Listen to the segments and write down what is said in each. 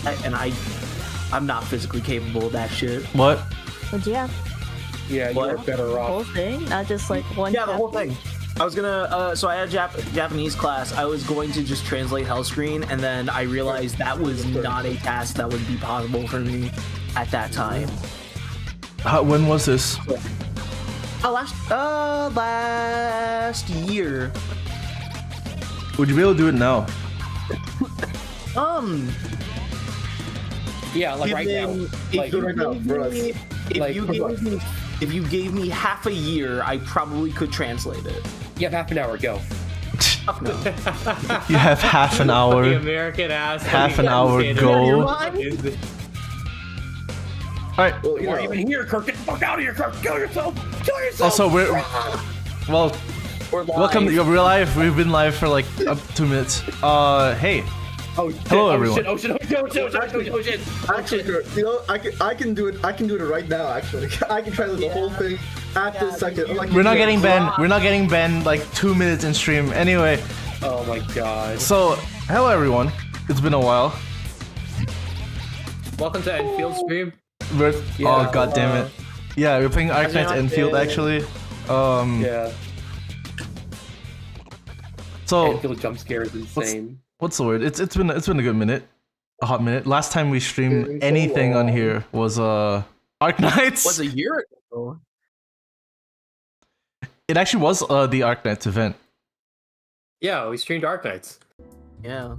and I'm not physically capable of that shit. What? What'd you have? Yeah, you are better The off. whole thing? Not just like one Yeah, the whole chapter? thing. I was gonna, so I had Japanese class. I was going to just translate Hellscreen, and then I realized that was not a task that would be possible for me at that time. When was this? Last year. Would you be able to do it now? Yeah, like right now. Like, Right now, for us. If you gave me half a year, I probably could translate it. you have half an hour, go. Fuck no. You have half an hour. The American ass. Half an hour go. Alright. Well, you aren't even here, Kirk. Get the fuck out of here, Kirk. Kill yourself. Kill yourself. Also, well, We're live. welcome. We're live. We've been live for like 2 minutes. Hey. Oh shit. Hello, Oh everyone. shit. Oh shit. Oh shit. Oh shit. Oh shit. Actually, you know, I can do it. I can do it right now. Actually, I can try the whole thing at this second. Like, We're not getting banned. We're not getting banned like 2 minutes in stream. Anyway, Oh my god. so hello everyone. It's been a while. Welcome to Enfield stream. Oh god damn it. Yeah, we're playing Arknights Enfield actually. Yeah. So Enfield jump scare is insane. what's the word? It's been a good minute. A hot minute. Last time we streamed anything on here was Arknights. Was a year ago. It actually was the Arknights event. Yeah, we streamed Arknights. Yeah.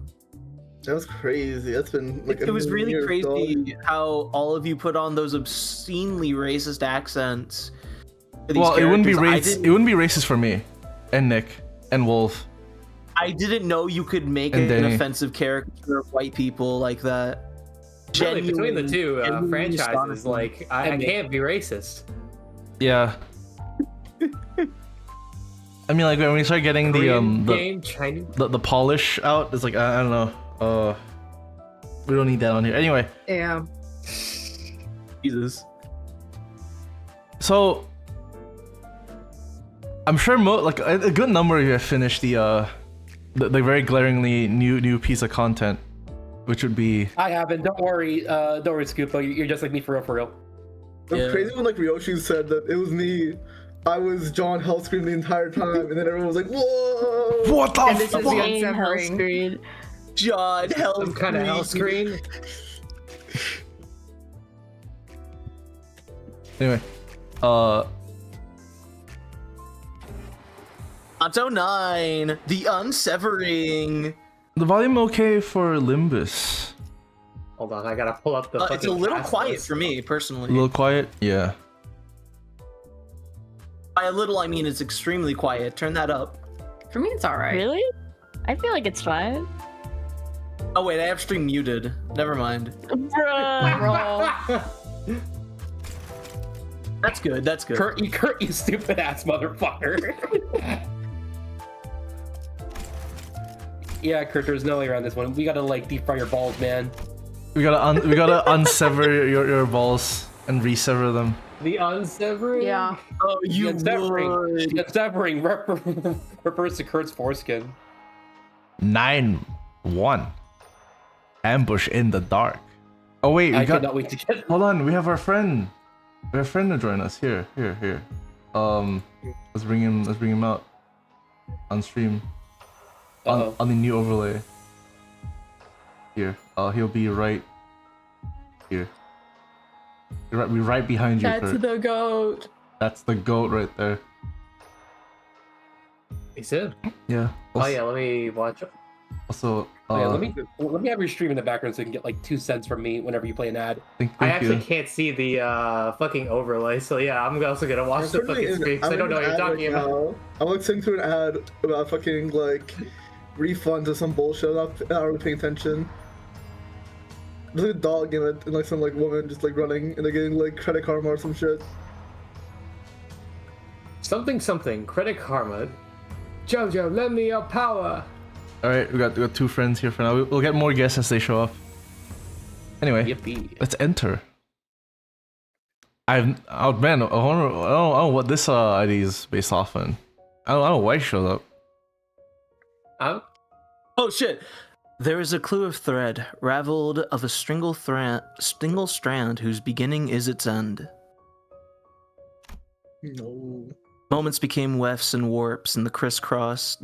that was crazy. That's been like It was a really year crazy how all of you put on those obscenely racist accents. for these Well, it wouldn't be characters. racist. It wouldn't be racist for me, and Nick, and Wolf. I didn't know you could make And an Danny. offensive caricature of white people like that. Really, between the two genuinely franchises, astonishing. like I can't be racist. Yeah. I mean, like when we start getting Korean the game, Chinese. the polish out, it's like I don't know. We don't need that on here. Anyway, Yeah. Jesus. so I'm sure like a good number of you have finished the very glaringly new piece of content, which would be I haven't. Don't worry, Scoopo. You're just like me for real, for real. It's Yeah. crazy when like Ryoshi said that it was me. I was John Hellscream the entire time, and then everyone was like, "Whoa!" what the And this is the fuck? Unsevering. Screen. John, hell, Some kind of hell screen. Anyway, Canto 9, the Unsevering. the volume okay for Limbus? Hold on, I gotta pull up the. It's a fucking little cast quiet list. for me, A personally. little quiet, yeah. By a little, I mean it's extremely quiet. Turn that up. For me, it's alright. Really? I feel like it's fine. Oh wait, I have stream muted. Never mind. Bruh. That's good, that's good. Kurt, you stupid ass motherfucker. Yeah, Kurt, there's no way around this one. We gotta like deep fry your balls, man. We gotta unsever your balls and resever them. The Unsevering. Yeah. Oh, you would. The Unsevering refers to Kurt's foreskin. 9-1. Ambush in the dark. Oh wait, we I got. cannot wait to get. Hold on, we have our friend. We have a friend to join us. Here. Let's bring him out on stream. Uh-oh. On the new overlay. Here. He'll be right here. Be right behind you, That's Kurt. the goat. That's the goat right there. He's in. Yeah. Oh yeah, let me watch. Also, Oh, yeah, let me have your stream in the background so you can get like 2 cents from me whenever you play an ad. thank I you. actually can't see the fucking overlay, so yeah, I'm also gonna watch the fucking screen because I don't know what you're talking about. I'm listening to an ad about fucking like refunds or some bullshit. I'm not really paying attention. There's like a dog in it, and like some like woman just like running, and they're getting like credit karma or some shit. Something. Credit karma. Jojo, lend me your power. All right, we got 2 friends here for now. We'll get more guests as they show up. Anyway, Yippee. let's enter. Oh man, I don't know what this ID is based off on. I don't know why it showed up. Oh shit. There is a clue of thread, raveled of a single strand whose beginning is its end. No. Moments became wefts and warps in the crisscross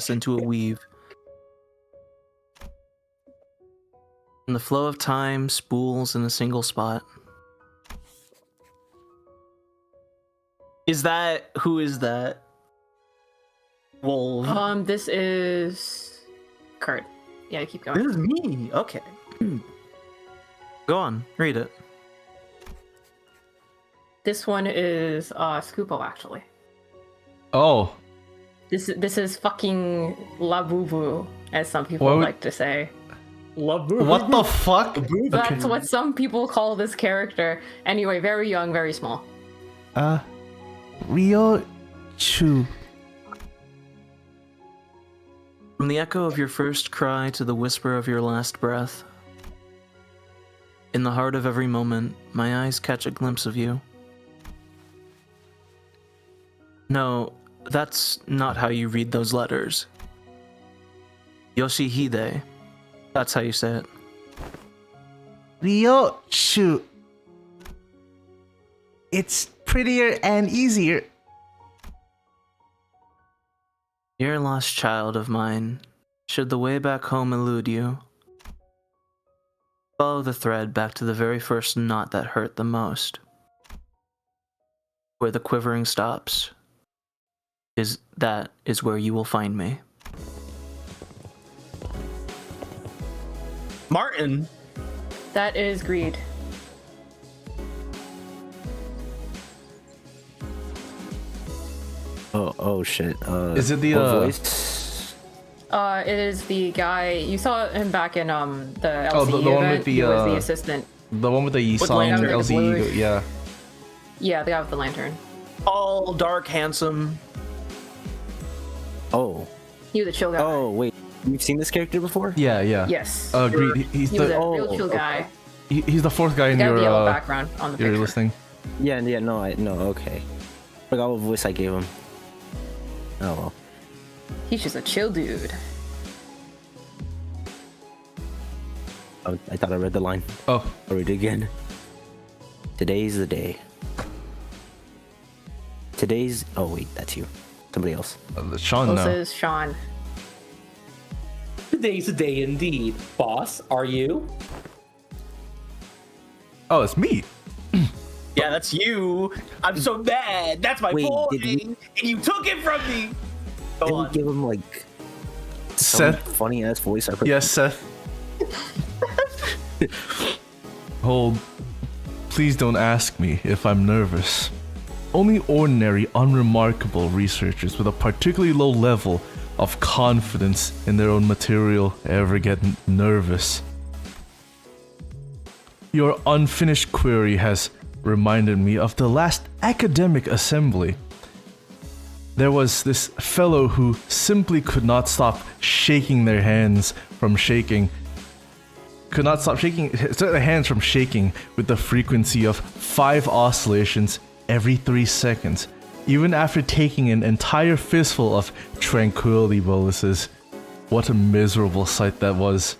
into a weave. And the flow of time spools in a single spot. Who is that? Wolf. This is Kurt. Yeah, keep going. This is me. Okay. Go on, read it. This one is Scoopo, actually. Oh, This is fucking Labubu, as some people What? like to say. what the fuck? That's what some people call this character. Anyway, very young, very small. Rio Chu. From the echo of your first cry to the whisper of your last breath, in the heart of every moment, my eyes catch a glimpse of you. No, that's not how you read those letters. Yoshihide. That's how you say it. Rio Chu. It's prettier and easier. You're a lost child of mine. Should the way back home elude you, follow the thread back to the very first knot that hurt the most. Where the quivering stops, is where you will find me. Martin! That is Greed. Oh shit. Is it the what voice? It is the guy you saw him back in the LCE Oh, the one event. with the, He was the assistant. The one with the With song Lantern, LZ? Yeah. Yeah, the guy with the lantern. All dark, handsome. Oh. He was a chill guy. Oh wait, you've seen this character before? Yeah. Yes. Greed. He's He was a the real chill guy. he's the fourth guy in The guy with the yellow your background on the your picture. listing. Yeah. No. Okay. Forgot what voice I gave him. Oh well. He's just a chill dude. I thought I read the line. Oh. I'll read it again. Today's the day. Oh wait, that's you. Somebody else. Sean This now. is Sean. Today's the day indeed. Boss, are you? Oh, it's me. Yeah, that's you. I'm so mad. That's my Wait, boy, did you- and you took it from me. Go Didn't on. give him like some Seth. funny ass voice? Yes, Seth. Hold. Please don't ask me if I'm nervous. Only ordinary, unremarkable researchers with a particularly low level of confidence in their own material ever get nervous. Your unfinished query has reminded me of the last academic assembly. There was this fellow who simply could not stop shaking their hands from shaking. Could not stop shaking their hands from shaking with the frequency of 5 oscillations every 3 seconds, even after taking an entire fistful of tranquility boluses. What a miserable sight that was.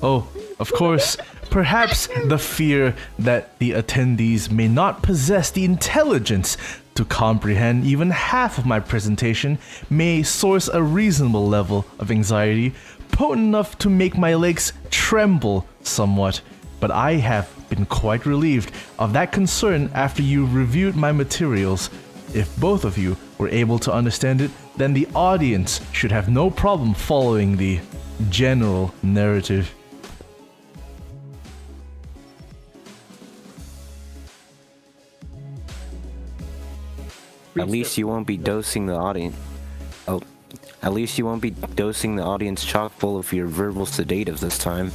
Oh, of course, perhaps the fear that the attendees may not possess the intelligence to comprehend even half of my presentation may source a reasonable level of anxiety, potent enough to make my legs tremble somewhat. But I have been quite relieved of that concern after you reviewed my materials. If both of you were able to understand it, then the audience should have no problem following the general narrative. At least you won't be dosing the audience. Oh, at least you won't be dosing the audience chock full of your verbal sedatives this time.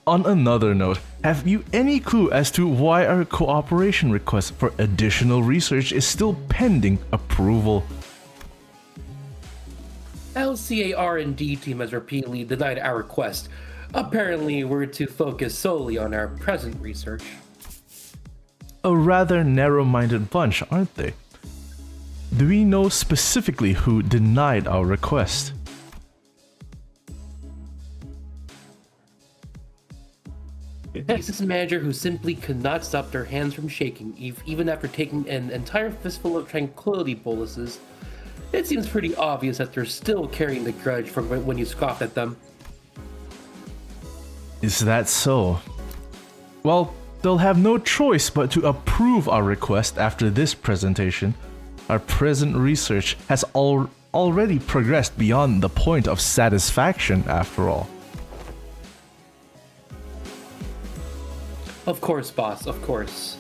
On another note, have you any clue as to why our cooperation request for additional research is still pending approval? LCA R&D team has repeatedly denied our request. Apparently, we're to focus solely on our present research. A rather narrow-minded bunch, aren't they? Do we know specifically who denied our request? thesis manager who simply could not stop their hands from shaking, even after taking an entire fistful of tranquility boluses. It seems pretty obvious that they're still carrying the grudge from when you scoffed at them. Is that so? Well, they'll have no choice but to approve our request after this presentation. Our present research has already progressed beyond the point of satisfaction, after all. Of course, boss, of course.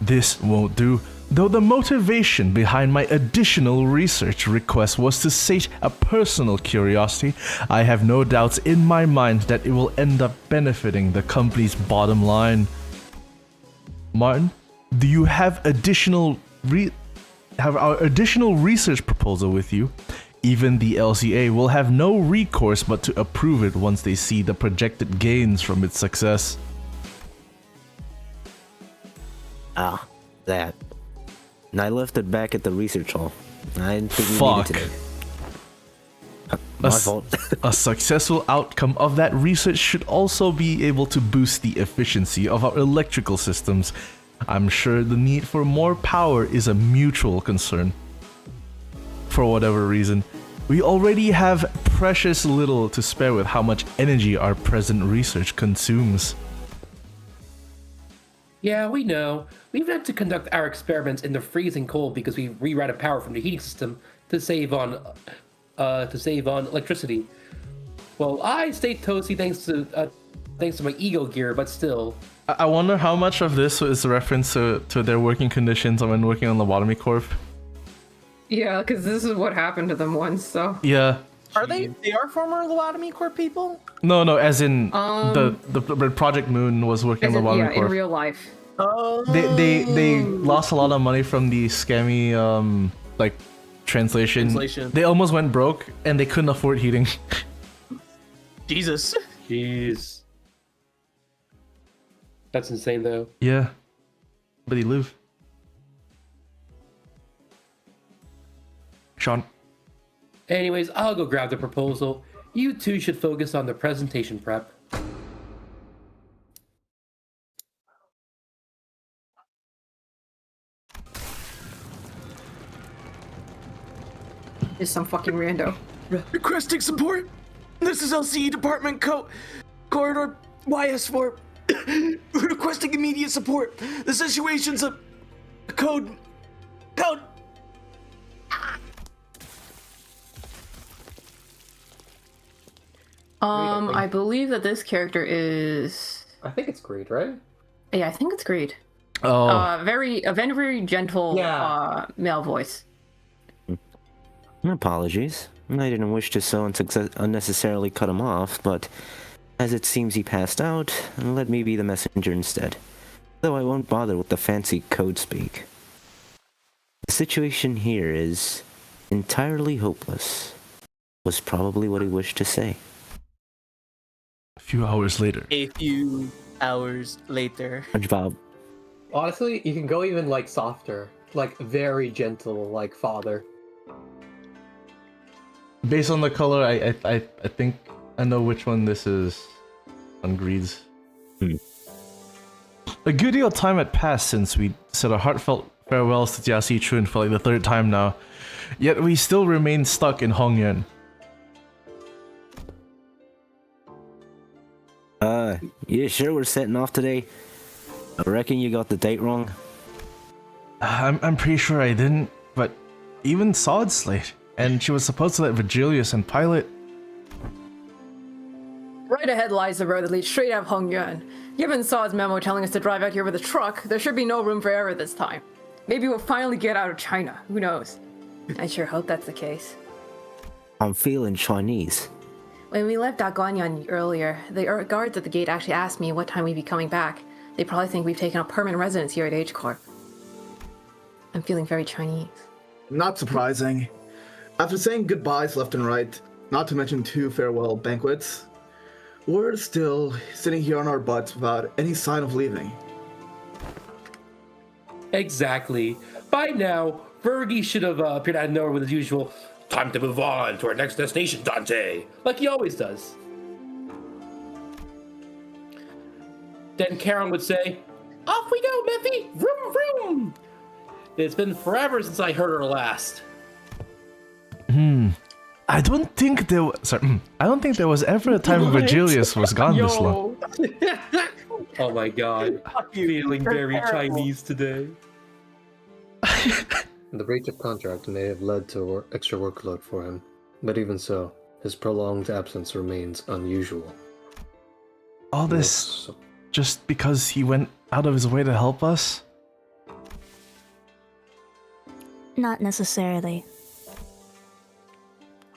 This won't do. Though the motivation behind my additional research request was to sate a personal curiosity, I have no doubts in my mind that it will end up benefiting the company's bottom line. Martin, do you have our additional research proposal with you? Even the LCA will have no recourse but to approve it once they see the projected gains from its success. Ah, that. And I left it back at the research hall. I didn't think we needed it today. My fault. A successful outcome of that research should also be able to boost the efficiency of our electrical systems. I'm sure the need for more power is a mutual concern. For whatever reason, we already have precious little to spare with how much energy our present research consumes. Yeah, we know. We've had to conduct our experiments in the freezing cold because we rerouted power from the heating system to save on electricity. Well, I stayed toasty thanks to my ego gear, but still. I wonder how much of this is a reference to their working conditions when working on Lobotomy Corp. Yeah, because this is what happened to them once, so. Yeah. Are they are former Lobotomy Corp people? No, as in the Project Moon was working on Lobotomy Yeah, Corp. in real life. Oh. They lost a lot of money from the scammy translation. They almost went broke and they couldn't afford heating. Jesus. Jeez. That's insane, though. Yeah. But he live. Sean. Anyways, I'll go grab the proposal. You two should focus on the presentation prep. Is some fucking rando. Requesting support. This is LCE Department Corridor YS4. Requesting immediate support. The situation's a code. I believe that this character is. I think it's great, right? Yeah, I think it's Greed. Oh. A very gentle male voice. Apologies. I didn't wish to so unnecessarily cut him off, but as it seems he passed out, let me be the messenger instead. Though I won't bother with the fancy code speak. The situation here is entirely hopeless, was probably what he wished to say. A few hours later. A few hours later. SpongeBob. Honestly, you can go even like softer, like very gentle, like father. Based on the color, I think I know which one this is on Greed's. A good deal of time had passed since we said our heartfelt farewells to Jiaxi Chun for like the third time now. Yet we still remain stuck in Hongyuan. You sure we're setting off today? I reckon you got the date wrong. I'm pretty sure I didn't, but even Sod's late, and she was supposed to let Virgilius and Pilot. Right ahead lies the road that leads straight out of Hongyuan. Given Saw's memo telling us to drive out here with a truck, there should be no room for error this time. Maybe we'll finally get out of China. Who knows? I sure hope that's the case. I'm feeling Chinese. When we left Daguanyan earlier, the guards at the gate actually asked me what time we'd be coming back. They probably think we've taken up permanent residence here at H-Corp. I'm feeling very Chinese. Not surprising. After saying goodbyes left and right, not to mention 2 farewell banquets, we're still sitting here on our butts without any sign of leaving. Exactly. By now, Fergie should have appeared out of nowhere with his usual "time to move on to our next destination, Dante," like he always does. Then Karen would say, "Off we go, Miffy! Vroom vroom!" It's been forever since I heard her last. I don't think there was ever a time Virgilius was gone this long. Oh my god. I'm feeling very Chinese today. The breach of contract may have led to extra workload for him, but even so, his prolonged absence remains unusual. All this just because he went out of his way to help us? Not necessarily.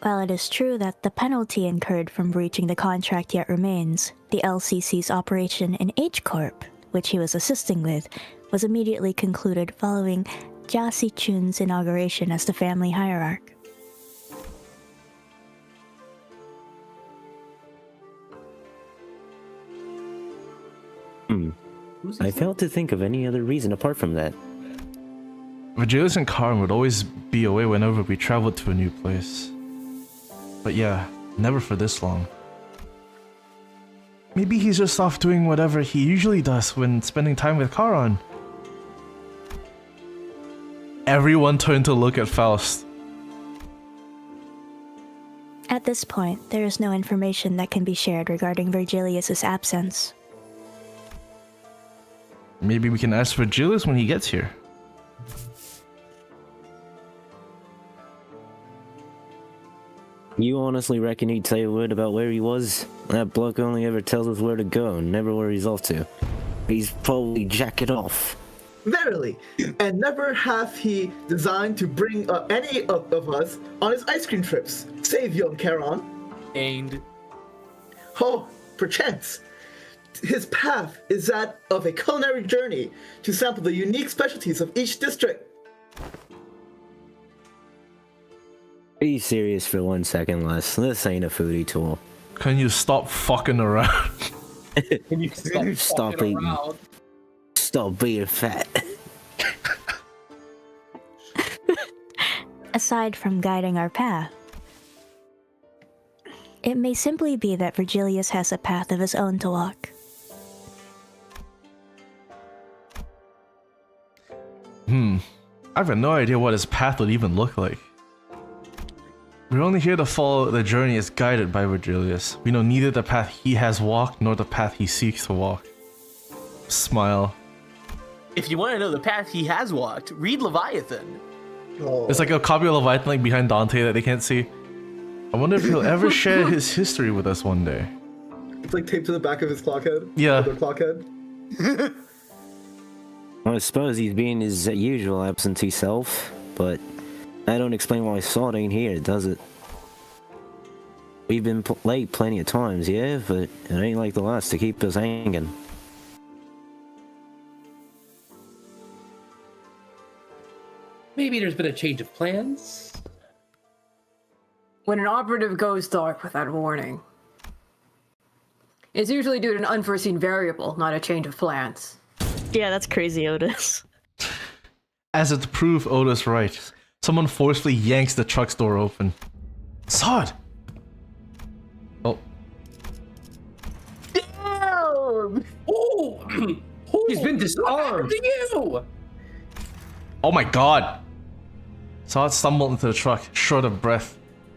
While it is true that the penalty incurred from breaching the contract yet remains, the LCC's operation in H Corp, which he was assisting with, was immediately concluded following Jia Si-chun's inauguration as the family hierarch. I failed to think of any other reason apart from that. Virgilius and Karin would always be away whenever we traveled to a new place. But yeah, never for this long. Maybe he's just off doing whatever he usually does when spending time with Karin. Everyone turned to look at Faust. At this point, there is no information that can be shared regarding Virgilius' absence. Maybe we can ask Virgilius when he gets here. You honestly reckon he'd say a word about where he was? That bloke only ever tells us where to go and never where he's off to. He's probably jacking off. Verily, and never hath he designed to bring any of us on his ice cream trips, save young Charon. And Oh, perchance, his path is that of a culinary journey to sample the unique specialties of each district. Be serious for 1 second, Les. This ain't a foodie tool. Can you stop fucking around? Can you Stop eating. around? Stop being fat. Aside from guiding our path, it may simply be that Virgilius has a path of his own to walk. I've got no idea what his path would even look like. We're only here to follow the journey as guided by Virgilius. We know neither the path he has walked nor the path he seeks to walk. Smile. if you want to know the path he has walked, read Leviathan. Oh. It's like a copy of Leviathan like behind Dante that they can't see. I wonder if he'll ever share his history with us one day. It's like taped to the back of his clock head. Yeah. Other clock head. I suppose he's being his usual absentee self, but that don't explain why Sod ain't here, does it? We've been late plenty of times, yeah, but it ain't like the last to keep us hanging. Maybe there's been a change of plans? When an operative goes dark without warning, it's usually due to an unforeseen variable, not a change of plans. Yeah, that's crazy, Otis. As it's proof Otis right, someone forcefully yanks the truck's door open. Sod! Oh. Damn! Oh! He's been disarmed. To you! Oh my god! Sod stumbled into the truck, short of breath.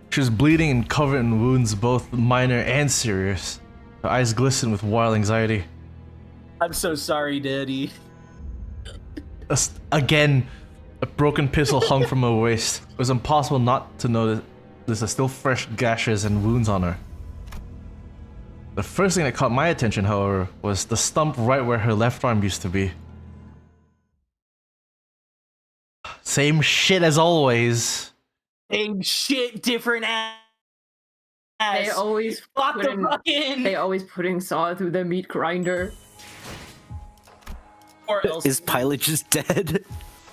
She was bleeding and covered in wounds, both minor and serious. Her eyes glistened with wild anxiety. I'm so sorry, Daddy. Again, a broken pistol hung from her waist. It was impossible not to notice there's still fresh gashes and wounds on her. The first thing that caught my attention, however, was the stump right where her left arm used to be. Same shit as always. Same shit, different ass. They always Lock the putting, fucking. they always putting Saw through the meat grinder. Or else. Is Pilot just dead?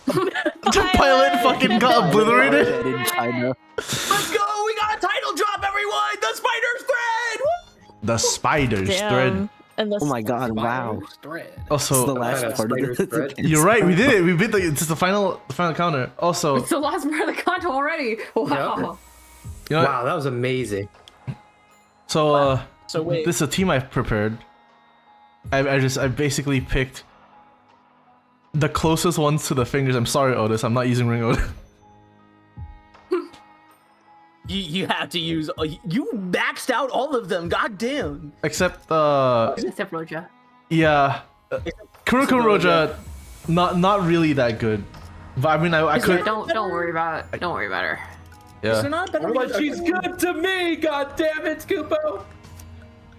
The pilot fucking got obliterated. Dead in China. Let's go! We got a title drop, everyone! The Spider's Thread! Woo! The spider's Damn. thread. And the Oh my god, wow. Thread. It's the Also, last Spider part of thread. the you're right. We did it. We beat it's the final counter. Also, It's the last part of the content already. Wow. you know, Wow, that was amazing. so So wait. this is a team I've prepared. I basically picked the closest ones to the fingers. I'm sorry, Otis. I'm not using ring Otis. You have to use. You maxed out all of them. God damn. Except Except Roja. yeah, Kuroko Roja, not really that good. But I mean, I could. Yeah, don't worry about it. Don't worry about her. Yeah. Not better But she's good to me. God damn it, Scoopo.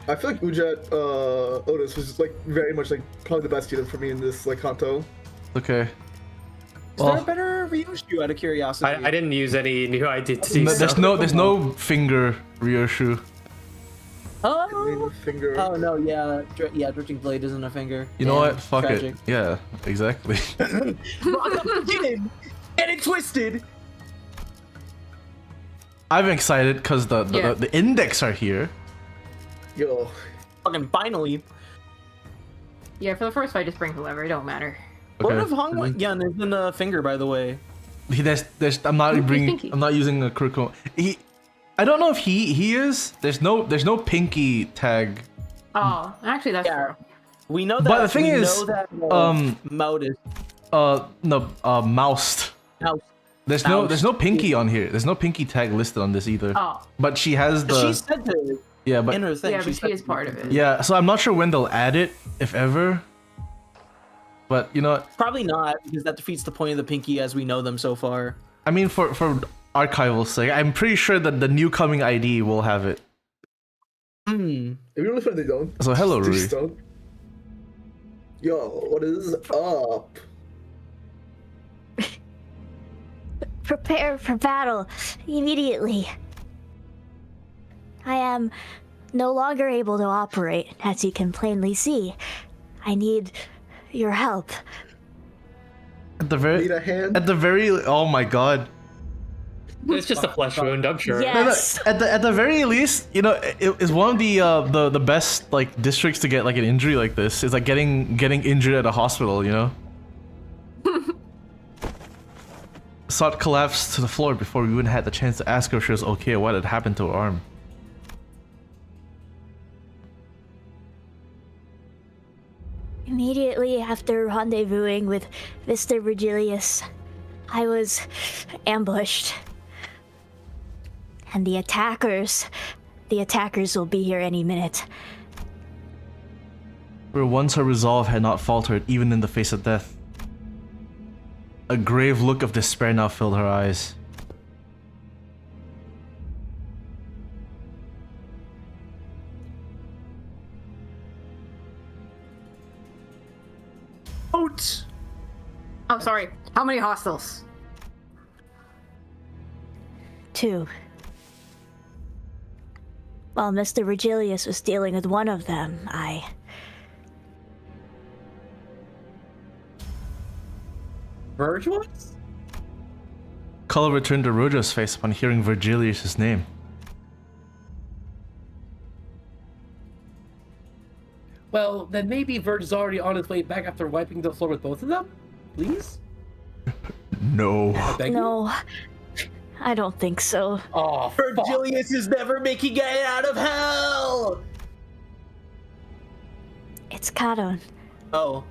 I feel like Ujet Otis was like very much like probably the best unit for me in this like Kanto. Okay. Is there a better Ryoshu out of curiosity? I didn't use any new identities. There's no finger Ryoshu. Oh. Finger. Oh no, yeah, Drifting Blade isn't a finger. You know Damn, what? Fuck tragic. it. Yeah, exactly. Rock up the beginning, and it twisted. I'm excited because the index are here. Yo. Fucking finally. Yeah, for the first fight, just bring whoever. It don't matter. What Okay. if Hong Yan isn't a finger, by the way? I'm not Who's bringing. Pinky? I'm not using a Kuroko. I don't know if he is. There's no pinky tag. Oh, actually, that's Yeah. true. We know that. But the thing we is, know that, Modus. Moused. Mouse. There's no pinky on here. There's no pinky tag listed on this either. Oh, But she has the. She said to Yeah, but in her thing. yeah, but said she is to- part of it. yeah. So I'm not sure when they'll add it, if ever. But you know, what? Probably not, because that defeats the point of the pinky as we know them so far. I mean, for archival sake, I'm pretty sure that the new coming ID will have it. Hmm. If you really find they don't. So hello, Rui. Just don't. Yo, what is up? Prepare for battle immediately. I am no longer able to operate, as you can plainly see. I need your help. At the very. Need a hand? At the very. Oh my god. It's just a flesh wound, I'm sure. Yeah. No, no, Yes. at the very least, you know, it is one of the best like districts to get like an injury like this. Is like getting injured at a hospital, you know. Saw it collapse to the floor before we even had the chance to ask her if she was okay or what had happened to her arm. Immediately after rendezvousing with Mr. Virgilius, I was ambushed. And the attackers will be here any minute. Where once her resolve had not faltered even in the face of death. A grave look of despair now filled her eyes. Out. Oh, sorry. How many hostiles? 2. While Mr. Virgilius was dealing with one of them, I... Verge was? Color returned to Roja's face upon hearing Virgilius' name. Well, then maybe Verge is already on his way back after wiping the floor with both of them? Please? No. I beg you? No, I don't think so. Oh, fuck. Virgilius is never making it out of hell. It's Karon. Oh.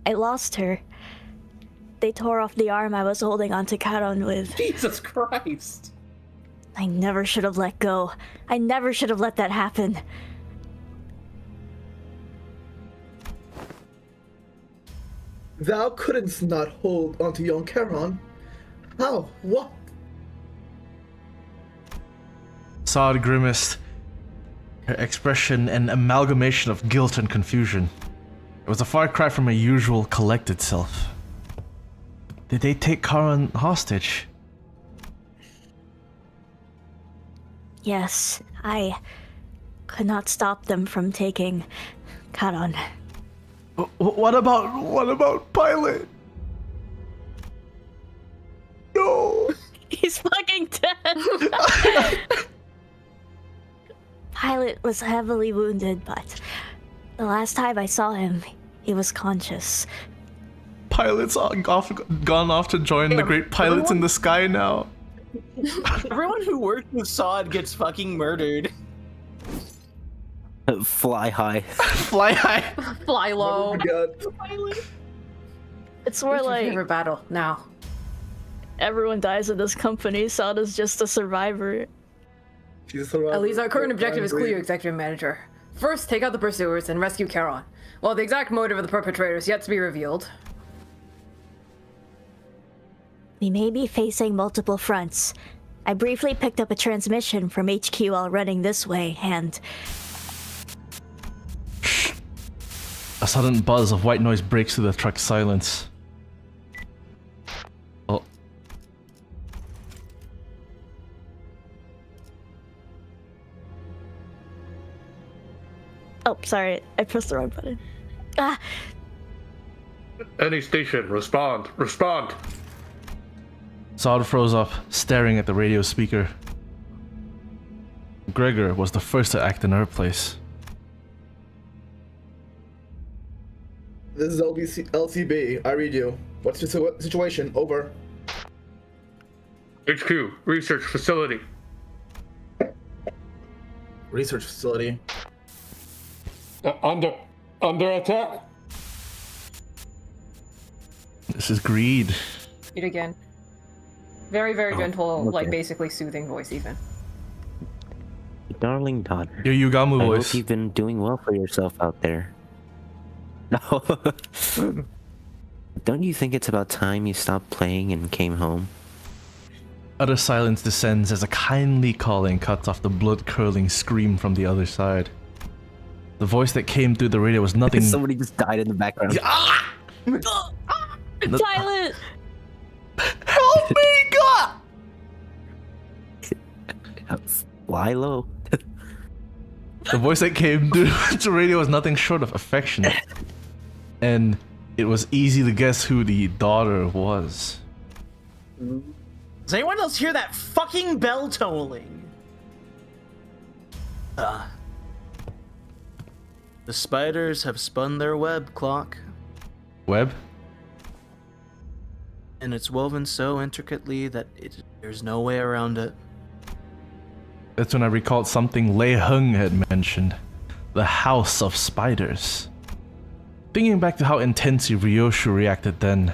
I lost her. They tore off the arm I was holding onto Karon with. Jesus Christ. I never should have let go. I never should have let that happen. Thou couldn't not hold onto young Charon. How? What? Saad grimaced, her expression an amalgamation of guilt and confusion. It was a far cry from her usual collected self. Did they take Karan hostage? Yes, I could not stop them from taking Karon. What about Pilot? No. He's fucking dead. Pilot was heavily wounded, but the last time I saw him, he was conscious. Pilot's gone off to join the great pilots in the sky now. Everyone who worked with Sod gets fucking murdered. Fly high. Fly high. Fly low. God. It's more What's your like favorite battle now? everyone dies in this company. Sada's just a survivor. She's a survivor. At least our current objective is Angry. clear, Executive Manager. First, take out the pursuers and rescue Charon. While the exact motive of the perpetrator is yet to be revealed. We may be facing multiple fronts. I briefly picked up a transmission from HQ while running this way, and A sudden buzz of white noise breaks through the truck's silence. Oh. oh, sorry, I pressed the wrong button. Ah, Any station, respond. Respond. Sod froze up, staring at the radio speaker. Gregor was the first to act in her place. This is LCB. I read you. What's your situation? Over. HQ, research facility. Research facility. Under attack. This is greed. Read again. Very, very gentle, okay. like basically soothing voice even. Darling daughter. Your Yugamu I voice. hope you've been doing well for yourself out there. No. Don't you think it's about time you stopped playing and came home? Utter silence descends as a kindly calling cuts off the blood-curdling scream from the other side. The voice that came through the radio was nothing. Somebody just died in the background. Silent! Help me, God! Fly low. The voice that came through the radio was nothing short of affectionate. And it was easy to guess who the daughter was. Does anyone else hear that fucking bell tolling? The spiders have spun their web, Clock. Web? And it's woven so intricately that there's no way around it. That's when I recalled something Lei Hung had mentioned. The House of Spiders. Thinking back to how intensely Ryoshu reacted then,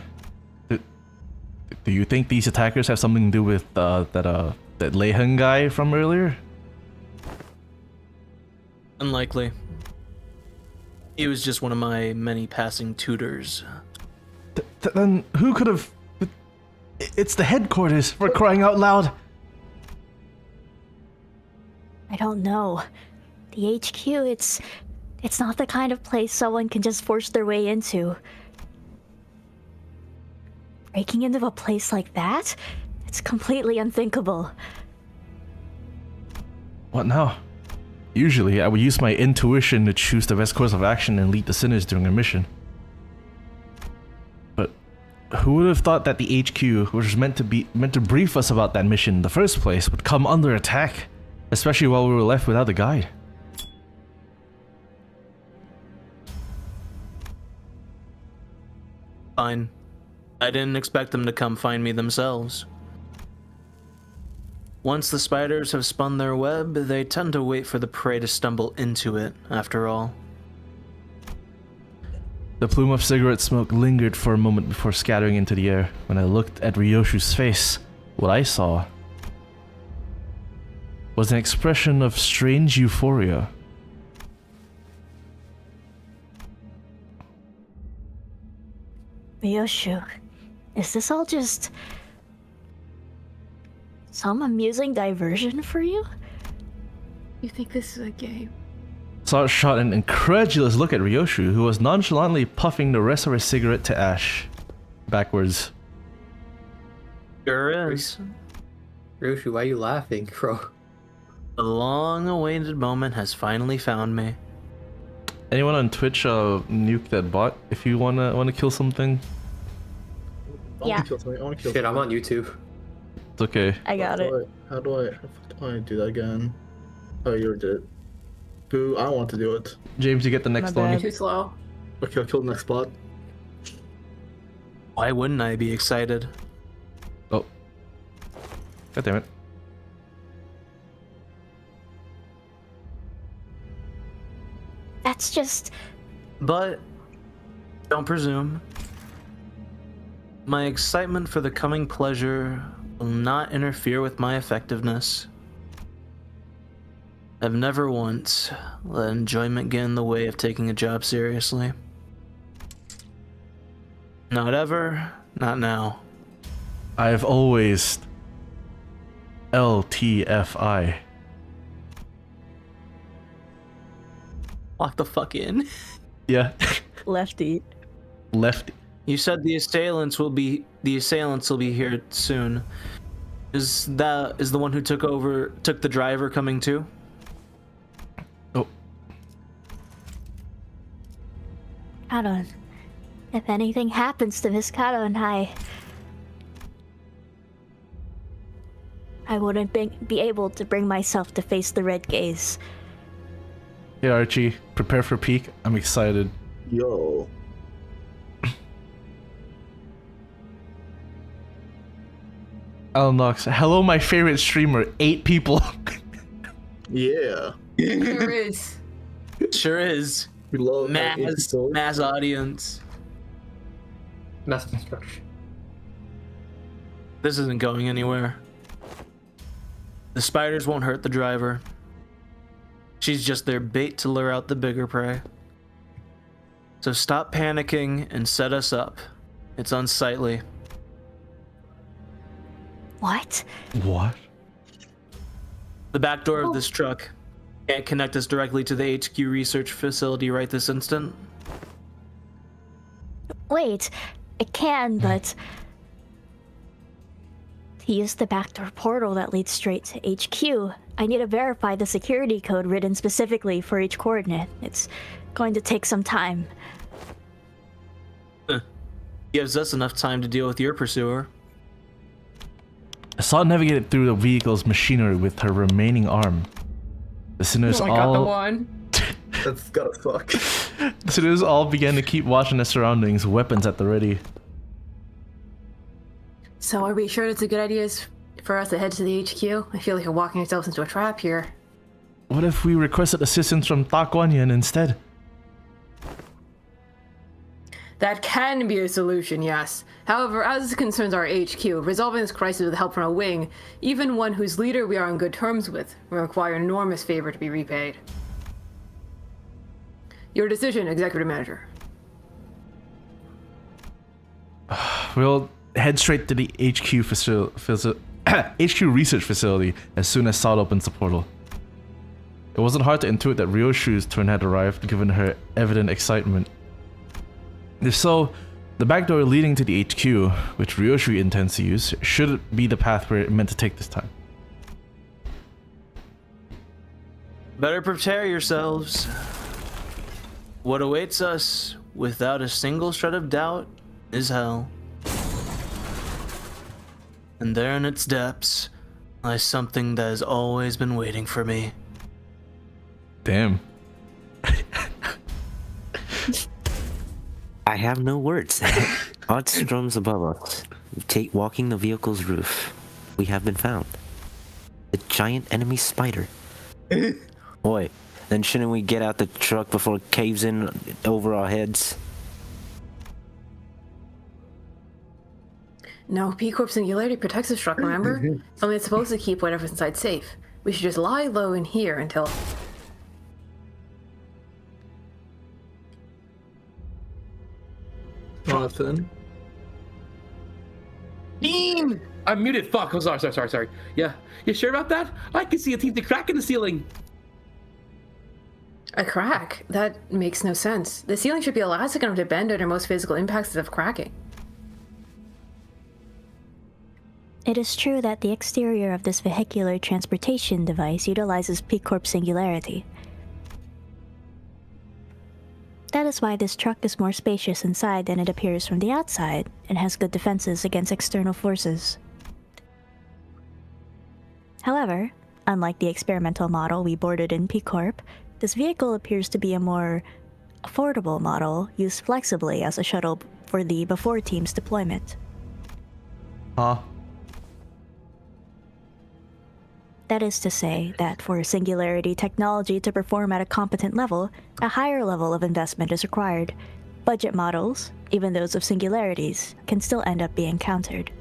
do you think these attackers have something to do with that Lei Hung guy from earlier? Unlikely. He was just one of my many passing tutors. Then who could have... It's the headquarters, for crying out loud! I don't know. The HQ, it's not the kind of place someone can just force their way into. Breaking into a place like that? It's completely unthinkable. What now? Usually, I would use my intuition to choose the best course of action and lead the sinners during a mission. But who would have thought that the HQ, which was meant to brief us about that mission in the first place, would come under attack, especially while we were left without a guide? Fine. I didn't expect them to come find me themselves. Once the spiders have spun their web, they tend to wait for the prey to stumble into it, after all. The plume of cigarette smoke lingered for a moment before scattering into the air. When I looked at Ryoshu's face, what I saw was an expression of strange euphoria. Ryoshu, is this all just some amusing diversion for you? You think this is a game? Sarge shot an incredulous look at Ryoshu, who was nonchalantly puffing the rest of her cigarette to ash. Backwards. Sure is. Ryoshu, why are you laughing, bro? The long-awaited moment has finally found me. Anyone on Twitch nuke that bot if you wanna kill something? I Yeah. wanna kill something. I wanna kill Shit, I'm something. on YouTube. It's okay. I got it. How do I do that again? Oh, you already did it. Boo, I want to do it. James, you get the next My one. bad. Too slow. Okay, I'll kill the next spot. Why wouldn't I be excited? Oh. God damn it. That's just... But don't presume. My excitement for the coming pleasure will not interfere with my effectiveness. I've never once let enjoyment get in the way of taking a job seriously. Not ever, not now. I've always LTFI. Lock the fuck in. Yeah. Lefty. Lefty. You said the assailants will be here soon. Is the one who took the driver coming too? Oh. Kato, if anything happens to Miss Kato and I wouldn't be able to bring myself to face the Red Gaze. Hey Archie, prepare for peak. I'm excited. Yo. Alnox, hello my favorite streamer, 8 people. Yeah. There is. Sure is. We love Mass audience. Mass destruction. This isn't going anywhere. The spiders won't hurt the driver. She's just their bait to lure out the bigger prey. So stop panicking and set us up. It's unsightly. What? What? The back door of this truck can't connect us directly to the HQ research facility right this instant. Wait, it can, but... To use the backdoor portal that leads straight to HQ, I need to verify the security code written specifically for each coordinate. It's going to take some time. Gives us enough time to deal with your pursuer. Assault navigated through the vehicle's machinery with her remaining arm. The sinners Oh, I got the one. That's gotta suck. The sinners all began to keep watching their surroundings, weapons at the ready. So are we sure it's a good idea for us to head to the HQ? I feel like we're walking ourselves into a trap here. What if we requested assistance from Takwanian instead? That can be a solution, yes. However, as it concerns our HQ, resolving this crisis with help from a wing, even one whose leader we are on good terms with, will require an enormous favor to be repaid. Your decision, Executive Manager. We'll head straight to the HQ HQ research facility as soon as Sal opens the portal. It wasn't hard to intuit that Ryoshu's turn had arrived, given her evident excitement. If so, the back door leading to the HQ, which Ryoshu intends to use, should be the path we're meant to take this time. Better prepare yourselves. What awaits us, without a single shred of doubt, is hell. And there in its depths lies something that has always been waiting for me. Damn. I have no words. Odd strums above us. Walking the vehicle's roof. We have been found. The giant enemy spider. Boy, then shouldn't we get out the truck before it caves in over our heads? No, P-Corp Singularity protects this truck, remember? Something that's supposed to keep whatever's inside safe. We should just lie low in here until... Jonathan. Dean! I'm muted. Fuck. Oh, sorry. Yeah. You sure about that? I can see a teeth crack in the ceiling. A crack? That makes no sense. The ceiling should be elastic enough to bend under most physical impacts of cracking. It is true that the exterior of this vehicular transportation device utilizes P-Corp Singularity. That is why this truck is more spacious inside than it appears from the outside, and has good defenses against external forces. However, unlike the experimental model we boarded in P-Corp, this vehicle appears to be a more affordable model used flexibly as a shuttle for the before team's deployment. Huh? That is to say that for singularity technology to perform at a competent level, a higher level of investment is required. Budget models, even those of singularities, can still end up being countered.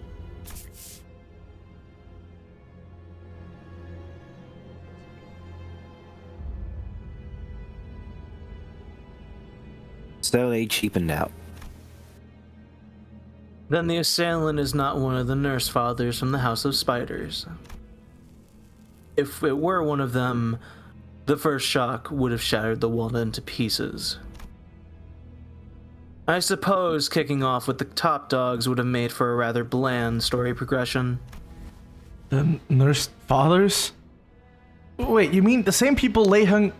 So they cheapened out. Then the assailant is not one of the nurse fathers from the House of Spiders. If it were one of them, the first shock would have shattered the walnut into pieces. I suppose kicking off with the top dogs would have made for a rather bland story progression. The nurse fathers? Wait, you mean the same people Lei Heng...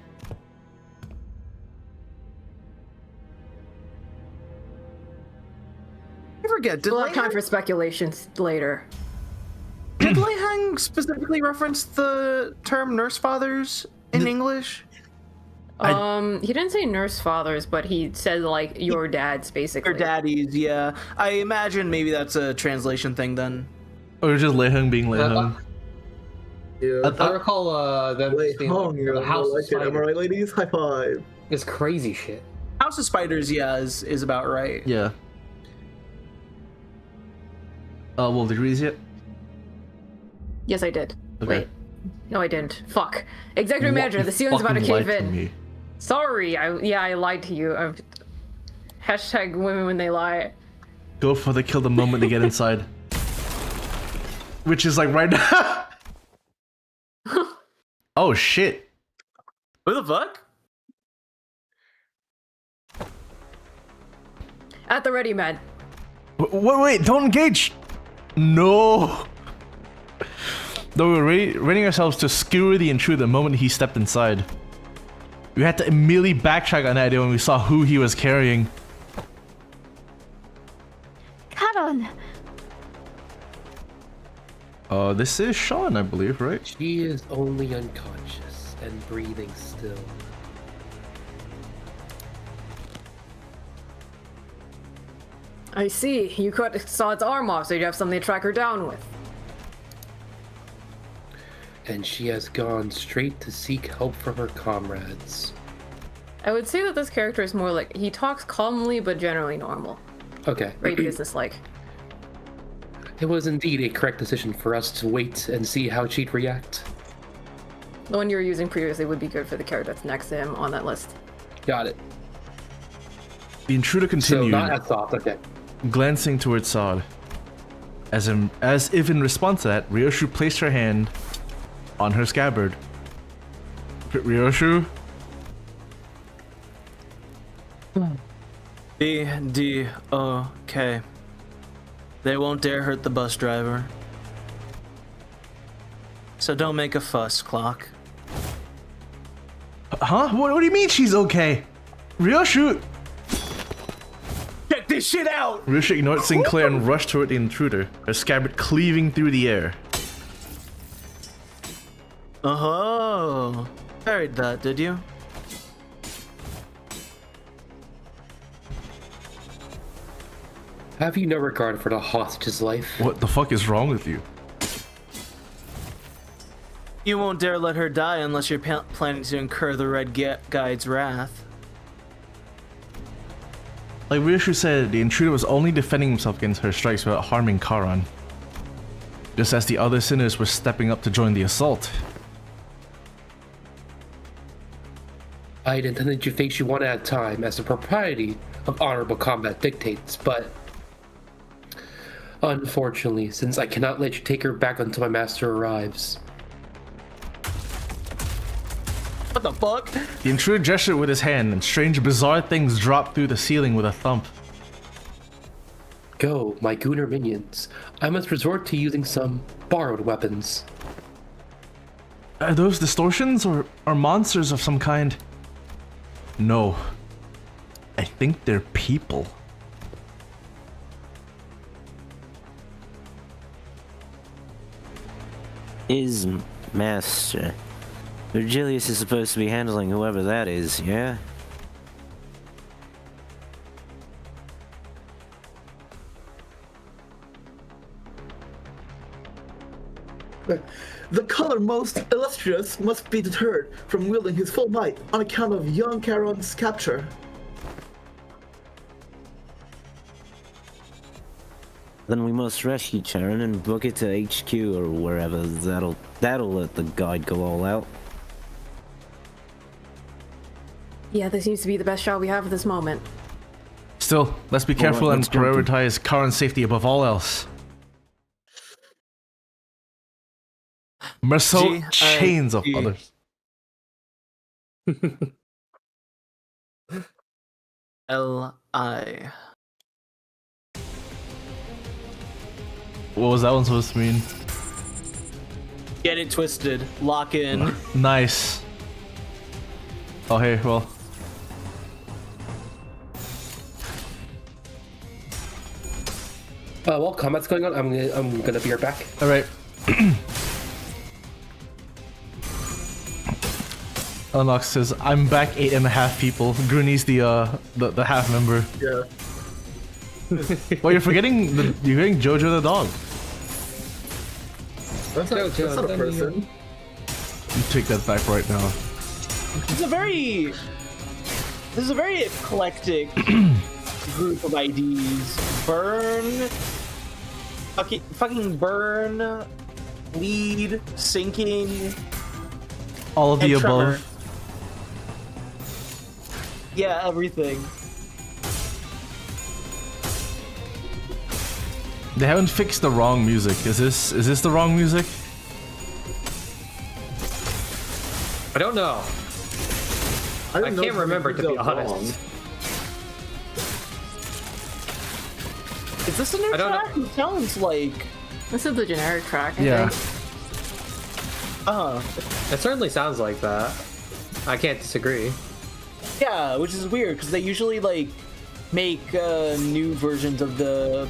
I forget, did We'll Lei have time Heng, for speculations later. did Lei Heng specifically reference the term nurse fathers in English? He didn't say nurse fathers, but he said like your dads, basically. Or daddies, yeah. I imagine maybe that's a translation thing then. Or just Lei Heng being Lei Heng? Yeah. I recall them Wait, being hung, the House of like it. Am I Spiders. right, ladies? High five. It's crazy shit. House of Spiders, yeah, is about right. Yeah. Well, did you read these yet? Yes, I did. Okay. Wait. No, I didn't. Fuck. Executive manager, You the ceiling's about to fucking cave lied to in. me. Sorry. I lied to you. Hashtag women when they lie. Go for the kill the moment they get inside. Which is like right now. Oh shit. Who the fuck? At the ready, man. Wait, don't engage! No! Though we were readying ourselves to skewer the intruder the moment he stepped inside. We had to immediately backtrack on that idea when we saw who he was carrying. Karon! This is Sean, I believe, right? She is only unconscious and breathing still. I see. You cut Saad's arm off so you'd have something to track her down with. And she has gone straight to seek help from her comrades. I would say that this character is more like he talks calmly but generally normal. Okay. Very businesslike. It was indeed a correct decision for us to wait and see how she'd react. The one you were using previously would be good for the character that's next to him on that list. Got it. The intruder So continued, not as soft, okay. glancing towards Saad. As if in response to that, Ryoshu placed her hand on her scabbard. Ryoshu? B-D-O-K. They won't dare hurt the bus driver. So don't make a fuss, Clock. Huh? What do you mean she's okay? Ryoshu! Check this shit out! Ryoshu ignored Sinclair and rushed toward the intruder, her scabbard cleaving through the air. Oh, buried that, did you? Have you no regard for the hostage's life? What the fuck is wrong with you? You won't dare let her die unless you're planning to incur the Red Guide's wrath. Like Ryoshu said, the intruder was only defending himself against her strikes without harming Karan. Just as the other sinners were stepping up to join the assault. I'd intended to face you one at a time, as the propriety of honorable combat dictates, but unfortunately, since I cannot let you take her back until my master arrives. What the fuck? The intruder gestured with his hand, and strange, bizarre things dropped through the ceiling with a thump. Go, my gooner minions. I must resort to using some borrowed weapons. Are those distortions or monsters of some kind? No. I think they're people. Is master. Virgilius is supposed to be handling whoever that is, yeah? The color most illustrious must be deterred from wielding his full might on account of young Charon's capture. Then we must rescue Charon and book it to HQ or wherever. That'll let the guide go all out. Yeah, this seems to be the best shot we have at this moment. Still, let's be careful Alright, and let's jump in. prioritize Karen's safety above all else. Marceau chains of others. L.I. What was that one supposed to mean? Get it twisted. Lock in. Nice. Oh, hey, well. While combat's going on, I'm gonna be right back. All right. Unlock says, "I'm back 8.5 people." Grooney's the half member. Yeah. Well, you're forgetting Jojo the dog. That's not a person. You take that back right now. This is a very eclectic group of IDs. Burn, fucking burn, lead, sinking, All of the and tremor. above. Yeah, everything. They haven't fixed the wrong music. Is this the wrong music? I don't know. I didn't know can't remember, to be honest. wrong. Is this a new I don't track? It sounds like. This is the generic track, I Yeah. think. It certainly sounds like that. I can't disagree. Yeah, which is weird because they usually like make new versions of the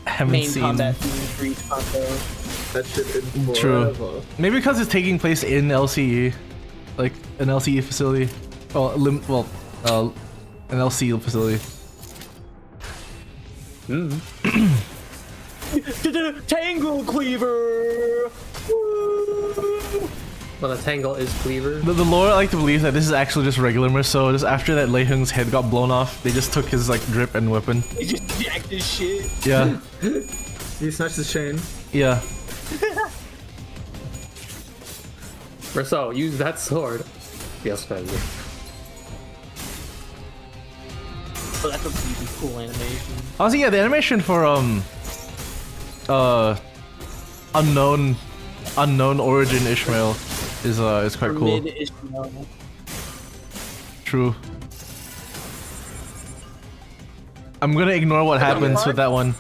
Haven't main seen. combat theme for each combo. That shit in True. forever. Maybe because it's taking place in LCE, like an LCE facility. An LCE facility. Tangle Cleaver! Woo! Well, the tangle is cleaver. The lore I like to believe that this is actually just regular Merceau. Just after that Lei Hung's head got blown off, they just took his like drip and weapon. He just jacked his shit. Yeah. He snatched his chain. Yeah. Marceau, use that sword. Yes, man. Oh, that's a pretty cool animation. Honestly, yeah, the animation for unknown origin Ishmael is quite cool. Mid-Ishmael. True. I'm gonna ignore what happens with that one.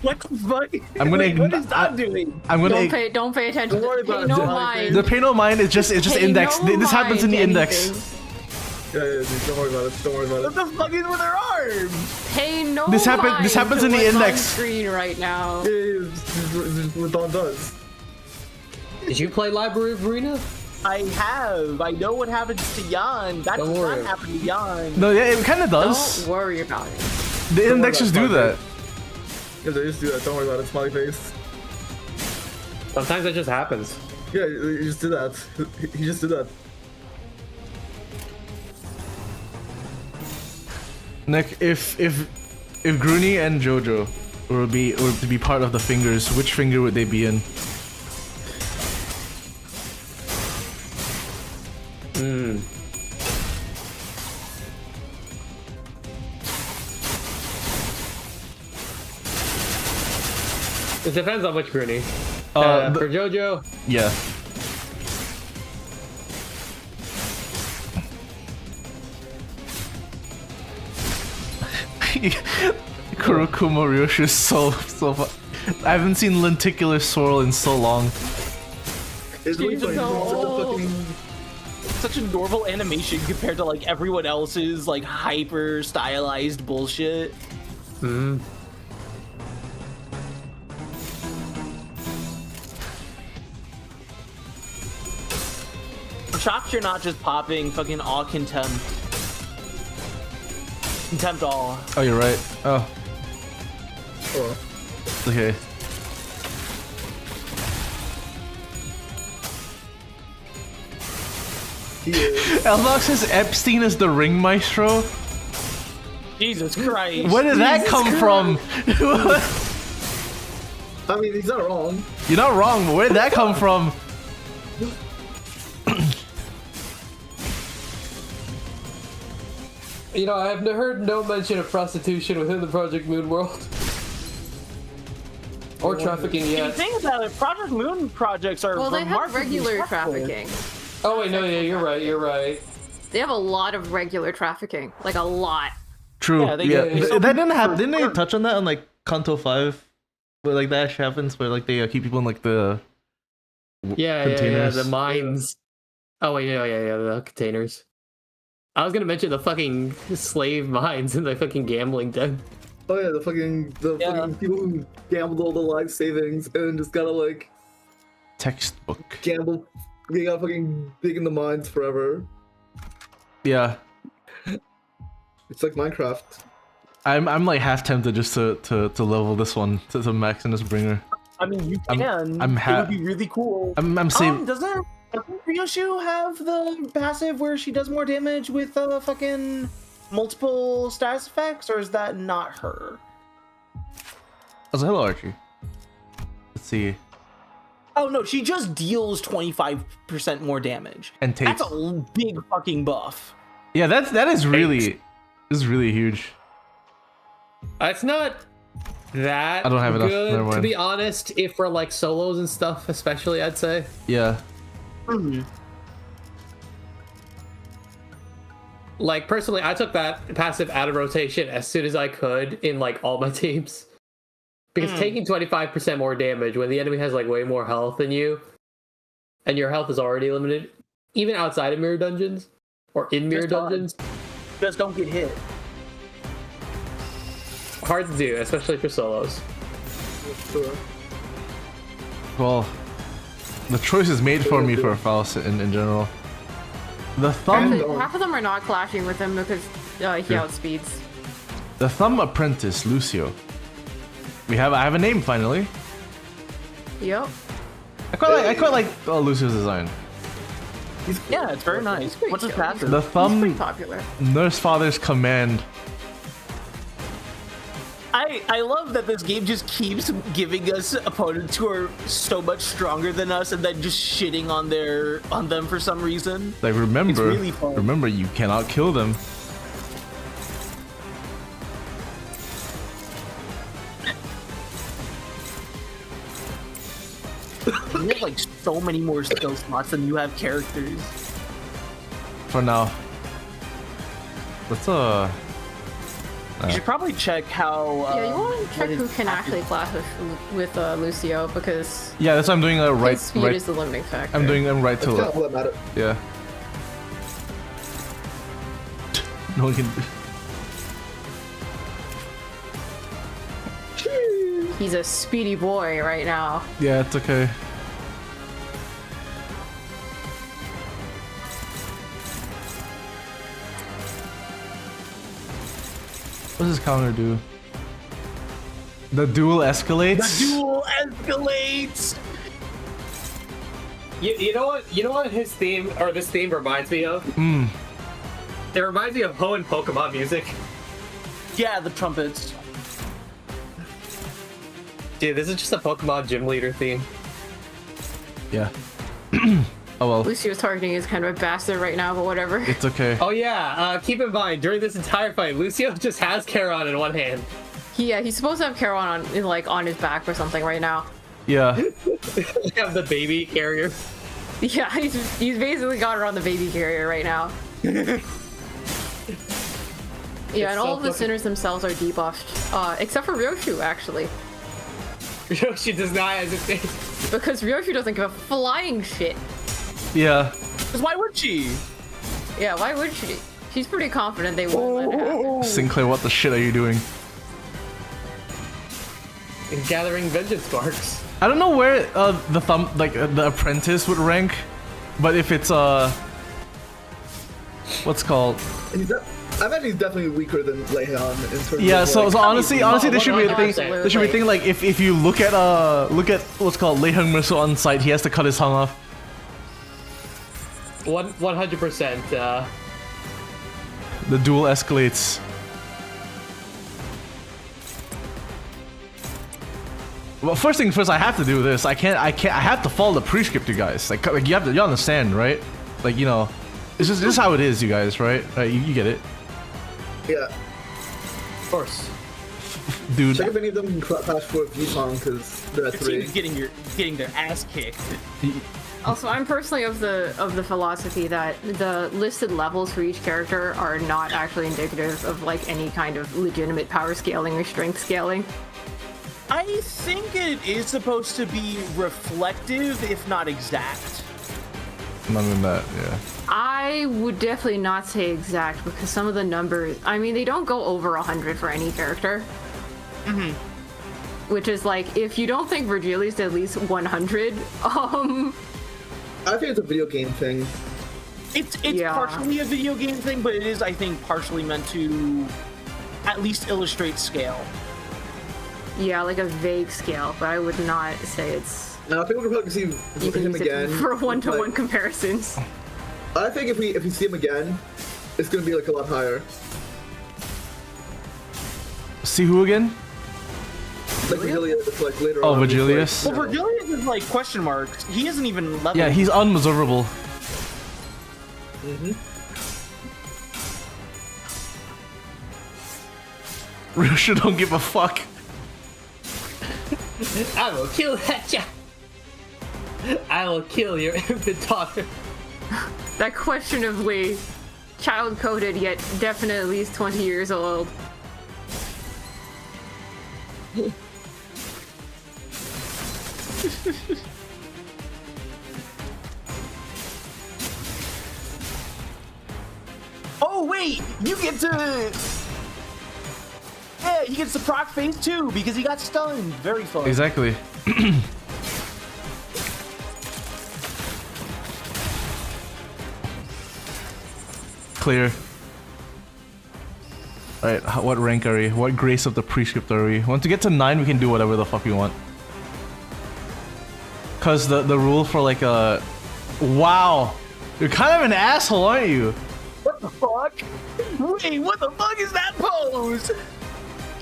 What the fuck? I'm gonna Wait, what is that doing? I'm gonna Don't pay attention. Don't worry Pay about it. no The- mind. the pay no mind is just Pay index. no This happens in the mind index. anything. Yeah, dude, don't worry about it. Don't worry about What it. the fuck is with her arms? Pay no This mind happens to in the what's index. on screen right now. Yeah, this is what Dawn does. Did you play Library of Arena? I have. I know what happens to Jan. That Don't does worry. not happen to Jan. No, yeah, it kind of does. Don't worry about it. The indexes do that. Yeah, they just do that. Don't worry about it. Smiley face. Sometimes it just happens. Yeah, you just did that. He just did that. Nick, if Grooney and Jojo were to be part of the fingers, which finger would they be in? It depends on which Bruni. The- For JoJo, Yeah. Kurokuma Ryoshi is so I haven't seen lenticular swirl in so long. It's really funny. so Fucking- Such a normal animation compared to like everyone else's like hyper stylized bullshit. I'm shocked you're not just popping fucking all contempt. Contempt all. Oh, you're right. Oh, Oh, okay. He is. Elnox says Epstein is the ring maestro. Jesus Christ. Where did that come from? I mean, he's not wrong. You're not wrong, but where did that come from? You know, I've heard no mention of prostitution within the Project Moon world. Or trafficking If you yet. think about it, Project Moon projects are Well, they have remarkably regular stressful. trafficking. Oh wait, no, yeah, you're right. They have a lot of regular trafficking, like a lot. True. Yeah, they Yeah, get- that didn't happen. Didn't they touch on that on like Kanto 5? Where like that actually happens, where like they keep people in like the Yeah, containers. the mines. Oh wait, yeah, the containers. I was gonna mention the fucking slave mines and the fucking gambling den. Oh yeah, the fucking people who gambled all the life savings and just gotta like Textbook. gamble. They gotta fucking dig in the mines forever. Yeah. It's like Minecraft. I'm like half tempted just to level this one to max in this bringer. I mean, you I'm- can. I'm it would be really cool. I'm saving. Doesn't Ryoshu have the passive where she does more damage with fucking multiple status effects, or is that not her? Oh, hello, Archie. Let's see. Oh no, she just deals 25% more damage. And takes. That's a big fucking buff. Yeah, that is really huge. It's not that I don't have enough, good, never to mind. be honest, if for like solos and stuff, especially, I'd say. Yeah. Like, personally, I took that passive out of rotation as soon as I could in like all my teams. Because taking 25% more damage when the enemy has like way more health than you, and your health is already limited, even outside of mirror dungeons, or in mirror dungeons, Just don't get hit. hard to do, especially for solos. Well, the choice is made for me for Faust in general. The thumb Half of them are not clashing with him because he outspeeds. The thumb apprentice, Lucio. I have a name finally. Yep. I quite like Lucio's design. Yeah, it's very nice. pretty What's his chill. passive? The He's pretty thumb popular. Nurse Father's command. I love that this game just keeps giving us opponents who are so much stronger than us and then just shitting on them for some reason. Like remember, It's really fun. remember you cannot kill them. You have like so many more skill slots than you have characters. For now. Let's You should probably check how. Yeah, you want to what check his who can actually clash with Lucio because yeah, that's what I'm doing. Right, his speed right. is the limiting factor. I'm doing them right to That's kind left. of what matters. Yeah. No one can. He's a speedy boy right now. Yeah, it's okay. What does this counter do? The duel escalates? The duel escalates. You know what his theme, or this theme reminds me of? It reminds me of Ho and Pokemon music. Yeah, the trumpets. Dude, this is just a Pokemon gym leader theme. Yeah. Oh well, Lucio's targeting is kind of a bastard right now, but whatever. it's okay. Oh yeah, keep in mind, during this entire fight, Lucio just has Charon in one hand. He's supposed to have Charon on his back or something right now. Yeah. We have the baby carrier. Yeah, he's basically got her on the baby carrier right now. Yeah, and all of the sinners themselves are debuffed, except for Ryoshu actually, She does not hesitate. because Ryoshu doesn't give a flying shit. Yeah. Because why would she? Yeah, why would she? She's pretty confident they won't let it happen. Sinclair, what the shit are you doing? And gathering vengeance sparks. I don't know where the thumb, the apprentice would rank, but if it's what's called? I bet he's definitely weaker than Leihan in terms Yeah. of So, like, so honestly, there should be a thing. Absolutely. There should be a thing like if you look at what's called Leihung Mersu on site, he has to cut his tongue off. 100%. The duel escalates. Well, first thing first, I have to do this. I have to follow the pre-script, you guys. Like you understand, right? Like, you know, this is how it is, you guys, right? You get it. Yeah. Of course. Dude. Check if any of them can pass for Yukon, because they're at Your 3. team's getting their ass kicked. Also, I'm personally of the philosophy that the listed levels for each character are not actually indicative of like any kind of legitimate power scaling or strength scaling. I think it is supposed to be reflective, if not exact. Not in that, yeah. I would definitely not say exact because some of the numbers, I mean, they don't go over 100 for any character. Mm-hmm. Which is like, if you don't think Virgilius did at least 100, I think it's a video game thing. It's partially a video game thing, but it is, I think, partially meant to at least illustrate scale. Yeah, like a vague scale, but I would not say it's... Now, I think we'll probably see you can him use it again. for one-to-one like, comparisons. I think if we see him again, it's gonna be like a lot higher. See who again? Like Virgilius, like later Oh, on. Virgilius? Like, Well, Virgilius is like question marks. He isn't even level. Yeah, he's unobservable. Mm-hmm. Rusha don't give a fuck. I will kill Hetcha. I will kill your infant daughter. That questionably child-coded, yet definitely at least 20 years old. Oh wait, you get to. Yeah, he gets the proc phase too because he got stunned. Very fun. Exactly. Clear. Alright, what rank are we? What grace of the prescript are we? Once we get to 9, we can do whatever the fuck we want. Cause the rule for like a... Wow! You're kind of an asshole, aren't you? What the fuck? Wait, what the fuck is that pose?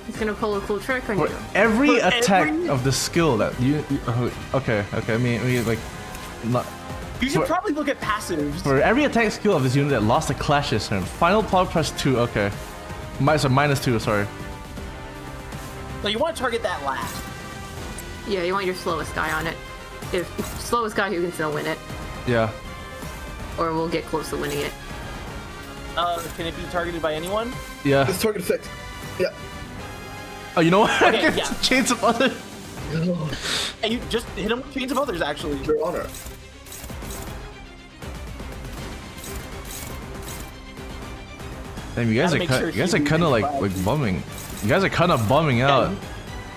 He's gonna pull a cool trick on For you. every For attack every- of the skill that you... okay, I mean like... Not, You should for- probably look at passives. For every attack skill of this unit that lost a clash this turn, final power press 2, okay. -2, sorry. So you want to target that last. Yeah, you want your slowest guy on it. If slowest guy who can still win it, Yeah. or we'll get close to winning it. Can it be targeted by anyone? Yeah. It's target effect. Yeah. Oh, you know what? Okay, I can yeah. change some other... And you just hit him with chains of others, actually. Your honor. Damn, you guys Gotta are make sure you guys he are kind of loses like five. bumming. You guys are kind of bumming out.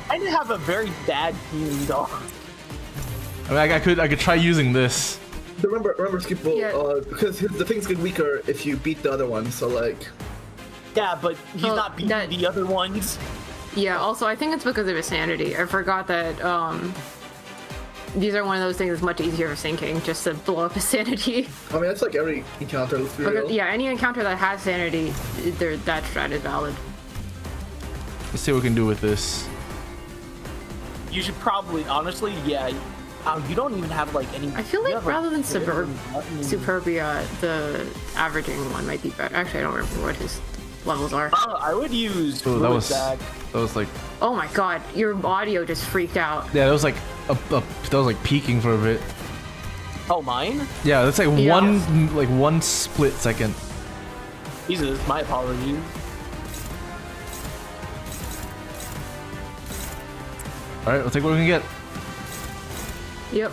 I did have a very bad team, though. I mean, I could try using this. Remember, Skipple, Yeah. because the things get weaker if you beat the other one, so like... Yeah, but he's Well, not beating that- the other ones. Yeah, also I think it's because of his sanity. I forgot that these are one of those things that's much easier for sinking, just to blow up his sanity. I mean, that's like every encounter, let's be real. Because, yeah, any encounter that has sanity, that strat is valid. Let's see what we can do with this. You should probably, honestly, yeah. You don't even have like any. I feel you like have, rather than nothing. Superbia, the averaging one might be better. Actually, I don't remember what his levels are. I would use. Oh, Fluid Sack. that was like Oh my god, your audio just freaked out. yeah, that was like that was like peaking for a bit. Oh, mine? Yeah, that's like Yeah. one split second. Jesus, my apologies. All right, we'll take what we can get. Yep.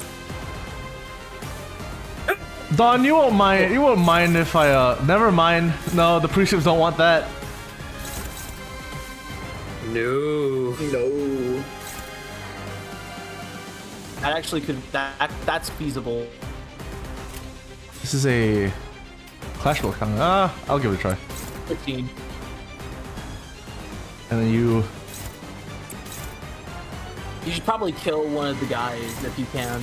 Don, you won't mind. You won't mind if I. Never mind. No, the prescripts don't want that. No. No. That actually could. That's feasible. This is a Clash Roll counter. I'll give it a try. 15. And then you. You should probably kill one of the guys if you can.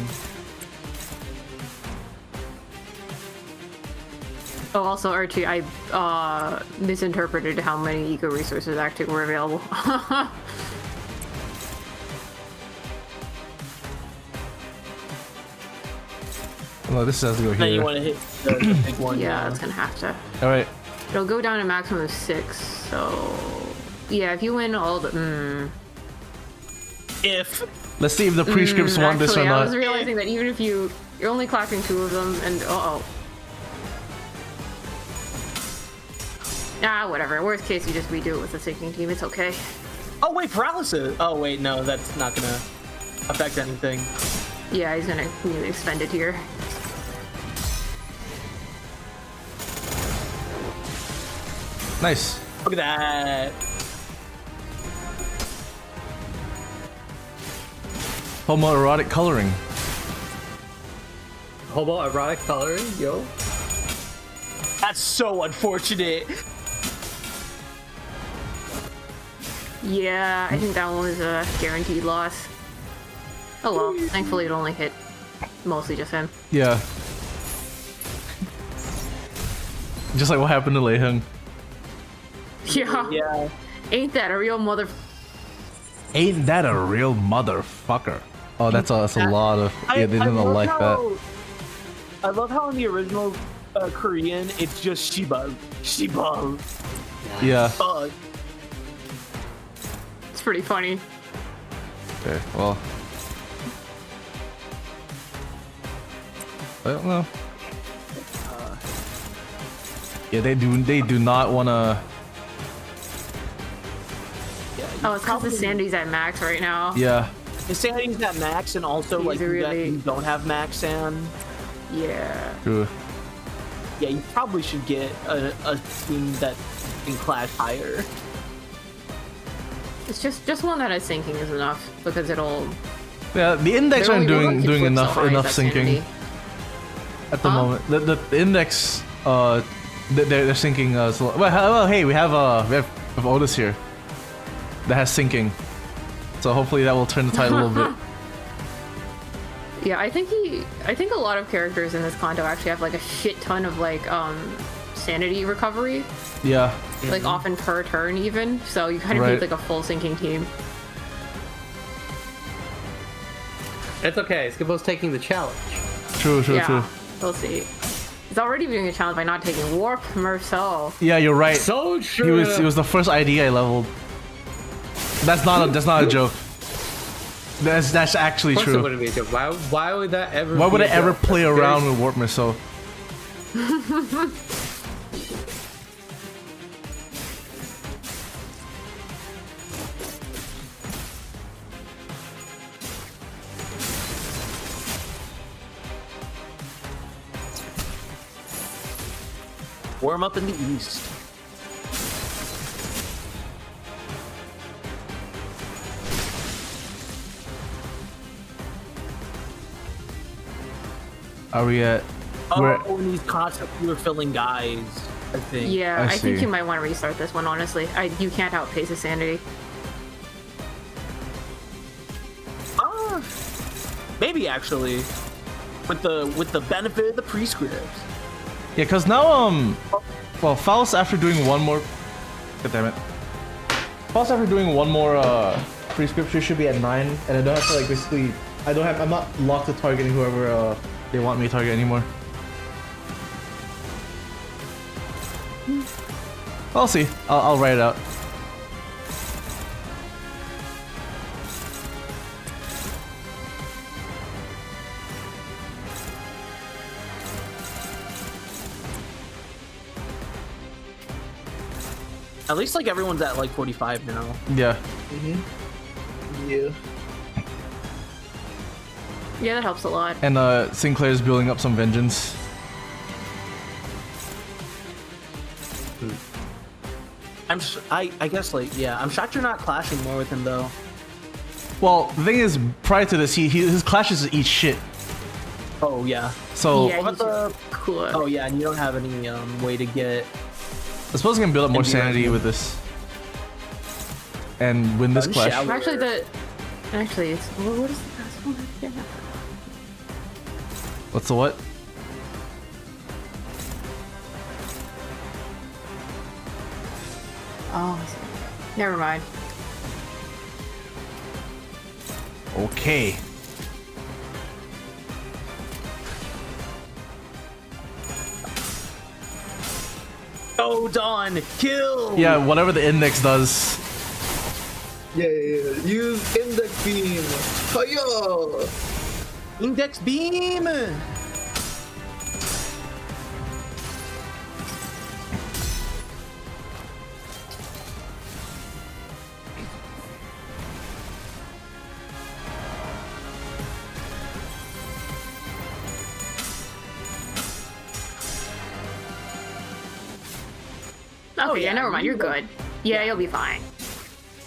Oh, also, Archie, I misinterpreted how many eco resources actually were available. No, this has to go Then you here. want to hit the big one. Yeah, it's gonna have to. All right. It'll go down to maximum of 6, so... Yeah, if you win all the... If Let's see if the prescripts want this or Actually, I not. was realizing that even if you're only clapping 2 of them, and... Ah, whatever. Worst case, you just redo it with the sinking team. It's okay. oh wait, paralysis. Oh wait, no, that's not gonna affect anything. Yeah, he's gonna expend it here. Nice. Look at that. Homoerotic coloring. Homoerotic coloring, yo. That's so unfortunate. Yeah, I think that one was a guaranteed loss. Oh well, thankfully it only hit mostly just him. Yeah. Just like what happened to Lei Heng. Yeah. Yeah. Ain't that a real mother... Ain't that a real motherfucker? Oh, that's a lot of. Yeah, they didn't love like that. I love how in the original Korean it's just Shiba. Shiba. Yeah. Fuck. It's pretty funny. Okay. Well. I don't know. Yeah, they do not want to. Oh, it's because the Sandy's at max right now. Yeah. The sanity's at max, and also He's like really- you don't have max sand. Yeah. True. Yeah, you probably should get a team that can clash higher. It's just one that is sinking is enough because it'll. Yeah, the index they're aren't only one doing can flip enough so high as that sinking Sandy. at the Huh? moment. The index they're sinking. So, well, hey, we have Otis here that has sinking, so hopefully that will turn the tide a little bit. Yeah, I think a lot of characters in this Kanto actually have like a shit ton of like sanity recovery, Yeah. like often per turn even. So you kind of Right. need like a full sinking team. It's okay. Skippo's taking the challenge. True. Yeah, we'll see. He's already doing a challenge by not taking warp Merceau. Yeah, you're right. So true. He was the first ID I leveled. That's not a joke. That's actually Of course it true. wouldn't be a joke. Why would that ever? Why would be I a ever joke? play That's around very- with Warp Missile? Warm up in the east. Are we at? Oh, We're, and these constantly refilling guys, I think. Yeah, I I think see. you might want to restart this one. Honestly, you can't outpace a sanity. Maybe actually, with the benefit of the prescripts. yeah, cause now well, Faust after doing one more. God damn it. Faust after doing one more prescription should be at 9, and I don't have to like basically. I'm not locked to targeting whoever they want me to target anymore. I'll see. I'll write it out. At least like everyone's at like 45 now. Yeah. Yeah. Yeah, that helps a lot. And Sinclair's building up some vengeance. I guess like yeah. I'm shocked you're not clashing more with him though. Well, the thing is, prior to this, his clashes eat shit. Oh yeah. So Yeah, What he's about just cool. Oh yeah, and you don't have any way to get. I suppose he can build up more And be sanity ready. with this, and win this Gun clash. shower. Actually, it's what is the last one? Yeah. What's the what? Oh, I see. Never mind. Okay. Go, Dawn! Kill! Yeah, whatever the index does. Yeah. Use index beam. Hiya! Index beam! Okay, yeah, never mind. You're good. Yeah, you'll be fine.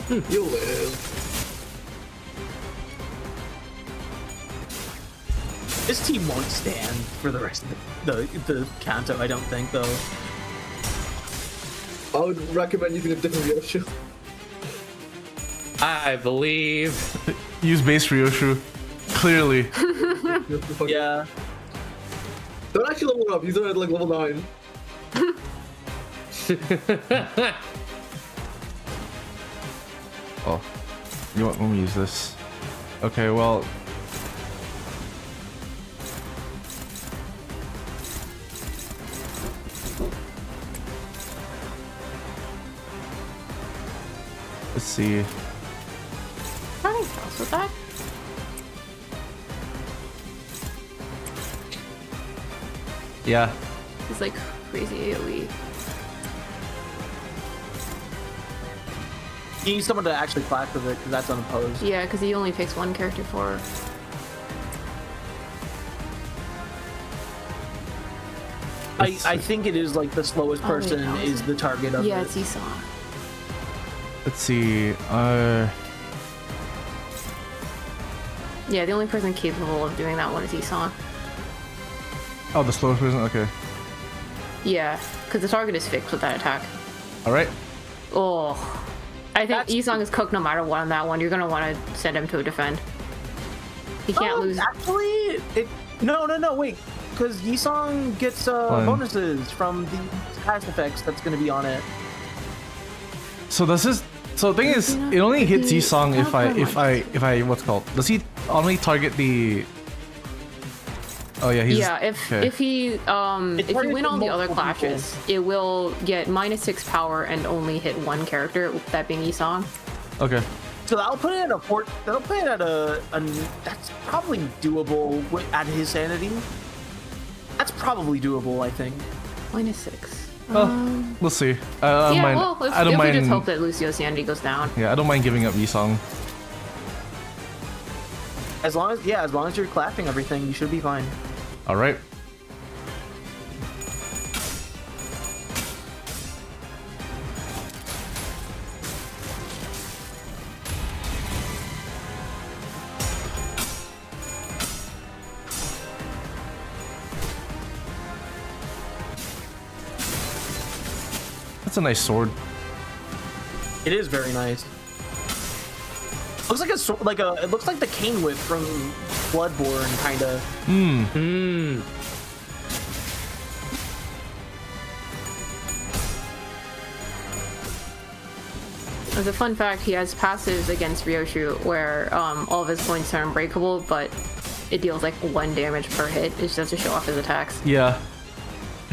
You'll live. This team won't stand for the rest of the Kanto, I don't think, though. I would recommend using a different Ryoshu. I believe. Use base Ryoshu. Clearly. Yeah. Don't actually level up. Use it at like level 9. Oh. You want, let me use this. Okay, well. Let's see. Nothing else with that. Yeah. It's like crazy AoE. You need someone to actually clash with it, because that's unopposed. Yeah, because he only picks one character for. I think it is like the slowest person no, is the target of Yeah, it. it's Esau. Let's see. Yeah, the only person capable of doing that one is Esau. Oh, the slowest person? Okay. Yeah, because the target is fixed with that attack. Alright. Oh. I think That's- Esong is cooked no matter what on that one. You're going to want to send him to a defend. He can't lose. Actually, no, wait. Because Yisong gets bonuses from the past effects that's going to be on it. So does this... So the thing is, it only hits Yisong if I what's it called? Does he only target the... Oh yeah, he's... Yeah, okay. if you win all the other multiple clashes, it will get -6 power and only hit one character, that being Esong. Okay. So that'll put it at a fort. That'll put it at a that's probably doable at his sanity. That's probably doable, I think. -6. Well, we'll see. I don't mind. Well, I don't if mind. we just hope that Lucio's sanity goes down. Yeah, I don't mind giving up Yisong. As long as you're clapping everything, you should be fine. All right. That's a nice sword. It is very nice. Looks like it looks like the cane whip from Bloodborne, kinda. As a fun fact, he has passives against Ryoshu where all of his points are unbreakable, but it deals like 1 damage per hit. It's just to show off his attacks. Yeah.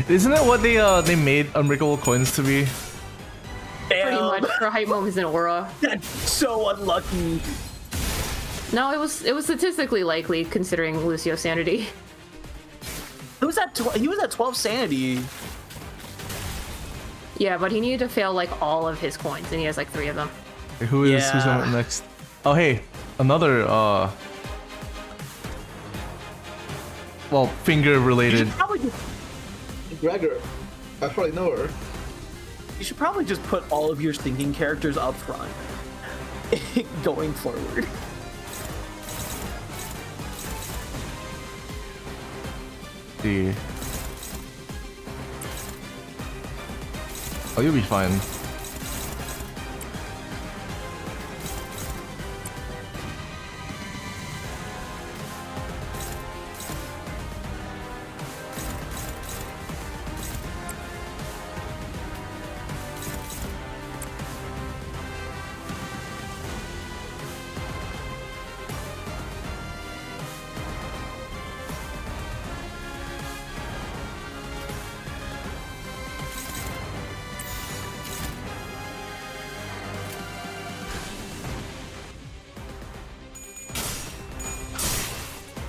Isn't that what they made Unbreakable Coins to be? Pretty much for hype moments in Aura. That's so unlucky. No, it was statistically likely considering Lucio's sanity. He was at 12 sanity. Yeah, but he needed to fail like all of his coins, and he has like 3 of them. Okay, who's on next? Oh hey, another well, finger You related. should probably just, Gregor. I probably know her. you should probably just put all of your stinking characters up front. Going forward. See. Oh, you'll be fine.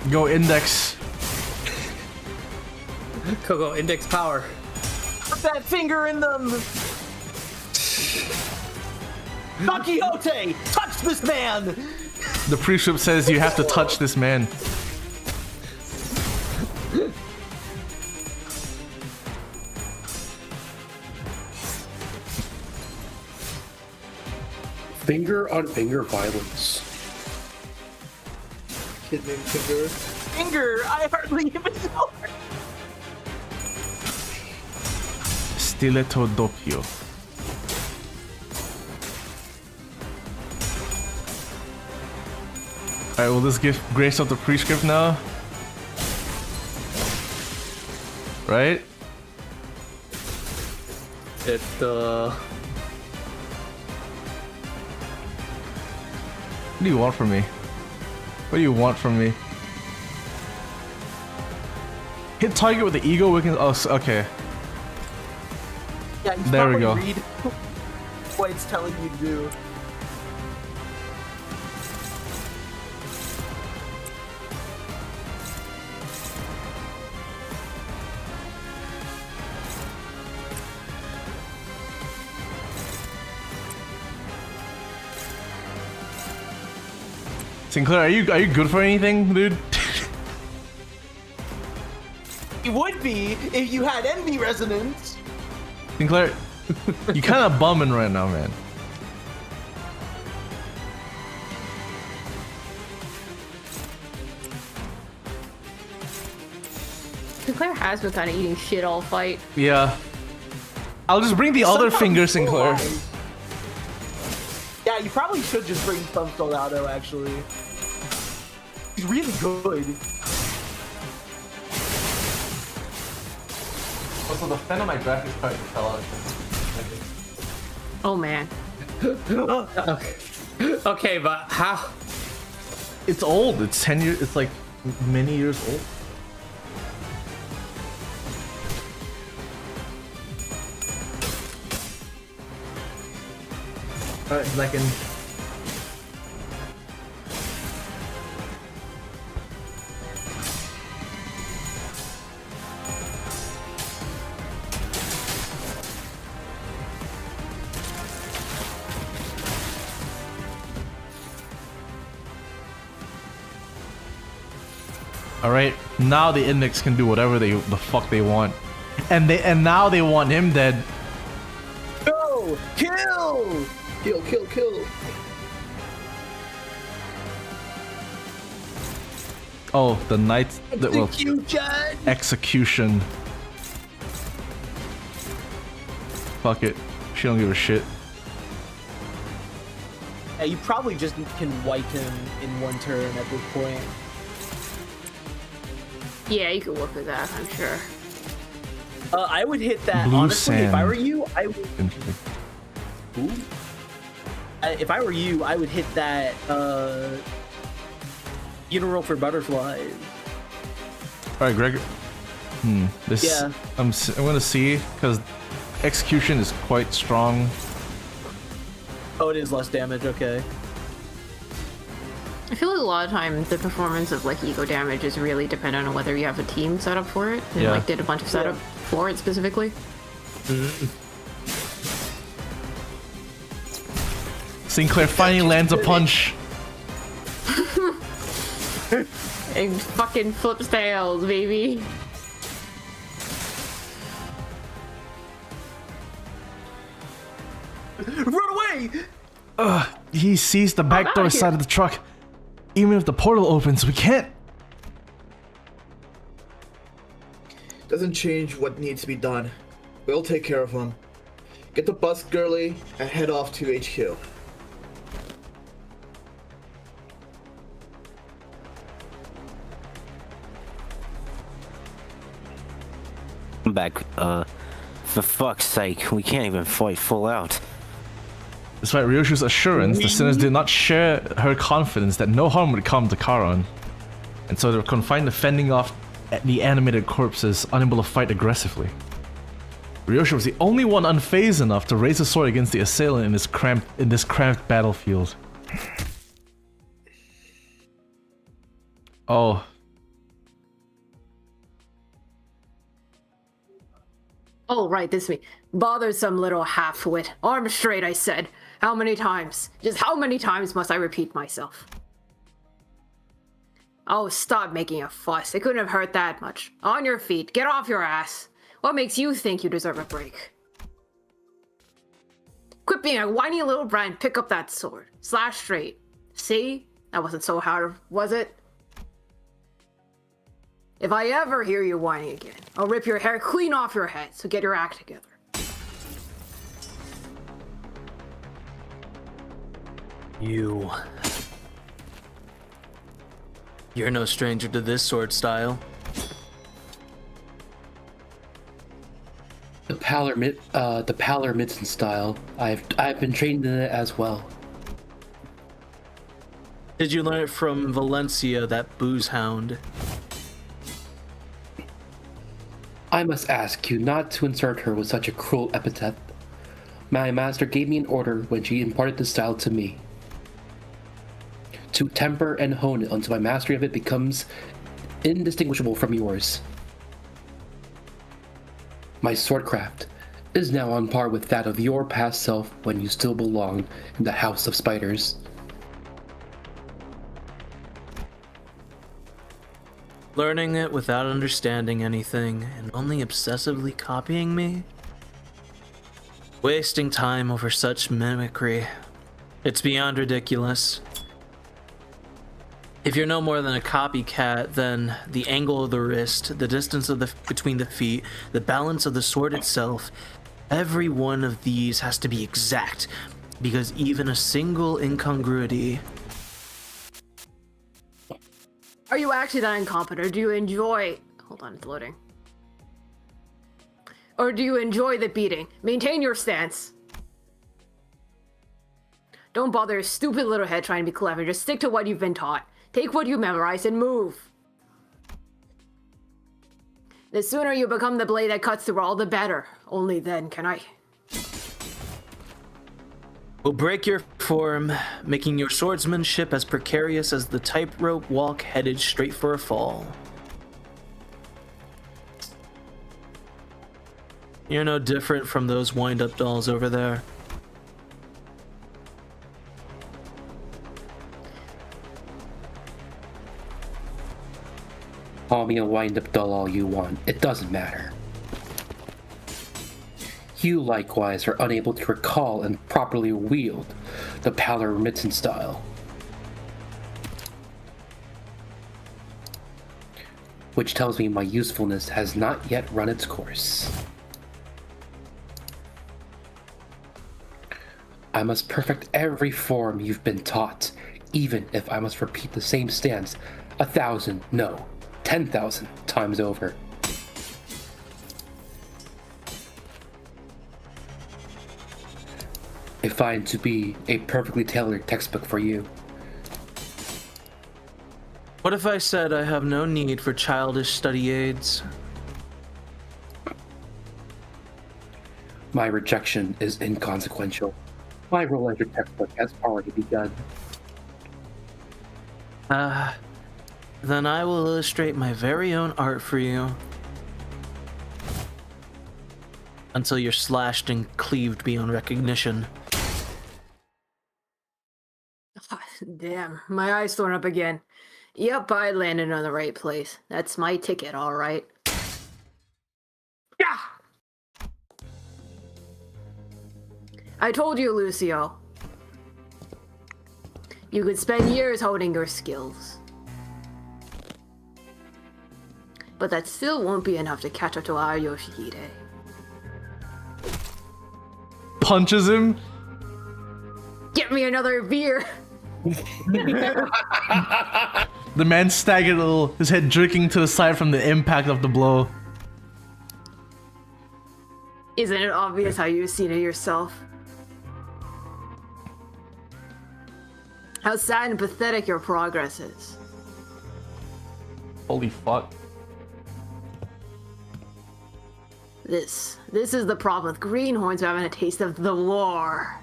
Go index. Coco, index power. Put that finger in them. Don Quixote, touch this man. The prescript says you have to touch this man. Finger on finger violence. Kid named Finger. Finger, I hardly even know her. Stiletto doppio. Alright, will this give grace of the prescript now? Right? It What do you want from me? What do you want from me? Hit target with the ego weakens. Oh, okay. Yeah, you There we probably go. read what it's telling you to do. Sinclair, are you good for anything, dude? It would be if you had envy resonance. Sinclair, you kind of bumming right now, man. Sinclair has been kind of eating shit all fight. Yeah. I'll just bring the other Sometimes finger, so Sinclair. high. Yeah, you probably should just bring Thumb Soldado, actually. He's really good. Also, the fan on my graphics card fell out. Oh man. okay, but how? It's old. It's 10 years. It's like many years old. Alright, second. Alright, now the index can do whatever the fuck they want. And now they want him dead. Go! Kill! Kill, kill, kill. Oh, the knights that will Execution! execution. Fuck it. She don't give a shit. Yeah, you probably just can wipe him in one turn at this point. Yeah, you could work with that, I'm sure. I would hit that, Blue honestly, if I sand. were you, I would... Interesting. Ooh. If I were you, I would hit that, funeral for butterflies. Alright, Greg. This Yeah. I'm gonna see because execution is quite strong. Oh, it is less damage, okay. I feel like a lot of times the performance of like ego damage is really dependent on whether you have a team set up for it and Yeah. like did a bunch of setup for it specifically. Sinclair finally lands a punch. And fucking flips tails, baby. Run away! He sees the back door outta here. side of the truck. Even if the portal opens, we can't. Doesn't change what needs to be done. We'll take care of him. Get the bus, girly, and head off to HQ. I'm back. For fuck's sake, we can't even fight full out. Despite Ryoshu's assurance, the sinners did not share her confidence that no harm would come to Karon. And so they were confined to fending off the animated corpses, unable to fight aggressively. Ryoshu was the only one unfazed enough to raise a sword against the assailant in this cramped battlefield. Oh, Oh, right, this me. Bothersome little half-wit. Arm straight, I said. How many times? Just how many times must I repeat myself? Oh, stop making a fuss. It couldn't have hurt that much. On your feet. Get off your ass. What makes you think you deserve a break? Quit being a whiny little brat and pick up that sword. Slash straight. See? That wasn't so hard, was it? If I ever hear you whining again, I'll rip your hair clean off your head, so get your act together. You're no stranger to this sword style. The Palermitson style. I've been trained in it as well. Did you learn it from Valencia, that booze hound? I must ask you not to insert her with such a cruel epithet. My master gave me an order when she imparted the style to me, to temper and hone it until my mastery of it becomes indistinguishable from yours. My swordcraft is now on par with that of your past self when you still belonged in the House of Spiders. Learning it without understanding anything and only obsessively copying me? Wasting time over such mimicry. It's beyond ridiculous. If you're no more than a copycat, then the angle of the wrist, the distance between the feet, the balance of the sword itself, every one of these has to be exact, because even a single incongruity... Are you actually that incompetent, or do you enjoy... Hold on, it's loading. Or do you enjoy the beating? Maintain your stance. Don't bother your stupid little head trying to be clever. Just stick to what you've been taught. Take what you memorized and move. The sooner you become the blade that cuts through all, the better. Only then can I... Will break your form, making your swordsmanship as precarious as the tightrope walk headed straight for a fall. You're no different from those wind-up dolls over there. Call me a wind-up doll all you want. It doesn't matter. You likewise are unable to recall and properly wield the Palermitson style, which tells me my usefulness has not yet run its course. I must perfect every form you've been taught, even if I must repeat the same stance 1,000, no, 10,000 times over. I find to be a perfectly tailored textbook for you. What if I said I have no need for childish study aids? My rejection is inconsequential. My role as your textbook has already begun. Then I will illustrate my very own art for you. Until you're slashed and cleaved beyond recognition. Damn, my eyes torn up again. Yep, I landed on the right place. That's my ticket, alright. Yeah! I told you, Lucio. You could spend years honing your skills. But that still won't be enough to catch up to our Yoshihide. Punches him. Get me another beer! The man staggered a little, his head jerking to the side from the impact of the blow. Isn't it obvious how you've seen it yourself? How sad and pathetic your progress is. Holy fuck. This is the problem with greenhorns who haven't a taste of the war.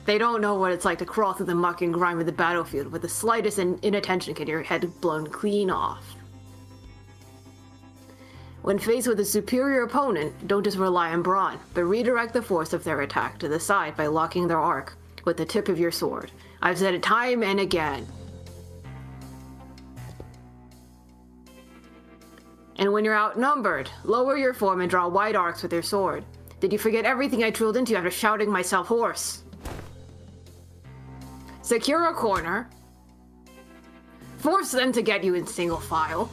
They don't know what it's like to crawl through the muck and grime of the battlefield with the slightest inattention get your head blown clean off. When faced with a superior opponent, don't just rely on brawn, but redirect the force of their attack to the side by locking their arc with the tip of your sword. I've said it time and again. And when you're outnumbered, lower your form and draw wide arcs with your sword. Did you forget everything I drilled into you after shouting myself hoarse? Secure a corner. Force them to get you in single file.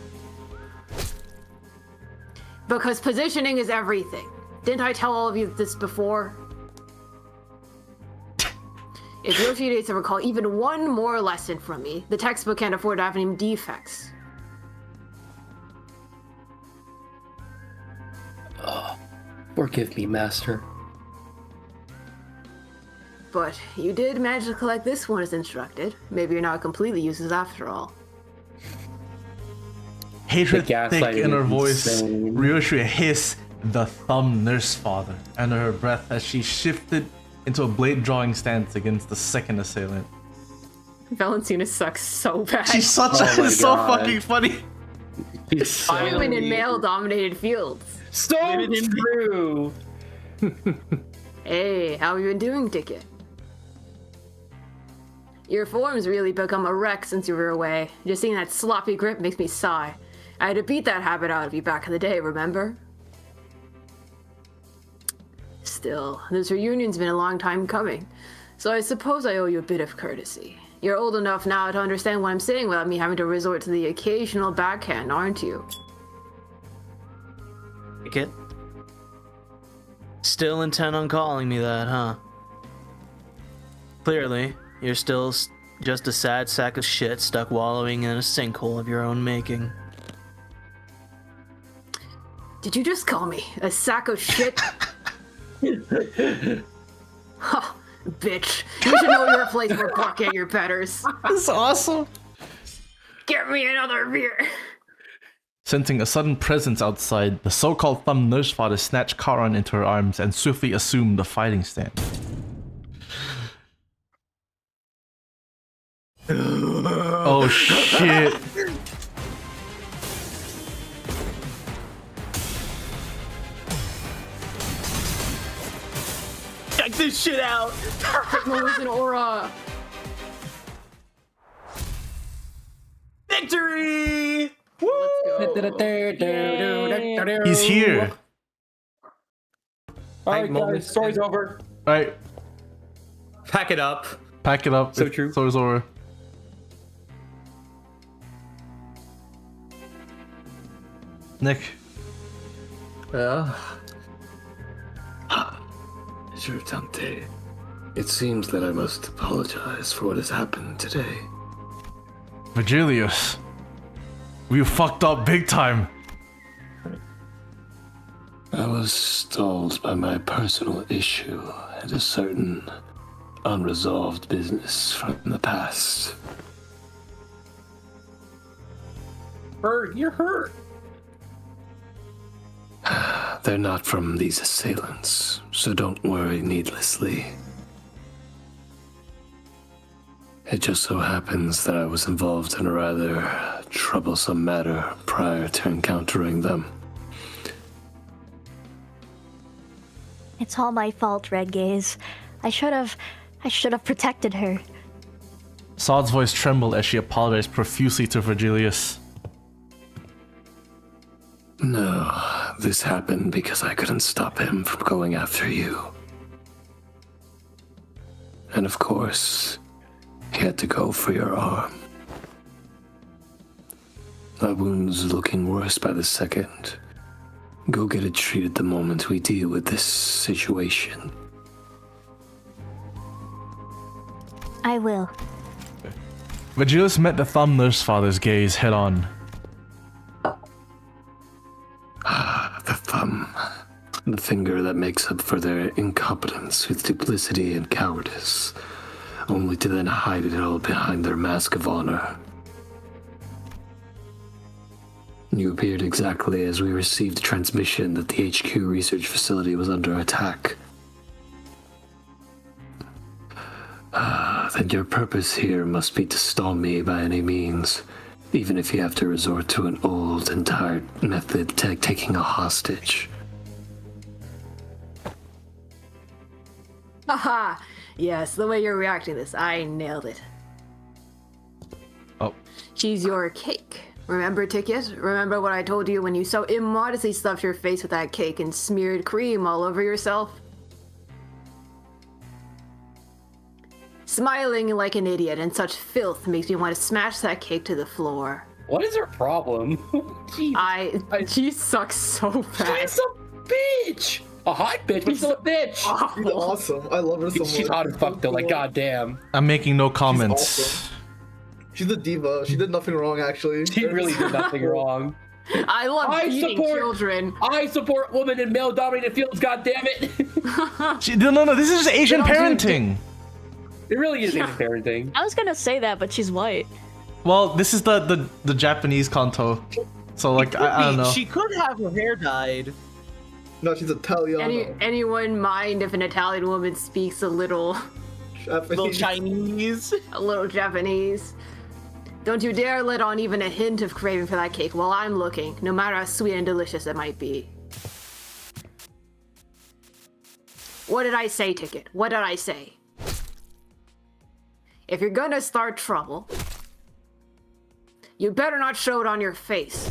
Because positioning is everything. Didn't I tell all of you this before? If your few days to recall even one more lesson from me, the textbook can't afford to have any defects. Forgive me, Master. But you did manage to collect this one as instructed. Maybe you're not completely useless after all. Hatred The gaslighting thick in her is voice, insane. Ryoshua hiss the thumb nurse father under her breath as she shifted into a blade drawing stance against the second assailant. Valentina sucks so bad. She's such Oh my it's so God. fucking funny. He's so Women in male-dominated fields. true. Hey, how have you been doing, Ticket? Your form's really become a wreck since you were away. Just seeing that sloppy grip makes me sigh. I had to beat that habit out of you back in the day, remember? Still, this reunion's been a long time coming, so I suppose I owe you a bit of courtesy. You're old enough now to understand what I'm saying without me having to resort to the occasional backhand, aren't you? Ticket? Still intent on calling me that, huh? Clearly, you're still just a sad sack of shit stuck wallowing in a sinkhole of your own making. Did you just call me a sack of shit? Huh, bitch. You should know your place where bark at your betters. That's awesome. Get me another beer. Sensing a sudden presence outside, the so-called thumb nurse father snatched Karan into her arms and swiftly assumed the fighting stance. Oh shit. Check this shit out. Perfect moves and aura. Victory! He's here. Alright, guys, story's over. Alright, Pack it up. pack it up. So true. Story's over. Nick. Yeah. Sure, Tante. It seems that I must apologize for what has happened today. Virgilius. We fucked up big time. I was stalled by my personal issue and a certain unresolved business from the past. Bird, you're hurt. They're not from these assailants, so don't worry needlessly. It just so happens that I was involved in a rather troublesome matter prior to encountering them. It's all my fault, Red Gaze. I should have protected her. Saad's voice trembled as she apologized profusely to Virgilius. No, this happened because I couldn't stop him from going after you. And of course, he had to go for your arm. My wound's looking worse by the second. Go get it treated the moment we deal with this situation. I will. Virgilius met the thumb nurse father's gaze head on. The thumb. The finger that makes up for their incompetence with duplicity and cowardice, only to then hide it all behind their mask of honor. You appeared exactly as we received transmission that the HQ research facility was under attack. Then your purpose here must be to stall me by any means, Even if you have to resort to an old and tired method, taking a hostage. Haha! Yes, the way you're reacting to this, I nailed it. Oh. She's your cake. Remember, Ticket? Remember what I told you when you so immodestly stuffed your face with that cake and smeared cream all over yourself? Smiling like an idiot and such filth makes me want to smash that cake to the floor. What is her problem? Jeez. She sucks so bad. She's a bitch! A hot bitch, but still a bitch! She's awesome. I love her so much. She's hot as fuck though, like goddamn. I'm making no comments. Awesome. She's a diva. She did nothing wrong, actually. She really did nothing wrong. I love beating children. I support women in male-dominated fields, goddammit! No, this is just Asian parenting. It really is Asian parenting. I was gonna say that, but she's white. Well, this is the Japanese Kanto. So, like, I don't know. She could have her hair dyed. No, she's Italiano. Anyone mind if an Italian woman speaks a little Chinese? A little Japanese? Don't you dare let on even a hint of craving for that cake while I'm looking, no matter how sweet and delicious it might be. What did I say, Ticket? What did I say? If you're gonna start trouble, you better not show it on your face.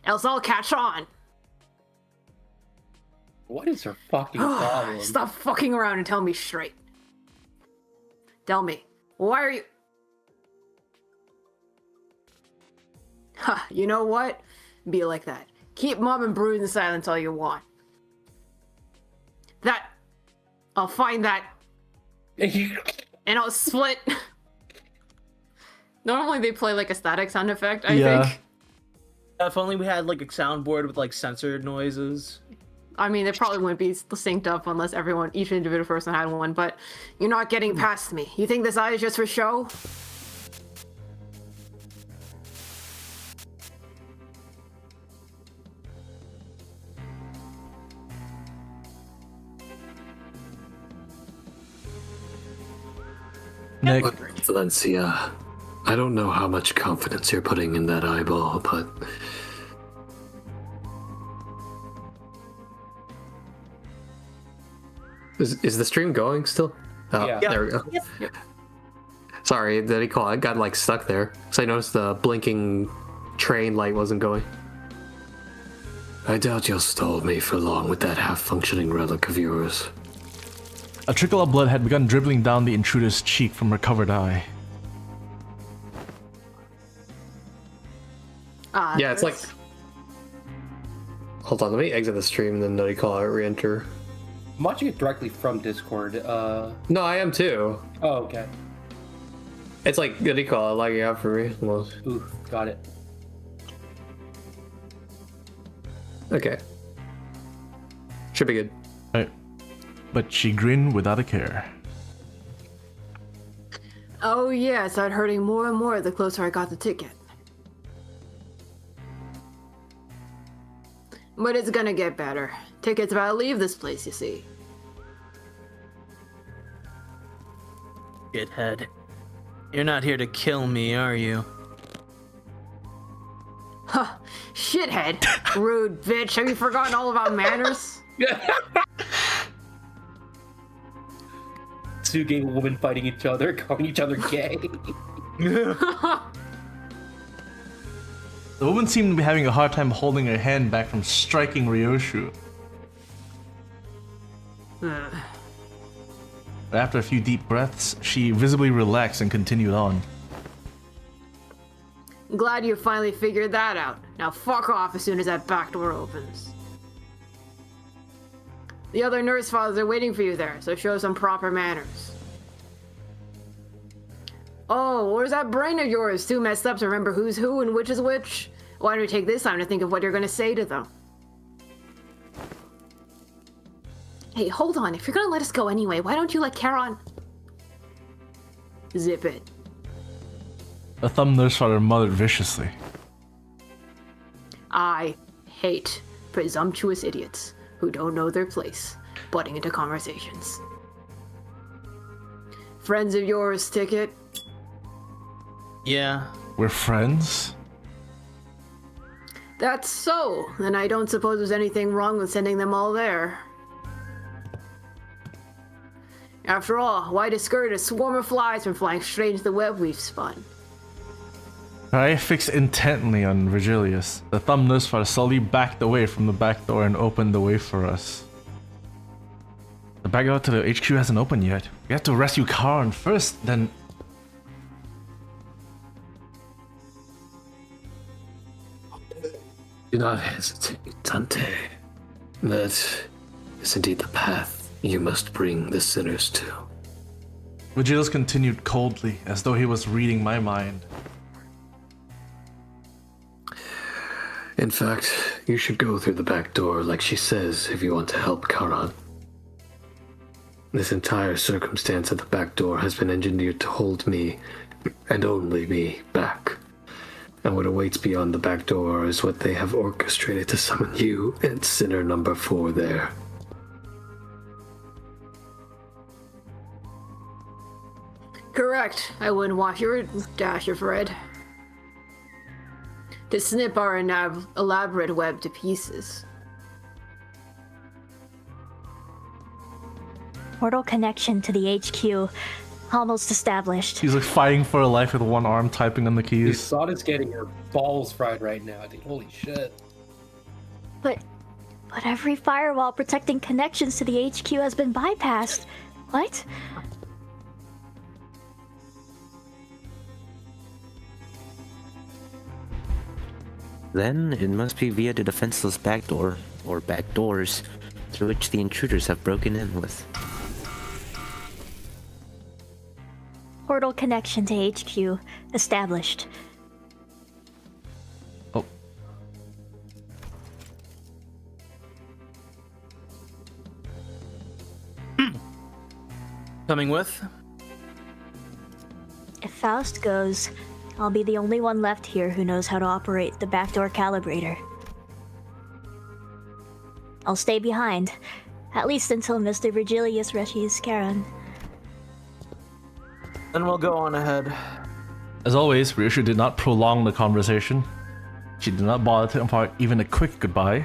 Else I'll catch on. What is her fucking problem? Stop fucking around and tell me straight. Tell me, why are you... You know what? Be like that. Keep mom and brood in silence all you want. I'll find that. And I'll split. Normally they play like a static sound effect, I think. If only we had like a soundboard with like censored noises. I mean, they probably wouldn't be synced up unless each individual person had one, but you're not getting past me. You think this eye is just for show? Nick. Valencia, I don't know how much confidence you're putting in that eyeball, but... Is the stream going still? Oh, Yeah. There we go. Yep. Sorry, I got like stuck there. Because I noticed the blinking train light wasn't going. I doubt you'll stall me for long with that half-functioning relic of yours. A trickle of blood had begun dribbling down the intruder's cheek from her covered eye. Yeah, it's like... Hold on, let me exit the stream and then Nutty Call out, re-enter. I'm watching it directly from Discord. No, I am too. Oh, okay. It's like Nutty Call lagging out for me. Well, Ooh, got it. okay. Should be good. Right. But she grinned without a care. Oh yeah, it started hurting more and more the closer I got the ticket. But it's gonna get better. Ticket's about to leave this place, you see. Shithead. You're not here to kill me, are you? Huh. Shithead. Rude bitch. Have you forgotten all about manners? Two gay women fighting each other, calling each other gay. The woman seemed to be having a hard time holding her hand back from striking Ryoshu. But after a few deep breaths, she visibly relaxed and continued on. Glad you finally figured that out. Now fuck off as soon as that back door opens. The other nurse fathers are waiting for you there, so show some proper manners. Oh, where's that brain of yours? Too messed up to remember who's who and which is which? Why don't you take this time to think of what you're gonna say to them? Hey, hold on. If you're gonna let us go anyway, why don't you let Charon... Zip it. The thumb nurse father muttered viciously. I hate presumptuous idiots who don't know their place, butting into conversations. Friends of yours, Ticket? Yeah, we're friends? That's so. Then I don't suppose there's anything wrong with sending them all there. After all, why discourage a swarm of flies from flying straight into the web we've spun? I fixed intently on Virgilius. The thumb Nusfar slowly backed away from the back door and opened the way for us. The back door to the HQ hasn't opened yet. We have to rescue Karan first, then... Do not hesitate, Dante. That is indeed the path you must bring the sinners to. Virgilius continued coldly, as though he was reading my mind. In fact, you should go through the back door like she says if you want to help Karan. This entire circumstance at the back door has been engineered to hold me, and only me, back. And what awaits beyond the back door is what they have orchestrated to summon you and Sinner number 4 there. Correct. I wouldn't want your dash of red. To snip our elaborate web to pieces. Portal connection to the HQ almost established. He's like fighting for life with one arm, typing on the Dude, keys. Sada's getting her balls fried right now, dude. Holy shit. But every firewall protecting connections to the HQ has been bypassed. What? Then it must be via the defenseless back door, or back doors, through which the intruders have broken in with. Portal connection to HQ established. Oh. Coming with? If Faust goes, I'll be the only one left here who knows how to operate the backdoor calibrator. I'll stay behind, at least until Mr. Virgilius rescues Karen. Then we'll go on ahead. As always, Ryushu did not prolong the conversation. She did not bother to impart even a quick goodbye,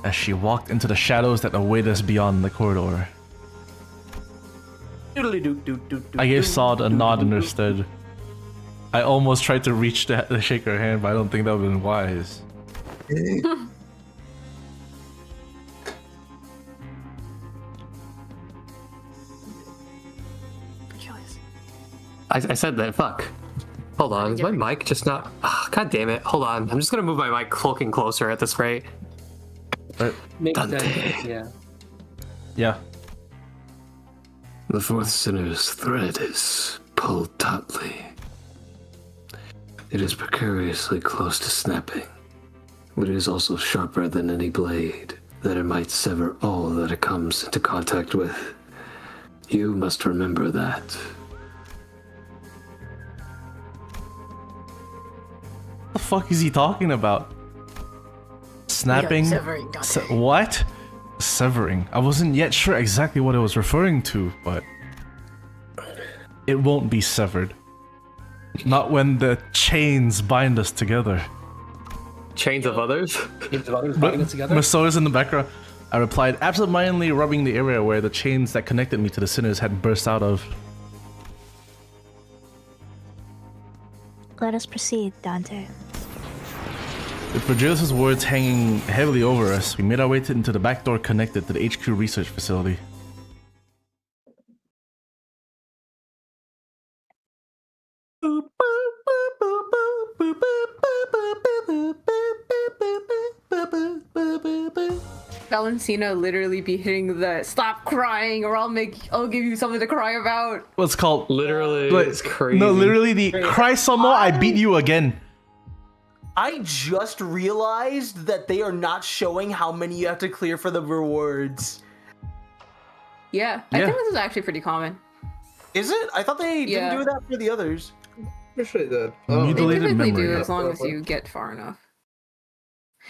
as she walked into the shadows that await us beyond the corridor. I gave Sod a nod in her stead. I almost tried to reach to shake her hand, but I don't think that would have been wise. I said that. Fuck. Hold on. Is my mic just not? Oh, God damn it. Hold on. I'm just gonna move my mic cloaking closer at this rate. Makes Dante. sense, yeah. Yeah. The fourth sinner's thread is pulled tautly. It is precariously close to snapping, but it is also sharper than any blade, that it might sever all that it comes into contact with. You must remember that. What the fuck is he talking about? Snapping? Severing, Dante. What? Severing. I wasn't yet sure exactly what it was referring to, but it won't be severed. Not when the chains bind us together. Chains of others? Chains of others binding us together? Masora's in the background. I replied, absentmindedly rubbing the area where the chains that connected me to the sinners had burst out of. Let us proceed, Dante. With Virgilius' words hanging heavily over us, we made our way into the back door connected to the HQ research facility. Valentina literally be hitting the stop crying or I'll give you something to cry about. What's called? Literally, But- it's crazy. No, literally the cry some more, I beat you again. I just realized that they are not showing how many you have to clear for the rewards. Yeah, I Yeah. think this is actually pretty common. Is it? I thought they Yeah. didn't do that for the others. Pretty sure they did. You Oh. They deleted typically memory. do as long as you get far enough.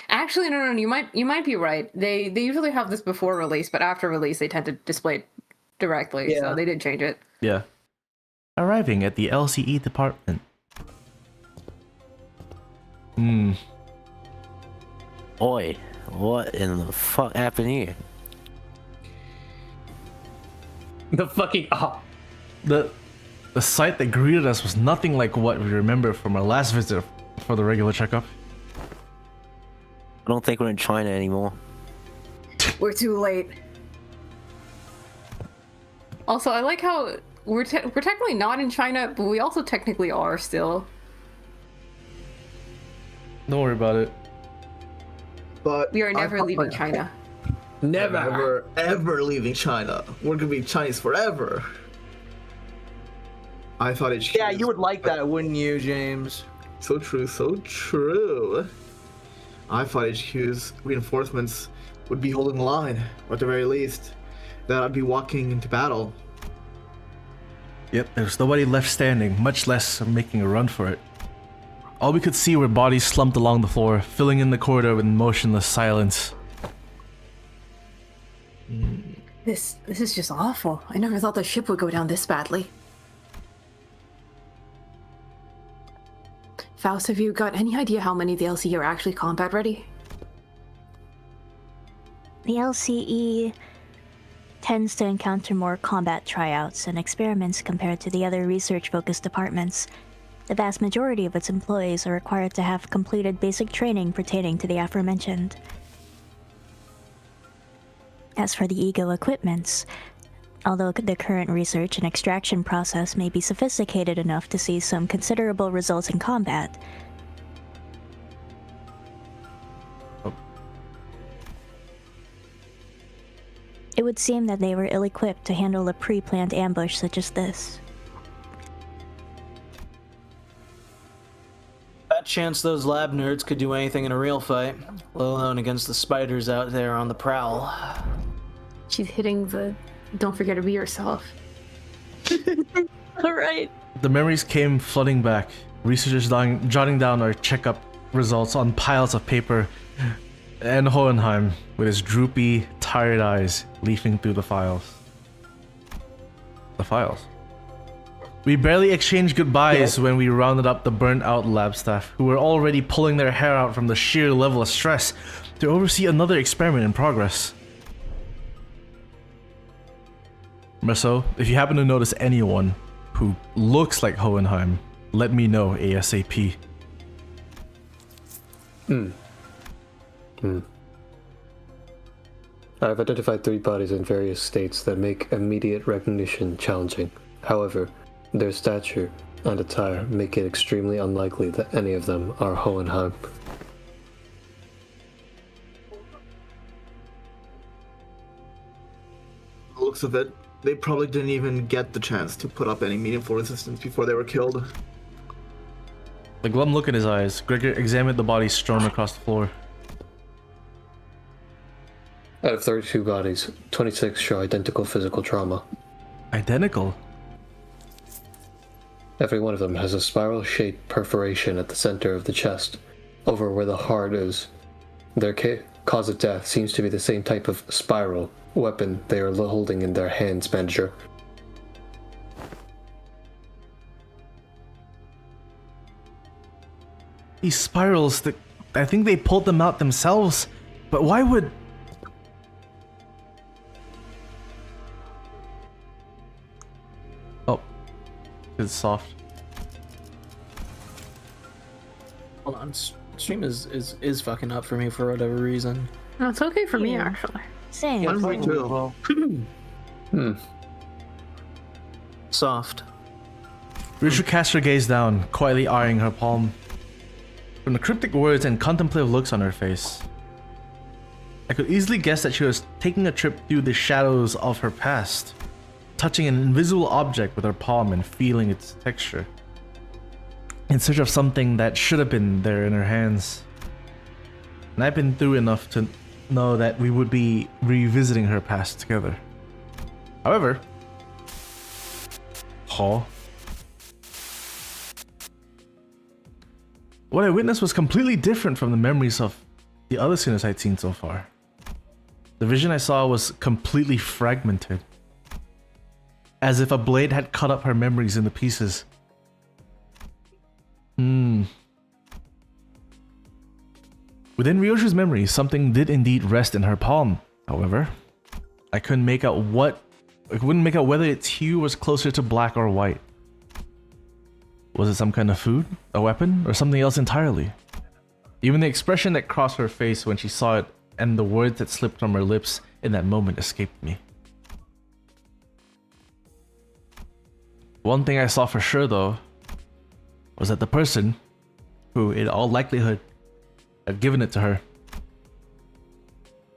Actually, no, you might be right. They usually have this before release, but after release they tend to display it directly. Yeah. So they did change it. Yeah. Arriving at the LCE department. Oi, what in the fuck happened here? The fucking The sight that greeted us was nothing like what we remember from our last visit for the regular checkup. I don't think we're in China anymore. We're too late. Also, I like how we're technically not in China, but we also technically are still. Don't worry about it. But We are never leaving China. Never, ever leaving China. We're gonna be Chinese forever. I thought it. Yeah, you would like that, wouldn't you, James? So true, so true. I thought HQ's reinforcements would be holding the line, or at the very least, that I'd be walking into battle. Yep, there was nobody left standing, much less making a run for it. All we could see were bodies slumped along the floor, filling in the corridor with motionless silence. This is just awful. I never thought the ship would go down this badly. Faust, have you got any idea how many of the LCE are actually combat ready? The LCE tends to encounter more combat tryouts and experiments compared to the other research-focused departments. The vast majority of its employees are required to have completed basic training pertaining to the aforementioned. As for the ego equipments, although the current research and extraction process may be sophisticated enough to see some considerable results in combat, it would seem that they were ill-equipped to handle a pre-planned ambush such as this. That chance those lab nerds could do anything in a real fight, let alone against the spiders out there on the prowl. She's hitting the don't forget to be yourself. Alright. The memories came flooding back, researchers jotting down our checkup results on piles of paper, and Hohenheim, with his droopy, tired eyes, leafing through the files. We barely exchanged goodbyes when we rounded up the burnt-out lab staff, who were already pulling their hair out from the sheer level of stress to oversee another experiment in progress. Merso, if you happen to notice anyone who looks like Hohenheim, let me know ASAP. I've identified 3 bodies in various states that make immediate recognition challenging. However, their stature and attire make it extremely unlikely that any of them are Hohenheim. The looks of it, they probably didn't even get the chance to put up any meaningful resistance before they were killed. The glum look in his eyes, Gregor examined the bodies strewn across the floor. Out of 32 bodies, 26 show identical physical trauma. Identical? Every one of them has a spiral-shaped perforation at the center of the chest, over where the heart is. Their cause of death seems to be the same type of spiral weapon they are holding in their hands, Manager. These spirals, I think they pulled them out themselves, but why would... Oh, it's soft. Hold on, stream is fucking up for me for whatever reason. No, it's okay for me, actually. Same. I'm right too. Soft. Richard cast her gaze down, quietly eyeing her palm. From the cryptic words and contemplative looks on her face, I could easily guess that she was taking a trip through the shadows of her past, touching an invisible object with her palm and feeling its texture, in search of something that should have been there in her hands. And I've been through enough to know that we would be revisiting her past together. However, what I witnessed was completely different from the memories of the other sinners I'd seen so far. The vision I saw was completely fragmented, as if a blade had cut up her memories into pieces. Within Ryoshu's memory, something did indeed rest in her palm. However, I couldn't make out whether its hue was closer to black or white. Was it some kind of food, a weapon, or something else entirely? Even the expression that crossed her face when she saw it and the words that slipped from her lips in that moment escaped me. One thing I saw for sure, though, was that the person who, in all likelihood, had given it to her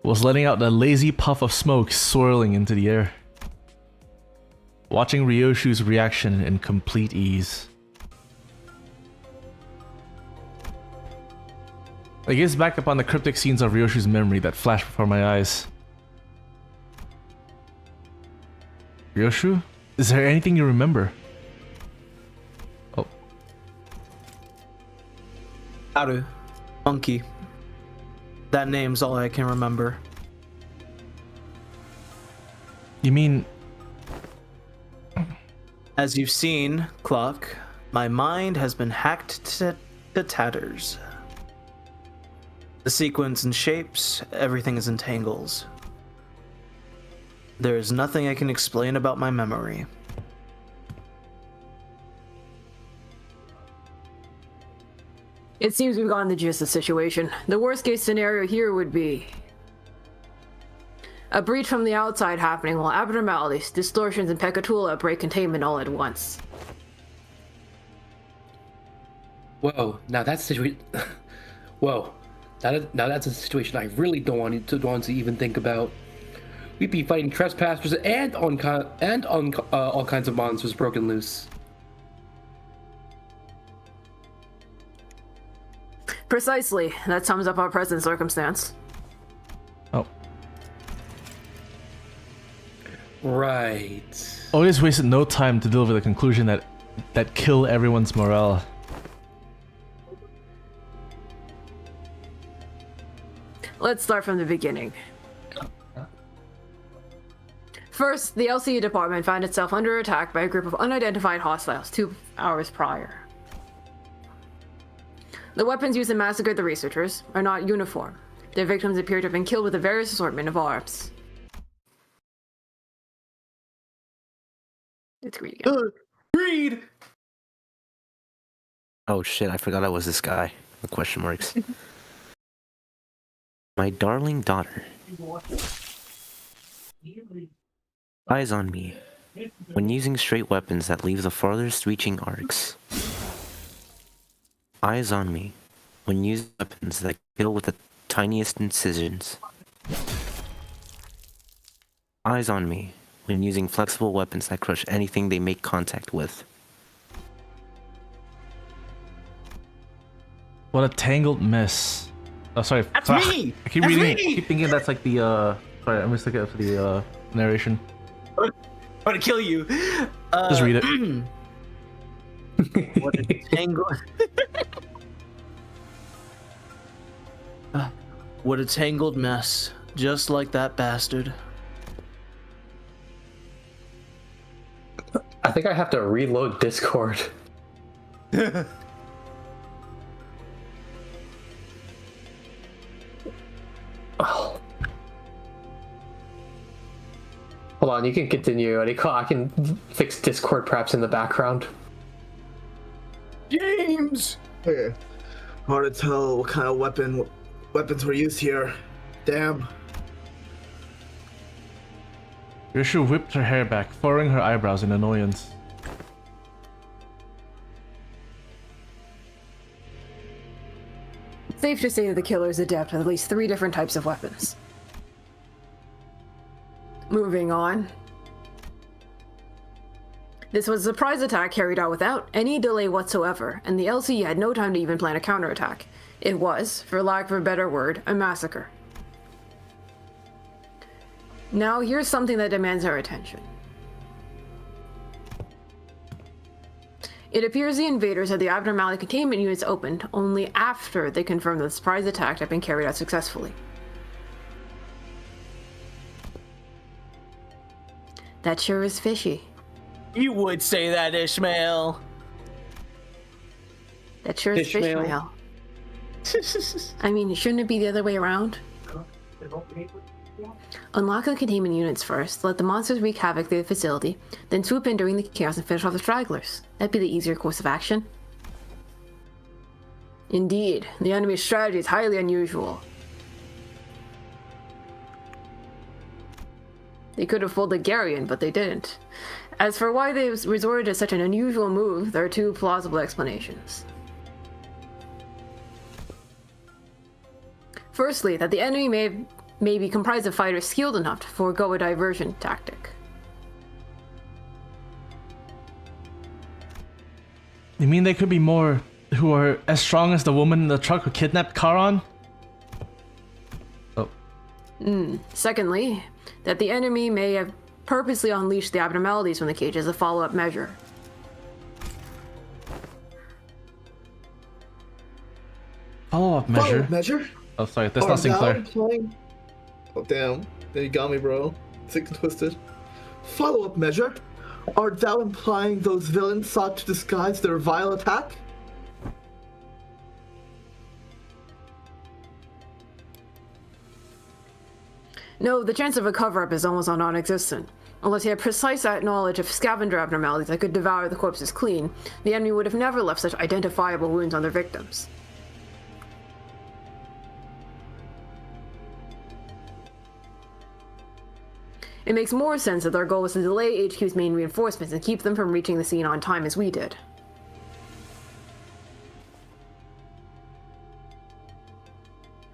was letting out a lazy puff of smoke swirling into the air. Watching Ryoshu's reaction in complete ease. I gaze back upon the cryptic scenes of Ryoshu's memory that flashed before my eyes. Ryoshu? Is there anything you remember? Oh. Haru. Monkey. That name's all I can remember. You mean... As you've seen, Clock, my mind has been hacked to tatters. The sequence and shapes, everything is in tangles. There is nothing I can explain about my memory. It seems we've gotten the gist of the situation. The worst case scenario here would be a breach from the outside happening while abnormalities, distortions, and Pekatula break containment all at once. Whoa, now that's a situation. Whoa, now that's a situation I really don't want to even think about. We'd be fighting trespassers and all kinds of monsters broken loose. Precisely. That sums up our present circumstance. Oh. Right. Otis wasted no time to deliver the conclusion that kill everyone's morale. Let's start from the beginning. First, the LCE department found itself under attack by a group of unidentified hostiles 2 hours prior. The weapons used to massacre the researchers are not uniform. Their victims appear to have been killed with a various assortment of arms. It's Greed again. Greed! Oh shit, I forgot I was this guy. The question marks. My darling daughter. Eyes on me. When using straight weapons that leave the farthest reaching arcs. Eyes on me. When using weapons that kill with the tiniest incisions. Eyes on me. When using flexible weapons that crush anything they make contact with. What a tangled mess. Oh, sorry. That's me! I keep That's reading me! it. I keep thinking that's like the, Sorry, I'm just looking up for the, narration. I'm gonna kill you. Just read it. What a tangled... What a tangled mess. Just like that bastard. I think I have to reload Discord. Oh. Hold on, you can continue. I can fix Discord perhaps in the background. James! Okay. Hard to tell what kind of weapons were used here. Damn. Ryoshu whipped her hair back, furrowing her eyebrows in annoyance. Safe to say that the killer is adept at least 3 different types of weapons. Moving on. This was a surprise attack carried out without any delay whatsoever, and the LCE had no time to even plan a counterattack. It was, for lack of a better word, a massacre. Now here's something that demands our attention. It appears the invaders had the abnormality containment units opened only after they confirmed that the surprise attack had been carried out successfully. That sure is fishy. You would say that, Ishmael. That sure is Ishmael. Fishmail. I mean, shouldn't it be the other way around? Unlock the containment units first, let the monsters wreak havoc through the facility, then swoop in during the chaos and finish off the stragglers. That'd be the easier course of action. Indeed, the enemy's strategy is highly unusual. They could have fooled the Garian, but they didn't. As for why they resorted to such an unusual move, there are two plausible explanations. Firstly, that the enemy may be comprised of fighters skilled enough to forego a diversion tactic. You mean they could be more who are as strong as the woman in the truck who kidnapped Charon? Oh. Secondly, that the enemy may have purposely unleashed the abnormalities from the cage as a follow-up measure. Follow-up measure? Follow-up measure? Oh, sorry, that's not Sinclair. Oh, damn. There you got me, bro. Sick and twisted. Follow-up measure? Art thou implying those villains sought to disguise their vile attack? No, the chance of a cover-up is almost non-existent. Unless he had precise knowledge of scavenger abnormalities that could devour the corpses clean, the enemy would have never left such identifiable wounds on their victims. It makes more sense that their goal was to delay HQ's main reinforcements and keep them from reaching the scene on time as we did.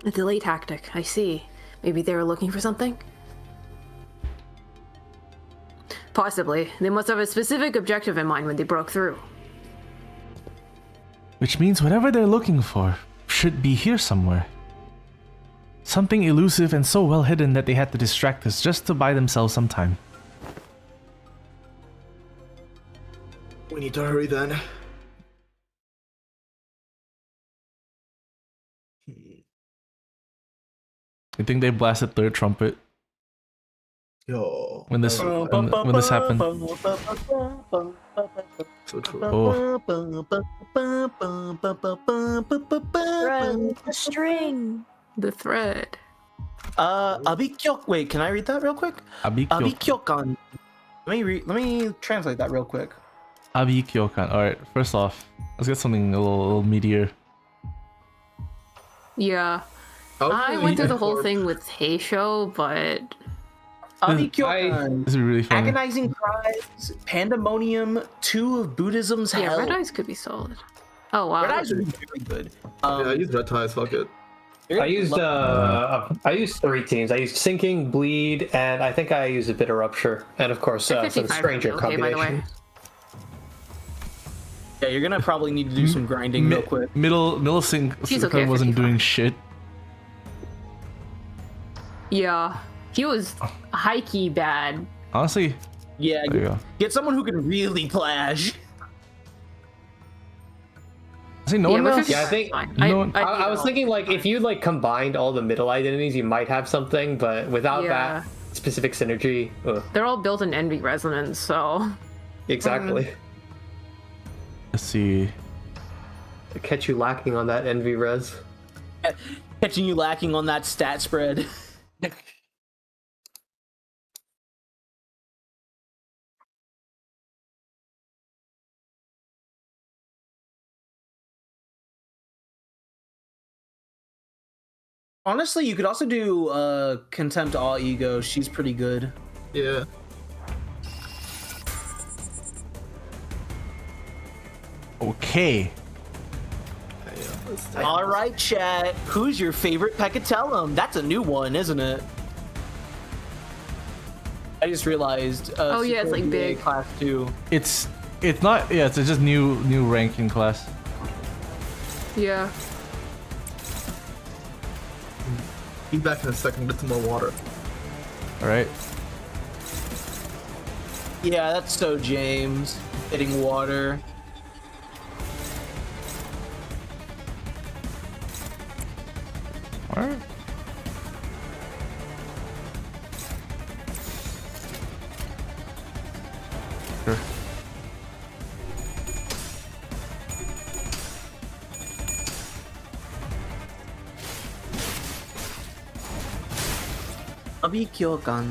A delay tactic, I see. Maybe they were looking for something? Possibly. They must have a specific objective in mind when they broke through. Which means whatever they're looking for should be here somewhere. Something elusive and so well hidden that they had to distract us just to buy themselves some time. We need to hurry then. I think they blasted third trumpet Yo. when this happened. So true. Oh, Thread the string. The thread. Abikyok. Wait, can I read that real quick? Abikyokan. Let me translate that real quick. Abikyokan. Alright, first off, let's get something a little meatier. Yeah. I went through the whole thing with Heisho, but... Abikyokan. This is really funny. Agonizing cries, pandemonium, 2 of Buddhism's Yeah, hell. Red Eyes could be solid. Oh, wow. Red Eyes would be really good. Yeah, I use red ties, fuck it. I used 3 teams. I used Sinking, Bleed, and I think I used a bit of Rupture, and of course some 55 Stranger okay, by the way. combinations. Yeah, you're gonna probably need to do some grinding real quick. Middle He's okay, wasn't 55. doing shit. Yeah. He was high-key bad. Honestly, Yeah, there you go. get someone who can really plash. See, no one but else. 55 Yeah, I think- is fine. you know what? I was thinking like if you like combined all the middle identities, you might have something, but without Yeah. that specific synergy, They're all built in Envy Resonance, so... exactly. Let's see. Catch you lacking on that Envy Res. Catching you lacking on that stat spread. Honestly, you could also do Contempt All Ego. She's pretty good. Yeah. Okay. All right, chat. Who's your favorite Pecatellum? That's a new one, isn't it? I just realized. Oh, yeah, it's, like, Super big. Class 2. It's not. Yeah, it's just new ranking class. Yeah. Be back in a second, get some more water. All right. Yeah, that's so James. Getting water. All right. Sure. Abikyokan.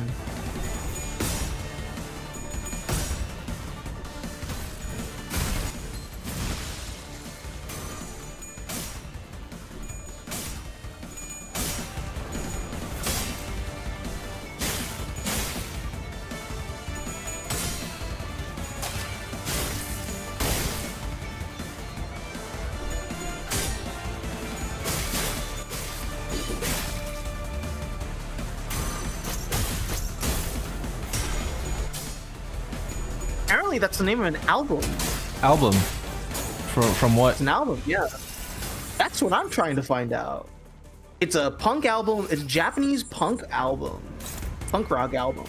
Apparently, that's the name of an album. Album. From what? It's an album, yeah. That's what I'm trying to find out. It's a punk album. It's a Japanese punk album. Punk rock album.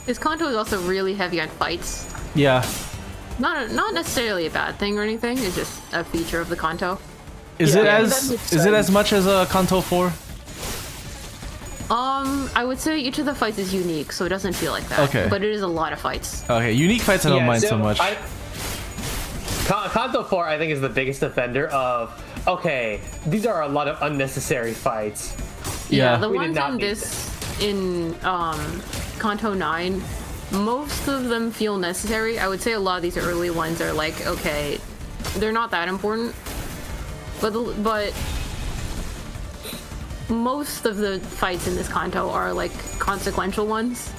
His Kanto is also really heavy on fights. Yeah. Not necessarily a bad thing or anything. It's just a feature of the Kanto. Is it as much as a Kanto 4? I would say each of the fights is unique, so it doesn't feel like that. Okay. But it is a lot of fights. Okay, unique fights I don't mind so much. Kanto 4, I think, is the biggest offender of, okay, these are a lot of unnecessary fights. Yeah. The We did ones not in need this, in Kanto 9, most of them feel necessary. I would say a lot of these early ones are like, okay, they're not that important. But most of the fights in this Kanto are like consequential ones.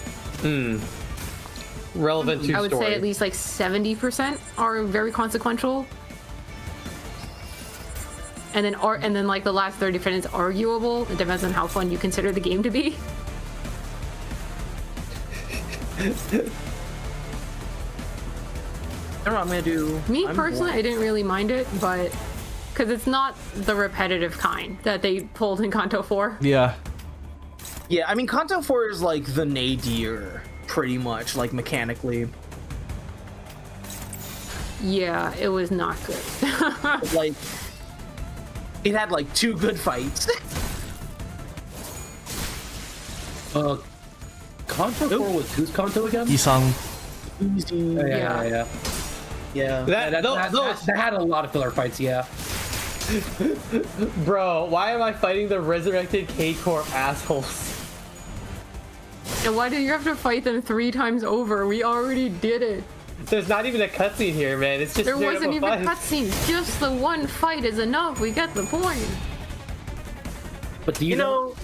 Relevant to I would story. say at least like 70% are very consequential. And then like the last 30% is arguable. It depends on how fun you consider the game to be. I don't know what I'm gonna do. Me I'm personally, bored. I didn't really mind it, but because it's not the repetitive kind that they pulled in Kanto 4. Yeah. Yeah, I mean, Kanto 4 is like the nadir, pretty much, like mechanically. Yeah, it was not good. Like, it had like 2 good fights. Kanto 4 was whose Kanto again? Isang. Easy. Yeah. That had a lot of filler fights, yeah. Bro, why am I fighting the resurrected K-Corp assholes? And why do you have to fight them 3 times over? We already did it. There's not even a cutscene here, man. It's just There straight up wasn't a even fight. cutscenes. Just the one fight is enough. We get the point. But do you know?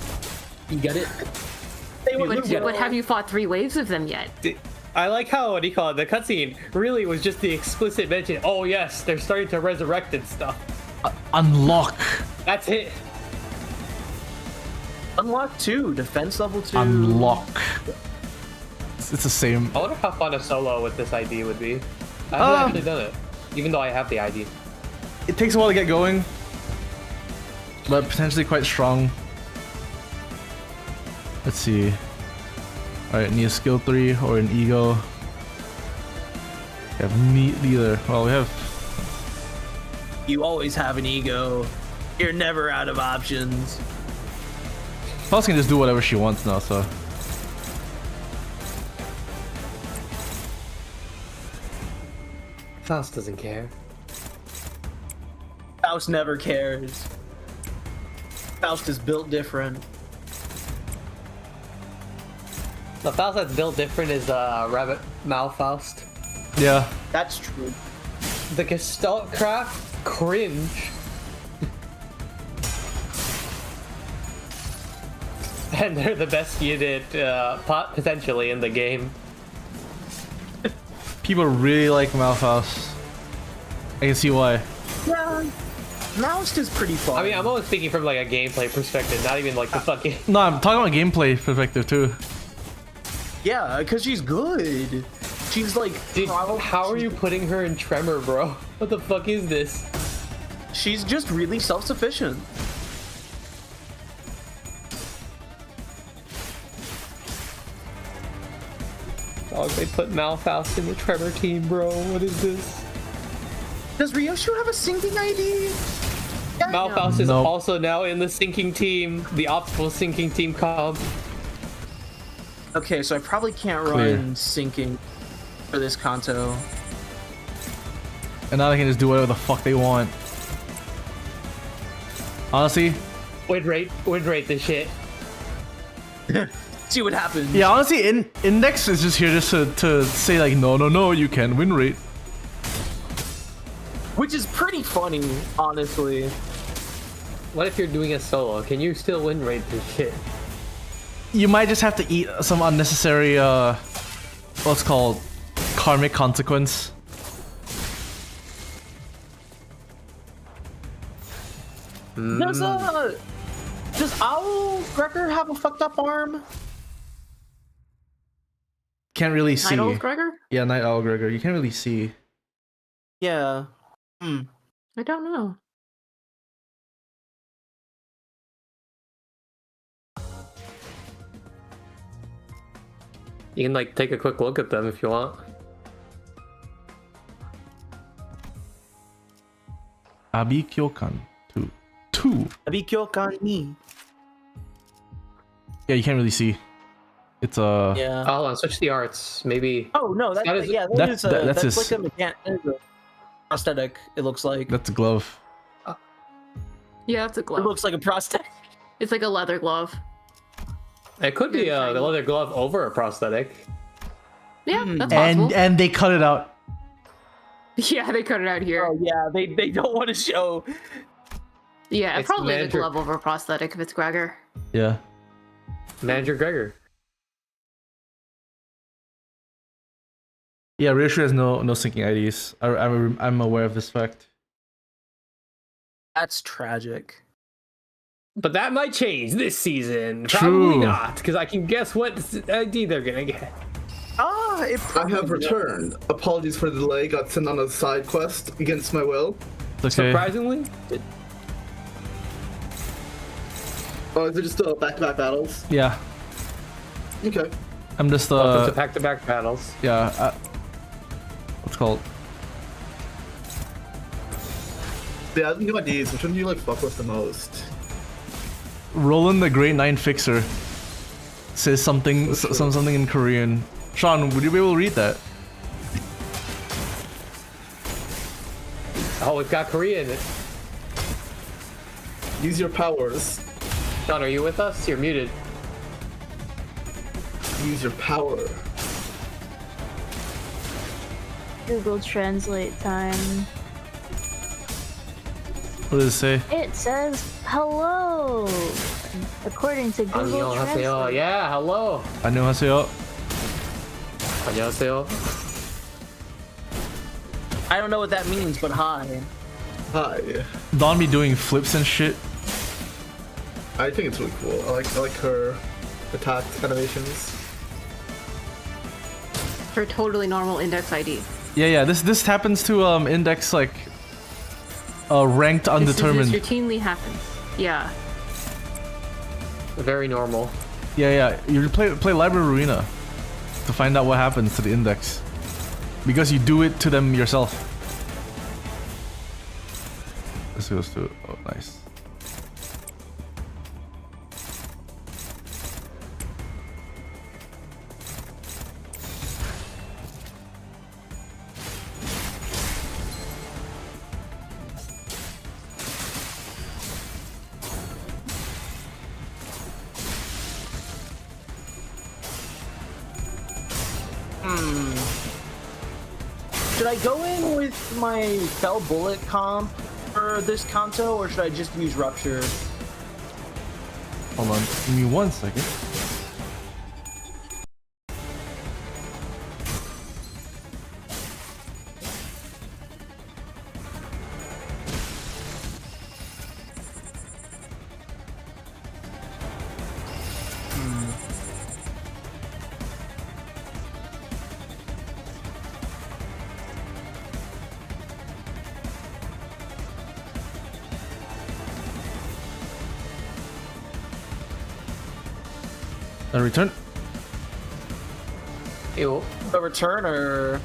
You get it? But have you fought 3 waves of them yet? I like how, what do you call it, the cutscene really was just the explicit mention, oh yes, they're starting to resurrect and stuff. Unlock. That's it. Unlock 2, defense level 2. Unlock. It's the same. I wonder how fun a solo with this ID would be. I haven't actually done it, even though I have the ID. It takes a while to get going, but potentially quite strong. Let's see. Alright, need a skill 3 or an ego. We have neither. Well, we have. You always have an ego. You're never out of options. Faust can just do whatever she wants now, so. Faust doesn't care. Faust never cares. Faust is built different. The Faust that's built different is Rabbit Mouth Faust. Yeah. That's true. The Gestalt craft, cringe. And they're the best unit potentially in the game. People really like Malphus. I can see why. Yeah. Faust is pretty fun. I mean, I'm only speaking from like a gameplay perspective, not even like the fucking. No, I'm talking about gameplay perspective too. Yeah, because she's good. She's like. Dude, how are you putting her in Tremor, bro? What the fuck is this? She's just really self-sufficient. Oh, they put Malphus in the Tremor team, bro. What is this? Does Ryoshu have a sinking ID? Malphus is Nope. also now in the sinking team, the optimal sinking team comp. Okay, so I probably can't Clear. run sinking for this Kanto. And now they can just do whatever the fuck they want. Honestly, Win rate this shit. See what happens. yeah, honestly, Index is just here just to say like, no, you can win rate. Which is pretty funny, honestly. What if you're doing a solo? Can you still win rate this shit? You might just have to eat some unnecessary, what's called karmic consequence. Does Owl Gregor have a fucked up arm? Can't really see. Night Owl Gregor? Yeah, Night Owl Gregor. You can't really see. Yeah. I don't know. You can like take a quick look at them if you want. Abi Kyokan. Two. Abikyokan ni. Yeah, you can't really see. It's Yeah. Hold on, switch the arts. Maybe. Oh no, That is- that's his- like a prosthetic. It looks like. that's a glove. Yeah, that's a It glove. looks like a prosthetic. It's like a leather glove. It could be Very the shiny. leather glove over a prosthetic. Yeah, that's possible. And they cut it out. Yeah, they cut it out here. Oh yeah, they don't want to show. Yeah, It's probably the manager- glove over prosthetic if it's Gregor. Yeah. Manager Gregor. Yeah, Ryoshu has no syncing IDs. I'm aware of this fact. That's tragic. But that might change this season. True. Probably not, because I can guess what ID they're gonna get. Ah, it I have returned. Apologies for the delay. Got sent on a side quest against my will. It's okay. Surprisingly, Oh, is it just back-to-back battles? Yeah. Okay. I'm just welcome to back-to-back battles. yeah. What's it called? Yeah, I didn't get my D's. Which one do you like fuck with the most? Roland the Great Nine Fixer says something something in Korean. Sean, would you be able to read that? Oh, we've got Korean. Use your powers. Sean, are you with us? You're muted. Use your power. Google Translate time. What does it say? It says hello. According to Google 안녕하세요. Translate. Yeah, hello. 안녕하세요. 안녕하세요. I don't know what that means, but hi. Hi. Dawn be doing flips and shit. I think it's really cool. I like her attack animations. For totally normal index ID. Yeah. This happens to Index like ranked undetermined. This routinely happens. Yeah. Very normal. Yeah. You play Library Arena to find out what happens to the Index because you do it to them yourself. This goes to nice. Should I go in with my Fell Bullet comp for this Kanto, or should I just use Rupture? Hold on, give me 1 second. And return. Ew. A return or?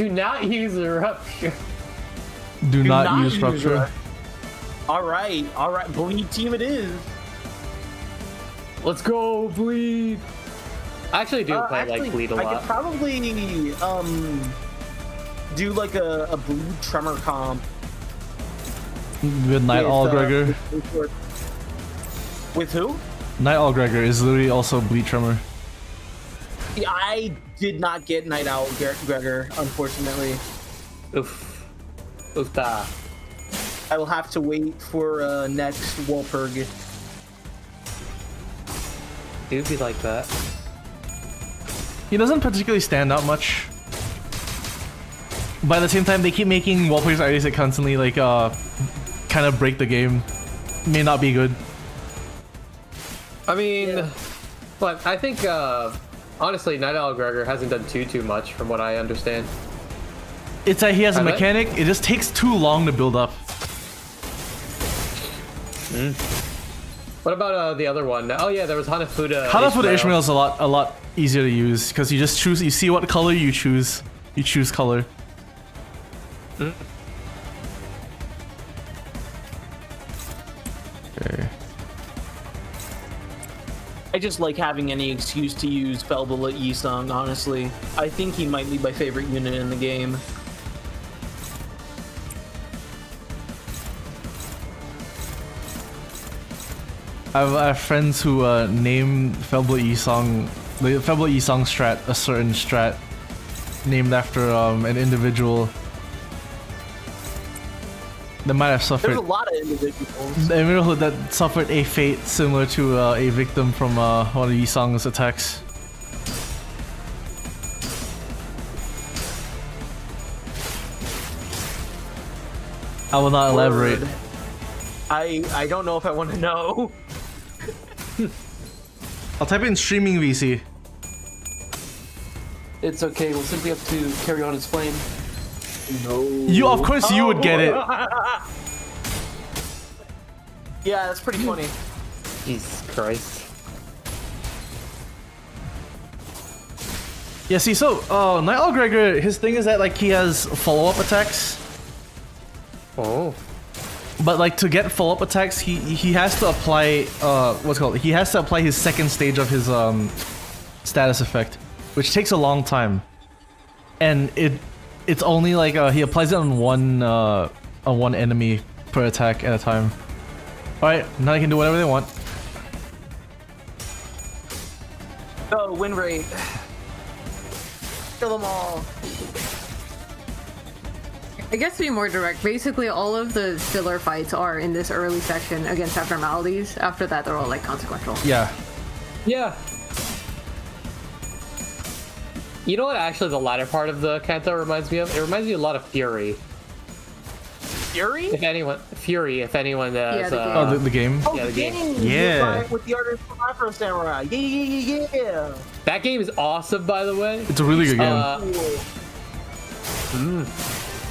Do not use a rupture. Do not use rupture. All right. Bleed team it is. Let's go, bleed. I actually do play Actually, like bleed a I lot. could probably do like a bleed tremor comp. With Night Owl Gregor. With who? Night Owl Gregor is literally also bleed tremor. I did not get Night Owl Gregor, unfortunately. Oof. Oofta. I will have to wait for next Walpurg. Do be like that. He doesn't particularly stand out much. But at the same time, they keep making Walpurgis items that constantly like kind of break the game. May not be good. I mean, but I think honestly, Night Owl Gregor hasn't done too much from what I understand. It's that he has a Have mechanic. It just takes too long to build up. What about the other one? Oh yeah, there was Hanafuda. Hanafuda Ishmael is a lot easier to use because you just choose. You see what color you choose. You choose color. Okay. I just like having any excuse to use Felbala Yisung, honestly. I think he might be my favorite unit in the game. I have friends who name Felbala Yisung, the Felbala Yisung strat, a certain strat named after an individual that might have suffered. There's a lot of individuals. The individual that suffered a fate similar to a victim from one of Yisung's attacks. I will not elaborate. I don't know if I want to know. I'll type in streaming VC. It's okay. We'll simply have to carry on his flame. No. You, of course, you would get it. Yeah, that's pretty funny. Jesus Christ. Yeah, see, so Night Owl Gregor, his thing is that like he has follow-up attacks. Oh. But like to get follow-up attacks, he has to apply what's it called? He has to apply his second stage of his status effect, which takes a long time, and it's only like he applies it on one enemy per attack at a time. All right, now they can do whatever they want. Go, win rate. Kill them all. I guess to be more direct, basically all of the filler fights are in this early section against abnormalities. After that, they're all like consequential. Yeah. Yeah. You know what actually the latter part of the Canto reminds me of? It reminds me a lot of Fury. Fury? If anyone Yeah, The game. Oh, Yeah, the the game. game. Yeah. With the artist from Afro Samurai. Yeah. That game is awesome, by the way. It's a really good game.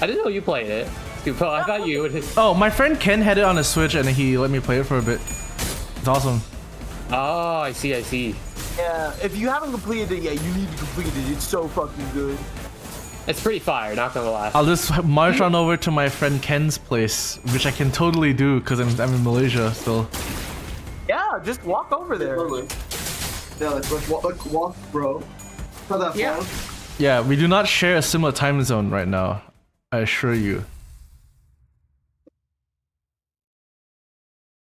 I didn't know you played it. Dude, Paul, I thought you would. Oh, my friend Ken had it on his Switch and he let me play it for a bit. It's awesome. Oh, I see. Yeah, if you haven't completed it yet, you need to complete it. It's so fucking good. It's pretty fire, not gonna lie. I'll just march on over to my friend Ken's place, which I can totally do because I'm in Malaysia still. Yeah, just walk over there. Totally. Yeah, like walk, bro. Not that Yeah. far. Yeah, we do not share a similar time zone right now. I assure you.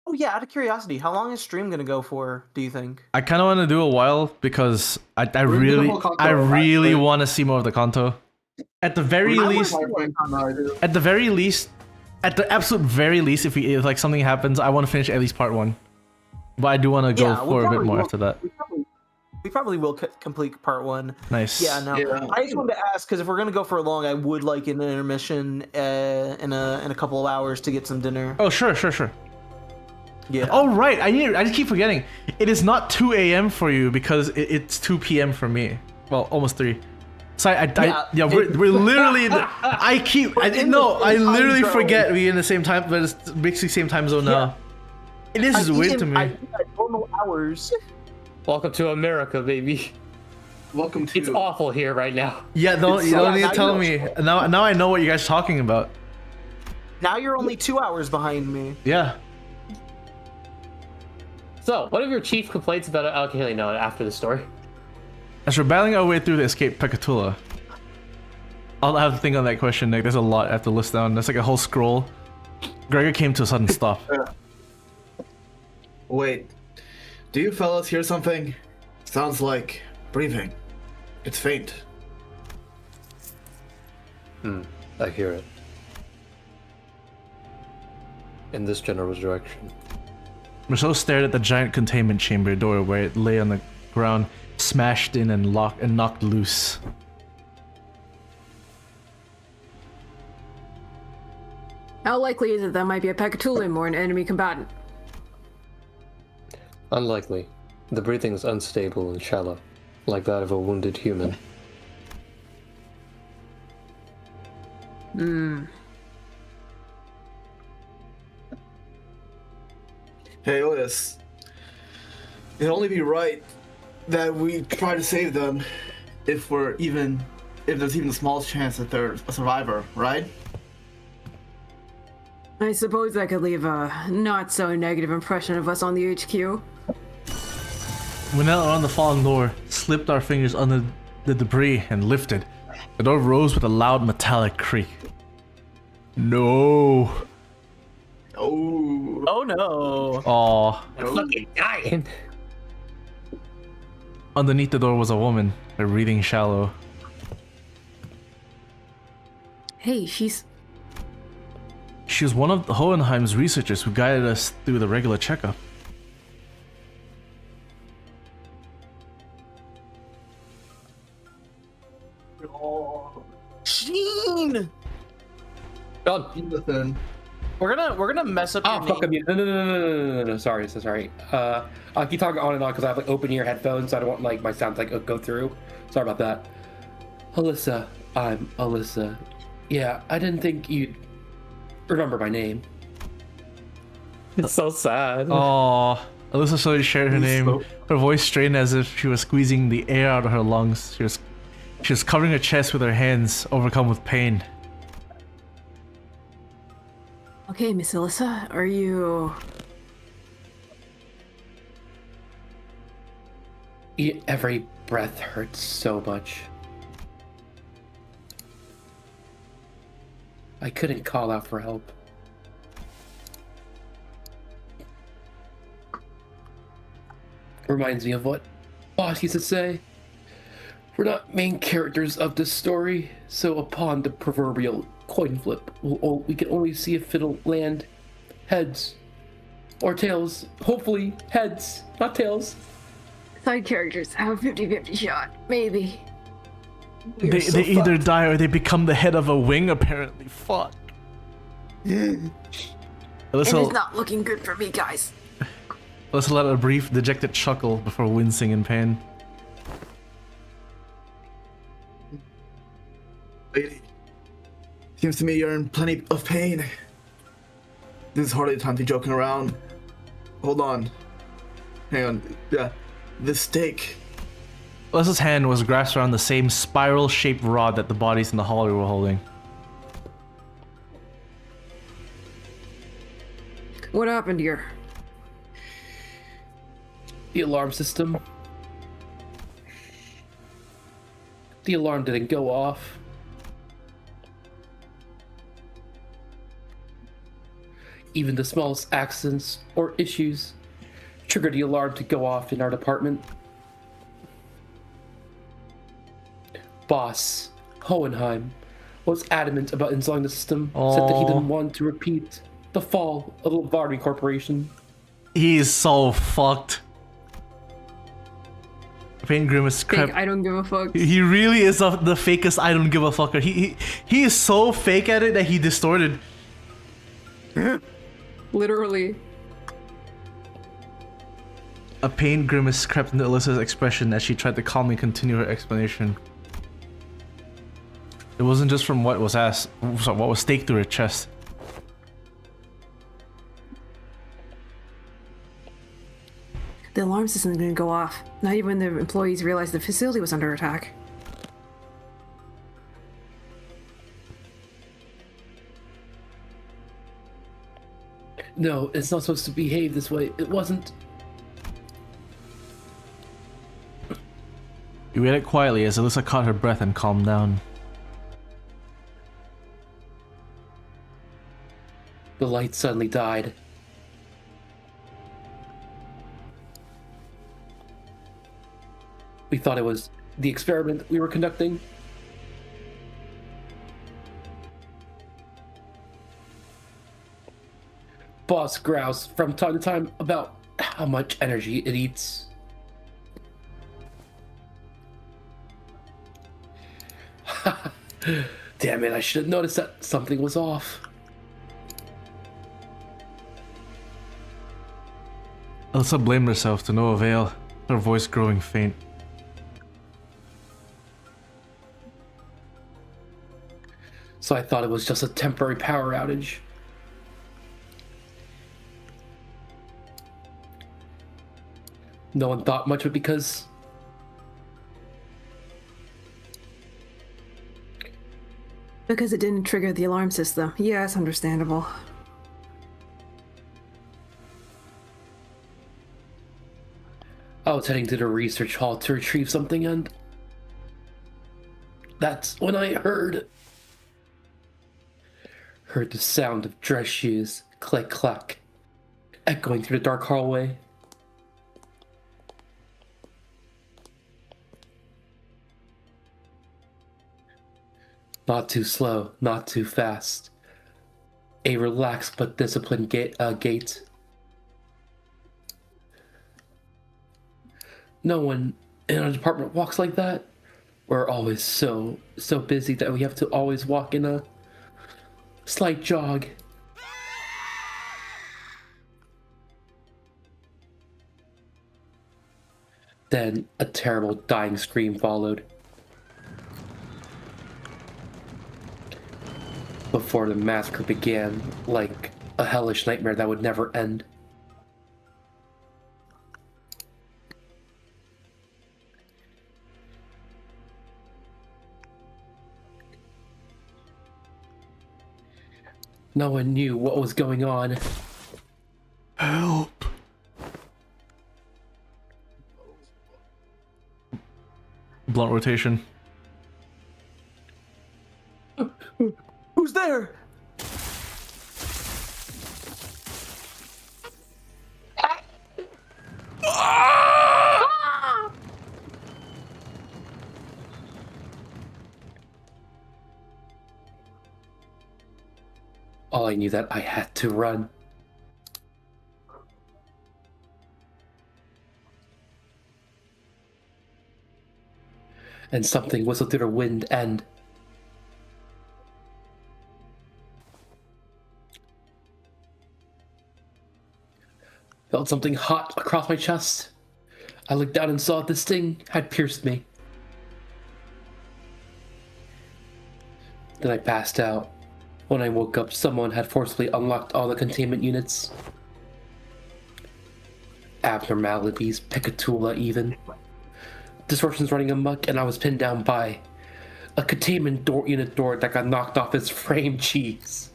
Oh yeah, out of curiosity, how long is stream gonna go for, do you think? I kind of want to do a while because I We're gonna do the whole Kanto, really right? want to see more of the Kanto. At the very least, at the absolute very least, if like something happens, I want to finish at least part 1. But I do want to go Yeah, we for a bit probably more will. after that. We probably will complete part 1. Nice. Yeah, no. Yeah. I just wanted to ask because if we're gonna go for long, I would like an intermission in a couple of hours to get some dinner. Oh, sure. Yeah. Oh, right. I just keep forgetting. It is not 2 a.m. for you because it's 2 p.m. for me. Well, almost 3. So we're literally. I literally forget we're in the same time, but it's basically same time zone now. It is weird to me. I normal hours. Welcome to America, baby. Welcome to. It's awful here right now. Yeah, you don't need now to tell you me. know. Now I know what you guys are talking about. Now you're only 2 hours behind me. Yeah. So, what are your chief complaints about it? Okay, no, after the story. As we're battling our way through the escaped Pekatula, I'll have to think on that question, Nick. There's a lot I have to list down. There's like a whole scroll. Gregor came to a sudden stop. Wait, do you fellas hear something? Sounds like breathing. It's faint. I hear it. In this general direction. Rousseau stared at the giant containment chamber door where it lay on the ground, smashed in and locked and knocked loose. How likely is it that might be a Pekatulian or an enemy combatant? Unlikely. The breathing is unstable and shallow, like that of a wounded human. Hey, Otis. It'd only be right that we try to save them if there's even the smallest chance that they're a survivor, right? I suppose that could leave a not so negative impression of us on the HQ. We knelt around the fallen door, slipped our fingers under the debris, and lifted. The door rose with a loud metallic creak. No. Oh. Oh no. Aw. I'm fucking dying. Underneath the door was a woman, her breathing shallow. Hey, she's... She was one of Hohenheim's researchers who guided us through the regular checkup. Sheen! Listen. We're gonna mess up Oh, your fuck, name. I'm no. Sorry, so sorry. I'll keep talking on and on because I have like open ear headphones, so I don't want like my sound to like go through. Sorry about that. Alyssa, I'm Alyssa. Yeah, I didn't think you'd remember my name. It's so sad. Aw. Alyssa slowly shared her name. Her voice strained as if she was squeezing the air out of her lungs. She was covering her chest with her hands, overcome with pain. Okay, Miss Alyssa, are you... Every breath hurts so much. I couldn't call out for help. Reminds me of what Boss used to say. We're not main characters of this story, so upon the proverbial coin flip, we can only see if it'll land heads or tails. Hopefully heads, not tails. Side characters have a 50-50 shot. Maybe. They either die or they become the head of a wing, apparently. Fuck. It is not looking good for me, guys. Let's let a brief, dejected chuckle before wincing in pain. Lady, seems to me you're in plenty of pain. This is hardly the time to be joking around. Hold on. Hang on. Yeah. This stake. Alyssa's hand was grasped around the same spiral-shaped rod that the bodies in the hallway were holding. What happened here? The alarm system. The alarm didn't go off. Even the smallest accidents or issues triggered the alarm to go off in our department. Boss Hohenheim was adamant about installing the system, said that he didn't want to repeat the fall of the Vardy Corporation. He is so fucked. Pain Grimace crept. I don't give a fuck. He really is the fakest I don't give a fucker. He is so fake at it that he distorted. Literally. A pained grimace crept into Alyssa's expression as she tried to calmly continue her explanation. It wasn't just from what was staked through her chest. The alarm system didn't go off. Not even when the employees realized the facility was under attack. No, it's not supposed to behave this way. It wasn't. You read it quietly as Alyssa caught her breath and calmed down. The light suddenly died. We thought it was the experiment we were conducting. Boss growls from time to time about how much energy it eats. Damn it, I should have noticed that something was off. Alyssa blamed herself to no avail, her voice growing faint. So I thought it was just a temporary power outage. No one thought much of it because Because it didn't trigger the alarm system. Yes, understandable. I was heading to the research hall to retrieve something, and that's when I heard the sound of dress shoes click clack echoing through the dark hallway. Not too slow, not too fast. A relaxed but disciplined gait. No one in our department walks like that. We're always so busy that we have to always walk in a slight jog. Then a terrible dying scream followed. Before the massacre began, like a hellish nightmare that would never end. No one knew what was going on. Help! Blunt rotation. Who's there? All I knew that I had to run. And something whistled through the wind and felt something hot across my chest. I looked down and saw this thing had pierced me. Then I passed out. When I woke up, someone had forcibly unlocked all the containment units. Abnormalities, Picatula even. Distortions running amok, and I was pinned down by a containment unit door that got knocked off its frame cheese.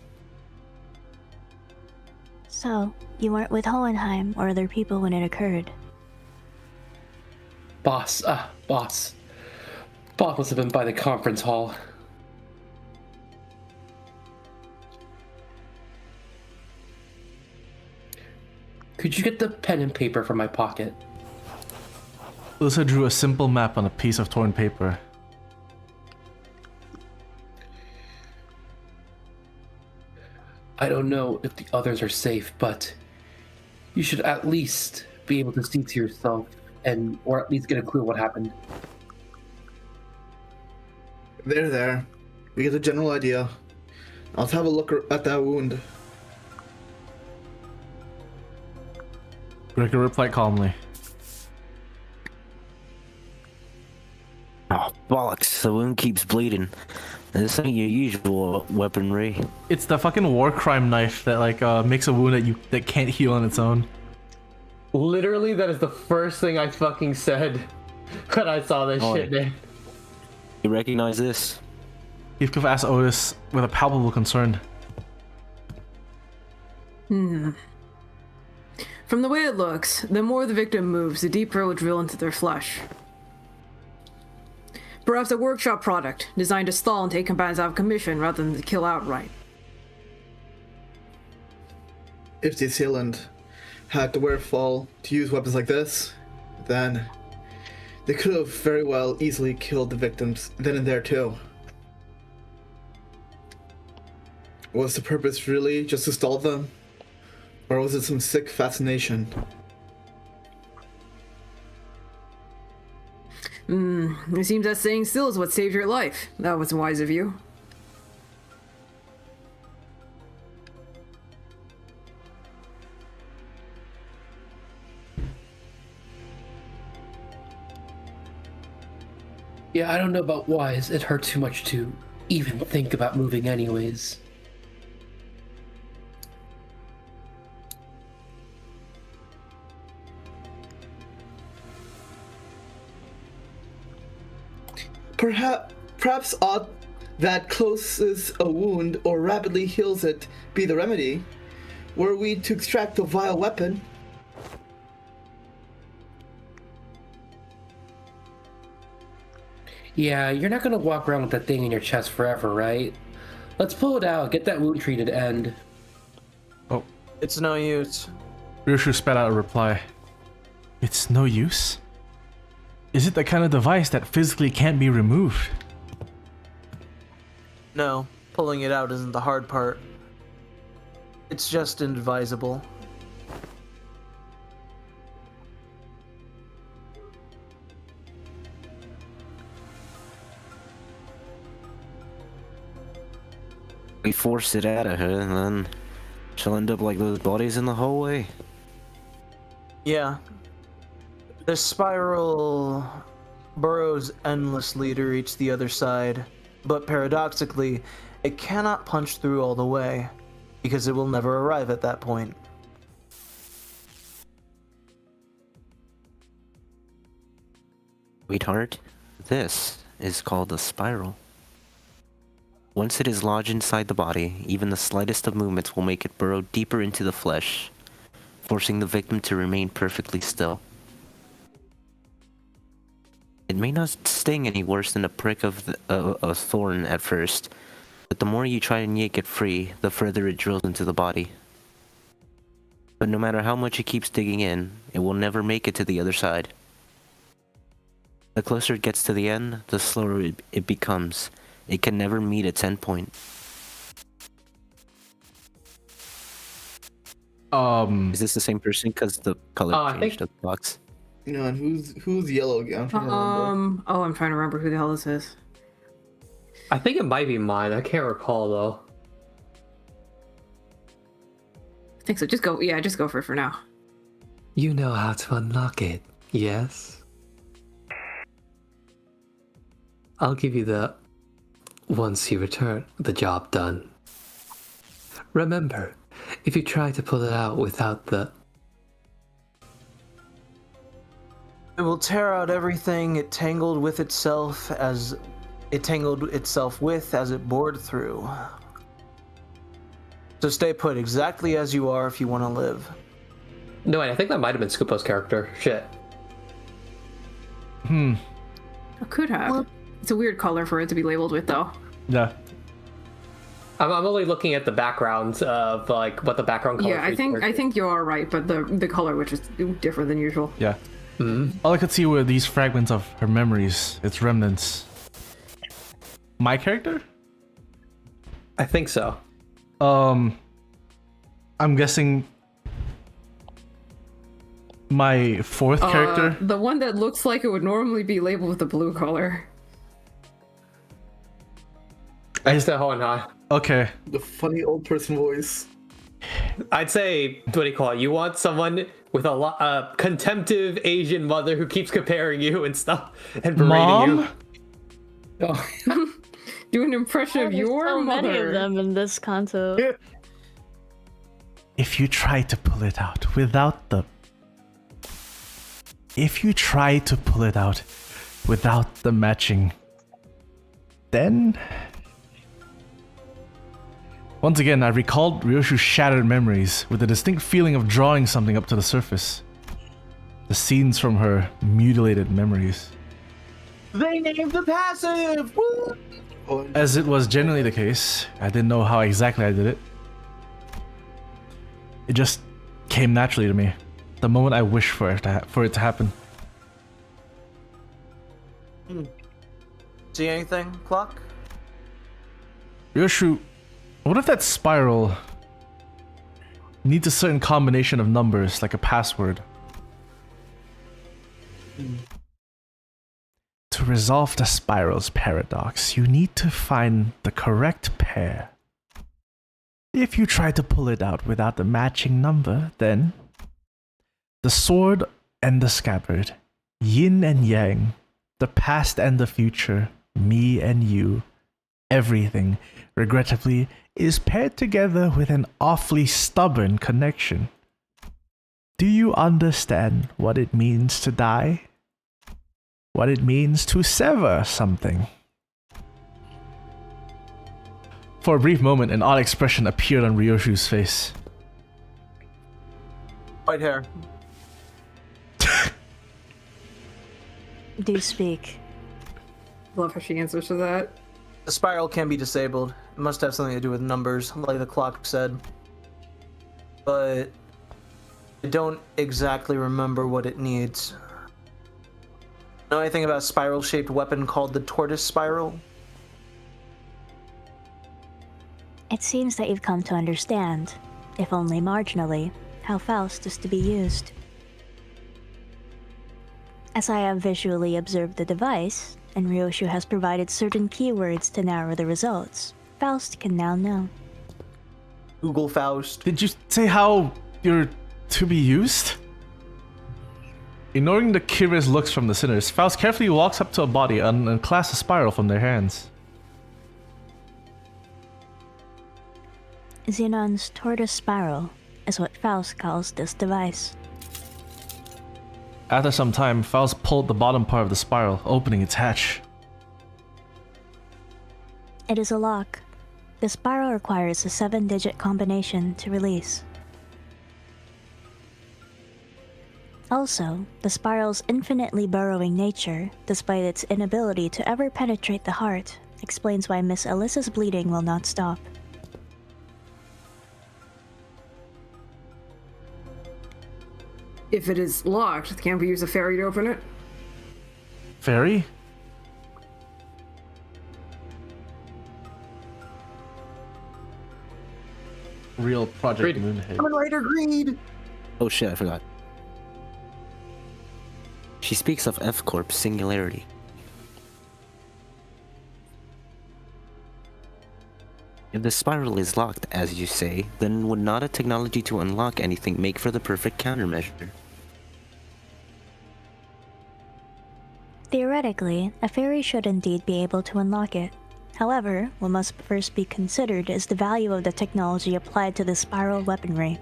So, you weren't with Hohenheim or other people when it occurred? Boss must have been by the conference hall. Could you get the pen and paper from my pocket? Alyssa drew a simple map on a piece of torn paper. I don't know if the others are safe, but you should at least be able to see to yourself or at least get a clue what happened. There. We get a general idea. Let's have a look at that wound. Gregor replied calmly. Oh, bollocks. The wound keeps bleeding. This ain't your usual weaponry. It's the fucking war crime knife that makes a wound that can't heal on its own. Literally, that is the first thing I fucking said when I saw this Oi. shit, man. You recognize this? Heathcliff asks Otis with a palpable concern. From the way it looks, the more the victim moves, the deeper it will drill into their flesh. Perhaps a workshop product, designed to stall and take combatants out of commission rather than to kill outright. If the assailant had the wherewithal to use weapons like this, then they could have very well easily killed the victims then and there too. Was the purpose really just to stall them? Or was it some sick fascination? It seems that staying still is what saved your life. That was wise of you. Yeah, I don't know about wise. It hurt too much to even think about moving anyways. Perhaps ought that closes a wound or rapidly heals it be the remedy, were we to extract the vile weapon. Yeah, you're not gonna walk around with that thing in your chest forever, right? Let's pull it out, get that wound treated, and... It's no use. Ryushu spat out a reply. It's no use? Is it the kind of device that physically can't be removed? No, pulling it out isn't the hard part. It's just inadvisable. We force it out of her, and then she'll end up like those bodies in the hallway. Yeah. The spiral burrows endlessly to reach the other side, but paradoxically, it cannot punch through all the way, because it will never arrive at that point. Sweetheart, this is called a spiral. Once it is lodged inside the body, even the slightest of movements will make it burrow deeper into the flesh, forcing the victim to remain perfectly still. It may not sting any worse than a prick of a thorn at first, but the more you try and yank it free, the further it drills into the body. But no matter how much it keeps digging in, it will never make it to the other side. The closer it gets to the end, the slower it becomes. It can never meet its endpoint. Is this the same person? Because the color changed of the box. You know, and who's yellow again? I'm trying to remember. I'm trying to remember who the hell this is. I think it might be mine. I can't recall though. I think so. Just go for it for now. You know how to unlock it, yes? I'll give you the once you return the job done. Remember, if you try to pull it out without the... It will tear out everything it tangled with itself as it tangled itself with as it bored through. So stay put exactly as you are if you want to live. No, wait, I think that might have been Scupo's character. Shit. It could have. Well, it's a weird color for it to be labeled with, though. Yeah. I'm only looking at the backgrounds of like what the background color. Yeah, I think you are right, but the color, which is different than usual. Yeah. All I could see were these fragments of her memories, its remnants. My character? I think so. I'm guessing my fourth character. The one that looks like it would normally be labeled with the blue color. Next to Hohenheim. Okay. The funny old person voice. I'd say, what do you call it? You want someone with a contemptive Asian mother who keeps comparing you and stuff and berating Mom? you. Oh. Do an impression of your so mother. many of them in this Kanto. If you try to pull it out without the If you try to pull it out without the matching, then... Once again, I recalled Ryoshu's shattered memories with a distinct feeling of drawing something up to the surface. The scenes from her mutilated memories. They named the passive! Woo! As it was generally the case, I didn't know how exactly I did it. It just came naturally to me, the moment I wished for it to happen. See anything, Clock? Ryoshu, what if that spiral needs a certain combination of numbers, like a password? To resolve the spiral's paradox, you need to find the correct pair. If you try to pull it out without the matching number, then the sword and the scabbard, yin and yang, the past and the future, me and you, everything, regrettably, is paired together with an awfully stubborn connection. Do you understand what it means to die? What it means to sever something? For a brief moment, an odd expression appeared on Ryoshu's face. White hair. Do speak. Love how she answers to that. The spiral can be disabled. It must have something to do with numbers, like the clock said. But I don't exactly remember what it needs. Know anything about a spiral-shaped weapon called the tortoise spiral? It seems that you've come to understand, if only marginally, how Faust is to be used. As I have visually observed the device, and Ryoshu has provided certain keywords to narrow the results, Faust can now know. Google Faust. Did you say how you're to be used? Ignoring the curious looks from the sinners, Faust carefully walks up to a body and unclasps a spiral from their hands. Xenon's tortoise spiral is what Faust calls this device. After some time, Faust pulled the bottom part of the spiral, opening its hatch. It is a lock. The spiral requires a 7-digit combination to release. Also, the spiral's infinitely burrowing nature, despite its inability to ever penetrate the heart, explains why Miss Alyssa's bleeding will not stop. If it is locked, can't we use a fairy to open it? Fairy? Real Project Moonhead. Kamen Rider Greed! Oh shit, I forgot. She speaks of F-Corp singularity. If the spiral is locked, as you say, then would not a technology to unlock anything make for the perfect countermeasure? Theoretically, a fairy should indeed be able to unlock it. However, what must first be considered is the value of the technology applied to the spiral weaponry.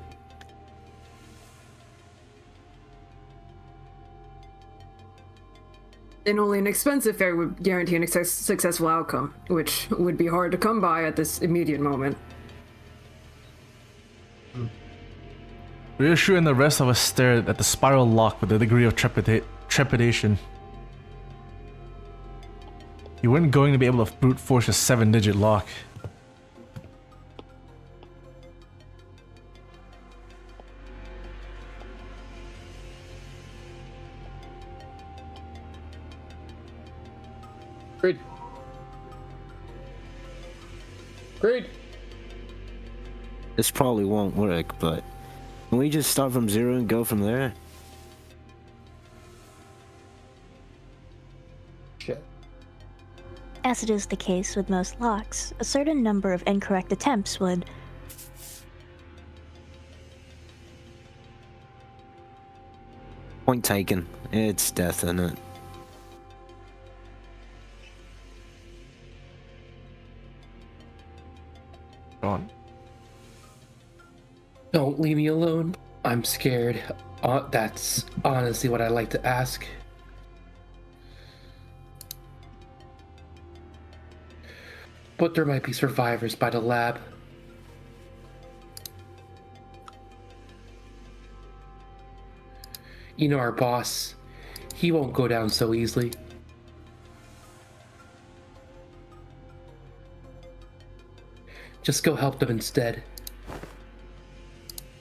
Then only an expensive fairy would guarantee a successful outcome, which would be hard to come by at this immediate moment. Ryoshu and the rest of us stared at the spiral lock with a degree of trepidation. You weren't going to be able to brute force a 7-digit lock. Great. Great. This probably won't work, but can we just start from zero and go from there? Shit. As it is the case with most locks, a certain number of incorrect attempts would... Point taken. It's death, isn't it? Go on. Don't leave me alone. I'm scared. That's honestly what I'd like to ask. But there might be survivors by the lab. You know our boss. He won't go down so easily. Just go help them instead.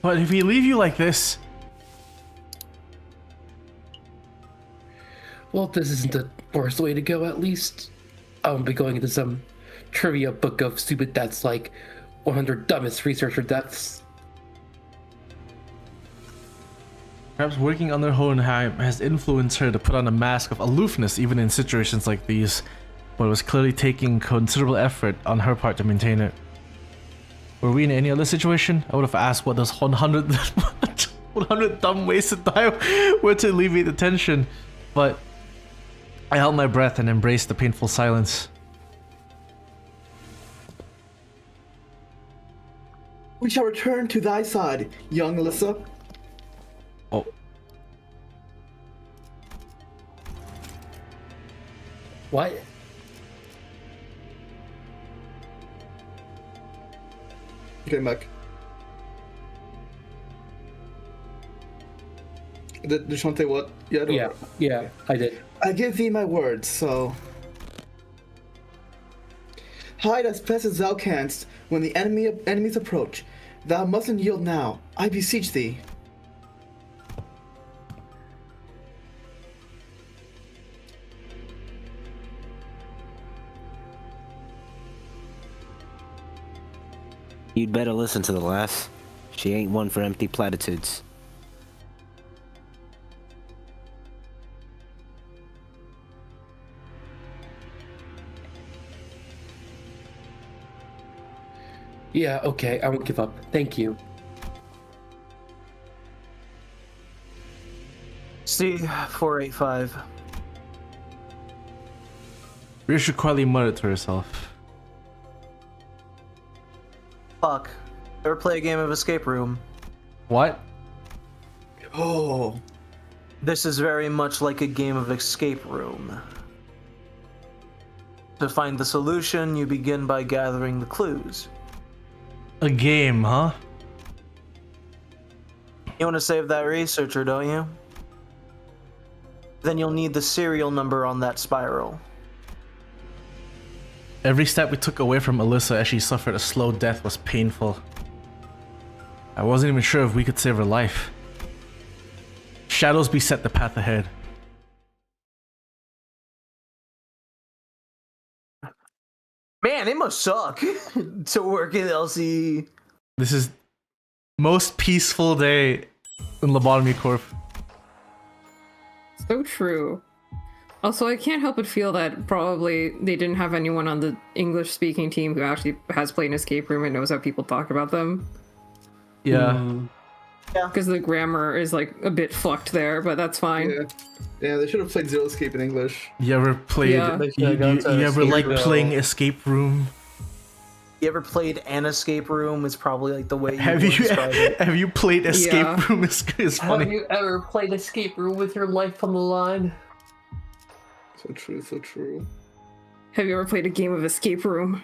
But if we leave you like this... Well, this isn't the worst way to go, at least. I won't be going into some trivia book of stupid deaths like 100 dumbest researcher deaths. Perhaps working under Hohenheim has influenced her to put on a mask of aloofness even in situations like these, but it was clearly taking considerable effort on her part to maintain it. Were we in any other situation, I would have asked what those 100 dumb ways to die were to alleviate the tension, but I held my breath and embraced the painful silence. We shall return to thy side, young Alyssa. Oh. What? Okay, Mac. Did Deshante what? Yeah, I did. I give thee my word, so... Hide as best as thou canst when the enemies approach. Thou mustn't yield now, I beseech thee. You'd better listen to the lass. She ain't one for empty platitudes. Yeah, okay, I won't give up. Thank you. C485. Risha quietly muttered to herself. Fuck. Ever play a game of Escape Room? What? Oh. This is very much like a game of Escape Room. To find the solution, you begin by gathering the clues. A game, huh? You want to save that researcher, don't you? Then you'll need the serial number on that spiral. Every step we took away from Alyssa as she suffered a slow death was painful. I wasn't even sure if we could save her life. Shadows beset the path ahead. Man, it must suck to work in LCE. This is most peaceful day in Lobotomy Corp. So true. Also, I can't help but feel that probably they didn't have anyone on the English-speaking team who actually has played an escape room and knows how people talk about them. Yeah. Yeah. Because the grammar is like a bit fucked there, but that's fine. Yeah, they should have played Zero Escape in English. You ever played? Yeah. You ever like playing Escape Room? You ever played an escape room? Is probably like the way you Have would you describe it. have you played Escape Yeah. Room? It's funny. Have you ever played escape room with your life on the line? So true, so true. Have you ever played a game of escape room?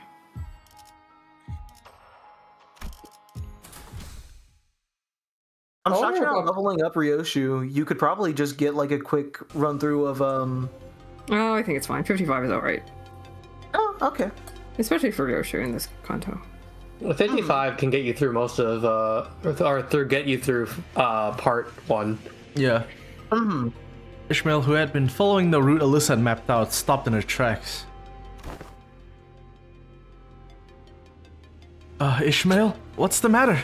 I'm shocked you're Oh. not leveling up Ryoshu. You could probably just get like a quick run through of Oh, I think it's fine. 55 is alright. Oh, okay. Especially for Yoshu in this Kanto. 55 can get you through most of, get you through part 1. Yeah. Ishmael, who had been following the route Alyssa had mapped out, stopped in her tracks. Ishmael, what's the matter?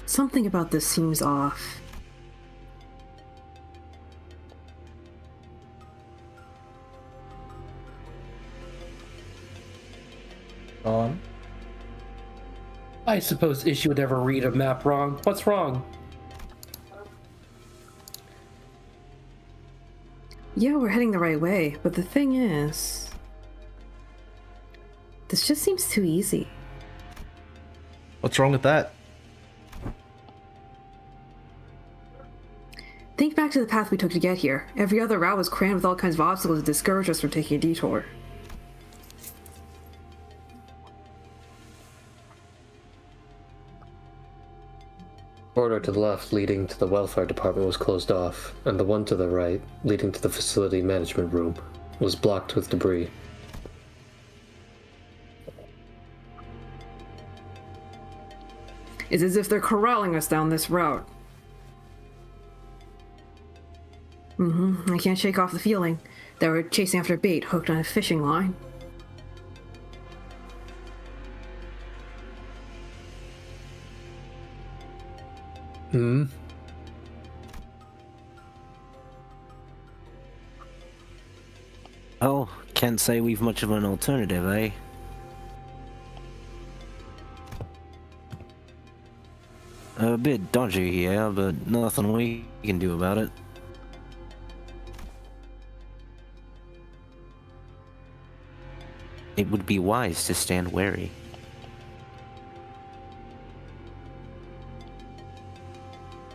Something about this seems off. On. I suppose Ishi would never read a map wrong. What's wrong? Yeah, we're heading the right way, but the thing is... This just seems too easy. What's wrong with that? Think back to the path we took to get here. Every other route was crammed with all kinds of obstacles to discourage us from taking a detour. Corridor to the left leading to the welfare department was closed off, and the one to the right, leading to the facility management room, was blocked with debris. It's as if they're corralling us down this route. I can't shake off the feeling that we're chasing after bait hooked on a fishing line. Oh, can't say we've much of an alternative, eh? A bit dodgy here, but nothing we can do about it. It would be wise to stand wary.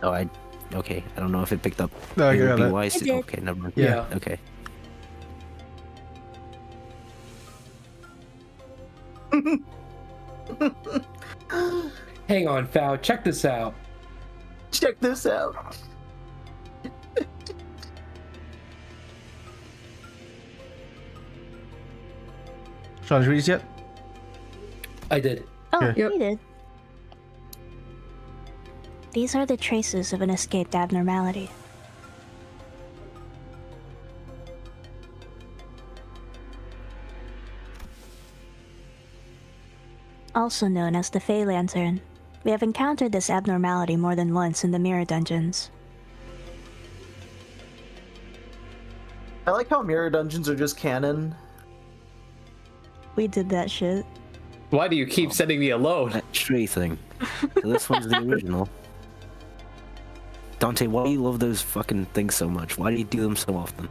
Oh, okay, I don't know if it picked up. No, I it would got be it. wise to... did. Okay, never mind. Yeah. Okay. Hang on, Fow. Check this out. Check this out. Sean, did you read this yet? I did. Oh, Okay. Yep. we did. These are the traces of an escaped abnormality. Also known as the Fey Lantern, we have encountered this abnormality more than once in the Mirror Dungeons. I like how mirror dungeons are just canon. We did that shit. Why do you keep sending me alone? That tree thing. So this one's the original. Dante, why do you love those fucking things so much? Why do you do them so often?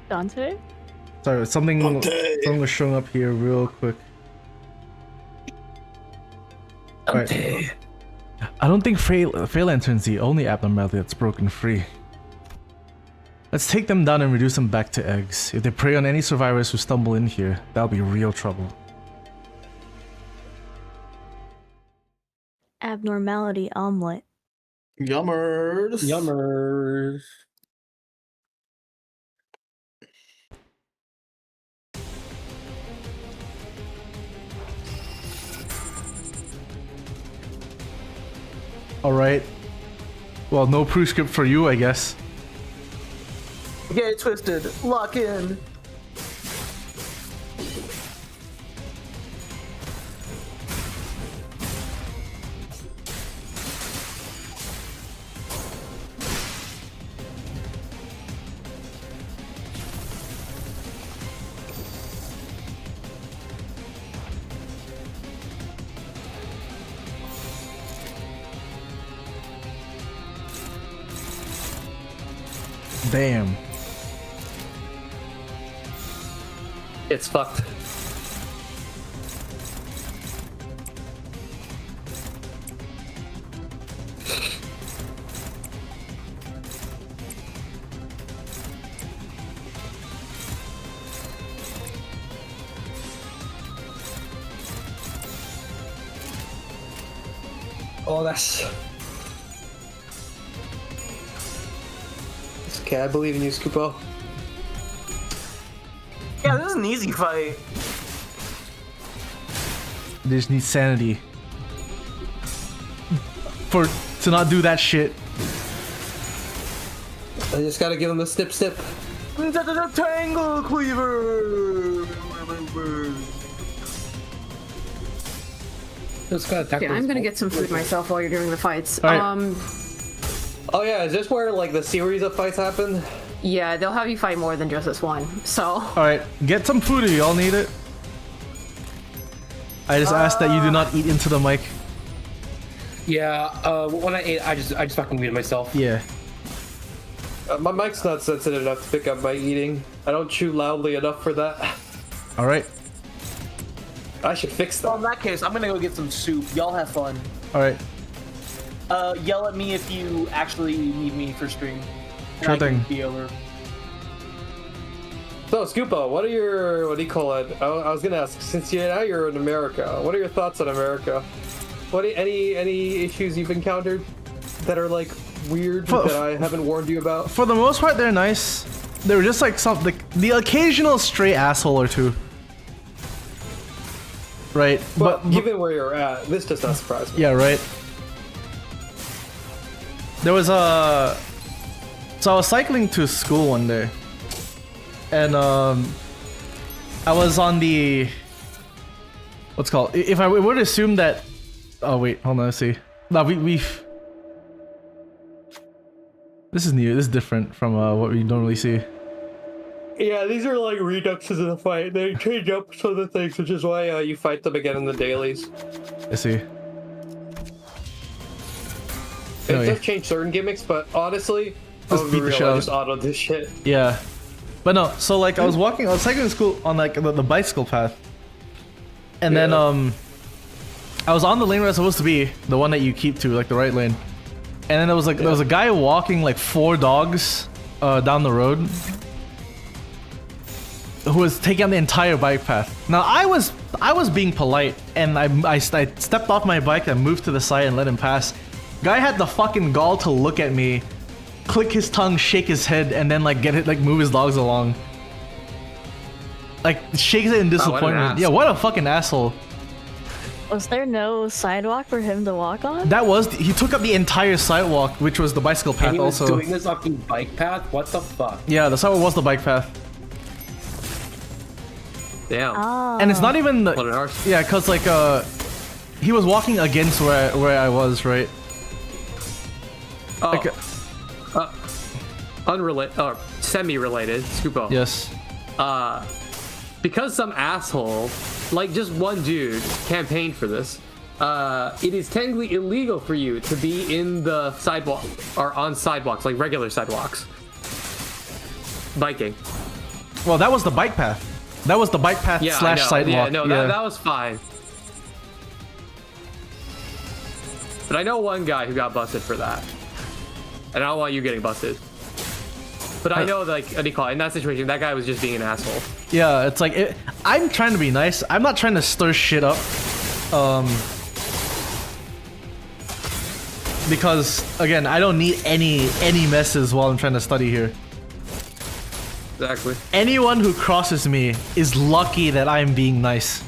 Dante? Sorry, something was showing up here real quick. Alright. I don't think Fey Lantern's the only abnormality that's broken free. Let's take them down and reduce them back to eggs. If they prey on any survivors who stumble in here, that'll be real trouble. Abnormality omelet. Yummers. Yummers. Alright. Well, no prescript for you, I guess. Get it twisted. Lock in. Damn. It's fucked. Oh, that's... It's okay, I believe in you, Scoopo. Yeah, this is an easy fight. They just need sanity. To not do that shit. I just gotta give him the snip snip. Tangle Cleaver! Just gotta tackle Okay, I'm this gonna bolt. get some food myself while you're doing the fights. Alright. Oh yeah, is this where like the series of fights happen? Yeah, they'll have you fight more than just this one, so... Alright, get some food if y'all need it. I just ask that you do not eat into the mic. Yeah, when I ate, I just fucking muted myself. Yeah. My mic's not sensitive enough to pick up my eating. I don't chew loudly enough for that. All right. I should fix Well, in that. that case, I'm gonna go get some soup. Y'all have fun. All right. Yell at me if you actually need me for stream. And Sure I can thing. Be over. So, Scoopo, what do you call it? I was gonna ask, since you're in America, what are your thoughts on America? Any issues you've encountered that are like weird that I haven't warned you about? For the most part, they're nice. They were just like the occasional stray asshole or two. Right. But given where you're at, this does not surprise me. Yeah, right. There was a... So I was cycling to school one day. And I was on the... What's it called? If I would assume that... Oh wait, hold on, let's see. No, we've... This is new, this is different from what we normally see. Yeah, these are like reduxes of the fight. They change up some of the things, which is why you fight them again in the dailies. I see. It does change certain gimmicks, but honestly, Just beat the shit out. just auto this shit. Yeah. But no, so like I was cycling to school on like the bicycle path. And then I was on the lane where I was supposed to be, the one that you keep to, like the right lane. And then there was a guy walking like 4 dogs down the road who was taking on the entire bike path. Now I was being polite and I stepped off my bike and moved to the side and let him pass. Guy had the fucking gall to look at me, click his tongue, shake his head, and then like move his dogs along. Like shakes it in disappointment. Yeah, what a fucking asshole. Was there no sidewalk for him to walk on? He took up the entire sidewalk, which was the bicycle path. And he was also doing this off the bike path? What the fuck? Yeah, the sidewalk was the bike path. Damn. Oh. And it's not even the... What an arse. Yeah, cause like he was walking against where I was, right? Oh. Like, Unrelated or semi-related, Scoopo. yes. Because some asshole, like just one dude, campaigned for this, it is technically illegal for you to be in the sidewalk or on sidewalks, like regular sidewalks. Biking. Well, that was the bike path. That was the bike path Yeah, slash I know. sidewalk. Yeah, no, that was fine. But I know one guy who got busted for that. And I don't want you getting busted. But I know, like, what do you call it? In that situation, that guy was just being an asshole. Yeah, it's like I'm trying to be nice. I'm not trying to stir shit up. Because again, I don't need any messes while I'm trying to study here. Exactly. Anyone who crosses me is lucky that I'm being nice.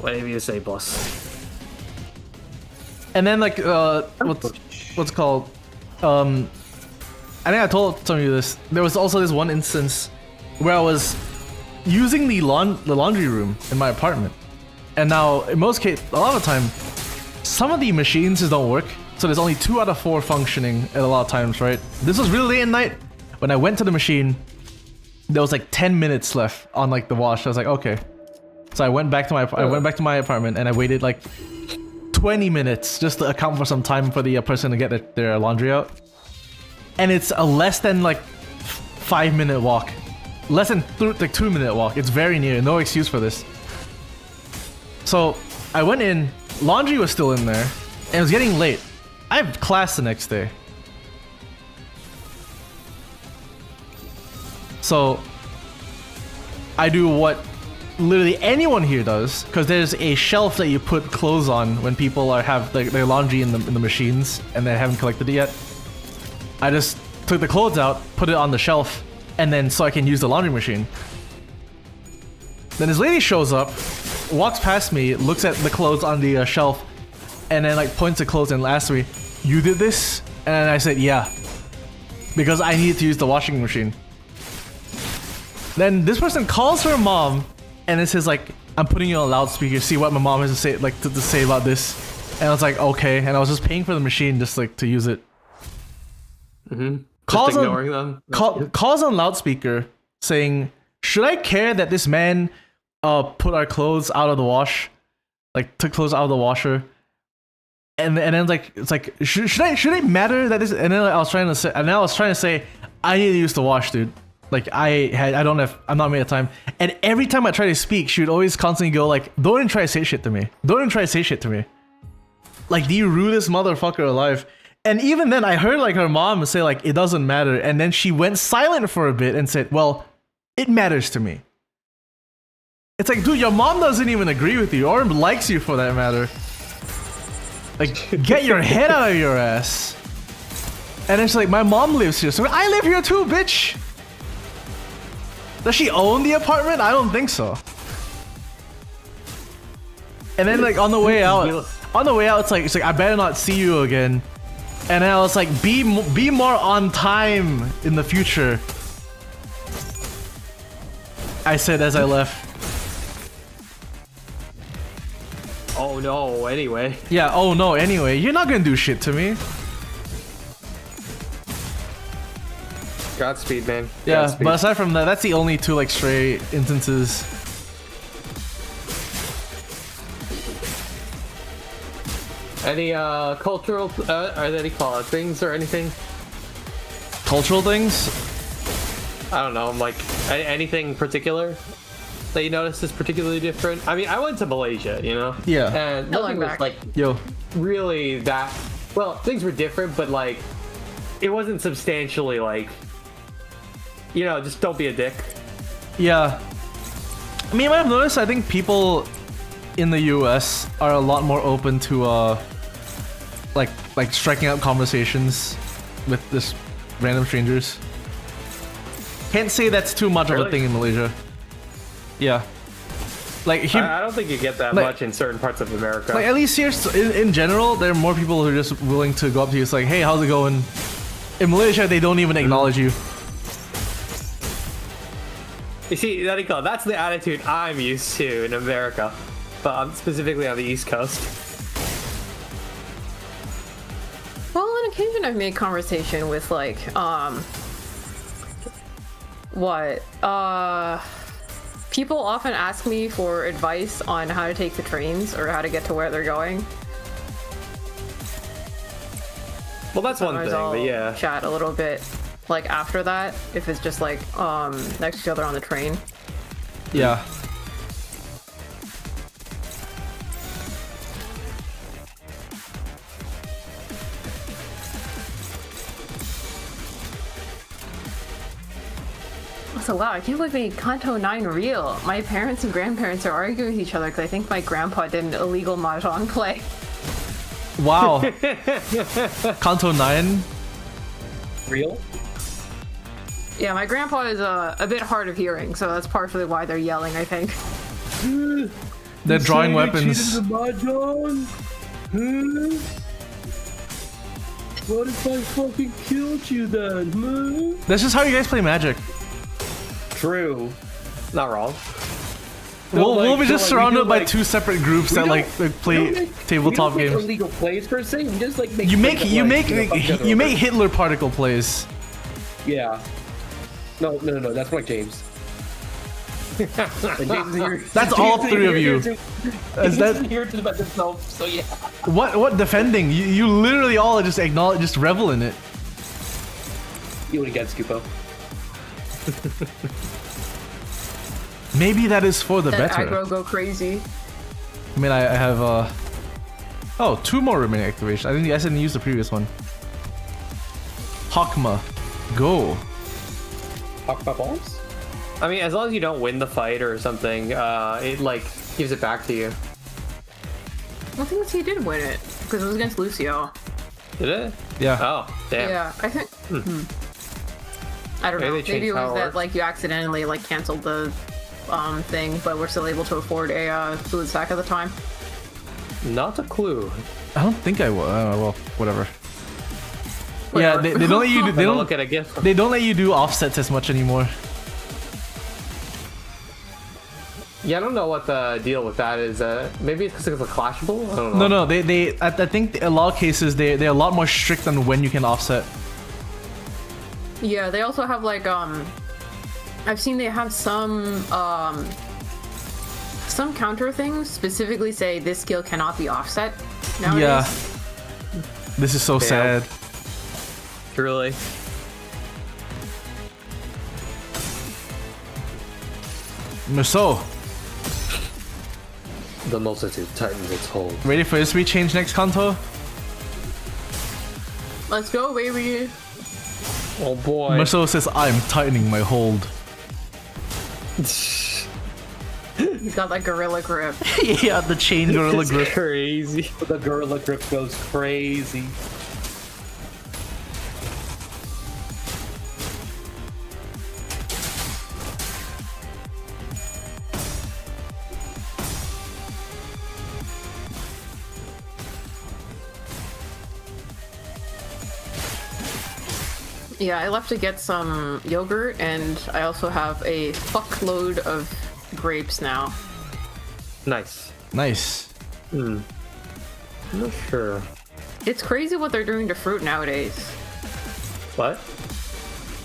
Whatever you say, boss. And then like what's it called? I think I told some of you this. There was also this one instance where I was using the laundry room in my apartment. And now in most cases, a lot of the time, some of the machines just don't work. So there's only 2 out of 4 functioning at a lot of times, right? This was really late at night. When I went to the machine, there was like 10 minutes left on like the wash. I was like, okay. So I went back to my apartment and I waited like 20 minutes just to account for some time for the person to get their laundry out. And it's a less than like 5-minute walk. Less than 2-minute walk. It's very near. No excuse for this. So I went in, laundry was still in there, and it was getting late. I have class the next day. So I do what literally anyone here does, because there's a shelf that you put clothes on when people have their laundry in the machines and they haven't collected it yet. I just took the clothes out, put it on the shelf, and then so I can use the laundry machine. Then this lady shows up, walks past me, looks at the clothes on the shelf, and then like points to clothes and asks me, "You did this?" And I said, "Yeah," because I needed to use the washing machine. Then this person calls her mom, and it says like, "I'm putting you on loudspeaker. See what my mom has to say, like to say about this." And I was like, "Okay," and I was just paying for the machine just like to use it. Just ignoring them. Calls on loudspeaker saying, "Should I care that this man put our clothes out of the wash, like took clothes out of the washer, and then like it's like should it matter that this? And then like, I was trying to say I need to use the wash, dude. Like I'm not made of time. And every time I try to speak, she would always constantly go like, don't even try to say shit to me. Don't even try to say shit to me. Like the rudest motherfucker alive. And even then I heard like her mom say like, it doesn't matter. And then she went silent for a bit and said, well, it matters to me. It's like, dude, your mom doesn't even agree with you or likes you for that matter. Like, get your head out of your ass. And it's like, my mom lives here, so I live here too, bitch. Does she own the apartment? I don't think so. And then like on the way out, it's like I better not see you again. And then I was like, be more on time in the future. I said as I left. Oh no, anyway. Yeah, oh no, anyway. You're not gonna do shit to me. Godspeed, man. Yeah, Godspeed. but aside from that, that's the only two like stray instances. Any cultural, are there any call-out things or anything? Cultural things? I don't know, like anything particular that you noticed is particularly different? I mean, I went to Malaysia, you know? Yeah. And nothing was like Yo. really that, well, things were different, but like, it wasn't substantially like, you know, just don't be a dick. Yeah. I mean, what I've noticed, I think people in the US are a lot more open to like striking up conversations with this random strangers. Can't say that's too much of a thing in Malaysia. Yeah. Like I don't think you get that much in certain parts of America. Like at least here in general, there are more people who are just willing to go up to you. It's like, hey, how's it going? In Malaysia, they don't even acknowledge you. You see, that's the attitude I'm used to in America, but specifically on the East Coast. Well, on occasion I've made conversation with like, people often ask me for advice on how to take the trains or how to get to where they're going. Well, that's one thing, but yeah. Chat a little bit, like after that, if it's just like next to each other on the train. Yeah. So wow, I can't believe they made Kanto 9 real. My parents and grandparents are arguing with each other because I think my grandpa did an illegal mahjong play. Wow. Kanto 9? Real? Yeah, my grandpa is a bit hard of hearing, so that's partially why they're yelling, I think. They're drawing weapons. What if I fucking killed you then, man? That's just how you guys play Magic. True. Not wrong. We'll be just surrounded by two separate groups that like play tabletop we don't games. Illegal plays per se. We just like You make Hitler particle plays. Yeah. No. That's like James. That's all three of you. Is that here to defend himself? So yeah. What defending? You literally all just acknowledge, just revel in it. You would have got Scupo. Maybe that is for the That better. aggro go crazy. I mean, I have two more remaining activations. I didn't use the previous one. Hakma, go. Hakma bombs? I mean, as long as you don't win the fight or something, it like gives it back to you. I think he did win it because it was against Lucio. Did it? Yeah. Oh, damn. Yeah, I think. I don't know. Maybe it was that like you accidentally like canceled the thing, but we're still able to afford a fluid stack at the time. Not a clue. I don't think I will. Well, whatever. Yeah, they don't let you do. They don't look at a gift. They don't let you do offsets as much anymore. Yeah, I don't know what the deal with that is. Maybe it's because it's a clashable. I don't know. No. I think in a lot of cases they're a lot more strict on when you can offset. Yeah, they also have like I've seen they have some some counter things specifically say this skill cannot be offset nowadays. Yeah. This is so sad. Truly. So, The multitude tightens its hold. ready for this rechange next, Kanto? Let's go, baby. Oh boy. Merceau says, I'm tightening my hold. He's got that gorilla grip. Yeah, the chain gorilla It's grip. crazy. The gorilla grip goes crazy. Yeah, I left to get some yogurt, and I also have a fuckload of grapes now. Nice. Nice. I'm not sure. It's crazy what they're doing to fruit nowadays. What?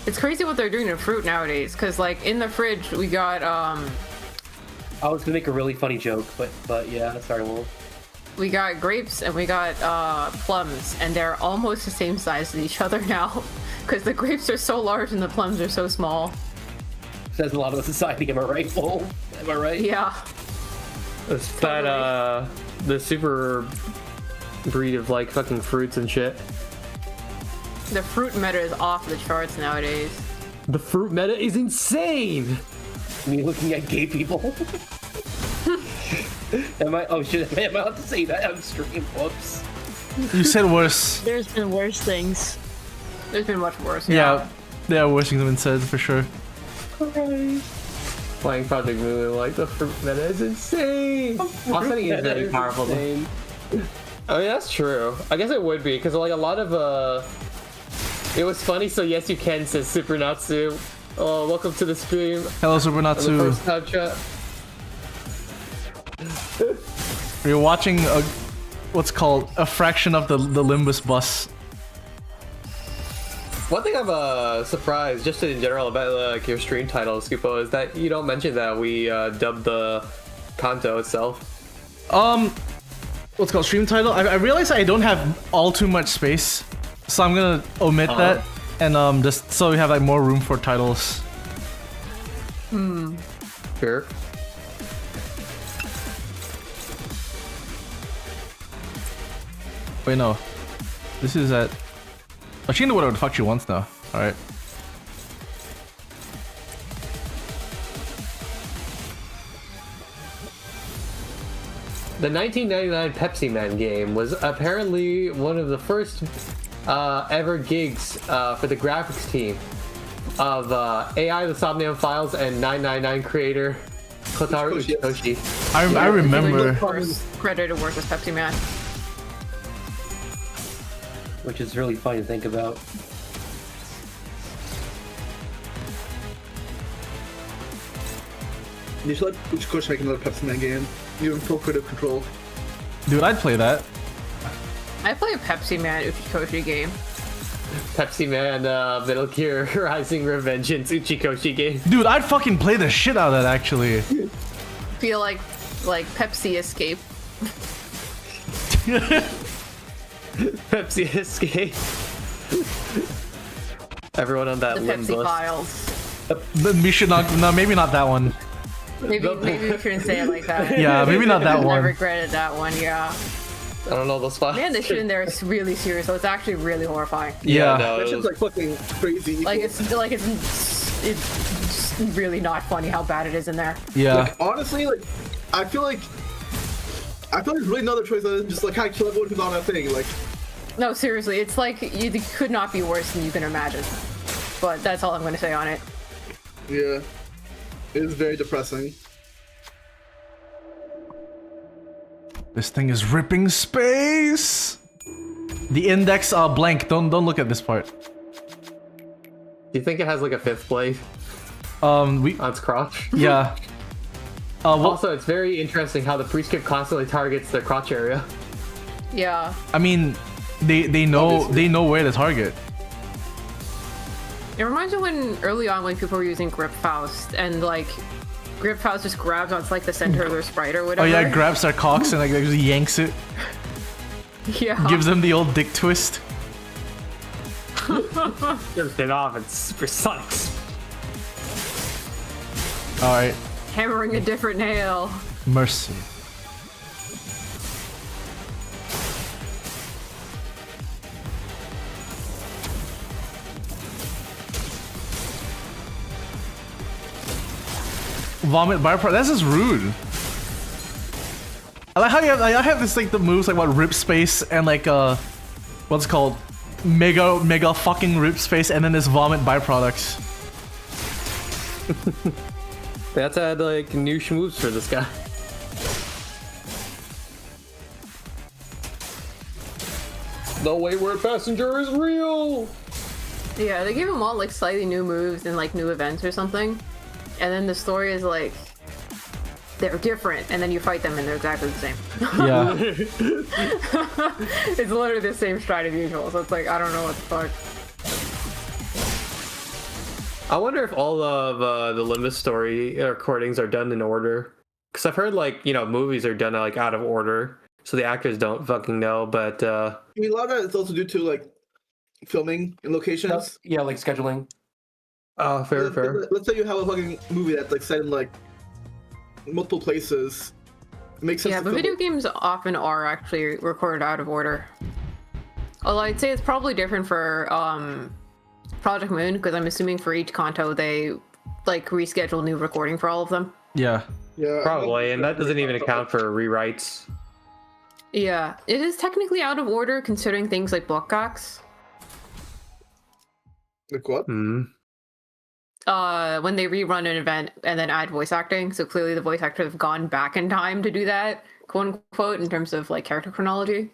It's crazy what they're doing to fruit nowadays, because, like, in the fridge, we got, I was gonna make a really funny joke, but yeah, sorry, Wolf. we got grapes and we got, plums, and they're almost the same size as each other now, because the grapes are so large and the plums are so small. Says a lot about society, am I right, Wolf? Am I right? Yeah. It's that, the super breed of, like, fucking fruits and shit. The fruit meta is off the charts nowadays. The fruit meta is insane! Me looking at gay people. Am I? Oh shit! Am I allowed to say that on stream? Whoops. You said worse. There's been worse things. There's been much worse. Yeah, there are worse things have been said for sure. Playing Project Moon, like, the fruit meta is insane! Offsetting is very powerful. Insane. Oh yeah, that's true. I guess it would be, because, like, a lot of, it was funny, so yes you can, says Supernatsu. Oh, welcome to the stream. Hello, On the Supernatsu. first time chat. You're watching what's called a fraction of the Limbus bus. One thing I'm surprised, just in general, about like your stream title, Scupo, is that you don't mention that we dubbed the Kanto itself. What's called stream title? I realize I don't have all too much space, so I'm gonna omit that and just so we have like more room for titles. Sure. Wait, no. This is at. Oh, she can do whatever the fuck she wants now. Alright. The 1999 Pepsi Man game was apparently one of the first ever gigs for the graphics team of AI, the Somnium Files, and 999 creator Kotaro Uchikoshi. I remember. First credit to work with Pepsi Man. Which is really funny to think about. You should let Uchikoshi make another Pepsi Man game. You have full creative control. Dude, I'd play that. I play a Pepsi Man Uchikoshi game. Pepsi Man Metal Gear Rising Revengeance Uchikoshi game. Dude, I'd fucking play the shit out of that actually. Feel like Pepsi Escape. Pepsi Escape. Everyone on that The Limbus. Pepsi Files. Then we should not. No, maybe not that one. Maybe we shouldn't say it like that. Yeah, maybe not that I one. regretted that one, yeah. I don't know those files. Man, this shit in there is really serious, so it's actually really horrifying. Yeah. no, That it shit's was- like fucking crazy. Like it's really not funny how bad it is in there. Yeah. Like, honestly, like, I feel like there's really no other choice other than just like kind of kill everyone who's on that thing. Like, No, seriously, it's like it could not be worse than you can imagine. But that's all I'm going to say on it. yeah, it is very depressing. This thing is ripping space. The index blank. Don't look at this part. Do you think it has like a fifth blade We on its crotch? yeah. Well, Also, it's very interesting how the prescript constantly targets the crotch area. Yeah. I mean, they know Obviously. where to target. It reminds me when early on when people were using Grip Faust and like Grip House just grabs on like the center of their sprite or Oh whatever. yeah, grabs their cocks and like just yanks it. Yeah. Gives them the old dick twist. Just it off and supersonics. Alright, Hammering a different nail. mercy. Vomit byproduct. That's just rude. I like how I have this like the moves like what rip space and like what's it called mega fucking rip space and then this vomit byproducts. They have to add like new moves for this guy. The wayward passenger is real. Yeah, they give them all like slightly new moves and like new events or something. And then the story is like they're different, and then you fight them and they're exactly the same. Yeah. It's literally the same strat as usual, so it's like I don't know what the fuck. I wonder if all of the Limbus story recordings are done in order. Because I've heard like, you know, movies are done like out of order, so the actors don't fucking know. But I mean, a lot of that is also due to like filming in locations. Yeah, like scheduling. oh, fair. Let's say you have a fucking movie that's like set in like multiple places. It makes sense. Yeah, to but film video it. games often are actually recorded out of order. Although I'd say it's probably different for Project Moon, because I'm assuming for each Kanto they like reschedule new recording for all of them. Yeah. Yeah, Probably, and that doesn't even account for rewrites. Yeah, it is technically out of order considering things like book gacks. Like what? Hmm. When they rerun an event and then add voice acting, so clearly the voice actors have gone back in time to do that, quote unquote, in terms of like character chronology.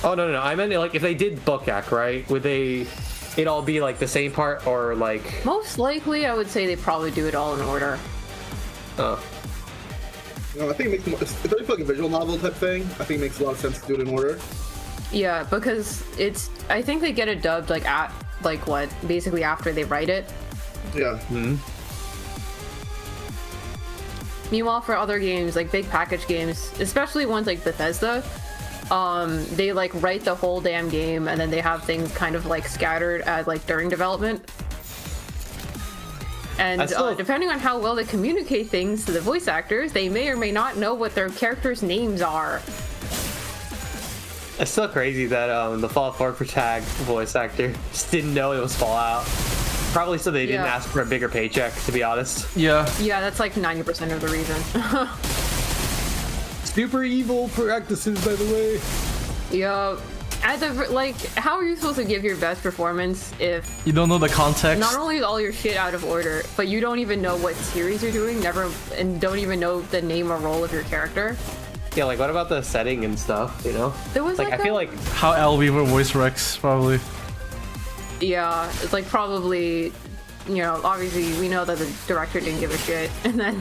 Oh no, I meant like if they did book act, right? Would it all be like the same part or like? Most likely, I would say they probably do it all in order. Oh. No, I think it makes more, it's very fucking visual novel type thing. I think it makes a lot of sense to do it in order. Yeah, because I think they get it dubbed like at like what, basically after they write it. Yeah. Meanwhile, for other games, like big package games, especially ones like Bethesda, they like write the whole damn game and then they have things kind of like scattered at like during development. And depending on how well they communicate things to the voice actors, they may or may not know what their characters' names are. It's still crazy that the Fallout 4 tag voice actor just didn't know it was Fallout. Probably so they didn't Yeah. ask for a bigger paycheck, to be honest. Yeah. Yeah, that's like 90% of the reason. Super evil practices, by the way. Yeah. How are you supposed to give your best performance if You don't know the context. not only is all your shit out of order, but you don't even know what series you're doing, and don't even know the name or role of your character? Yeah, like what about the setting and stuff, you know? There was Like, I feel like How Al Weaver voice Rex, probably. Yeah, it's like probably, you know, obviously we know that the director didn't give a shit, and then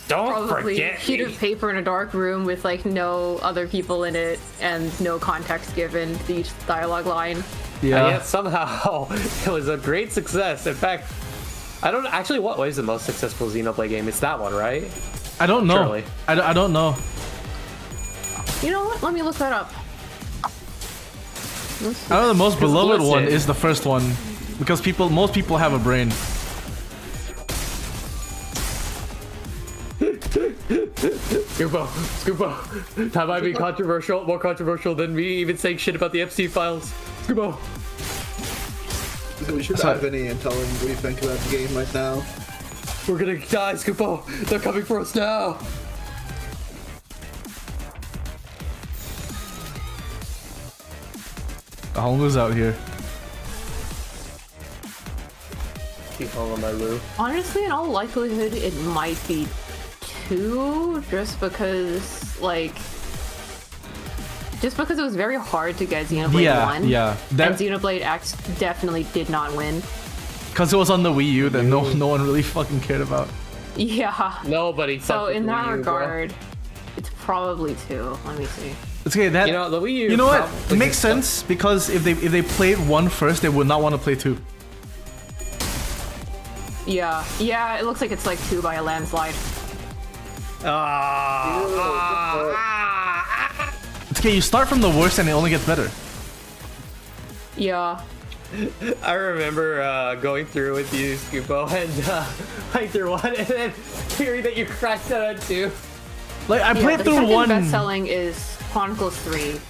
don't probably forget sheet me. of paper in a dark room with like no other people in it and no context given to each dialogue line. And Yeah. yet somehow it was a great success. In fact, I don't actually. What was the most successful Xenoblade game? It's that one, right? I don't know. Surely. I don't know. You know what? Let me look that up. I know the most beloved one listen. is the first one, because most people have a brain. Scubo. That might be controversial, more controversial than me even saying shit about the FC files. Scubo. So we should Sorry. have Vinny and tell him what you think about the game right now. We're gonna die, Scubo. They're coming for us now. The Hongu's out here. Keep on my Lou. Honestly, in all likelihood, it might be 2, just because it was very hard to get Xenoblade 1. Yeah. And That Xenoblade X definitely did not win. because it was on the Wii U that no one really fucking cared about. Yeah. Nobody. So fucked in with that Wii U, bro. regard, it's probably 2. Let me see. It's okay. That You know, the Wii U. you know what? probably It makes just- sense because if they played 1 first, they would not want to play 2. Yeah, it looks like it's like 2 by a landslide. It's okay, you start from the worst and it only gets better. Yeah. I remember going through with you, Scoopo, and playing through 1 and then hearing that you crashed out on 2. Like, I played the through second 1. best-selling is Chronicles 3.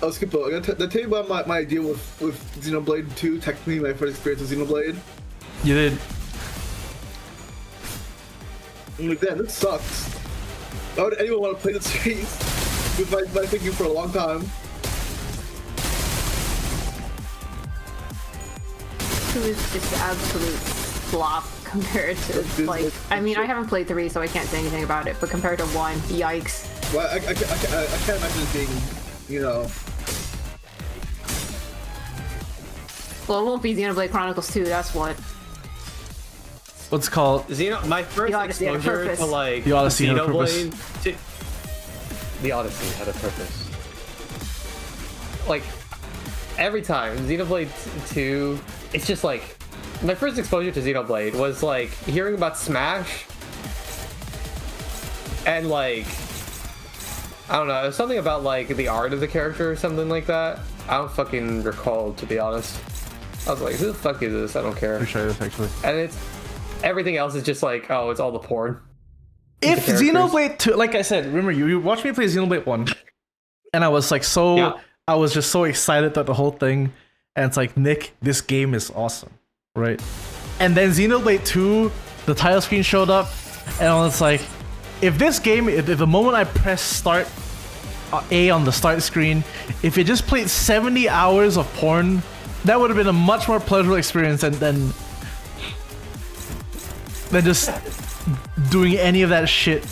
Oh, Skippo, I'm gonna tell you about my idea with Xenoblade 2, technically my first experience with Xenoblade. You did. I'm like, damn, this sucks. Why would anyone want to play the series with my thinking for a long time? 2 is just absolute flop compared to, like, I mean, I haven't played 3, so I can't say anything about it, but compared to 1, yikes. Well, I can't imagine it being, you know... Well, it won't be Xenoblade Chronicles 2, that's what. What's it called? My first Odyssey had a exposure purpose. to like The Odyssey had a purpose. Xenoblade. The Odyssey had a purpose. Like every time Xenoblade 2, it's just like my first exposure to Xenoblade was like hearing about Smash, and like I don't know, it was something about like the art of the character or something like that. I don't fucking recall, to be honest. I was like, who the fuck is this? I don't care. Pretty sure this actually. And it's everything else is just like, oh, it's all the porn. If The characters. Xenoblade 2, like I said, remember you watched me play Xenoblade 1, and I was like I was just so excited about the whole thing, and it's like, Nick, this game is awesome, right? And then Xenoblade 2, the title screen showed up, and I was like, if this game, if the moment I press start A on the start screen, if it just played 70 hours of porn, that would have been a much more pleasurable experience than just doing any of that shit.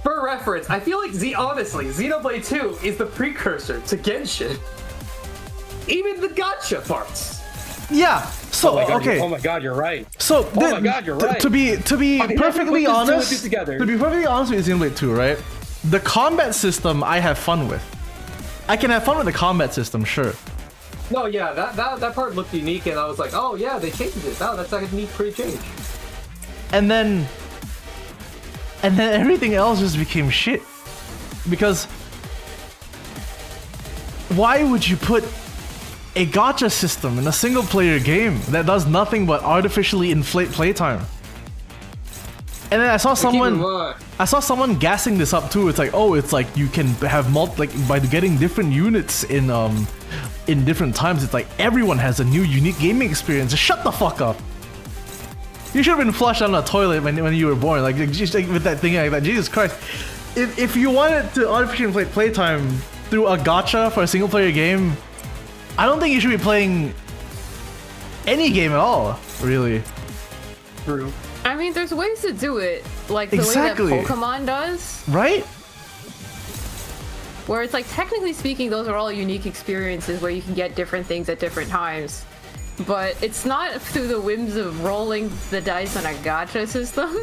For reference, I feel like honestly, Xenoblade 2 is the precursor to Genshin. Even the gacha parts. Yeah. So okay. Oh my god, you're right. So Oh my god, you're right. To be perfectly honest, together. to be perfectly honest with Xenoblade 2, right? The combat system I have fun with. I can have fun with the combat system, sure. No, yeah, that part looked unique, and I was like, oh yeah, they changed it. Oh, that's like a neat pretty change. And then everything else just became shit. Because why would you put a gacha system in a single player game that does nothing but artificially inflate playtime? And then I saw someone gassing this up too. It's like, oh, it's like you can have by getting different units in different times. It's like everyone has a new unique gaming experience. Just shut the fuck up. You should have been flushed down the toilet when you were born. Like, just like with that thing like that. Jesus Christ. If you wanted to artificially inflate playtime through a gacha for a single player game, I don't think you should be playing any game at all, really. True. I mean, there's ways to do it, like the Exactly. way that Pokemon does, Right? where it's like, technically speaking, those are all unique experiences where you can get different things at different times. But it's not through the whims of rolling the dice on a gacha system.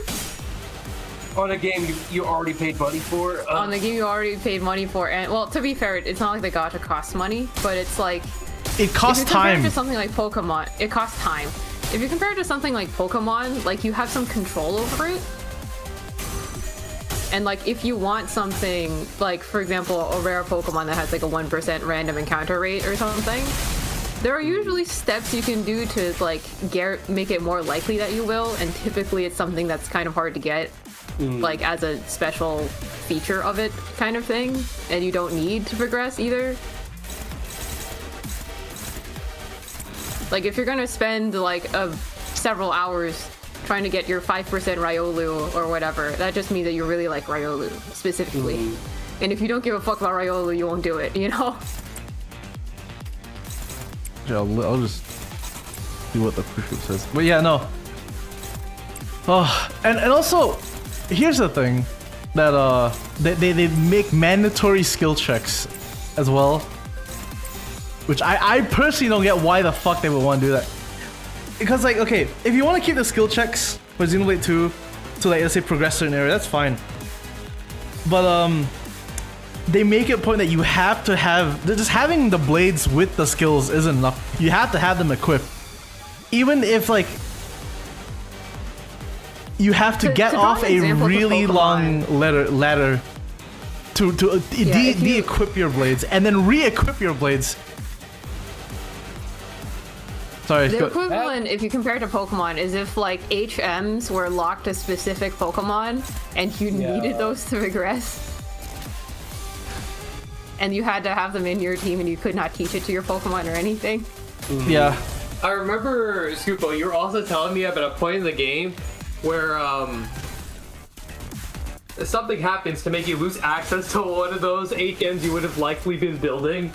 On a game you already paid money for. On the game you already paid money for, and well, to be fair, it's not like the gacha costs money, but it's like It costs if you compare it time. to something like Pokemon, it costs time. If you compare it to something like Pokemon, like you have some control over it. And like if you want something, like for example, a rare Pokemon that has like a 1% random encounter rate or something, there are usually steps you can do to like make it more likely that you will, and typically it's something that's kind of hard to get, like as a special feature of it kind of thing, and you don't need to progress either. Like if you're gonna spend like several hours trying to get your 5% Riolu or whatever, that just means that you really like Riolu specifically. And if you don't give a fuck about Riolu, you won't do it, you know? Yeah, I'll just do what the push says. But yeah, no. Oh, and also, here's the thing, that they make mandatory skill checks as well. Which I personally don't get why the fuck they would want to do that. Because like, okay, if you want to keep the skill checks for Xenoblade 2 to like, let's say progress certain area, that's fine. But they make it a point that you have to have, just having the blades with the skills isn't enough. You have to have them equipped. even if like you have to get draw off an a example to really long ladder to de-equip your blades and then re-equip your blades. Sorry. The equivalent, if you compare it to Pokemon, is if like HMs were locked to specific Pokemon and you needed those to progress. And you had to have them in your team and you could not teach it to your Pokemon or anything. Yeah. I remember, Scoopo, you were also telling me about a point in the game where something happens to make you lose access to one of those HMs you would have likely been building.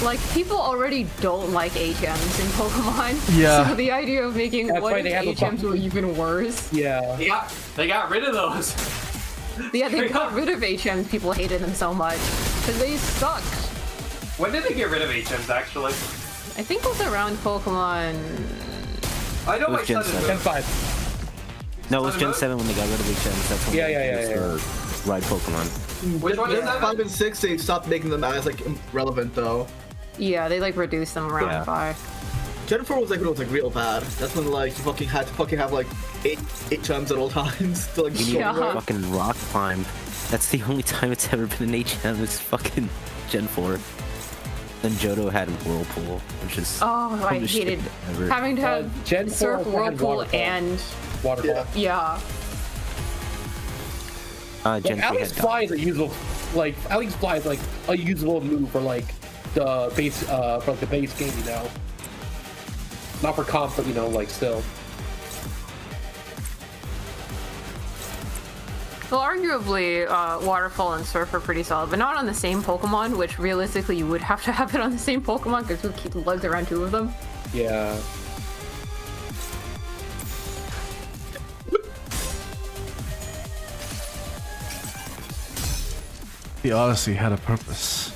Like, people already don't like HMs in Pokemon. Yeah. So the idea of making That's one why of they have a HMs were even worse. Yeah. Yeah, they got rid of those. Yeah, they got rid of HMs. People hated them so much. Because they sucked. When did they get rid of HMs, actually? I think it was around Pokemon... I know It my was Gen son is 7. Gen 5. No, it was Son Gen of a- 7 when they got rid of HMs. That's when Yeah, they yeah, used yeah, the ride Pokemon. Which one is Gen 5 that? and 6, they stopped making them as like relevant though. Yeah, they like reduced them around Yeah. 5. Gen 4 was like when it was like real bad. That's when like you fucking had to have like 8 HMs at all times to like You need Yeah. a fucking rock climb. That's the only time it's ever been an HM. It's fucking Gen 4. Then Johto had Whirlpool, which is Oh, I dumbest shit hated ever. having to have Gen 4 Surf also had Whirlpool Waterfall. and... Waterfall. Yeah. Gen 3 At least had Fly is a usable, like, at least Fly is like a usable move for like the base, for like the base game, you know. Not for comp, but you know, like still. Well, arguably, Waterfall and Surf are pretty solid, but not on the same Pokemon, which realistically you would have to have it on the same Pokemon because you keep the lugs around 2 of them. Yeah. The Odyssey had a purpose.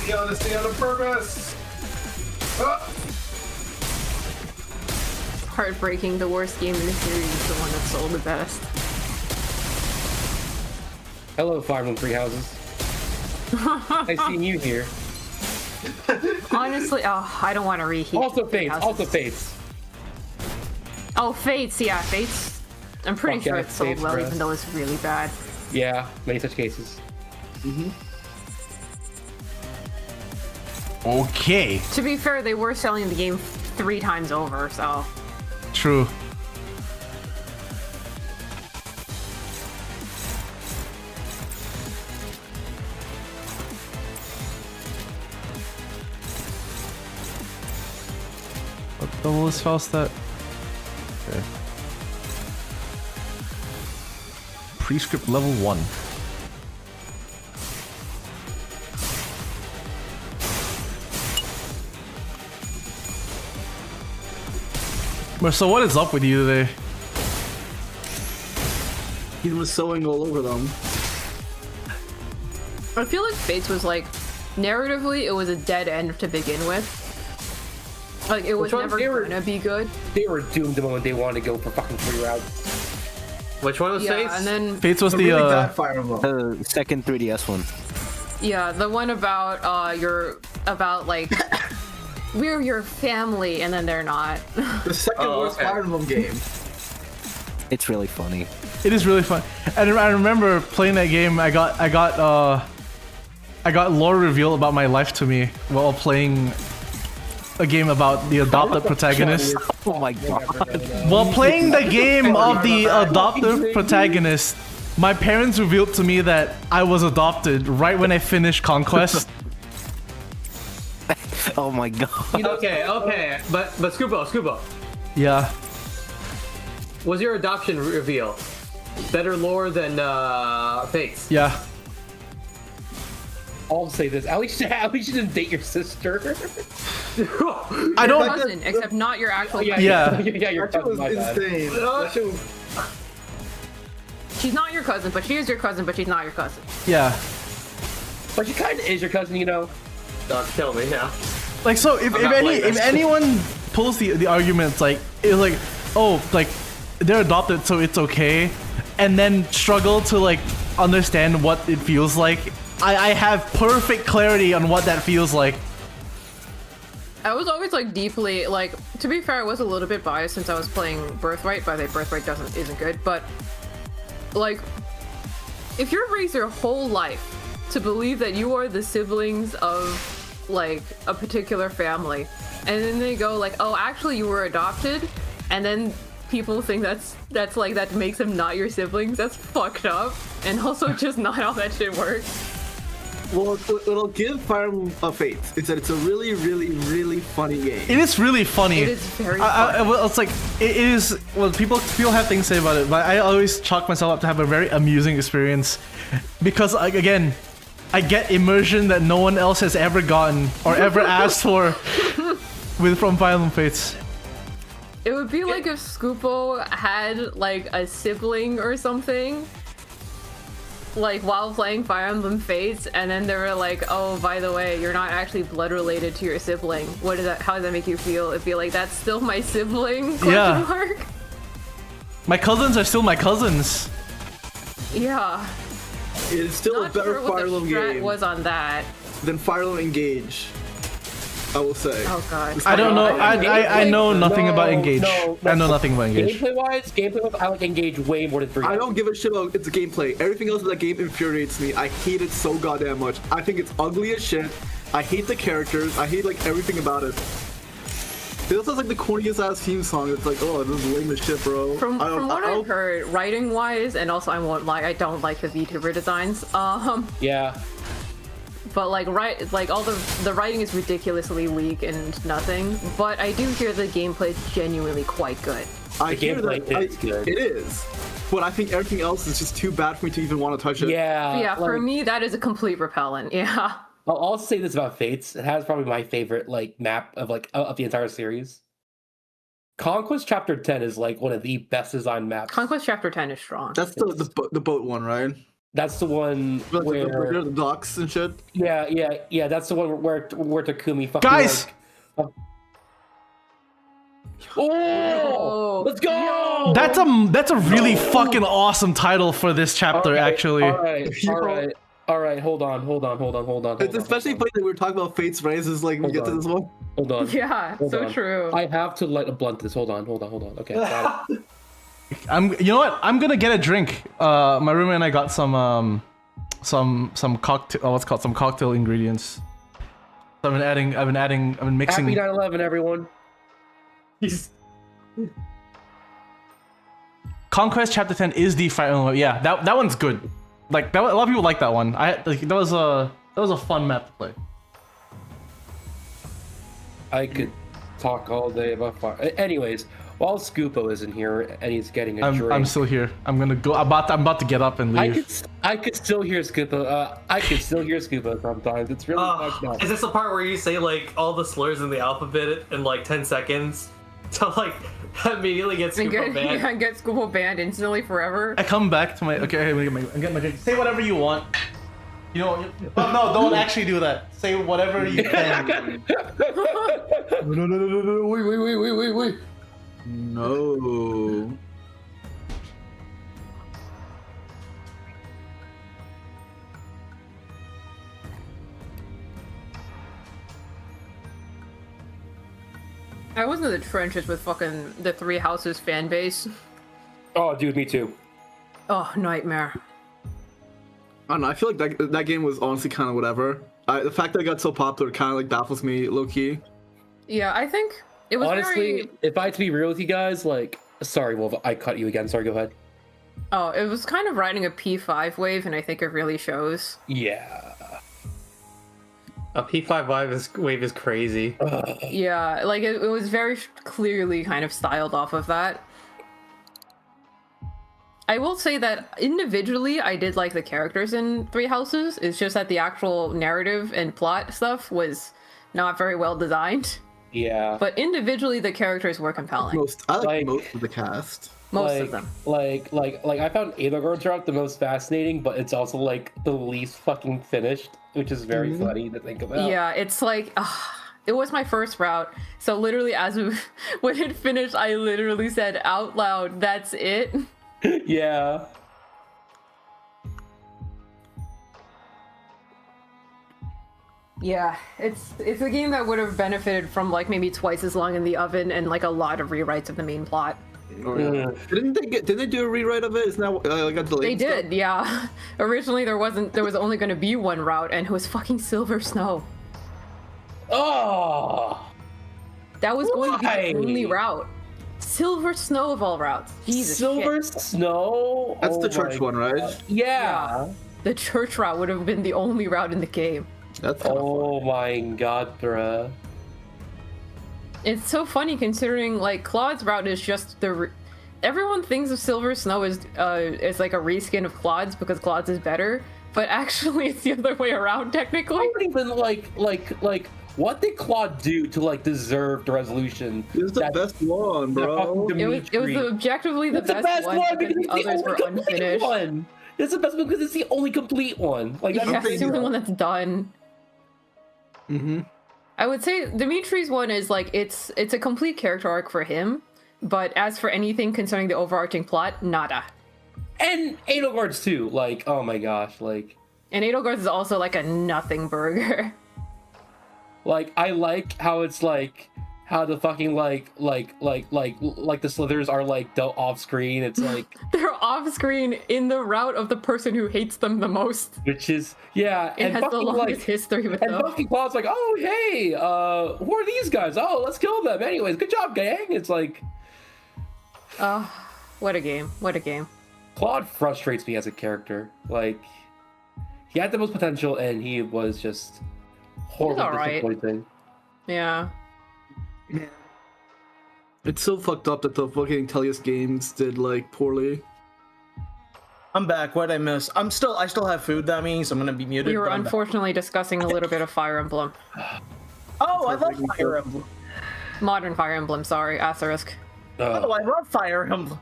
The Odyssey had a purpose! Heartbreaking, the worst game in the series is the one that sold the best. Hello, Farm and Free Houses. I seen you here. Honestly, oh, I don't want to reheat. Also Fates. Houses. Also Fates. Oh, Fates, yeah, Fates. I'm pretty Fuck sure yeah, it sold Fates, well, bruh. even though it's really bad. Yeah, many such cases. Okay. To be fair, they were selling the game 3 times over, so... True. What the hell is spell stat? Okay. Prescript level 1. So what is up with you today? He was sewing all over them. I feel like Fates was like, narratively, it was a dead end to begin with. Like, it was Which one? never They were- gonna be good. They were doomed the moment they wanted to go for fucking 3 routes. Which one was Yeah, Fates? and then, Fates was A the really bad Fire Emblem. The second 3DS one. yeah, the one about, like, we're your family, and then they're not. The second worst okay. Fire Emblem game. It's really funny. It is really fun. And I remember playing that game. I got lore revealed about my life to me while playing a game about the adopted protagonist. Oh my god. While playing the game of the adoptive protagonist, my parents revealed to me that I was adopted right when I finished Conquest. Oh my god. Okay, but Scoopo, Yeah. was your adoption reveal better lore than Fates? Yeah. I'll say this. At least you didn't date your sister. I don't. Cousin, except not your actual Yeah. yeah, your That shit cousin, was my bad. insane. That shit was... She's not your cousin, but she is your cousin, but she's not your cousin. Yeah. But she kind of is your cousin, you know. Don't kill me now. Like, so if not playing if this. anyone pulls the argument, it's like oh, like they're adopted, so it's okay. and then struggle to like understand what it feels like. I have perfect clarity on what that feels like. I was always like deeply like, to be fair, I was a little bit biased since I was playing Birthright, but I think Birthright isn't good. But like, if you're raised your whole life to believe that you are the siblings of like a particular family, and then they go like, oh, actually you were adopted, and then people think that's like that makes them not your siblings, that's fucked up, and also just not how that shit works. Well, it'll give Fire Emblem a fate. It's that it's a really, really, really funny game. It is really funny. It is very funny. Well, it's like it is. Well, people have things to say about it, but I always chalk myself up to have a very amusing experience because, like, again, I get immersion that no one else has ever gotten or ever asked for from Fire Emblem Fates. It would be like if Scoopo had like a sibling or something, like while playing Fire Emblem Fates, and then they were like, oh, by the way, you're not actually blood related to your sibling. How does that make you feel? It'd be like, that's still my sibling? Yeah. Mark? My cousins are still my cousins. Yeah. It's still Not a better sure what Fire the Emblem strat game was on that. than Fire Emblem Engage. I will say. Oh god. I don't know. I know nothing about Engage. No, I know nothing about Engage. Gameplay-wise, I like Engage way more than 3. I don't give a shit about its gameplay. Everything else in that game infuriates me. I hate it so goddamn much. I think it's ugly as shit. I hate the characters. I hate like everything about it. It also has like the corniest ass theme song. It's like, oh, this is lame as shit, bro. From what I've heard, writing wise, and also I don't like the VTuber designs. Yeah. But like all the writing is ridiculously weak and nothing. But I do hear the gameplay is genuinely quite good. I hear gameplay that is good. It is. But I think everything else is just too bad for me to even want to touch it. Yeah. Yeah, for like, me that is a complete repellent. Yeah. I'll say this about Fates. It has probably my favorite like map of the entire series. Conquest Chapter 10 is like one of the best designed maps. Conquest Chapter 10 is strong. That's the boat one, right? That's the one where the docks and shit. Yeah. That's the one where Takumi fucking Guys! like, oh, let's go! That's a really fucking awesome title for this chapter, actually. All right. Hold on. It's especially funny that we were talking about Fate's Rises. Like we get to this one. Hold on. Yeah, Hold so on. true. I have to light a blunt this. Hold on. Okay, got it. You know what? I'm gonna get a drink. My roommate and I got some cocktail. What's it called? Some cocktail ingredients. So I've been mixing. Happy 9/11, everyone. Conquest Chapter 10 is the Fire Emblem. Yeah, that one's good. Like a lot of people like that one. That was a fun map to play. I could talk all day about fire. Anyways, while Scoopo isn't here and he's getting a drink, I'm still here. I'm gonna go. I'm about to get up and leave. I could still hear Scoopo. I could still hear Scoopo sometimes. It's really fucked up. Is this the part where you say like all the slurs in the alphabet in like 10 seconds to like immediately get Scoopo banned? Yeah, get Scoopo banned instantly forever. I come back to my. Okay, I'm getting my drink. Say whatever you want. You know, no, don't actually do that. Say whatever you can. No, wait. No. I was in the trenches with fucking the Three Houses fan base. Oh, dude, me too. Oh, nightmare. I don't know. I feel like that game was honestly kind of whatever. The fact that it got so popular kind of like baffles me, low key. Yeah, I think it was honestly. If I had to be real with you guys, like, sorry, Wolf, I cut you again. Sorry, go ahead. Oh, it was kind of riding a P5 wave, and I think it really shows. Yeah. A P5 wave is crazy. Yeah, like it was very clearly kind of styled off of that. I will say that individually, I did like the characters in Three Houses. It's just that the actual narrative and plot stuff was not very well designed. Yeah. But individually, the characters were compelling. I like most of the cast. Most of them. Like I found Adagor Drop the most fascinating, but it's also like the least fucking finished, which is very funny to think about. Yeah, it's like it was my first route. So literally, when it finished, I literally said out loud, "That's it." Yeah. Yeah, it's a game that would have benefited from like maybe twice as long in the oven and like a lot of rewrites of the main plot. Oh, yeah. Didn't they do a rewrite of it? It's now got delayed. They and did, stuff? yeah. Originally there was only going to be one route, and it was fucking Silver Snow. Oh, That was going to be Why? the only route. Silver Snow of all routes. Jesus Silver shit. Snow. That's Oh the church my one, right? God. Yeah. The church route would have been the only route in the game. That's kind of Oh my God, bruh. It's so funny considering like Claude's route is just everyone thinks of Silver Snow as like a reskin of Claude's because Claude's is better, but actually it's the other way around technically. I don't even like what did Claude do to like deserve the resolution? It's the best one, bro. It was objectively the It's best one because because the it's others only were complete unfinished. one. It's the best one because it's the only complete one. Like that's Yeah, the it's the only one that's done. Mm-hmm. I would say Dimitri's one is like it's a complete character arc for him, but as for anything concerning the overarching plot, nada. And Edelgard's too. Like, oh my gosh, like. And Edelgard's is also like a nothing burger. Like, I like how it's like how the fucking like the slithers are like off screen. It's like They're off screen in the route of the person who hates them the most. which is yeah, It has the fucking, longest like, history with and them. fucking Claude's like, oh hey, who are these guys? Oh, let's kill them. Anyways, good job, gang. It's like What a game. What a game. Claude frustrates me as a character. Like he had the most potential and he was just horribly alright. disappointing. Yeah. It's so fucked up that the fucking Tellius games did like poorly. I'm back. What did I miss? I still have food. That means I'm gonna be muted. We were but I'm back. unfortunately discussing a little bit of Fire Emblem. Oh, I love Fire Emblem. Modern Fire Emblem, sorry, asterisk. Oh, I love Fire Emblem.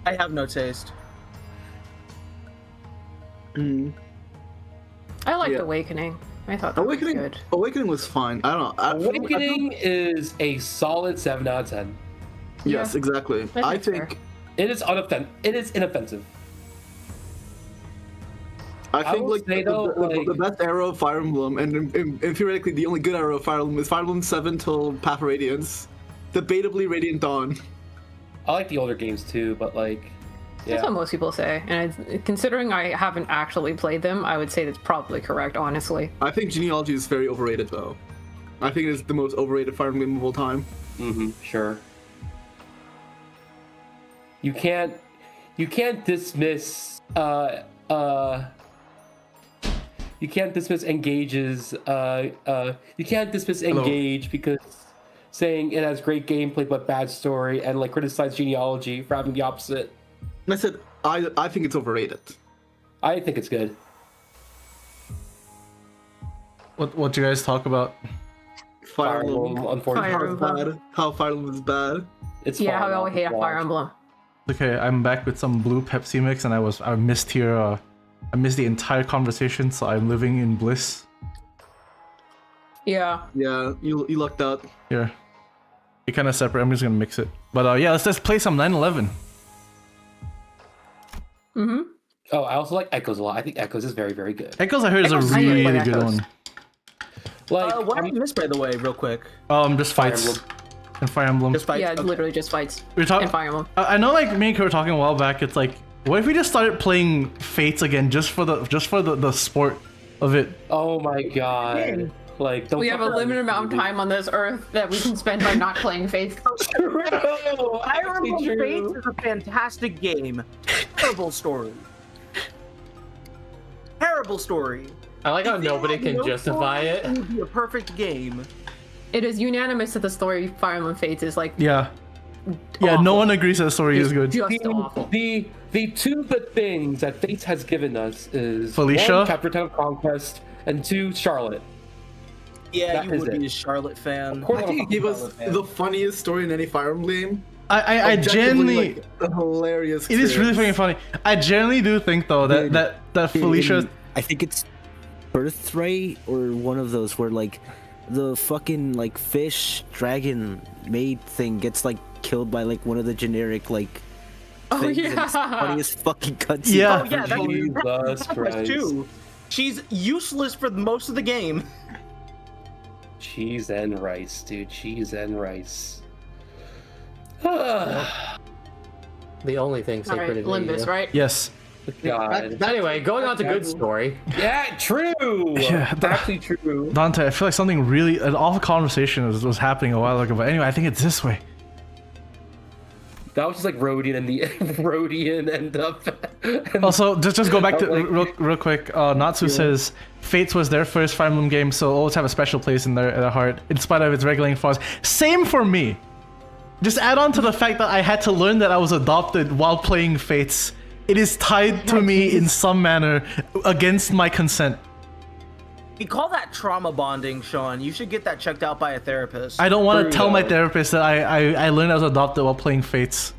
I have no taste. Mm. I liked Yeah. Awakening. I thought that was good. Awakening was fine. I don't know. Awakening is a solid 7 out of 10. Yes, Yeah. exactly. I think It is inoffensive. I I think will like, say, though, the best era of Fire Emblem, and theoretically the only good era of Fire Emblem is Fire Emblem 7 till Path of Radiance. Debatably Radiant Dawn. I like the older games too, but like, That's yeah. what most people say. And considering I haven't actually played them, I would say that's probably correct, honestly. I think Genealogy is very overrated though. I think it is the most overrated Fire Emblem of all time. Mm-hmm. Sure. You can't dismiss you can't dismiss Engage's you can't dismiss Engage because saying it has great gameplay but bad story and like criticize Genealogy for having the opposite. And I said I think it's overrated. I think it's good. What do you guys talk about? Fire Emblem, unfortunately. How Fire Emblem is bad. It's Yeah, fun, how I hate a watch. Fire Emblem. Okay, I'm back with some blue Pepsi mix, and I missed I missed the entire conversation, so I'm living in bliss. Yeah. Yeah, you lucked out. Here, be kind of separate. I'm just gonna mix it. But yeah, let's play some 9/11. Mm-hmm. Oh, I also like Echoes a lot. I think Echoes is very, very good. Echoes, I heard, is a Echoes- really I like good Echoes. one. Like, What did I miss, by the way, real quick? Just Fire fights Emblem. and Fire Emblem. Just fights. Yeah, Okay. literally just fights. We're talking. And Fire Emblem. I know, like me and Kurt were talking a while back. It's like, what if we just started playing Fates again, just for the sport of it? Oh my god. Like, don't We have a fuck limited around. amount of time on this earth that we can spend by not playing Faith. True. Fire Actually Emblem true. Fates is a fantastic game. Terrible story. Terrible story. I like how nobody If it had can no justify story, it. It would be a perfect game. It is unanimous that the story of Fire Emblem Fates is like Yeah, no awful. one agrees that the story is good. just awful. The two good things that Fates has given us is Felicia? 1, Chapter 10 of Conquest, and 2, Charlotte. Yeah, That you is would it. be a Charlotte fan. Of course I think it gave us the funniest story in any Fire Emblem game. I Objectively, genuinely. like, a hilarious. It is really experience. fucking funny. I genuinely do think though that Felicia. I think it's Birthright or one of those where like the fucking like fish dragon maid thing gets like killed by like one of the generic like Oh things, and it's the yeah. funniest fucking cutscene. Yeah. Oh yeah, that's Jesus Conquest Christ. too. She's useless for most of the game. Cheese and rice, dude. Cheese and rice. The only thing All right, sacred in Limbus, right? Yes. God. Anyway, going on to good story. Yeah, true. Yeah, actually true. Dante, I feel like something really, an awful conversation was happening a while ago, but anyway, I think it's this way. That was just like Rodian and the Rodian and and Also, just go back to like- real quick. Natsu says Fates was their first Fire Emblem game, so always have a special place in their heart, in spite of its regulating flaws. Same for me. Just add on to the fact that I had to learn that I was adopted while playing Fates. It is tied to me in some manner against my consent. We call that trauma bonding, Sean. You should get that checked out by a therapist. I don't want to tell my Bruno. therapist that I learned I was adopted while playing Fates.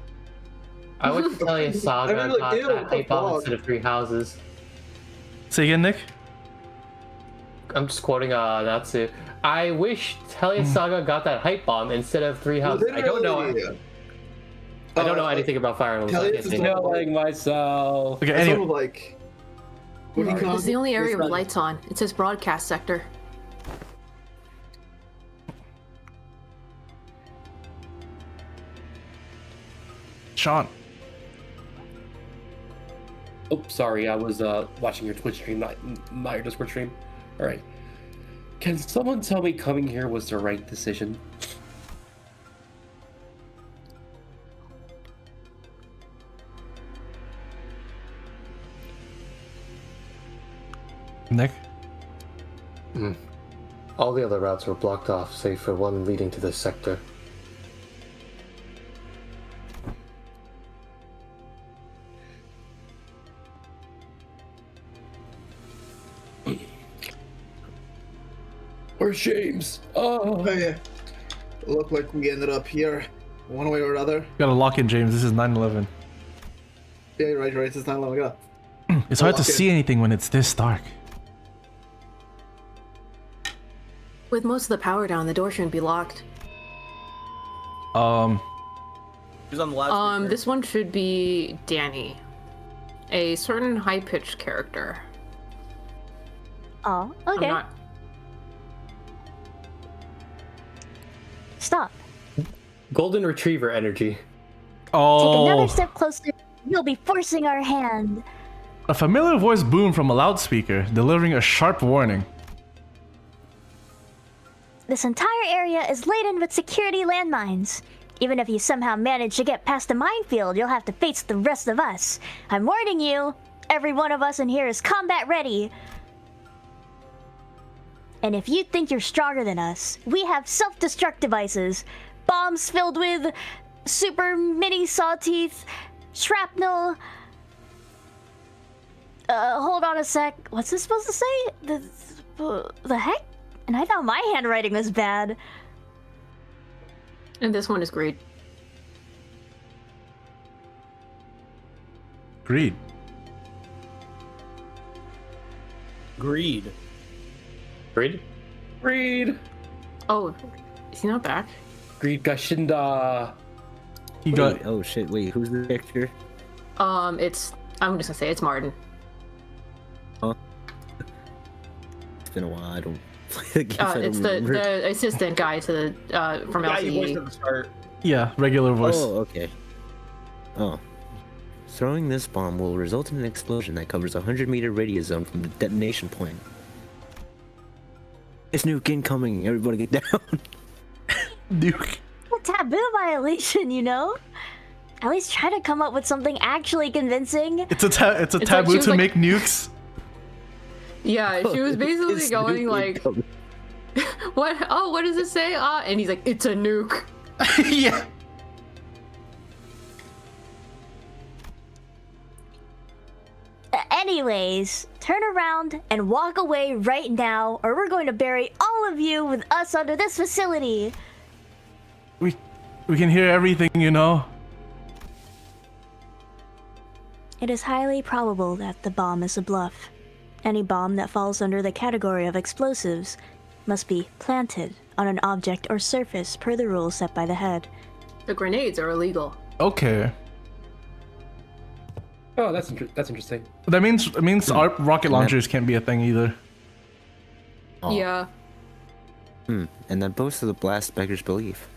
I went to tell you Saga I mean, like, got ew, that what the hype bomb fuck? instead of 3 houses. Say again, Nick? I'm just quoting Natsu. I wish Telia Saga got that hype bomb instead of 3 houses. I don't know. I don't know anything about Fire Emblem. So I can't say that. Killing myself. Okay, It's sort anyway. of like. What do you call It's the only area with It's lights on. It says broadcast sector. Sean. Oh, sorry. I was watching your Twitch stream, not your Discord stream. All right. Can someone tell me coming here was the right decision? Nick? All the other routes were blocked off, save for one leading to this sector. Where's James? Oh. Oh yeah. Look like we ended up here, one way or another. Gotta lock in, James. This is 9/11. Yeah, you're right. It's not long ago. It's hard to lock in. see anything when it's this dark. With most of the power down, the door shouldn't be locked. Who's on the last? This one should be Danny. A certain high-pitched character. Oh, I'm okay. not... Stop. Golden Retriever energy. Take Oh, another step closer. You'll be forcing our hand. a familiar voice boomed from a loudspeaker, delivering a sharp warning. This entire area is laden with security landmines. Even if you somehow manage to get past the minefield, you'll have to face the rest of us. I'm warning you, every one of us in here is combat ready. And if you think you're stronger than us, we have self-destruct devices. Bombs filled with super mini sawteeth, shrapnel. Hold on a sec. What's this supposed to say? The heck? And I thought my handwriting was bad. And this one is great. Greed. Greed. Greed? Greed. Oh, is he not back? Greed Gashinda. He got. Wait, oh shit, wait, who's the character? I'm just gonna say it's Martin. Huh? It's been a while, I don't play the game. I don't It's remember. the assistant guy to the from Yeah, you voiced LCE. at the start. Yeah, regular voice. Oh, okay. Oh. Throwing this bomb will result in an explosion that covers a 100-meter radius zone from the detonation point. It's nuke incoming, everybody get down. Nuke. A taboo violation, you know? At least try to come up with something actually convincing. It's a like taboo she was to like- make nukes. Yeah, she was basically It's going nuke like, incoming. what? Oh, what does it say? And he's like, it's a nuke. Yeah. Anyways, turn around and walk away right now, or we're going to bury all of you with us under this facility. We can hear everything, you know. It is highly probable that the bomb is a bluff. Any bomb that falls under the category of explosives must be planted on an object or surface per the rules set by the head. The grenades are illegal. Okay. Oh, that's interesting. That means our rocket launchers can't be a thing either. Oh. Yeah. And that boasts of the blast beggars belief.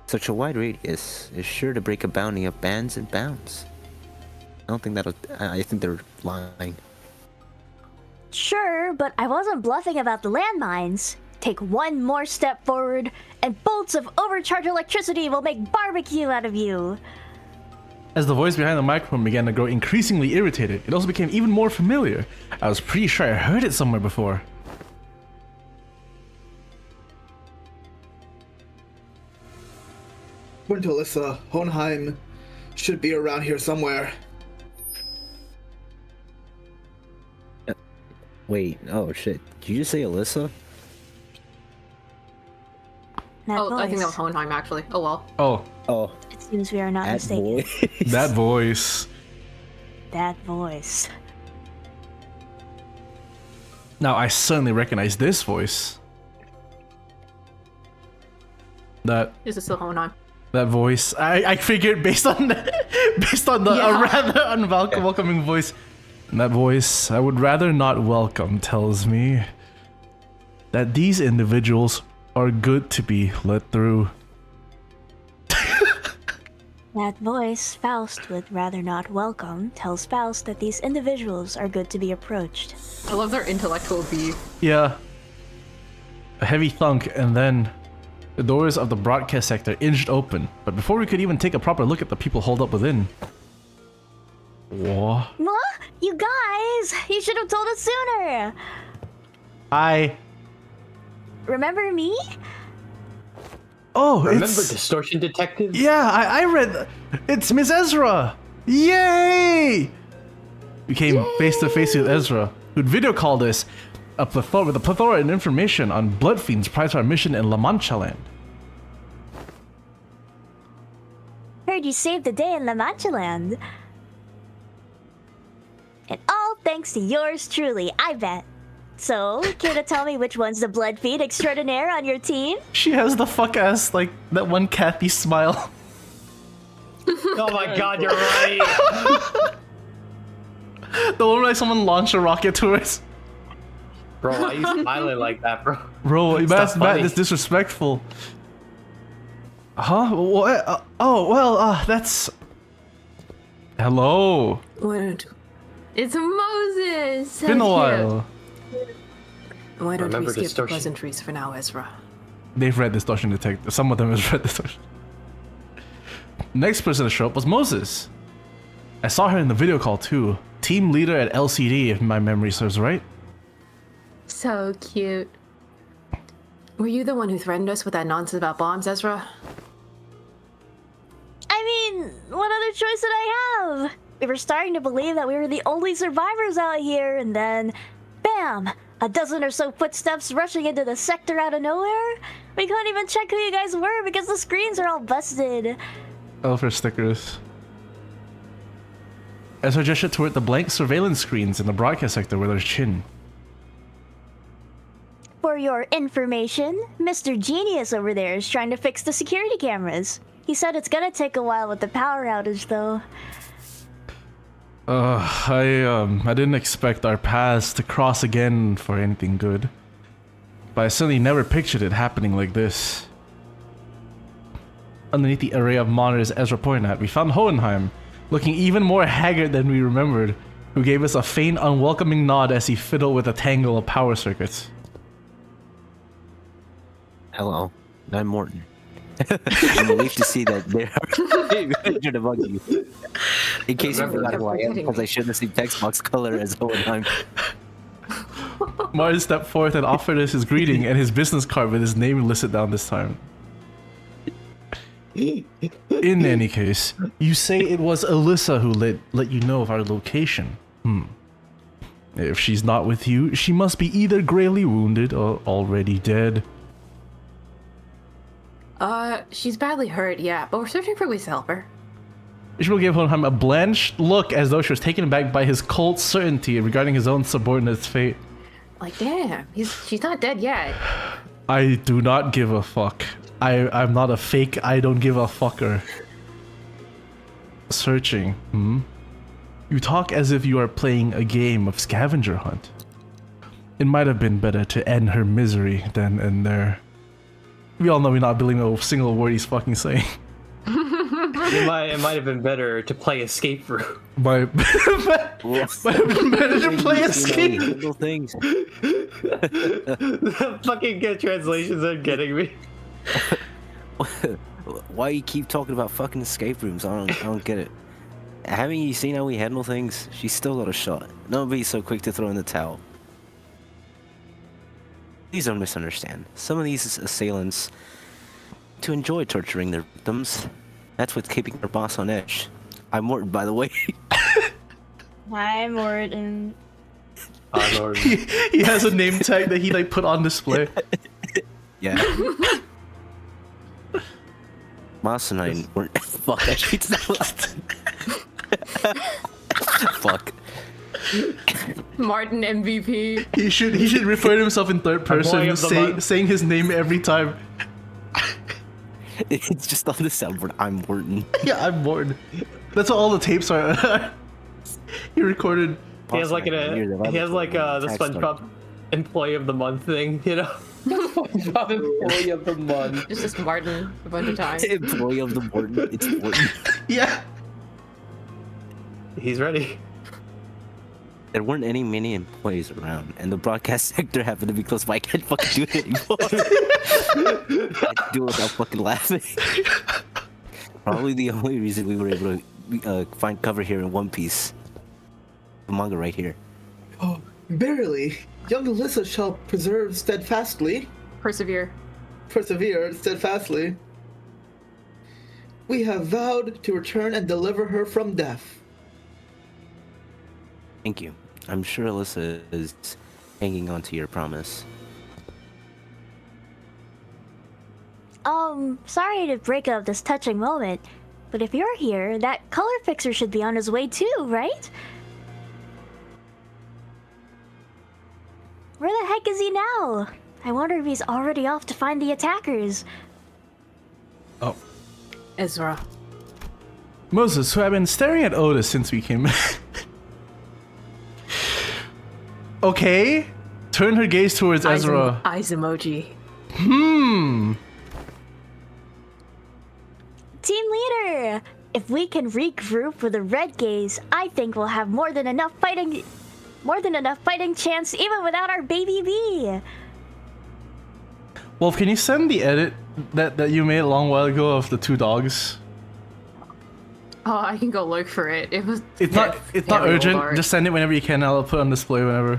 Such a wide radius is sure to break a bounty of bands and bounds. I think they're lying. Sure, but I wasn't bluffing about the landmines. Take one more step forward, and bolts of overcharged electricity will make barbecue out of you. As the voice behind the microphone began to grow increasingly irritated, it also became even more familiar. I was pretty sure I heard it somewhere before. According to Alyssa, Hohenheim should be around here somewhere. Wait, oh shit. Did you just say Alyssa? That Oh, voice. I think that was Hohenheim, actually. Oh, well. Oh, It seems we are not that mistaken. voice. that voice. That voice. Now I certainly recognize this voice. This is still Hohenheim. That voice. I figured based on the Yeah. rather unwelcoming voice. That voice I would rather not welcome tells me that these individuals are good to be let through. That voice, Faust would rather not welcome, tells Faust that these individuals are good to be approached. I love their intellectual beef. Yeah. A heavy thunk, and then the doors of the broadcast sector inched open. But before we could even take a proper look at the people holed up within. Whoa. What? You guys! You should have told us sooner! Remember me? Oh, Remember it's... Distortion Detective? Yeah, I read... It's Miss Ezra! Yay! We came face to face with Ezra, who'd video called us with a plethora of information on blood fiends prior to our mission in La Mancha Land. Heard you saved the day in La Mancha Land. And all thanks to yours truly, I bet. So, care to tell me which one's the blood feed extraordinaire on your team? She has the fuck-ass, like, that one Kathy smile. Oh my god, you're right. The one where someone launched a rocket to us. Bro, why are you smiling like that, bro? Bro, It's Matt, not funny. that's disrespectful. Huh? What? That's... Hello. What? It's Moses! So Been a cute. while. Why don't Remember we skip the Distortion. pleasantries for now, Ezra? They've read Distortion Detective. Some of them have read Distortion. Next person to show up was Moses. I saw her in the video call too. Team leader at LCD, if my memory serves right. So cute. Were you the one who threatened us with that nonsense about bombs, Ezra? I mean, what other choice did I have? We were starting to believe that we were the only survivors out here, and then, bam! A dozen or so footsteps rushing into the sector out of nowhere? We couldn't even check who you guys were because the screens are all busted. Oh, for stickers. Ezra gestured toward the blank surveillance screens in the broadcast sector with her chin. For your information, Mr. Genius over there is trying to fix the security cameras. He said it's gonna take a while with the power outage, though. I didn't expect our paths to cross again for anything good. But I certainly never pictured it happening like this. Underneath the array of monitors Ezra pointed at, we found Hohenheim, looking even more haggard than we remembered, who gave us a faint, unwelcoming nod as he fiddled with a tangle of power circuits. Hello, I'm Morton. I'm relieved to see that there are injured among you. In case you forgot who I am, because I share the same text box color as Hohenheim. Martin stepped forth and offered us his greeting and his business card with his name listed down this time. In any case, you say it was Alyssa who let you know of our location. If she's not with you, she must be either gravely wounded or already dead. She's badly hurt, yeah, but we're searching for ways to help her. Ishmael gave Hohenheim a blanched look as though she was taken aback by his cold certainty regarding his own subordinate's fate. Like, damn, she's not dead yet. I do not give a fuck. I'm not a fake I don't give a fucker. Searching, You talk as if you are playing a game of scavenger hunt. It might have been better to end her misery than end there. We all know we're not believing a single word he's fucking saying. It might have been better to play escape room. Might have been better to play escape. Little things. The fucking good translations are getting me. Why you keep talking about fucking escape rooms? I don't get it. Haven't you seen how we handle things? She's still got a shot. Don't be so quick to throw in the towel. Please don't misunderstand. Some of these assailants to enjoy torturing their victims. That's what's keeping our boss on edge. I'm Morton, by the way. Hi, Morton. He has a name tag that he like put on display. Yeah. Moss and I weren't. Fuck, I should that. Fuck. Martin MVP. He should refer to himself in third person, saying his name every time. It's just on the soundboard. I'm Morton. Yeah, I'm Morton. That's what all the tapes are. He recorded. He has like the SpongeBob Employee of the Month thing, you know? SpongeBob Employee of the Month. It's just Martin a bunch of times. Employee of the Morton. It's Morton. Yeah. He's ready. There weren't any mini employees around, and the broadcast sector happened to be close by. I can't fucking do it anymore. I can't do it without fucking laughing. Probably the only reason we were able to find cover here in One Piece. The manga right here. Oh, verily, young Alyssa shall preserve steadfastly. Persevere Steadfastly. We have vowed to return and deliver her from death. Thank you. I'm sure Alyssa is hanging on to your promise. Sorry to break up this touching moment, but if you're here, that color fixer should be on his way too, right? Where the heck is he now? I wonder if he's already off to find the attackers. Oh. Ezra. Moses, who have been staring at Otis since we came back. Okay. Turn her gaze towards Ezra. Eyes emoji. Team leader! If we can regroup with a red gaze, I think we'll have more than enough fighting chance even without our baby bee. Wolf, can you send the edit that you made a long while ago of the two dogs? Oh, I can go look for it. It's not urgent. Just send it whenever you can. I'll put it on display whenever.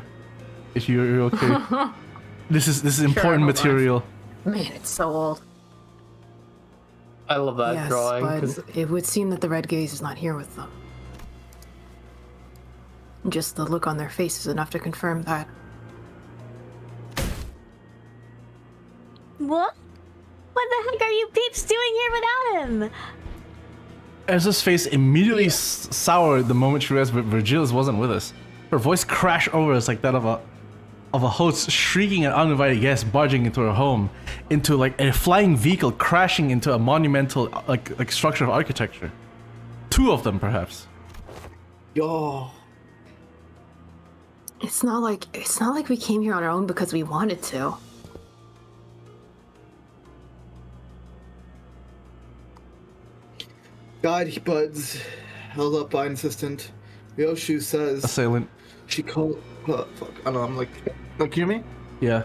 If you're okay. This is important material. Man, it's so old. I love that Yes, drawing. but 'Cause it would seem that the red gaze is not here with them. Just the look on their face is enough to confirm that. What? What the heck are you peeps doing here without him? Ezra's face immediately soured the moment she realized Virgilius wasn't with us. Her voice crashed over us like that of a host shrieking at uninvited guests barging into her home, into like a flying vehicle crashing into a monumental like structure of architecture. Two of them, perhaps. Yo. It's not like we came here on our own because we wanted to. Guide buds held up by an assistant. Ryoshu says Assailant. she called. Fuck. I don't know. I'm like, can you hear me? Yeah.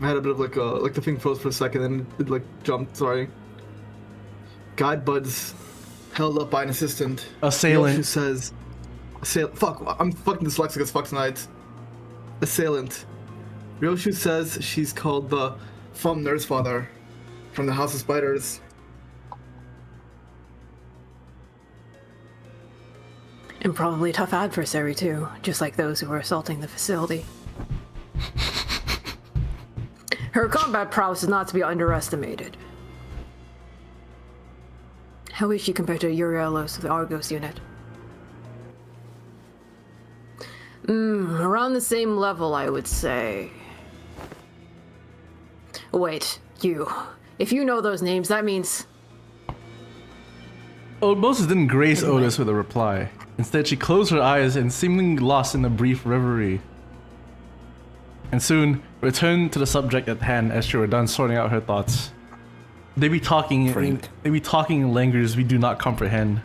I had a bit of like the thing froze for a second and it like jumped. Sorry. Guide buds held up by an assistant. Assailant. Ryoshu says, Fuck. I'm fucking dyslexic as fuck tonight. Assailant. Ryoshu says she's called the Fum Nurse Father from the House of Spiders. And probably a tough adversary too, just like those who were assaulting the facility. Her combat prowess is not to be underestimated. How is she compared to Urielos of the Argos unit? Around the same level, I would say. Wait, you. If you know those names, that means... Moses didn't grace Otis with a reply. Instead, she closed her eyes and seemingly lost in a brief reverie. And soon returned to the subject at hand as she were done sorting out her thoughts. They be talking in languages we do not comprehend.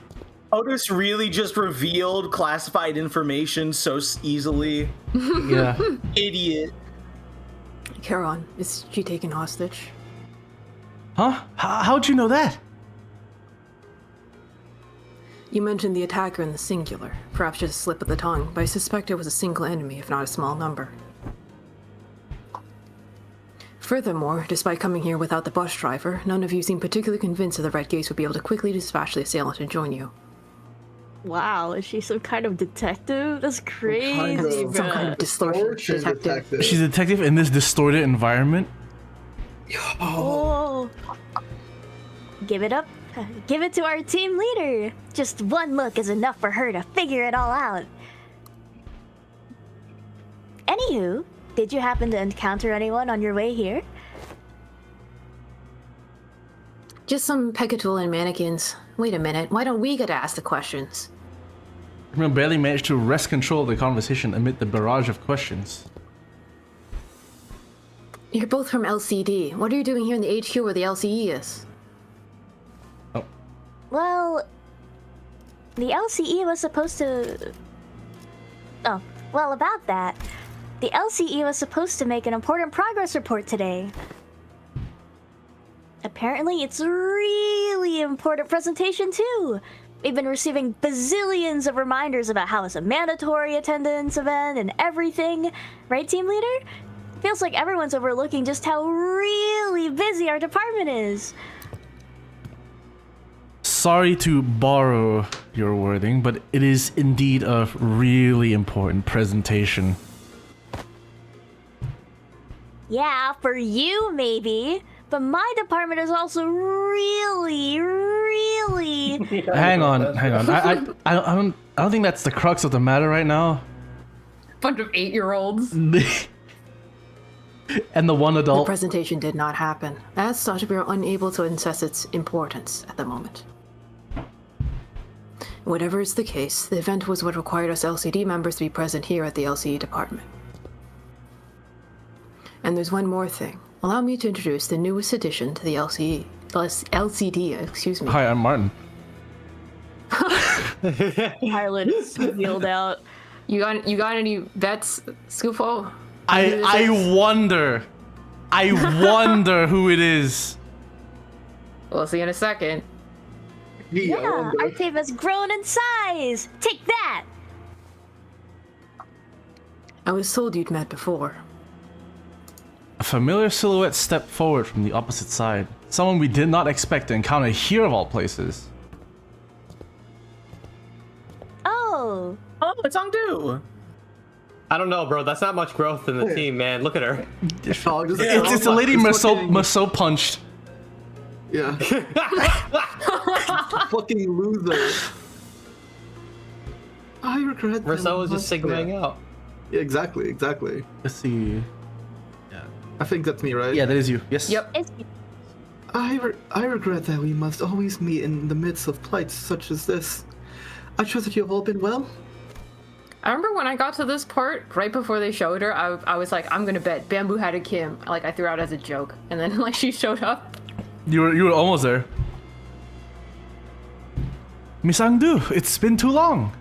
Otis really just revealed classified information so easily. Yeah. Idiot. Charon, is she taken hostage? Huh? How'd you know that? You mentioned the attacker in the singular. Perhaps just a slip of the tongue, but I suspect it was a single enemy, if not a small number. Furthermore, despite coming here without the bus driver, none of you seem particularly convinced that the Red Gates would be able to quickly dispatch the assailant and join you. Wow, is she some kind of detective? That's crazy, Some kind of distortion detective. She's a detective in this distorted environment? Oh. Give it up. Give it to our team leader. Just one look is enough for her to figure it all out. Anywho, did you happen to encounter anyone on your way here? Just some Pecatool and mannequins. Wait a minute, why don't we get to ask the questions? Camille barely managed to wrest control of the conversation amid the barrage of questions. You're both from LCD. What are you doing here in the HQ where the LCE is? Oh. Well, the LCE was supposed to... Oh, well, about that. The LCE was supposed to make an important progress report today. Apparently, it's a really important presentation, too. We've been receiving bazillions of reminders about how it's a mandatory attendance event and everything. Right, team leader? Feels like everyone's overlooking just how really busy our department is. Sorry to borrow your wording, but it is indeed a really important presentation. Yeah, for you, maybe. But my department is also really, really... Hang on. I don't think that's the crux of the matter right now. Bunch of 8-year-olds. And the one The adult. presentation did not happen. As such, we are unable to assess its importance at the moment. Whatever is the case, the event was what required us LCD members to be present here at the LCE department. And there's one more thing. Allow me to introduce the newest addition to the LCD, excuse me. Hi, I'm Martin. Harlan is wheeled out. You got any bets, Scoofo? I wonder who it is. We'll see in a second. Yeah, our team has grown in size. Take that. I was told you'd met before. A familiar silhouette stepped forward from the opposite side. Someone we did not expect to encounter here of all places. Oh. Oh, it's Ongdu. I don't know, bro. That's not much growth in the team, man. Look at her. It's a lady Maso punched. Yeah. Fucking loser. I regret that. Marcel was just much. signaling out. Yeah, exactly. Let's see. I think that's me, right? Yeah, that is you. Yes. Yep. I regret that we must always meet in the midst of plights such as this. I trust that you have all been well. I remember when I got to this part, right before they showed her, I was like, I'm gonna bet Bamboo had a Kim. Like, I threw out as a joke. And then, like, she showed up. You were almost there. Miss Angdu, it's been too long.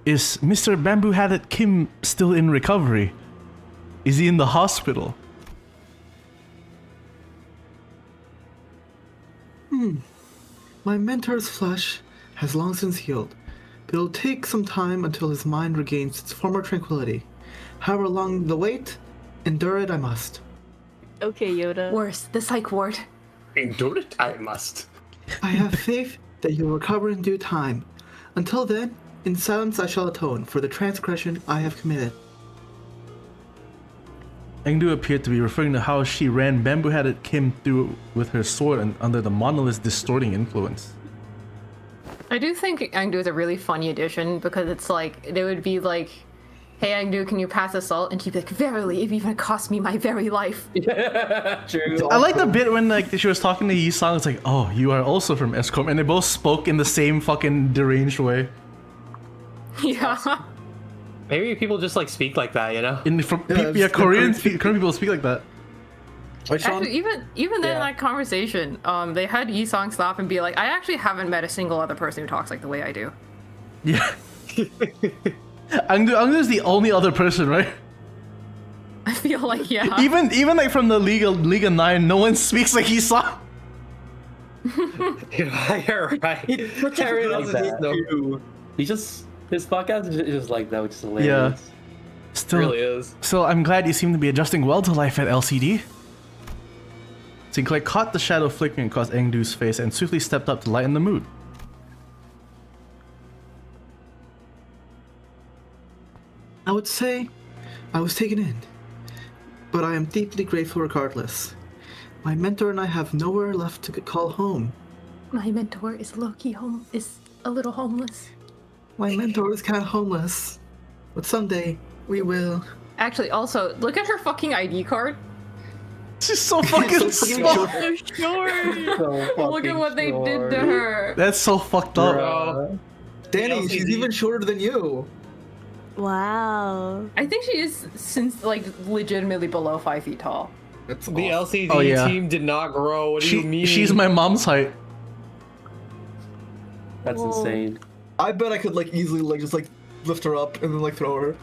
Is Mr. Bamboo-Hatted Kim still in recovery? Is he in the hospital? My mentor's flesh has long since healed, but it'll take some time until his mind regains its former tranquility. However long the wait, endure it I must. Okay, Yoda. Worse, the psych ward. Endure it, I must. I have faith that you'll recover in due time. Until then, in silence I shall atone for the transgression I have committed. Engdu appeared to be referring to how she ran Bamboo-Hatted Kim through with her sword and under the monolith's distorting influence. I do think Angdu is a really funny addition because it's like, they would be like, hey Angdu, can you pass the salt? And she'd be like, verily, it even cost me my very life. True. I like the bit when like she was talking to Yi-sang. It's like, oh, you are also from Escom, and they both spoke in the same fucking deranged way. Yeah. Maybe people just like speak like that, you know? Korean people speak like that. Actually, even then in that conversation, they had Yi-sang stop and be like, I actually haven't met a single other person who talks like the way I do. Yeah. Angdu's the only other person, right? I feel like, yeah. Even like from the League of 9, no one speaks like Yi-sang. You're right. He just his podcast is just like that, which is hilarious. Yeah. It Still, really is. So I'm glad you seem to be adjusting well to life at LCD. Sinclair caught the shadow flickering across Engdu's face and swiftly stepped up to lighten the mood. I would say I was taken in, but I am deeply grateful regardless. My mentor and I have nowhere left to call home. My mentor is low-key is a little homeless. My mentor is kind of homeless, but someday we will. Actually, also, look at her fucking ID card. She's so fucking small. So short. Look at what they did to her. That's so fucked up. Bro. Danny, she's even shorter than you. Wow. I think she is since like legitimately below 5 feet tall. That's The awesome. LCD team did not grow. What do you mean? She's my mom's height. That's insane. I bet I could like easily like just like lift her up and then like throw her.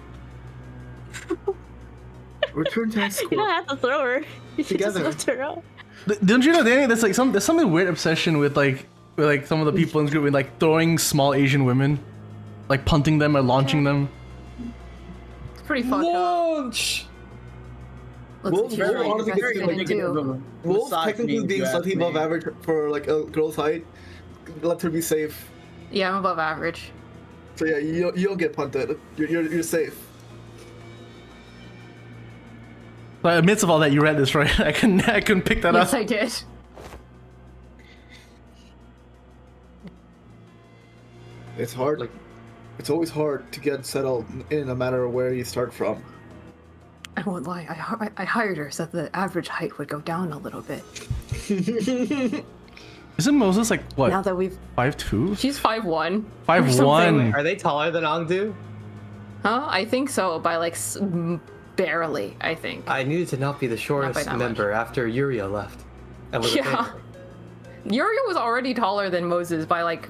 Return to You school. don't have to throw her. You should just Together. lift her up. Don't you know, Danny? There's like there's something weird obsession with like some of the people in this group with like throwing small Asian women, like punting them or launching them. It's pretty fucked up. Launch! Let's see Wolf what honestly the rest gets of to it do. Wolf technically being slightly above average for like a girl's height. Let her be safe. Yeah, I'm above average. So yeah, you don't get punted. You're safe. But amidst of all that, you read this, right? I couldn't pick that Yes, up. I did. It's hard. Like, it's always hard to get settled in no matter where you start from. I won't lie. I hired her so that the average height would go down a little bit. Isn't Moses like what? Now that we've 5'2"? She's 5'1". 5'1". Are they taller than Angdu? Huh? I think so, by like barely, I think. I needed to not be the shortest that member after Yuria left. And was a Yeah. favorite. Yuria was already taller than Moses by like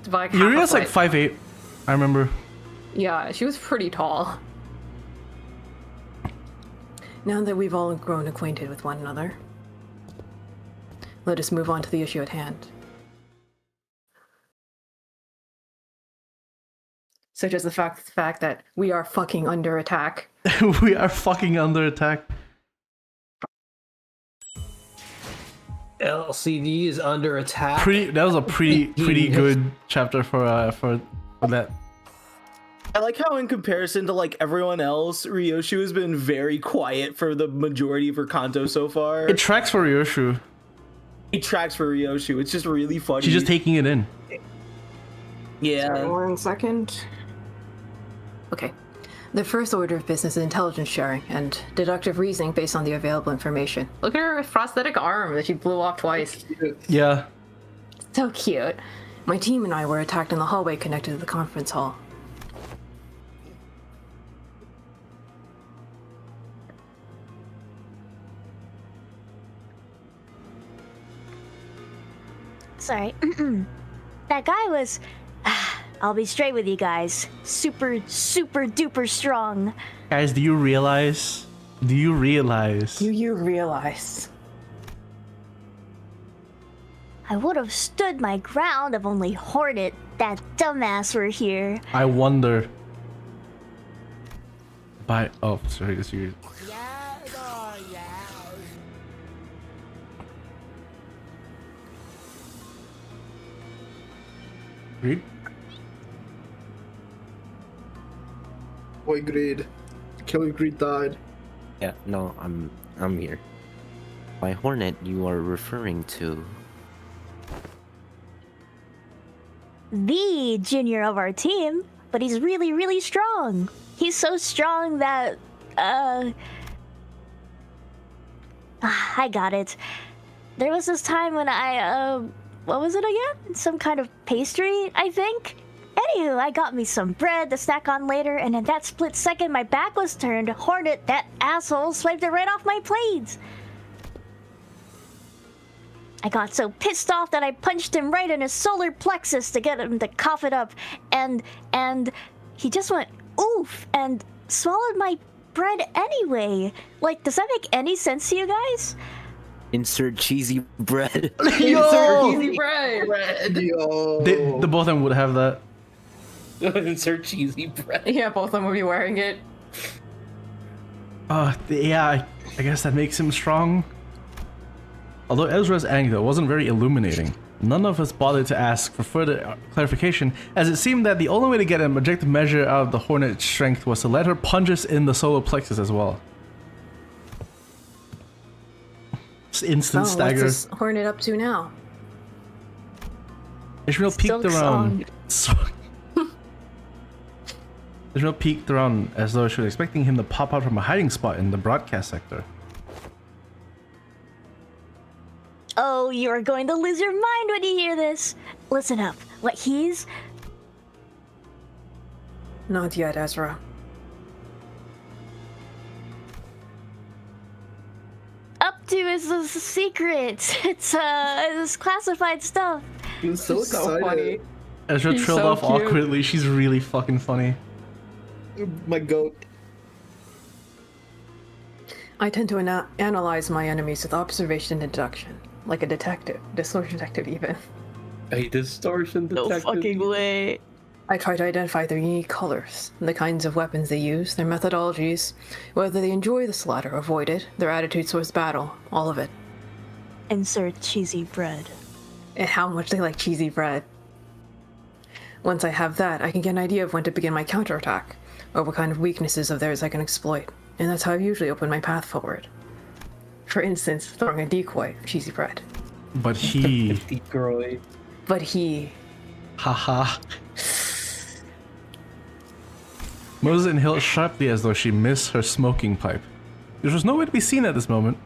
half Yuria's a like foot. 5'8". I remember. Yeah, she was pretty tall. Now that we've all grown acquainted with one another, let us move on to the issue at hand. Such as the fact that we are fucking under attack. We are fucking under attack. LCD is under attack. That was a pretty good chapter for that. I like how, in comparison to like everyone else, Ryoshu has been very quiet for the majority of her Kanto so far. It tracks for Ryoshu. It tracks for Ryoshu. It's just really funny. She's just taking it in. Yeah. 1 second. Okay. The first order of business is intelligence sharing and deductive reasoning based on the available information. Look at her prosthetic arm that she blew off twice. Yeah. So cute. My team and I were attacked in the hallway connected to the conference hall. Sorry. That guy was... I'll be straight with you guys. Super duper strong. Guys, do you realize? Do you realize? Do you realize? I would have stood my ground if only Hornet, that dumbass, were here. I wonder. Oh, sorry, this is. Read? Boy, Greed. Killer Greed died. Yeah, no, I'm here. By Hornet, you are referring to... The junior of our team, but he's really strong. he's so strong that I got it. There was this time when I what was it again? Some kind of pastry, I think. Anywho, I got me some bread to snack on later, and in that split second my back was turned. Hornet, that asshole, swiped it right off my plates. I got so pissed off that I punched him right in his solar plexus to get him to cough it up, and he just went oof and swallowed my bread anyway. Like, does that make any sense to you guys? Insert cheesy bread. Insert cheesy bread. Yo. The both of them would have that. Insert cheesy bread. Yeah, both of them would be wearing it. Yeah, I guess that makes him strong. Although Ezra's anger wasn't very illuminating, none of us bothered to ask for further clarification, as it seemed that the only way to get an objective measure out of the Hornet's strength was to let her punch us in the solar plexus as well. Just instant stagger. What's this Hornet up to now? Ishmael peeked around. Ishmael peeked around as though she was expecting him to pop out from a hiding spot in the broadcast sector. Oh, you are going to lose your mind when you hear this. Listen up. What he's Not yet, Ezra. up to is a secret. It's classified stuff. He's so So excited. funny. Ezra He's trailed so off cute. awkwardly. She's really fucking funny. My goat. I tend to analyze my enemies with observation and deduction, like a detective, distortion detective even. A distortion No detective. fucking way. I try to identify their unique colors, the kinds of weapons they use, their methodologies, whether they enjoy the slaughter or avoid it, their attitudes towards battle, all of it, insert cheesy bread. and how much they like cheesy bread. Once I have that, I can get an idea of when to begin my counterattack, or what kind of weaknesses of theirs I can exploit, and that's how I usually open my path forward. For instance, throwing a decoy of cheesy bread. But he... Decoy. But he... Haha. Moses inhaled sharply as though she missed her smoking pipe. There was nowhere to be seen at this moment.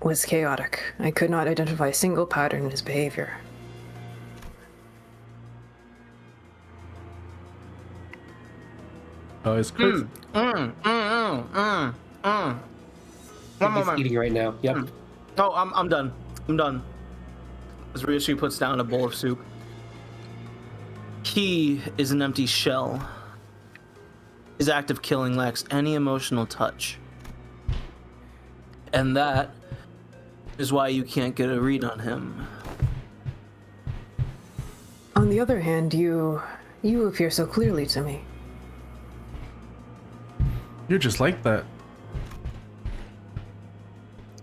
was chaotic. I could not identify a single pattern in his behavior. Oh, it's crazy. One He's moment. eating right now. Yep. Oh, I'm done. I'm done. As Ryushi puts down a bowl of soup. He is an empty shell. His act of killing lacks any emotional touch. And that is why you can't get a read on him. On the other hand, you appear so clearly to me. You're just like that.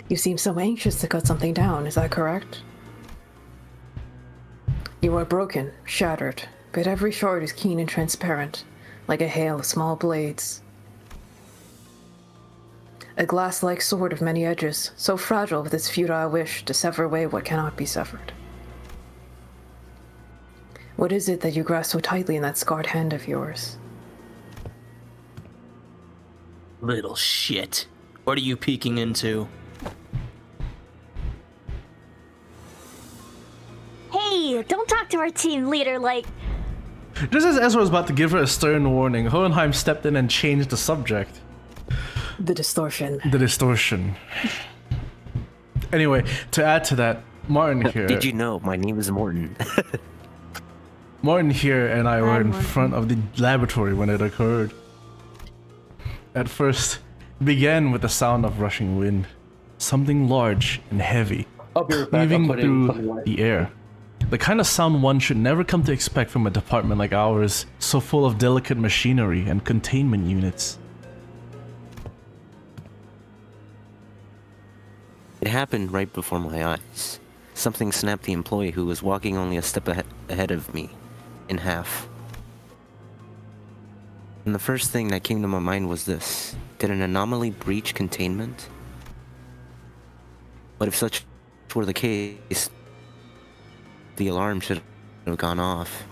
You seem so anxious to cut something down, is that correct? You are broken, shattered, but every shard is keen and transparent, like a hail of small blades. A glass-like sword of many edges, so fragile with its futile wish to sever away what cannot be severed. What is it that you grasp so tightly in that scarred hand of yours? Little shit. What are you peeking into? Hey, don't talk to our team leader like... Just as Ezra was about to give her a stern warning, Hohenheim stepped in and changed the subject. The distortion. The distortion. Anyway, to add to that, Martin here. Did you know my name is Morton? Martin here and I were Hi, in Martin. front of the laboratory when it occurred. At first, it began with the sound of rushing wind. Something large and heavy, I'll be right back. weaving I'll put in through something like- the air. The kind of sound one should never come to expect from a department like ours, so full of delicate machinery and containment units. It happened right before my eyes. Something snapped the employee who was walking only a step ahead of me, in half. And the first thing that came to my mind was this. Did an anomaly breach containment? But if such were the case, the alarm should have gone off.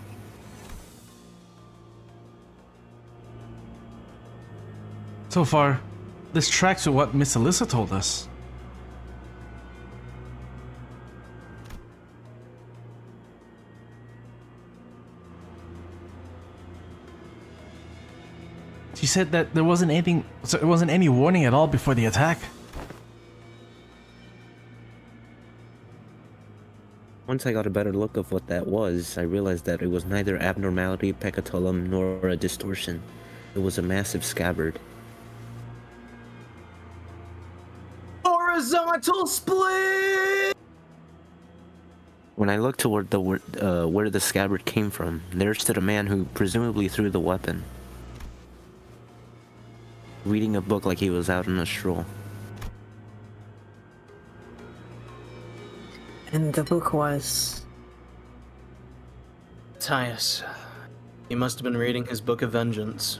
So far, this tracks with what Miss Alyssa told us. She said that there wasn't any warning at all before the attack. Once I got a better look of what that was, I realized that it was neither abnormality, pecatulum, nor a distortion. It was a massive scabbard. Horizontal split! When I looked toward where the scabbard came from, there stood a man who presumably threw the weapon, reading a book like he was out on a stroll. And the book was... Matthias. He must have been reading his Book of Vengeance.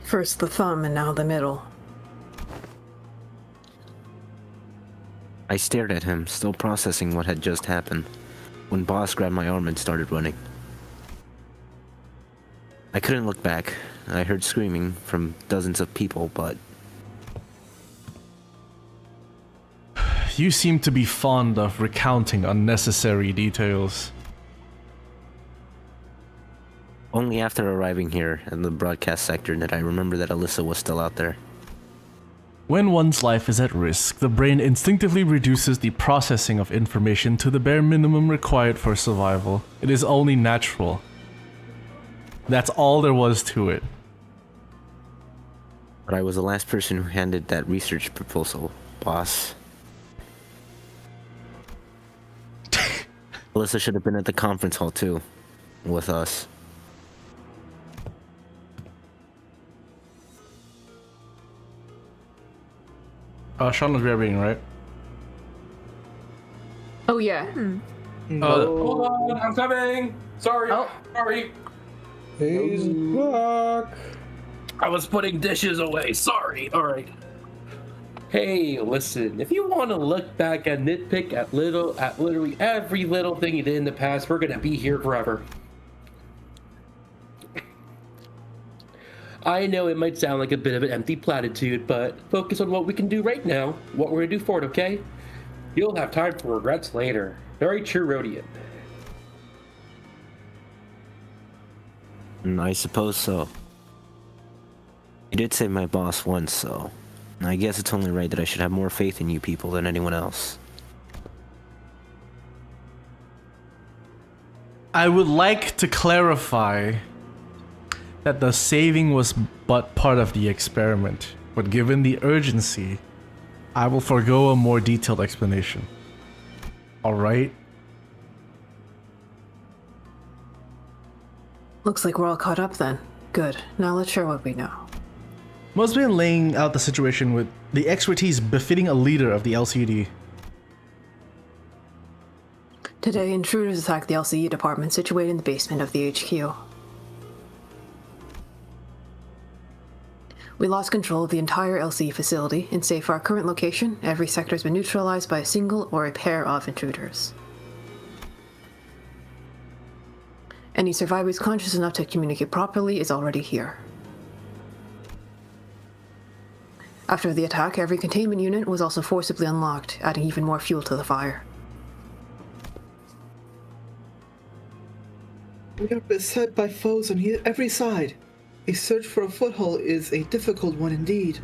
First the thumb and now the middle. I stared at him, still processing what had just happened, when Boss grabbed my arm and started running. I couldn't look back. I heard screaming from dozens of people, but... You seem to be fond of recounting unnecessary details. Only after arriving here in the broadcast sector did I remember that Alyssa was still out there. When one's life is at risk, the brain instinctively reduces the processing of information to the bare minimum required for survival. It is only natural. That's all there was to it. But I was the last person who handed that research proposal, Boss. Alyssa should have been at the conference hall too, with us. Sean was grabbing, right? Oh yeah. Hold on, I'm coming. Sorry, sorry. He's back. I was putting dishes away. Sorry. All right. Hey, listen. If you want to look back and nitpick at literally every little thing you did in the past, we're gonna be here forever. I know it might sound like a bit of an empty platitude, but focus on what we can do right now, what we're gonna do for it, okay? You'll have time for regrets later. Very true, Rhodian. I suppose so. You did save my boss once, so I guess it's only right that I should have more faith in you people than anyone else. I would like to clarify that the saving was but part of the experiment, but given the urgency, I will forego a more detailed explanation. Alright? Looks like we're all caught up then. Good. Now let's share what we know. Must have been laying out the situation with the expertise befitting a leader of the LCD. Today, intruders attacked the LCE department situated in the basement of the HQ. We lost control of the entire LCE facility, and save for our current location, every sector has been neutralized by a single or a pair of intruders. Any survivor who's conscious enough to communicate properly is already here. After the attack, every containment unit was also forcibly unlocked, adding even more fuel to the fire. We are beset by foes on every side. A search for a foothold is a difficult one indeed.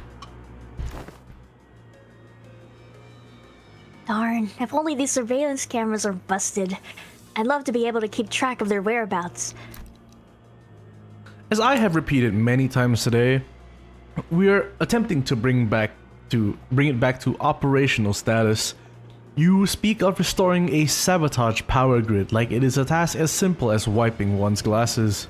Darn, if only these surveillance cameras are busted. I'd love to be able to keep track of their whereabouts. As I have repeated many times today, we are attempting to bring it back to operational status. You speak of restoring a sabotage power grid like it is a task as simple as wiping one's glasses.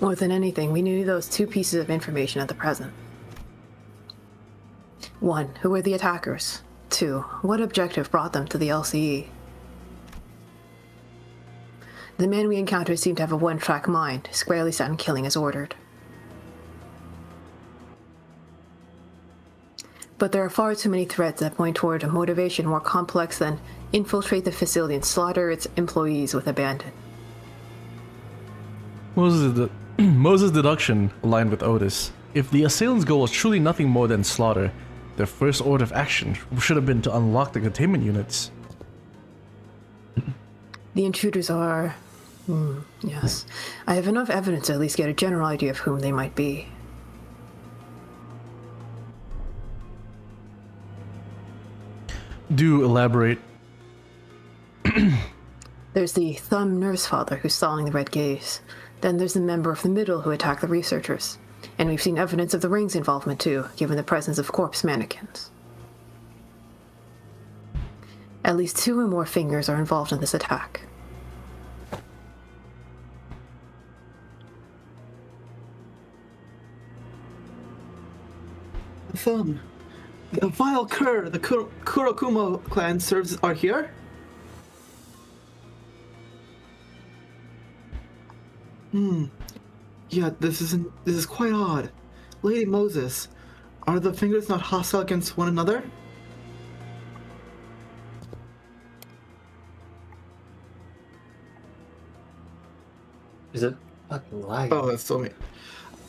More than anything, we need those two pieces of information at the present. 1. Who were the attackers? 2. What objective brought them to the LCE? The man we encountered seemed to have a one-track mind, squarely set on killing as ordered. But there are far too many threads that point toward a motivation more complex than infiltrate the facility and slaughter its employees with abandon. Moses' deduction aligned with Otis. If the assailants' goal was truly nothing more than slaughter, their first order of action should have been to unlock the containment units. The intruders are... yes. I have enough evidence to at least get a general idea of whom they might be. Do elaborate. There's the thumb nurse father who's stalling the Red Gaze. Then there's the member of the middle who attacked the researchers. And we've seen evidence of the Ring's involvement too, given the presence of corpse mannequins. At least 2 or more fingers are involved in this attack. Thumb. The vile cur the Kurokumo clan serves are here? Yeah, this is quite odd. Lady Moses, are the fingers not hostile against one another? Is it fucking lying? Oh, that's so me.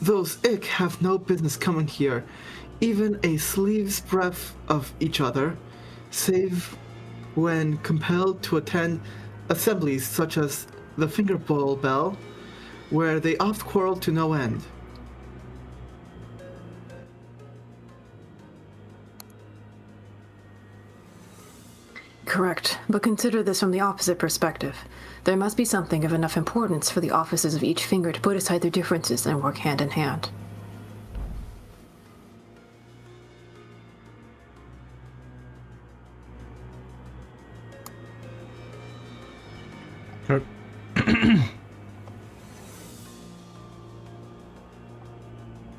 Those ick have no business coming here, even a sleeve's breadth of each other, save when compelled to attend assemblies such as the Finger Bowl Bell, where they oft quarrel to no end. Correct, but consider this from the opposite perspective. There must be something of enough importance for the officers of each finger to put aside their differences and work hand in hand. Kurt.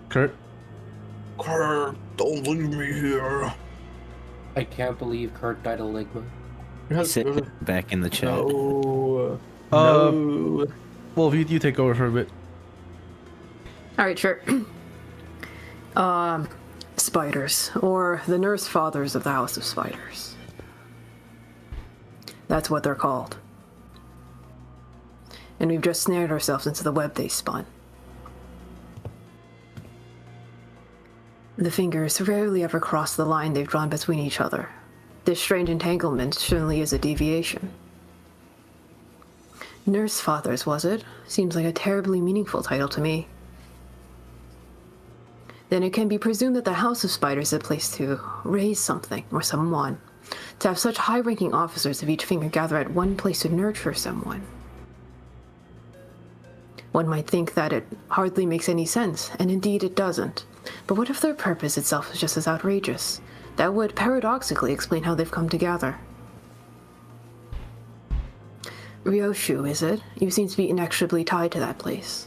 Kurt? Kurt, don't leave me here. I can't believe Kurt died of Ligma. Sit back in the chat. No. Well, you take over for a bit. Alright, sure. Spiders, or the nurse fathers of the House of Spiders. That's what they're called. And we've just snared ourselves into the web they spun. The fingers rarely ever cross the line they've drawn between each other. This strange entanglement certainly is a deviation. Nurse fathers, was it? Seems like a terribly meaningful title to me. Then it can be presumed that the House of Spiders is a place to raise something or someone. To have such high-ranking officers of each finger gather at one place to nurture someone. One might think that it hardly makes any sense, and indeed it doesn't. But what if their purpose itself is just as outrageous? That would paradoxically explain how they've come together. Ryoshu, is it? You seem to be inexorably tied to that place.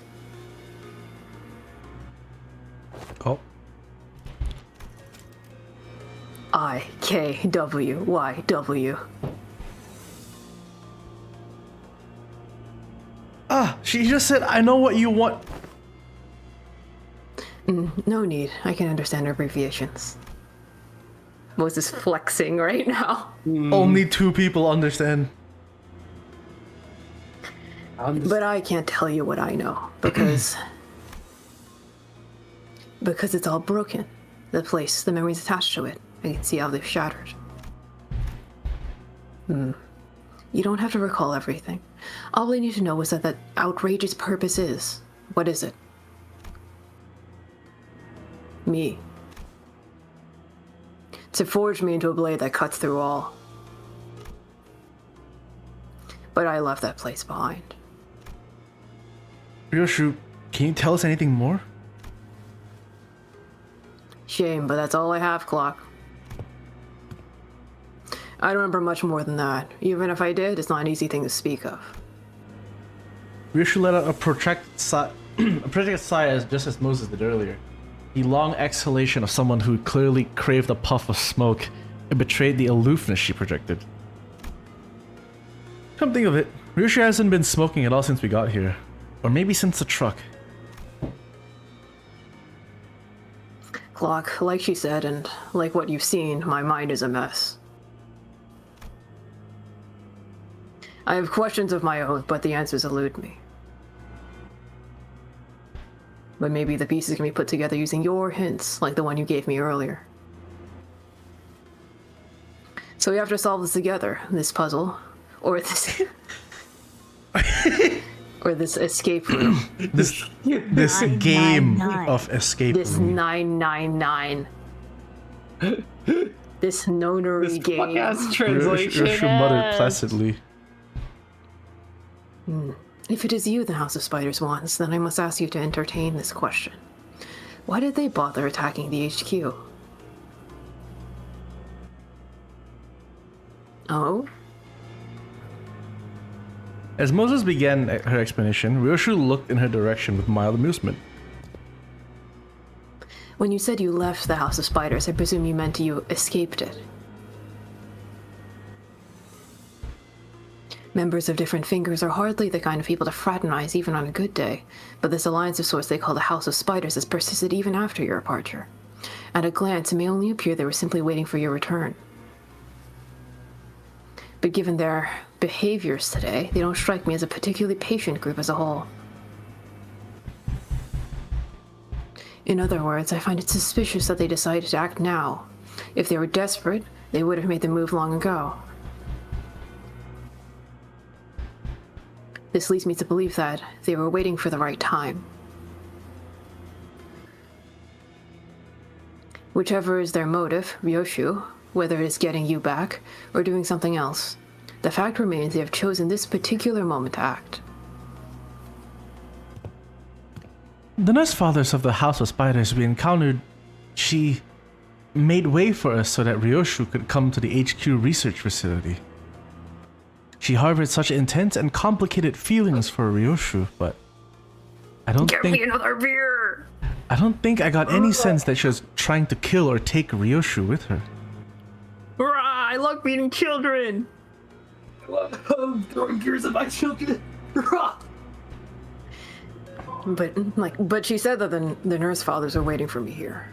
Oh. IKWYW. Ah, she just said, I know what you want. No need. I can understand abbreviations. Moses flexing right now. Only 2 people understand. But I can't tell you what I know, because... because it's all broken. The place, the memories attached to it. I can see how they've shattered. You don't have to recall everything. All I need to know is that outrageous purpose is. What is it? Me. To forge me into a blade that cuts through all. But I left that place behind. Ryoshu, can you tell us anything more? Shame, but that's all I have, Clock. I don't remember much more than that. Even if I did, it's not an easy thing to speak of. Ryoshu let out a protracted sigh, just as Moses did earlier. The long exhalation of someone who clearly craved a puff of smoke and betrayed the aloofness she projected. Come think of it, Ryoshu hasn't been smoking at all since we got here. Or maybe since the truck. Clock, like she said, and like what you've seen, my mind is a mess. I have questions of my own, but the answers elude me. But maybe the pieces can be put together using your hints, like the one you gave me earlier. So we have to solve this together, this puzzle, or this... or this escape room. This game of escape This room. 999. This nonary game. Podcast translation. Ryoshu muttered placidly. If it is you the House of Spiders wants, then I must ask you to entertain this question. Why did they bother attacking the HQ? Oh? As Moses began her explanation, Ryoshu looked in her direction with mild amusement. When you said you left the House of Spiders, I presume you meant you escaped it. Members of different fingers are hardly the kind of people to fraternize even on a good day, but this alliance of sorts they call the House of Spiders has persisted even after your departure. At a glance, it may only appear they were simply waiting for your return. But given their behaviors today, they don't strike me as a particularly patient group as a whole. In other words, I find it suspicious that they decided to act now. If they were desperate, they would have made the move long ago. This leads me to believe that they were waiting for the right time. Whichever is their motive, Ryoshu, whether it is getting you back or doing something else, the fact remains they have chosen this particular moment to act. The nurse fathers of the House of Spiders we encountered, she made way for us so that Ryoshu could come to the HQ research facility. She harbored such intense and complicated feelings for Ryoshu, but I don't think another beer! I don't think I got any sense that she was trying to kill or take Ryoshu with her. Rah, I love beating children! I'm throwing gears at my children. But she said that the nurse fathers are waiting for me here.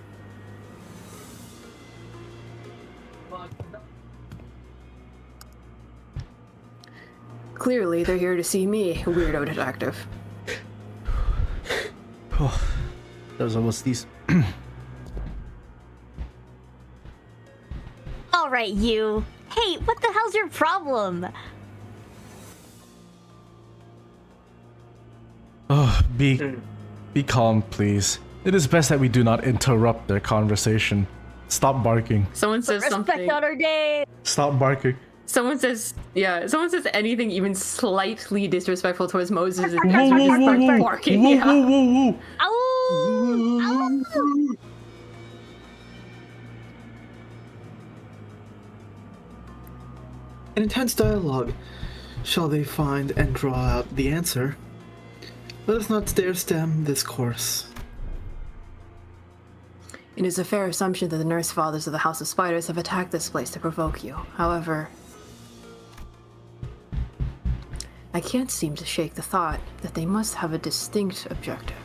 Clearly, they're here to see me, weirdo detective. Oh, that was almost these. Alright, you. Hey, what the hell's your problem? Oh, be calm, please. It is best that we do not interrupt their conversation. Stop barking. Someone says Respect something. on our day. Stop barking. Someone says anything even slightly disrespectful towards Moses. And Whoa, whoa, whoa, whoa, barking. whoa, Yeah. whoa, whoa, whoa. Ow! Ow! An intense dialogue. Shall they find and draw out the answer? Let us not dare stem this course. It is a fair assumption that the nurse fathers of the House of Spiders have attacked this place to provoke you. However, I can't seem to shake the thought that they must have a distinct objective.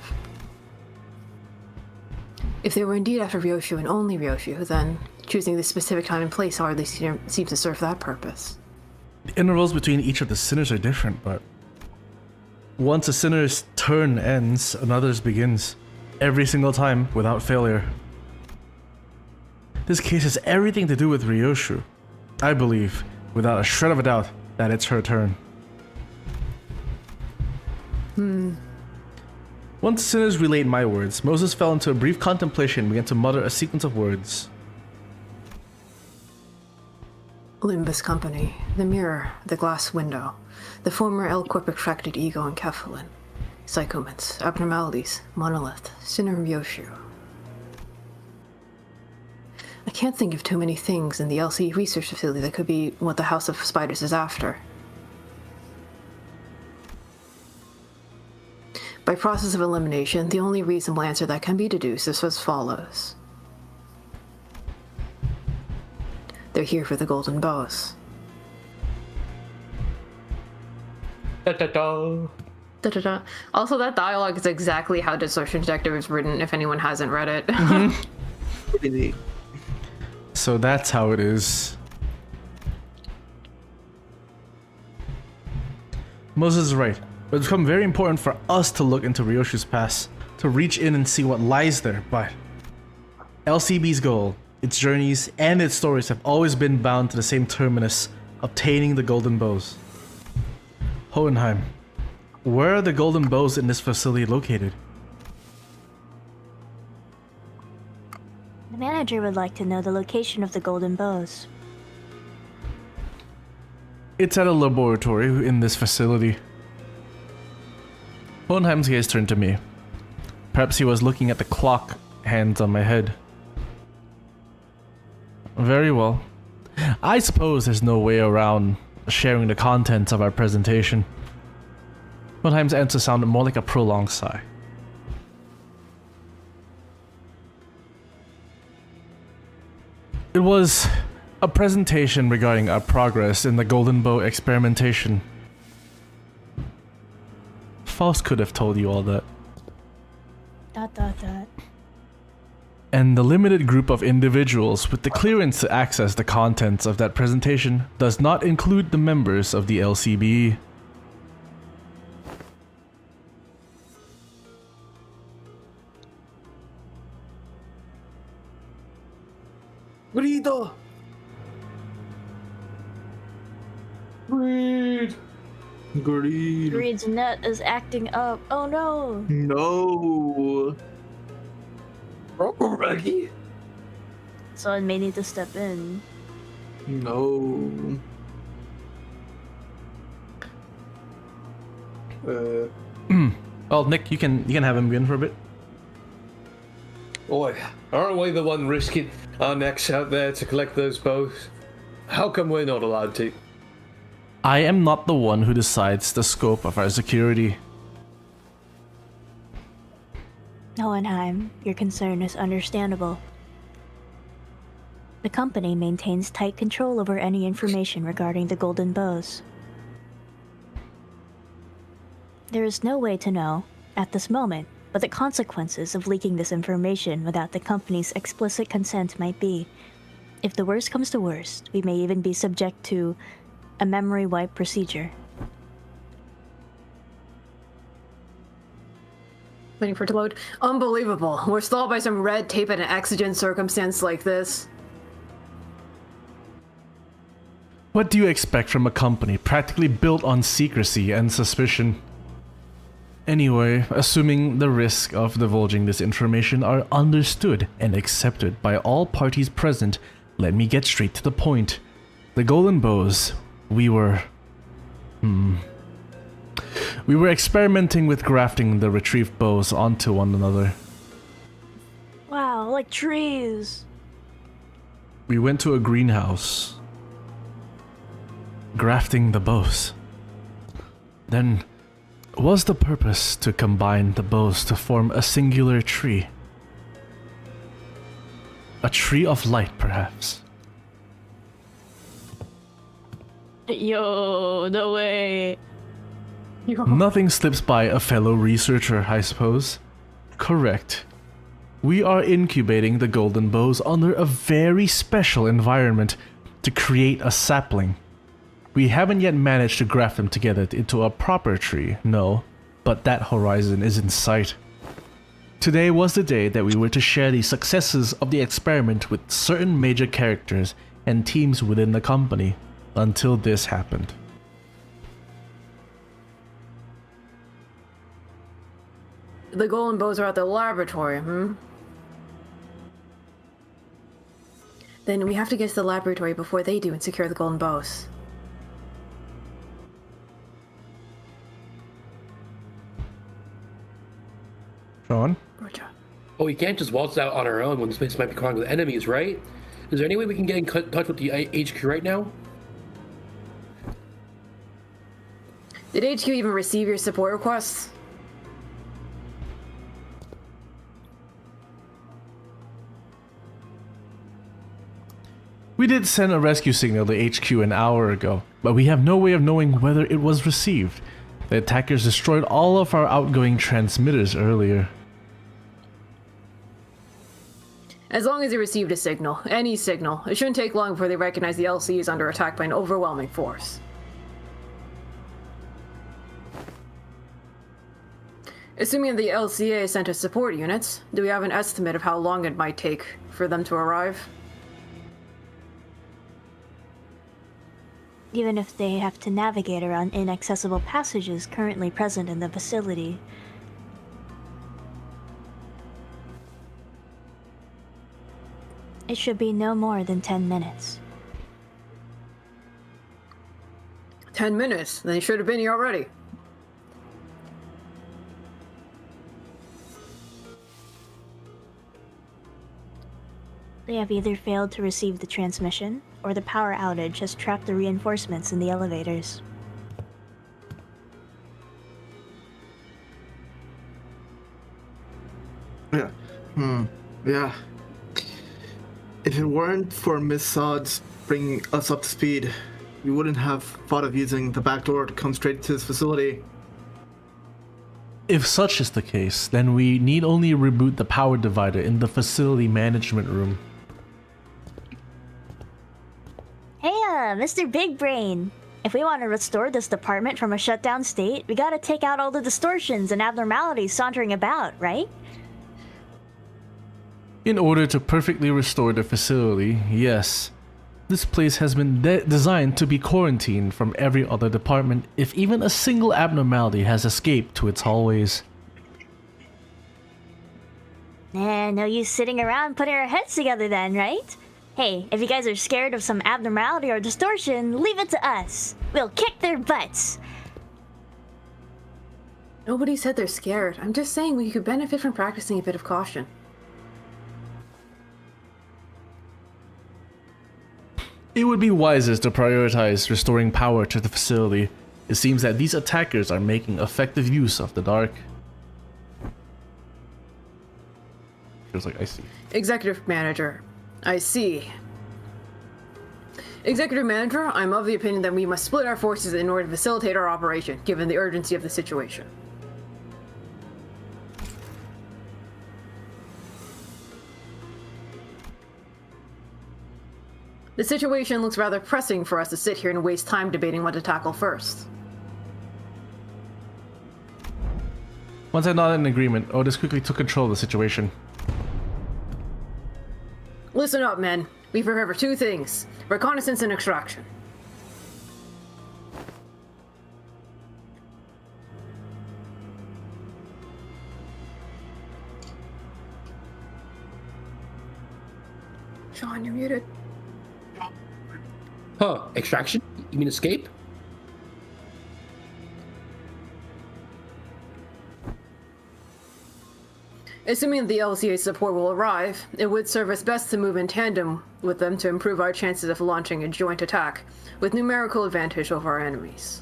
If they were indeed after Ryoshu and only Ryoshu, then choosing this specific time and place hardly seems to serve that purpose. The intervals between each of the sinners are different, but once a sinner's turn ends, another's begins. Every single time, without failure. This case has everything to do with Ryoshu. I believe, without a shred of a doubt, that it's her turn. Once sinners relayed my words, Moses fell into a brief contemplation and began to mutter a sequence of words. Limbus Company, the mirror, the glass window, the former L-Corp extracted ego and Kefalin, psychoments, abnormalities, monolith, sinner Ryoshu. I can't think of too many things in the LC research facility that could be what the House of Spiders is after. By process of elimination, the only reasonable answer that can be deduced is as follows. They're here for the golden bows. Da-da-da. Da-da-da. Also, that dialogue is exactly how Distortion Detective is written, if anyone hasn't read it. Pretty neat. So that's how it is. Moses is right. But it's become very important for us to look into Ryoshu's past, to reach in and see what lies there. But LCB's goal, its journeys, and its stories have always been bound to the same terminus, obtaining the golden bows. Hohenheim, where are the golden bows in this facility located? The manager would like to know the location of the golden bows. It's at a laboratory in this facility. Hohenheim's gaze turned to me. Perhaps he was looking at the clock hands on my head. Very well. I suppose there's no way around sharing the contents of our presentation. Hohenheim's answer sounded more like a prolonged sigh. It was a presentation regarding our progress in the Golden Bow experimentation. Faust could have told you all that. ... And the limited group of individuals with the clearance to access the contents of that presentation does not include the members of the LCB. Greedo! Greed! Greed. Greed's net is acting up. Oh no! No! Reggie? Someone may need to step in. No. Well, Nick, you can have him begin for a bit. Boy, aren't we the one risking our necks out there to collect those bows? How come we're not allowed to? I am not the one who decides the scope of our security. Hohenheim, your concern is understandable. The company maintains tight control over any information regarding the golden bows. There is no way to know, at this moment, what the consequences of leaking this information without the company's explicit consent might be. If the worst comes to worst, we may even be subject to a memory wipe procedure. Waiting for it to load. Unbelievable. We're stalled by some red tape in an exigent circumstance like this. What do you expect from a company practically built on secrecy and suspicion? Anyway, assuming the risk of divulging this information are understood and accepted by all parties present, let me get straight to the point. The golden bows, we were experimenting with grafting the retrieved bows onto one another. Wow, like trees! We went to a greenhouse, grafting the bows. Then, was the purpose to combine the bows to form a singular tree? A tree of light, perhaps? Yo, no way. Nothing slips by a fellow researcher, I suppose. Correct. We are incubating the golden bows under a very special environment to create a sapling. We haven't yet managed to graft them together into a proper tree, no, but that horizon is in sight. Today was the day that we were to share the successes of the experiment with certain major characters and teams within the company, until this happened. The golden bows are at the laboratory, Then we have to get to the laboratory before they do and secure the golden bows. Sean? Roger. Oh, we can't just waltz out on our own when this place might be crawling with enemies, right? Is there any way we can get in touch with the HQ right now? Did HQ even receive your support requests? We did send a rescue signal to HQ an hour ago, but we have no way of knowing whether it was received. The attackers destroyed all of our outgoing transmitters earlier. As long as they received a signal, any signal, it shouldn't take long before they recognize the LC is under attack by an overwhelming force. Assuming the LCA sent us support units, do we have an estimate of how long it might take for them to arrive? Even if they have to navigate around inaccessible passages currently present in the facility. It should be no more than 10 minutes. 10 minutes? They should have been here already. They have either failed to receive the transmission, or the power outage has trapped the reinforcements in the elevators. Yeah. Yeah. If it weren't for Miss Sod's bringing us up to speed, we wouldn't have thought of using the back door to come straight to this facility. If such is the case, then we need only reboot the power divider in the facility management room. Hey, Mr. Big Brain! If we want to restore this department from a shutdown state, we gotta take out all the distortions and abnormalities sauntering about, right? In order to perfectly restore the facility, yes. This place has been designed to be quarantined from every other department if even a single abnormality has escaped to its hallways. No use sitting around putting our heads together then, right? Hey, if you guys are scared of some abnormality or distortion, leave it to us. We'll kick their butts. Nobody said they're scared. I'm just saying we could benefit from practicing a bit of caution. It would be wisest to prioritize restoring power to the facility. It seems that these attackers are making effective use of the dark. Feels like I see. Executive Manager, I see. Executive Manager, I'm of the opinion that we must split our forces in order to facilitate our operation, given the urgency of the situation. The situation looks rather pressing for us to sit here and waste time debating what to tackle first. Once I nodded in agreement, Otis quickly took control of the situation. Listen up, men. We prepare for two things: reconnaissance and extraction. Sean, you're muted. Huh, extraction? You mean escape? Assuming the LCA support will arrive, it would serve us best to move in tandem with them to improve our chances of launching a joint attack, with numerical advantage over our enemies.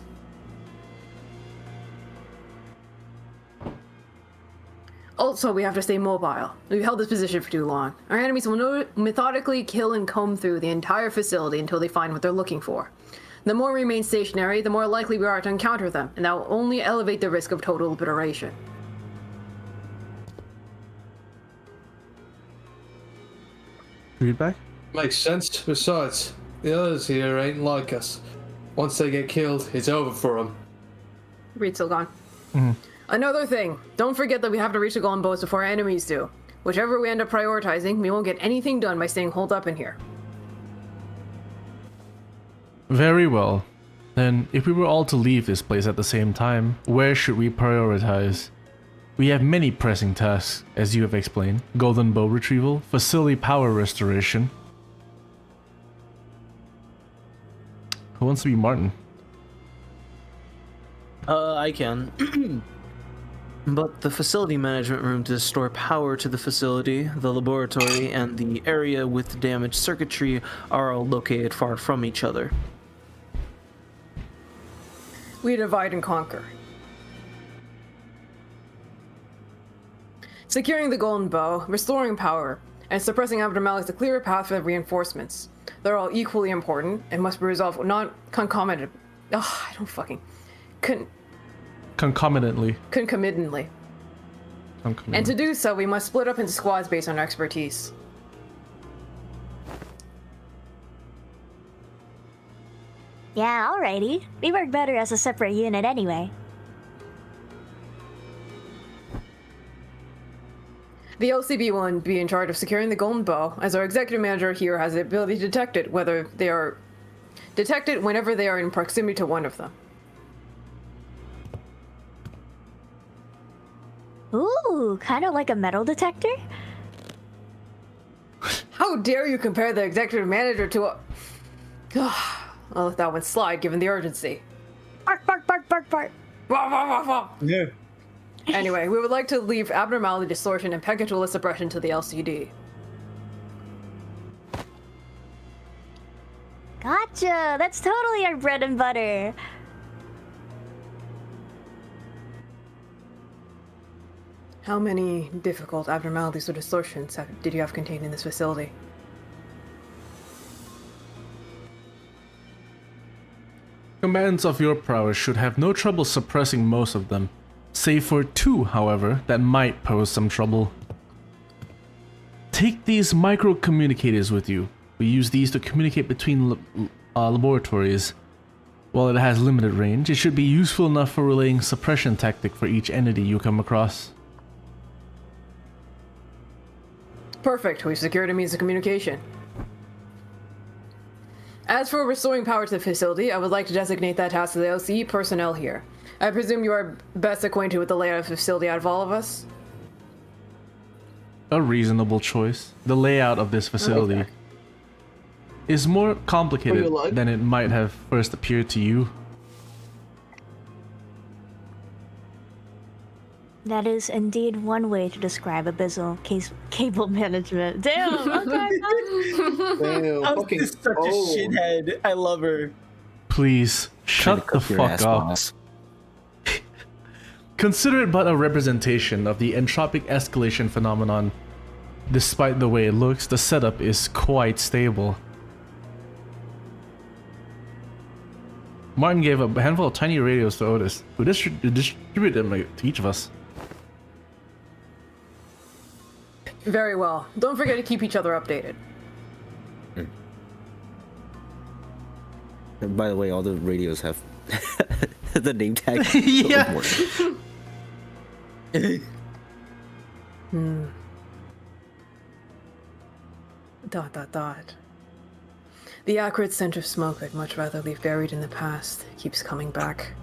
Also, we have to stay mobile. We've held this position for too long. Our enemies will methodically kill and comb through the entire facility until they find what they're looking for. The more we remain stationary, the more likely we are to encounter them, and that will only elevate the risk of total obliteration. Feedback? Makes sense. Besides, the others here ain't like us. Once they get killed, it's over for them. Reed's still gone. Another thing, don't forget that we have to reach the golden boats before our enemies do. Whichever we end up prioritizing, we won't get anything done by staying holed up in here. Very well. Then, if we were all to leave this place at the same time, where should we prioritize? We have many pressing tasks, as you have explained. Golden bow retrieval, facility power restoration. Who wants to be Martin? I can. But the facility management room to store power to the facility, the laboratory, and the area with damaged circuitry are all located far from each other. We divide and conquer. Securing the golden bow, restoring power, and suppressing abnormalities to clear a path for the reinforcements. They're all equally important and must be resolved not concomitant. Ugh, I don't fucking... Concomitantly. Concomitantly. And to do so, we must split up into squads based on our expertise. Yeah, alrighty. We work better as a separate unit anyway. The LCB will be in charge of securing the golden bow, as our executive manager here has the ability to detect it, whether they are detected whenever they are in proximity to one of them. Ooh, kind of like a metal detector? How dare you compare the executive manager to a... I'll let that one slide, given the urgency. Bark, bark, bark, bark, bark. Yeah. Anyway, we would like to leave abnormality, distortion, and peccatola suppression to the LCD. Gotcha! That's totally our bread and butter. How many difficult abnormalities or distortions did you have contained in this facility? Commands of your prowess should have no trouble suppressing most of them. Save for 2, however, that might pose some trouble. Take these micro-communicators with you. We use these to communicate between laboratories. While it has limited range, it should be useful enough for relaying suppression tactic for each entity you come across. Perfect, we've secured a means of communication. As for restoring power to the facility, I would like to designate that task to the LCE personnel here. I presume you are best acquainted with the layout of the facility out of all of us? A reasonable choice. The layout of this facility is more complicated than it might have first appeared to you. That is indeed one way to describe abyssal cable management. Damn, okay. Damn, fucking She's such a shithead. I love her. Please, shut the fuck up. Consider it but a representation of the entropic escalation phenomenon. Despite the way it looks, the setup is quite stable. Martin gave a handful of tiny radios to Otis, who distributed them to each of us. Very well. Don't forget to keep each other updated. And by the way, all the radios have the name tag. Yeah. Dot. The acrid scent of smoke I'd much rather leave buried in the past keeps coming back.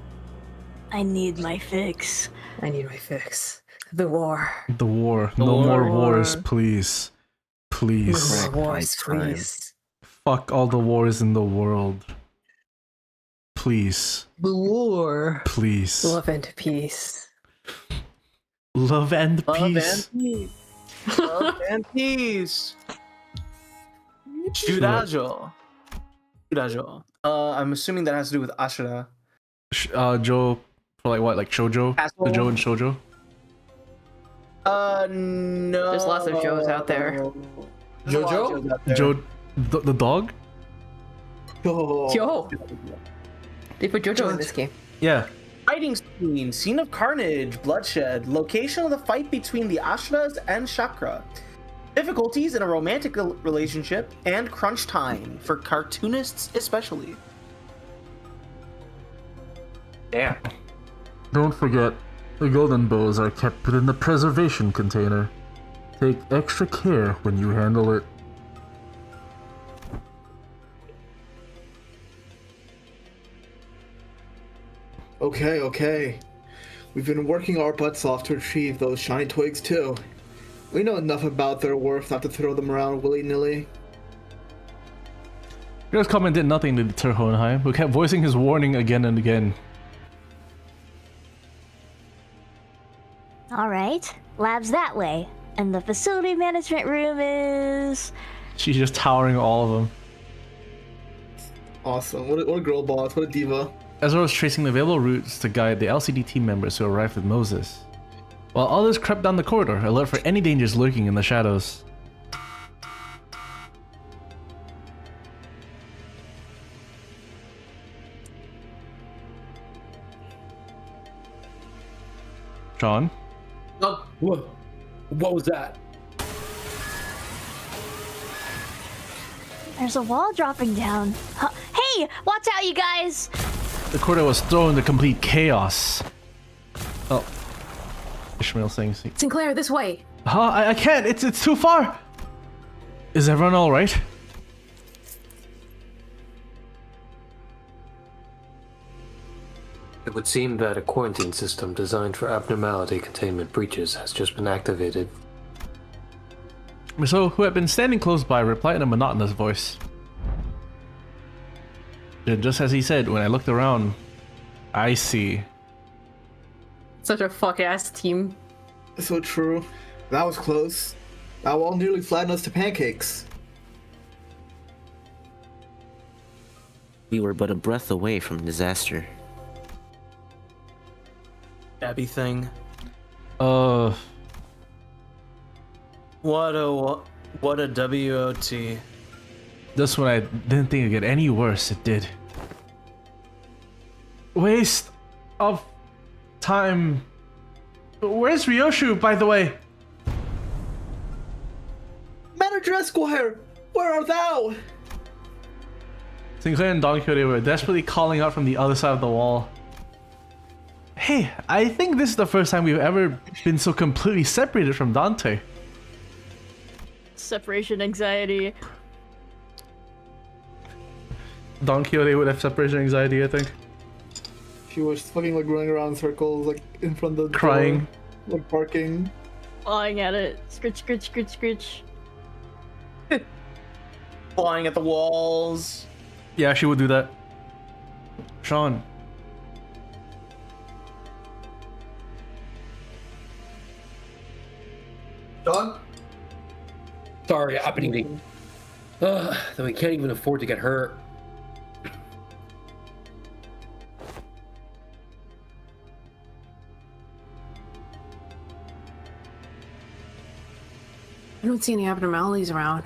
I need my fix. I need my fix. The war. The war. No more wars, please. Please. No more wars, please. Fuck all the wars in the world. Please. The war. Please. Love and peace. Love and peace. Love and peace. Shurajo. I'm assuming that has to do with Ashura. Joe, for like what, like shoujo? Castle? The Joe and shoujo? No. There's lots of shows out there. Jojo? Joe, the dog? Yo! They put Jojo in this game. Yeah. Fighting scene of carnage, bloodshed, location of the fight between the Ashras and Chakra. Difficulties in a romantic relationship, and crunch time, for cartoonists especially. Damn. Don't forget, the golden bows are kept within the preservation container. Take extra care when you handle it. Okay. We've been working our butts off to retrieve those shiny twigs too. We know enough about their worth not to throw them around willy-nilly. Your comment did nothing to deter Hohenheim, who kept voicing his warning again and again. Alright, lab's that way. And the facility management room is... She's just towering all of them. Awesome. What a girl boss. What a diva. Ezra was tracing the available routes to guide the LCD team members who arrived with Moses, while others crept down the corridor, alert for any dangers lurking in the shadows. John? Oh, what was that? There's a wall dropping down. Hey, watch out, you guys! The corridor was thrown into complete chaos. Oh. Ishmael saying... Sinclair, this way. Huh? I can't. It's too far. Is everyone all right? It would seem that a quarantine system designed for abnormality containment breaches has just been activated. So, who had been standing close by, replied in a monotonous voice. And just as he said, when I looked around, I see. Such a fuck-ass team. So true. That was close. That wall nearly flattened us to pancakes. We were but a breath away from disaster. Abby thing. Uh, What a WOT. this one I didn't think it'd get any worse. It did. Waste of time. Where's Ryoshu, by the way? Manager Esquire, where art thou? Sinclair and Don Quixote were desperately calling out from the other side of the wall. Hey, I think this is the first time we've ever been so completely separated from Dante. Separation anxiety. Don Quixote would have separation anxiety, I think. She was fucking like running around in circles, like in front of the Crying. door, like barking. Clawing at it. Scritch, scritch, scritch, scritch. Flying at the walls. Yeah, she would do that. Sean. Don? Sorry, happening. Then we can't even afford to get hurt. I don't see any abnormalities around.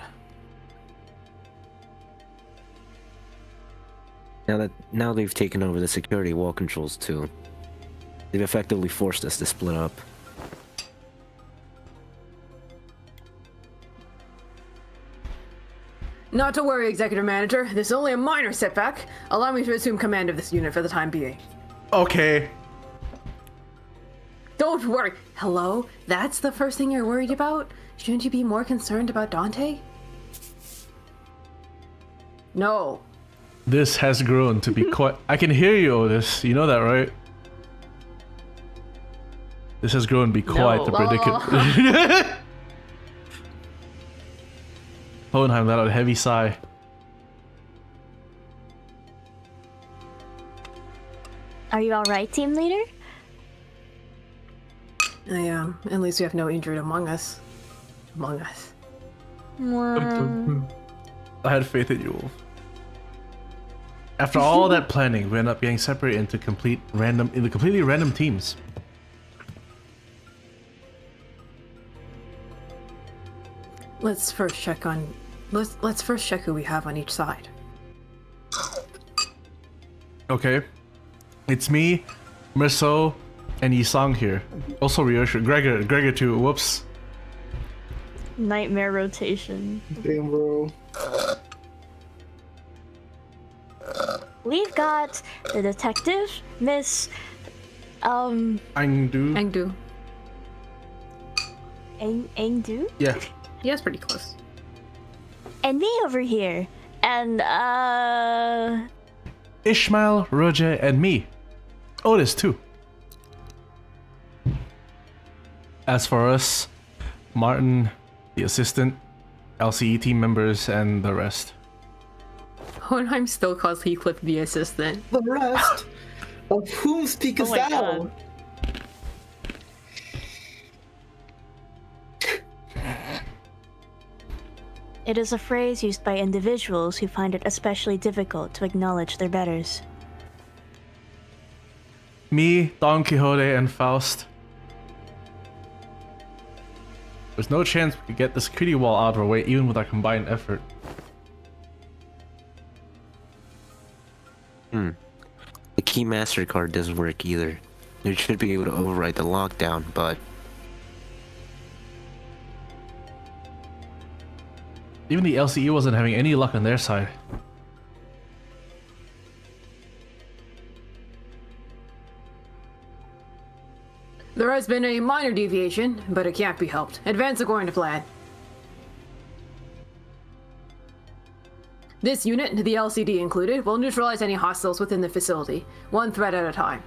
Now they've taken over the security wall controls too. They've effectively forced us to split up. Not to worry, Executive Manager. This is only a minor setback. Allow me to assume command of this unit for the time being. Okay. Don't worry. Hello? That's the first thing you're worried about? Shouldn't you be more concerned about Dante? No. This has grown to be quite... I can hear you, Otis. You know that, right? This has grown to be quite the predicament. Hohenheim let out a heavy sigh. Are you alright, team leader? I am. At least we have no injured among us. Among us. I had faith in you, Wolf. After all that planning, we ended up getting separated into completely random teams. Let's first check who we have on each side. Okay. It's me, Merso, and Yisang here. Also Ryoshu. Gregor too. Whoops. Nightmare rotation. Damn, bro. We've got the detective, Miss... Angdu. Angdu. Angdu? Yeah. Yeah, it's pretty close. And me over here. And, Ishmael, Roger, and me. Otis too. As for us, Martin, the assistant, LCE team members, and the rest. Hohenheim still calls Heathcliff the assistant. The rest? Of whom speakest Oh my thou? God. it is a phrase used by individuals who find it especially difficult to acknowledge their betters. Me, Don Quixote, and Faust. There's no chance we could get the security wall out of our way even with our combined effort. The key master card doesn't work either. They should be able to override the lockdown, but Even the LCE wasn't having any luck on their side. has been a minor deviation, but it can't be helped. Advance according to plan. This unit, the LCD included, will neutralize any hostiles within the facility, one threat at a time.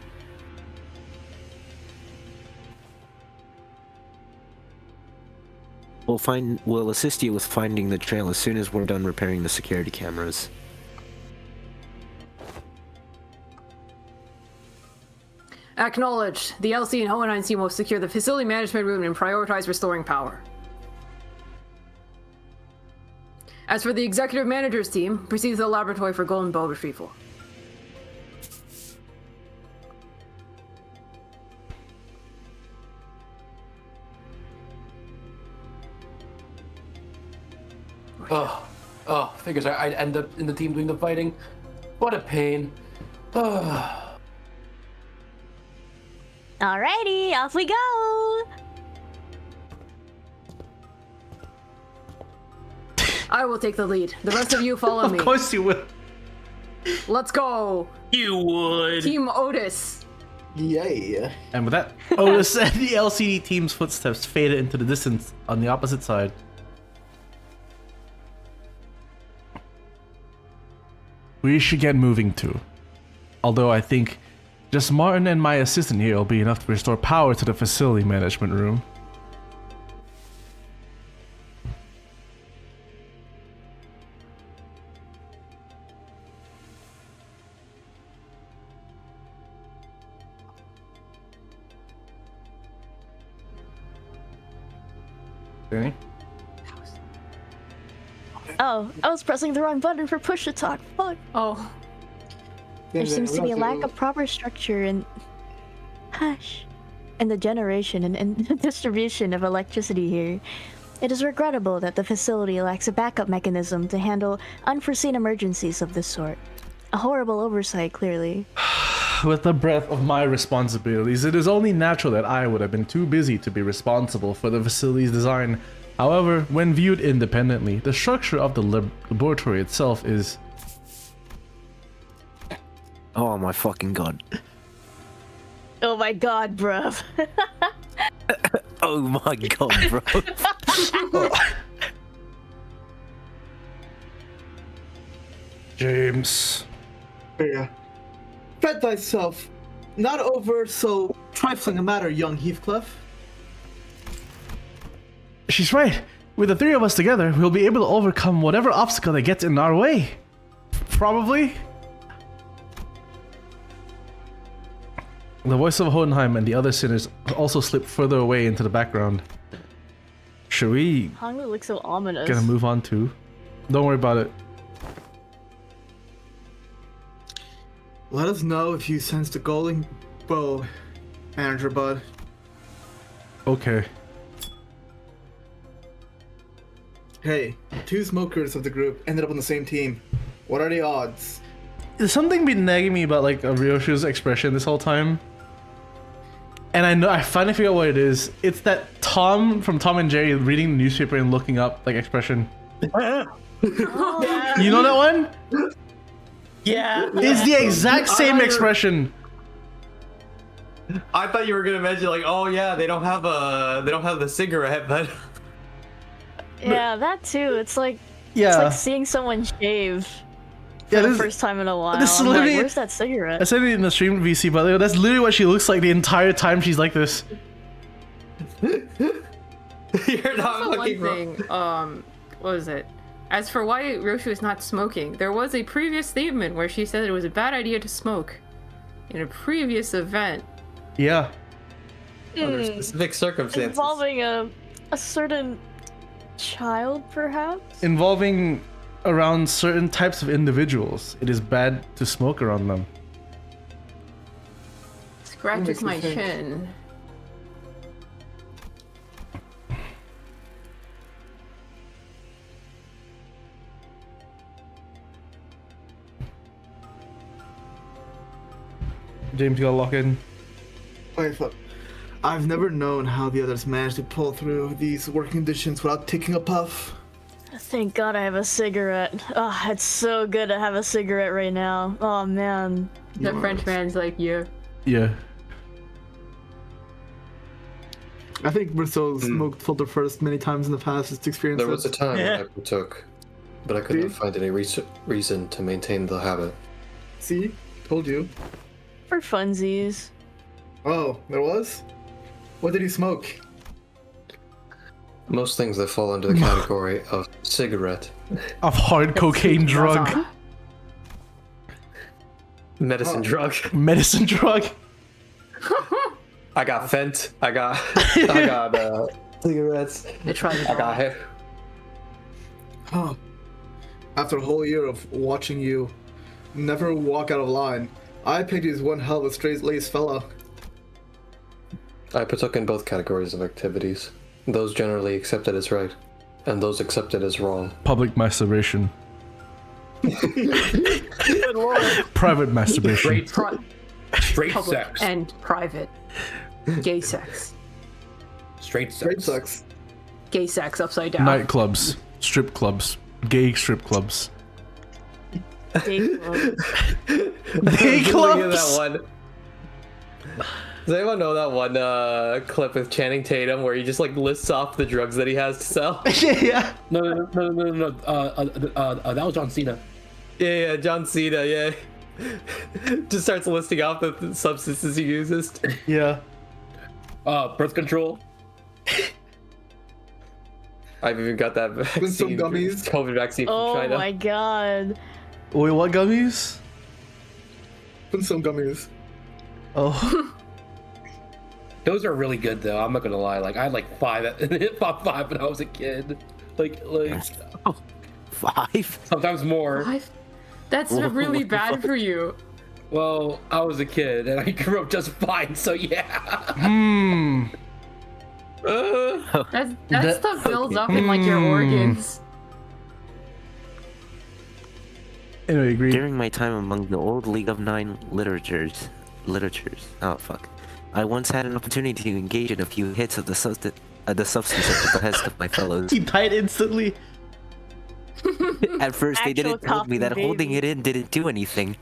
We'll assist you with finding the trail as soon as we're done repairing the security cameras. Acknowledged. The LC and Hohenheim team will secure the facility management room and prioritize restoring power. As for the executive manager's team, proceed to the laboratory for golden bow retrieval. Figures I'd end up in the team doing the fighting. What a pain. Alrighty, off we go! I will take the lead. The rest of you follow me. Of course you will. Let's go! You would. Team Otis! Yay. And with that, Otis and the LCD team's footsteps faded into the distance on the opposite side. We should get moving too. Although I think just Martin and my assistant here will be enough to restore power to the facility management room. Okay. Oh, I was pressing the wrong button for push to talk. Fuck. Oh. There seems to be a lack of proper structure and in the generation and distribution of electricity here. It is regrettable that the facility lacks a backup mechanism to handle unforeseen emergencies of this sort. A horrible oversight, clearly. With the breadth of my responsibilities, it is only natural that I would have been too busy to be responsible for the facility's design. However, when viewed independently, the structure of the laboratory itself is... Oh my fucking god. Oh my god, bruv. Oh my god, bro. James. Yeah. Fret thyself. Not over so trifling a matter, young Heathcliff. She's right. With the three of us together, we'll be able to overcome whatever obstacle that gets in our way. Probably. The voice of Hohenheim and the other sinners also slip further away into the background. Should we Honglu looks so ominous. gonna move on too? Don't worry about it. Let us know if you sense the golden bow, Manager Bud. Okay. Hey, two smokers of the group ended up on the same team. What are the odds? There's something been nagging me about like a Ryoshu's expression this whole time. And I finally figured out what it is. It's that Tom from Tom and Jerry reading the newspaper and looking up like expression. You know that one? Yeah. It's the exact same expression. I thought you were gonna mention like, oh yeah, they don't have the cigarette, but Yeah, that too. It's like seeing someone shave for the first time in a while. This is I'm like, literally- where's that cigarette? I said it in the stream VC, but that's literally what she looks like the entire time she's like this. you're not Also, looking one thing, what was it? As for why Roshu is not smoking, there was a previous statement where she said it was a bad idea to smoke in a previous event. Yeah. under specific circumstances. Involving a certain child, perhaps? Involving around certain types of individuals. It is bad to smoke around them. Scratches my Makes me think. chin. James, you gotta lock in. Wait, fuck. I've never known how the others managed to pull through these working conditions without taking a puff. Thank God I have a cigarette. Oh, it's so good to have a cigarette right now. Oh, man. The French man's like, yeah. Yeah. I think Bristow smoked filter first many times in the past just to experience There it. was a time when I partook, but I couldn't find any reason to maintain the habit. See? Told you. For funsies. Oh, there was? What did he smoke? Most things that fall under the category of cigarette. Of hard cocaine drug. Medicine drug. Medicine drug. I got Fent. I got cigarettes. They tried it I got hair. Huh. After a whole year of watching you never walk out of line, I picked you as one hell of a straight-laced fella. I partook in both categories of activities. Those generally accepted as right, and those accepted as wrong. Public masturbation. Private masturbation. Straight Public sex. and private. Gay sex. Straight sex. Straight sex. Gay sex upside down. Nightclubs. Strip clubs. Gay strip clubs. Gay club. Gay Thinking of clubs? that one. Does anyone know that one clip with Channing Tatum where he just like lists off the drugs that he has to sell? Yeah. No. That was John Cena. Yeah, John Cena, yeah. Just starts listing off the substances he uses. Yeah. Birth control. I've even got that vaccine, some gummies. COVID vaccine from Oh China. my god. Wait, what gummies? Put some gummies. Oh. Those are really good though. I'm not gonna lie. Like I had like five when I was a kid. Like 5? sometimes more. What? That's really bad for you. Well, I was a kid and I grew up just fine. So yeah. That stuff builds up in like your organs. Anyway, agreed. During my time among the old League of Nine literatures, oh fuck, I once had an opportunity to engage in a few hits of the substance at the behest of my fellows. He died instantly. At first, they didn't tell me that holding it in didn't do anything.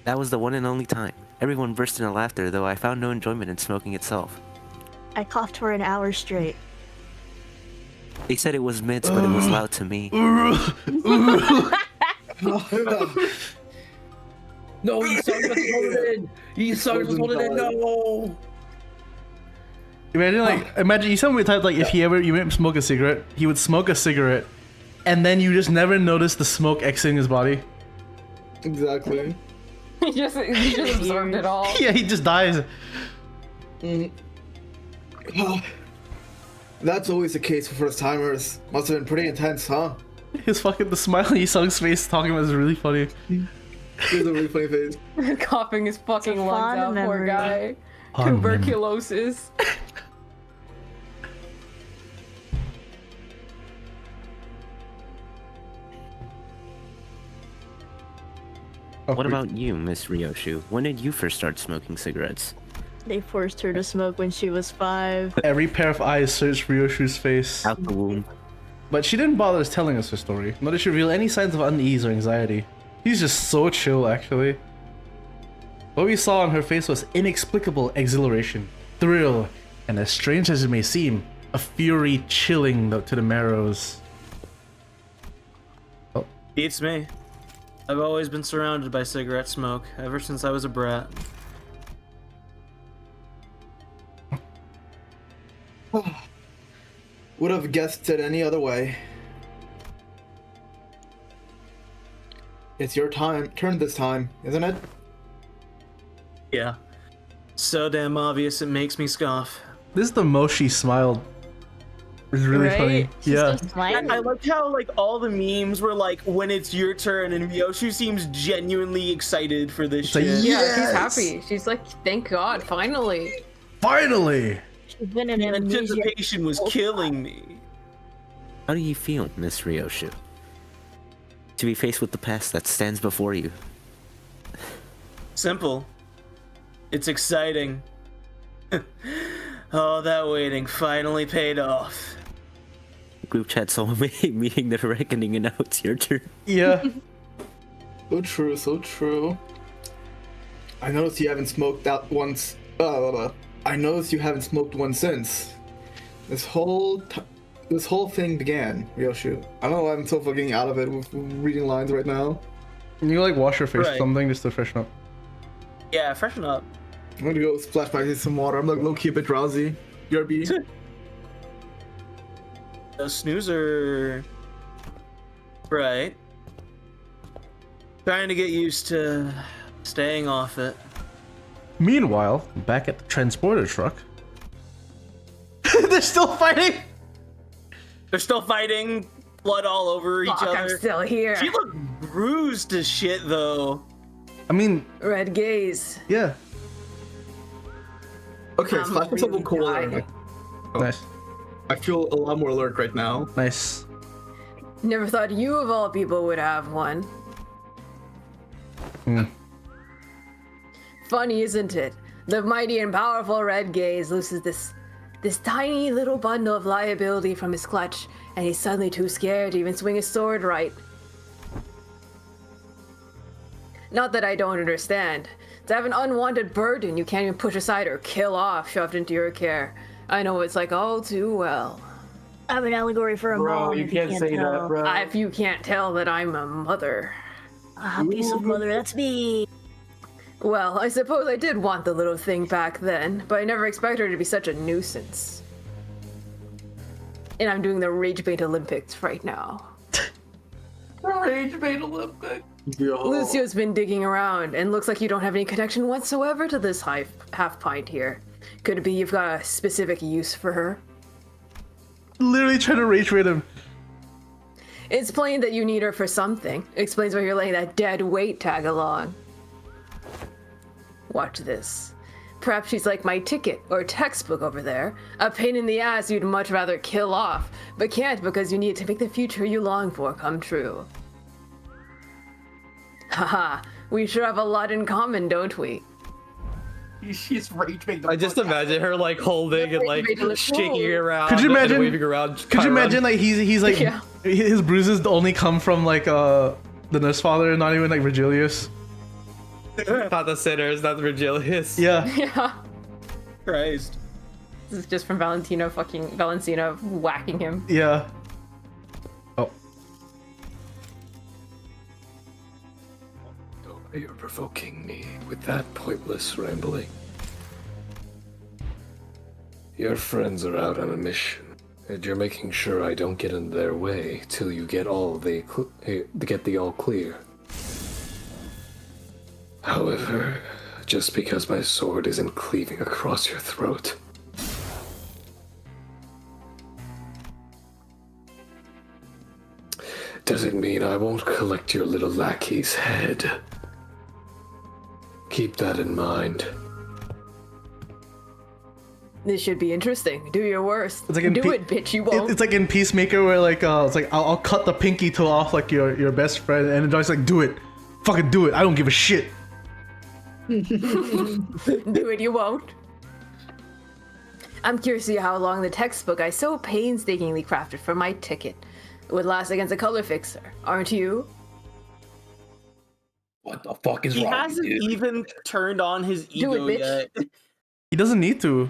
That was the one and only time. Everyone burst into laughter, though I found no enjoyment in smoking itself. I coughed for an hour straight. They said it was mints, but it was loud to me. No, you sucked us hold it in. You sucked us hold it in. No. Imagine you someone type like if you made him smoke a cigarette, he would smoke a cigarette, and then you just never notice the smoke exiting his body. Exactly. He just absorbed it all. Yeah, he just dies. That's always the case for first timers. Must have been pretty intense, huh? The smile on Yisung's face talking about is really funny. He has a really funny face. Coughing his fucking It's a lungs fond out, poor memory. guy. Fond memory. Tuberculosis. What about you, Miss Ryoshu? When did you first start smoking cigarettes? They forced her to smoke when she was 5. Every pair of eyes searched Ryoshu's face. Out the womb. But she didn't bother telling us her story, nor did she reveal any signs of unease or anxiety. She's just so chill, actually. What we saw on her face was inexplicable exhilaration, thrill, and as strange as it may seem, a fury chilling to the marrows. Beats me. I've always been surrounded by cigarette smoke, ever since I was a brat. Would have guessed it any other way. It's your turn this time, isn't it? Yeah. So damn obvious it makes me scoff. This is the most she smiled. It's really Right? funny. She's Yeah. just smiling. I like how like all the memes were like when it's your turn and Ryoshu seems genuinely excited for this like, shit. Yeah, Yes! she's happy. She's like, thank God, finally. Finally! She's been in The amnesia. anticipation was killing me. How do you feel, Miss Ryoshu? To be faced with the past that stands before you. Simple. It's exciting. Oh, that waiting finally paid off. Group chat saw me meeting the reckoning, and now it's your turn. Yeah. So true, so true. I noticed you haven't smoked that once. I I noticed you haven't smoked one since. This whole thing began, Ryoshu. I don't know why I'm so fucking out of it with reading lines right now. Can you like wash your face or Right. something just to freshen up? Yeah, freshen up. I'm gonna go splash back in some water. I'm like low-key a bit drowsy. BRB. The snoozer. Right. Trying to get used to staying off it. Meanwhile, back at the transporter truck. They're still fighting! They're still fighting, blood all over each Fuck, I'm other. still here. She looked bruised as shit, though. I mean, Red gaze. yeah. Okay, I'm splash myself really with cool water. dying. Nice. I feel a lot more alert right now. Nice. Never thought you of all people would have one. Funny, isn't it? The mighty and powerful Red Gaze loses this tiny little bundle of liability from his clutch, and he's suddenly too scared to even swing his sword right. Not that I don't understand. To have an unwanted burden you can't even push aside or kill off shoved into your care. I know it's like all too well. I'm an allegory for a Bro, mom. you if can't say tell. that, bro. If you can't tell that I'm a mother. Ah, piece of mother, that's me. Well, I suppose I did want the little thing back then, but I never expected her to be such a nuisance. And I'm doing the Rage Bait Olympics right now. Rage Bait Olympic. Lucio's been digging around, and looks like you don't have any connection whatsoever to this half pint here. Could it be you've got a specific use for her? Literally trying to rage rid him. It's plain that you need her for something. Explains why you're laying that dead weight tag along. Watch this. Perhaps she's like my ticket or textbook over there. A pain in the ass you'd much rather kill off, but can't because you need to make the future you long for come true. Haha, we sure have a lot in common, don't we? She's rage bait. I just imagine her like holding and like shaking it around. Could you imagine? And waving around. Could you imagine like he's like Yeah. his bruises only come from like the nurse father, not even like Virgilius. Not the sinners, not the Virgilius. Yeah. Yeah. Christ. This is just from Valentina whacking him. Yeah. Oh. You're provoking me with that pointless rambling. Your friends are out on a mission, and you're making sure I don't get in their way till you get get the all clear. However, just because my sword isn't cleaving across your throat, doesn't mean I won't collect your little lackey's head. Keep that in mind. This should be interesting. Do your worst. It's like in Do it, bitch. You won't. It's like in Peacemaker where like it's like I'll cut the pinky toe off like your best friend, and Johnny's like, do it, fucking do it. I don't give a shit. Do it, you won't. I'm curious to see how long the textbook I so painstakingly crafted for my ticket would last against a color fixer, aren't you? What the fuck is He wrong? hasn't with you? even turned on his Do it, ego bitch. yet. He doesn't need to.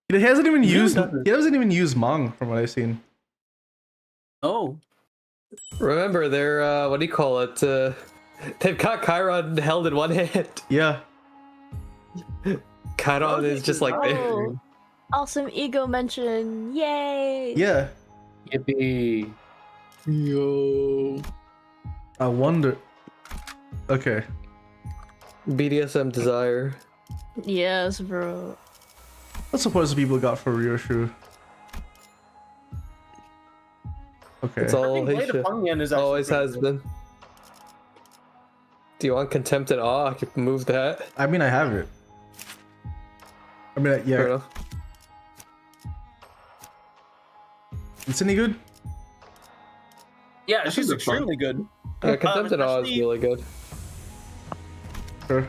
He hasn't even used. doesn't. He doesn't even use Mang from what I've seen. Oh. Remember, they're what do you call it? They've got Chiron held in one hand. Yeah. Chiron is just like there. Oh, awesome ego mention. Yay! Yeah. Yippee. Yo. I wonder. Okay. BDSM desire. Yes, bro. What supports people got for Ryoshu? Okay. It's I all think his Blade of shit. Fungian is actually Always pretty has good. been. Do you want contempt and awe? I could move that. I mean, I have it. I mean, Fair yeah. enough. It's any good? Yeah, That's she's a good fun. extremely good. Yeah, contempt and awe is especially- really good. Sure.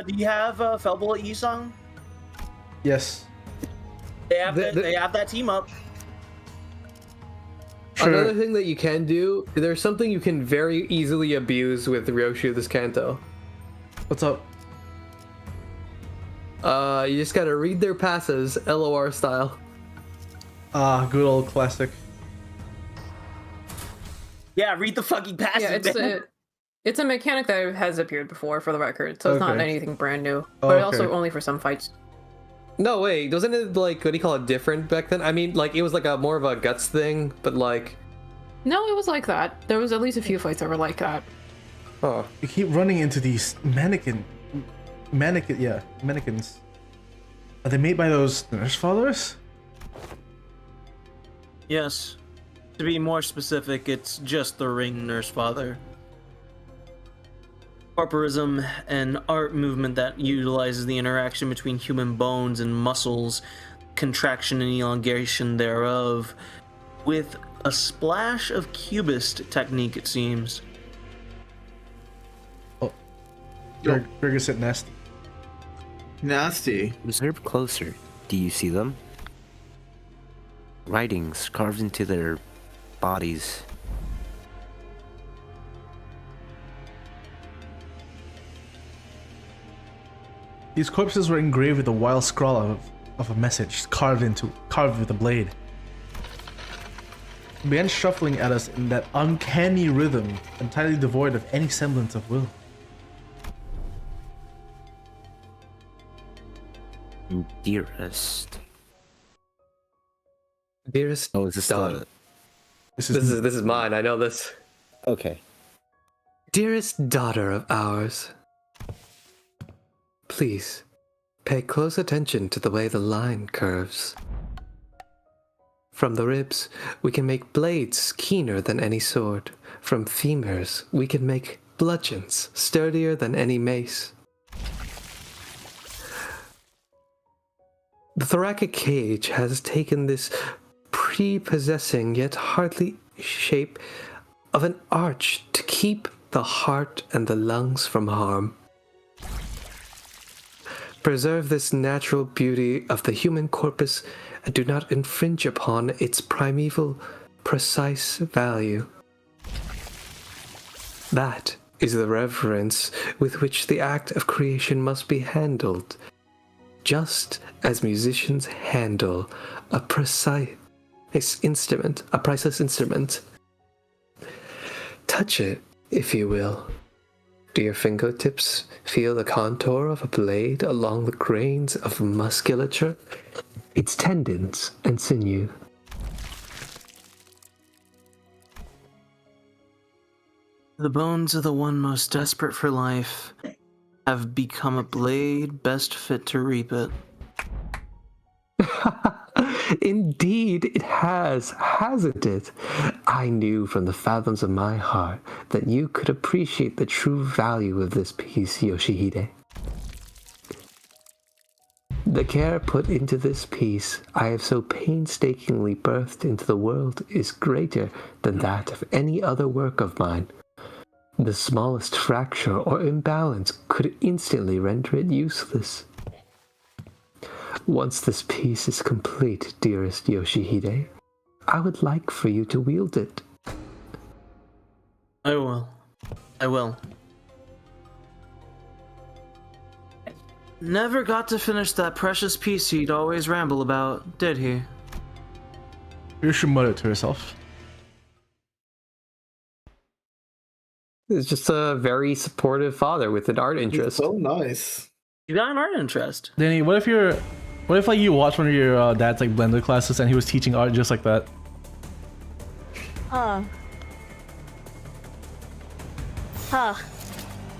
Do you have Felbul E song? Yes. They have The- they have that team up. Sure. Another thing that you can do, there's something you can very easily abuse with Ryoshu this Kanto. What's up? You just gotta read their passives, LOR style. Ah, good old classic. Yeah, read the fucking passive. Yeah, it's a mechanic that has appeared before, for the record, so it's not Okay. anything brand new. Oh, But okay. also only for some fights. No, wait, wasn't it like, what do you call it, different back then? I mean, like, it was like a more of a guts thing, but like... No, it was like that. There was at least a few fights that were like that. Oh. You keep running into these mannequins. Are they made by those nurse fathers? Yes. To be more specific, it's just the ring nurse father. Corporism, an art movement that utilizes the interaction between human bones and muscles, contraction and elongation thereof, with a splash of cubist technique, it seems. Gregor said nasty. Nasty. Observe closer. Do you see them? Writings carved into their bodies. These corpses were engraved with a wild scrawl of a message carved with a blade. It began shuffling at us in that uncanny rhythm, entirely devoid of any semblance of will. Dearest. Dearest Oh, is this daughter. the... This This is mine, I know this. Okay. Dearest daughter of ours, please pay close attention to the way the line curves. From the ribs, we can make blades keener than any sword. From femurs, we can make bludgeons sturdier than any mace. The thoracic cage has taken this prepossessing yet hardly shape of an arch to keep the heart and the lungs from harm. Preserve this natural beauty of the human corpus and do not infringe upon its primeval, precise value. That is the reverence with which the act of creation must be handled, just as musicians handle a priceless instrument. Touch it, if you will. Do your fingertips feel the contour of a blade along the grains of musculature, its tendons and sinew? The bones of the one most desperate for life have become a blade best fit to reap it. Indeed, it has, hasn't it? I knew from the fathoms of my heart that you could appreciate the true value of this piece, Yoshihide. The care put into this piece I have so painstakingly birthed into the world is greater than that of any other work of mine. The smallest fracture or imbalance could instantly render it useless. Once this piece is complete, dearest Yoshihide, I would like for you to wield it. I will. I will. Never got to finish that precious piece he'd always ramble about, did he? Yusha muttered to herself. It's just a very supportive father with an art interest. So nice. You got an art interest. Danny, what if like you watched one of your dad's like blender classes and he was teaching art just like that? Huh.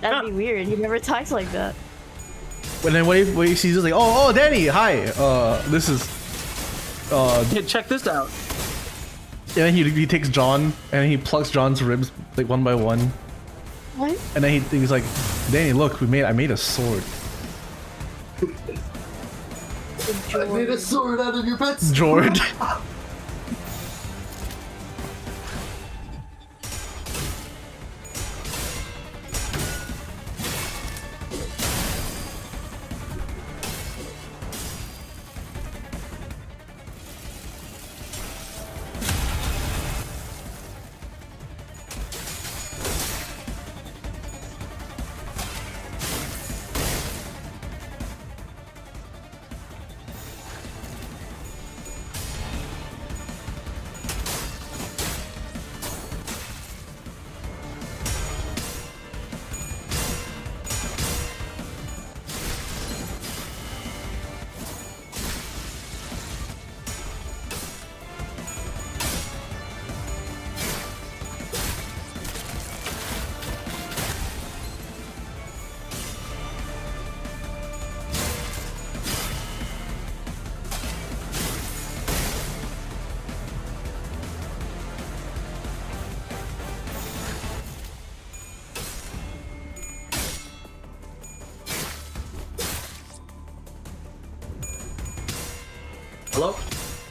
That'd be weird. He never talks like that. And then what if he's just like, oh Danny, hi, this is Yeah, check this out. and then he takes John and he plucks John's ribs like one by one. What? And then he's like, Danny, look, I made a sword. I made a sword out of your pets. Jord.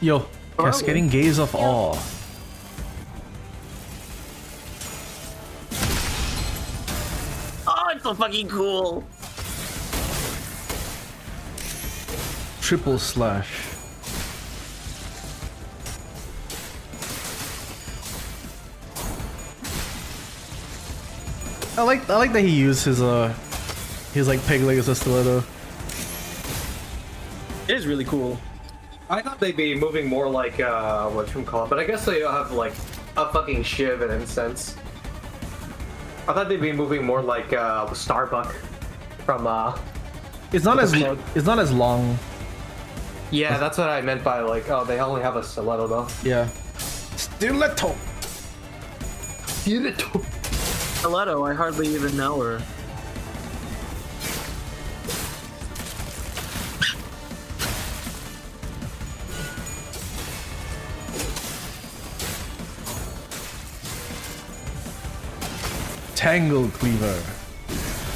Yo, cascading gaze of awe. Oh, it's so fucking cool. Triple slash. I like that he used his like peg leg as a stiletto. It is really cool. I thought they'd be moving more like whatchamacallit, but I guess they have like a fucking shiv in a sense. I thought they'd be moving more like Starbuck from It's not as long. Yeah, that's what I meant by like, oh, they only have a stiletto though. Yeah. Stiletto. Stiletto, I hardly even know her. Tangle Cleaver.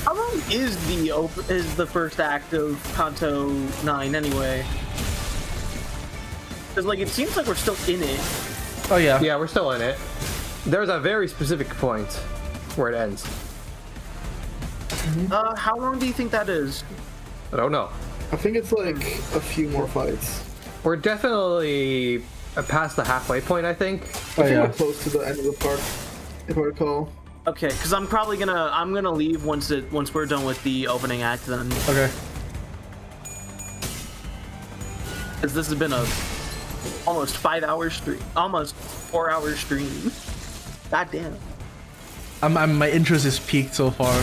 How long is the first act of Kanto 9 anyway? Because like it seems like we're still in it. Oh yeah. Yeah, we're still in it. There's a very specific point where it ends. How long do you think that is? I don't know. I think it's like a few more fights. We're definitely past the halfway point, I think. I think we're close to the end of the park, if I recall. Okay, because I'm gonna leave once we're done with the opening act then. Okay. Because this has been a almost 5-hour stream, almost 4-hour stream. God damn. My interest is peaked so far.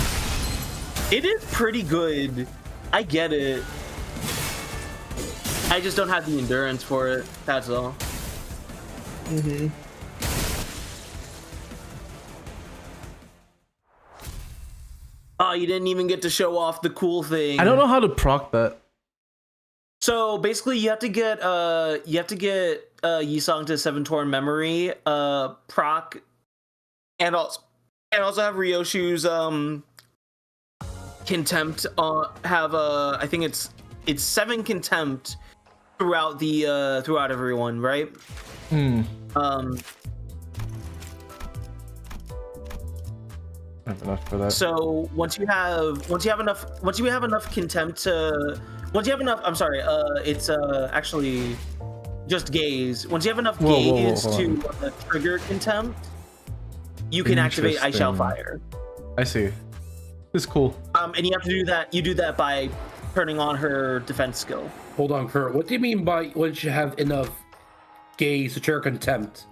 It is pretty good. I get it. I just don't have the endurance for it. That's all. Mm-hmm. Oh, you didn't even get to show off the cool thing. I don't know how to proc that. So basically, you have to get Yisong to 7 Torn Memory, proc, and also have Ryoshu's Contempt. Have I think it's 7 Contempt throughout throughout everyone, right? I have enough for that. So once you have enough contempt to I'm sorry, it's actually just gaze. Once you have enough gaze to trigger contempt, you can activate I Shall Fire. I see. This is cool. And you have to do that. You do that by turning on her defense skill. Hold on, Kurt. What do you mean by once you have enough gaze to trigger contempt?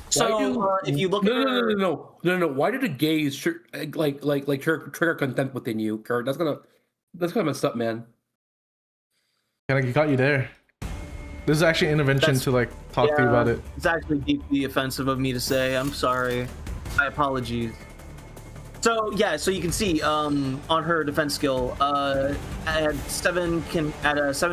So if you look at her... No. Why did a gaze trigger contempt within you, Kurt? That's gonna mess up, man. He got you there. This is actually an intervention to like talk to you about it. It's actually deeply offensive of me to say. I'm sorry. My apologies. So yeah, so you can see on her defense skill, add 7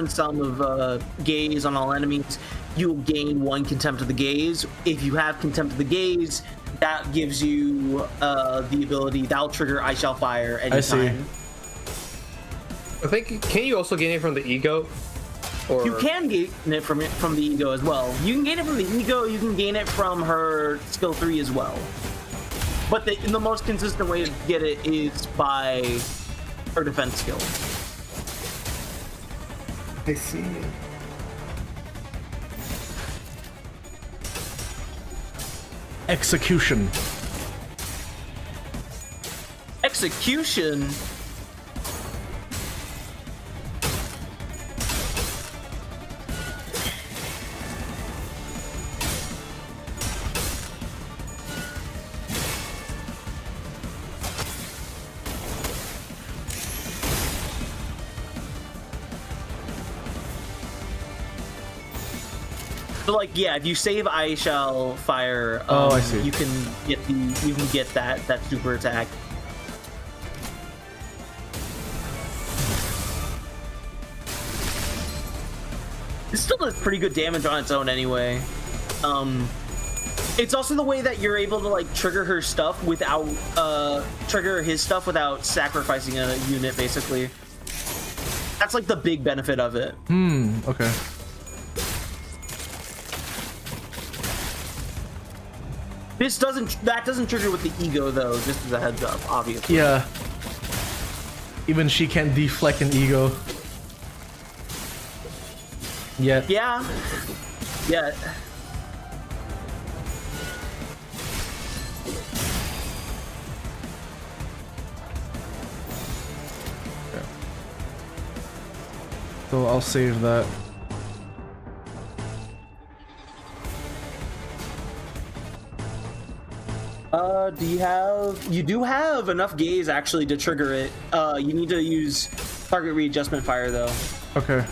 sum of gaze on all enemies. You'll gain 1 contempt of the gaze. If you have contempt of the gaze, that gives you the ability that'll trigger I Shall Fire anytime. I see. I think, can you also gain it from the ego? Or... You can gain it from the ego as well. You can gain it from the ego. You can gain it from her skill 3 as well. But the most consistent way to get it is by her defense skill. I see. Execution. Execution? So like yeah, if you save I Shall Fire, I see. You can get that super attack. It still does pretty good damage on its own anyway. It's also the way that you're able to like trigger her stuff without trigger his stuff without sacrificing a unit, basically. That's like the big benefit of it. Okay. That doesn't trigger with the ego though, just as a heads up, obviously. Yeah. Even she can't deflect an ego. Yet. Yeah. Yeah. So I'll save that. You do have enough gaze actually to trigger it. You need to use target readjustment fire though. Okay.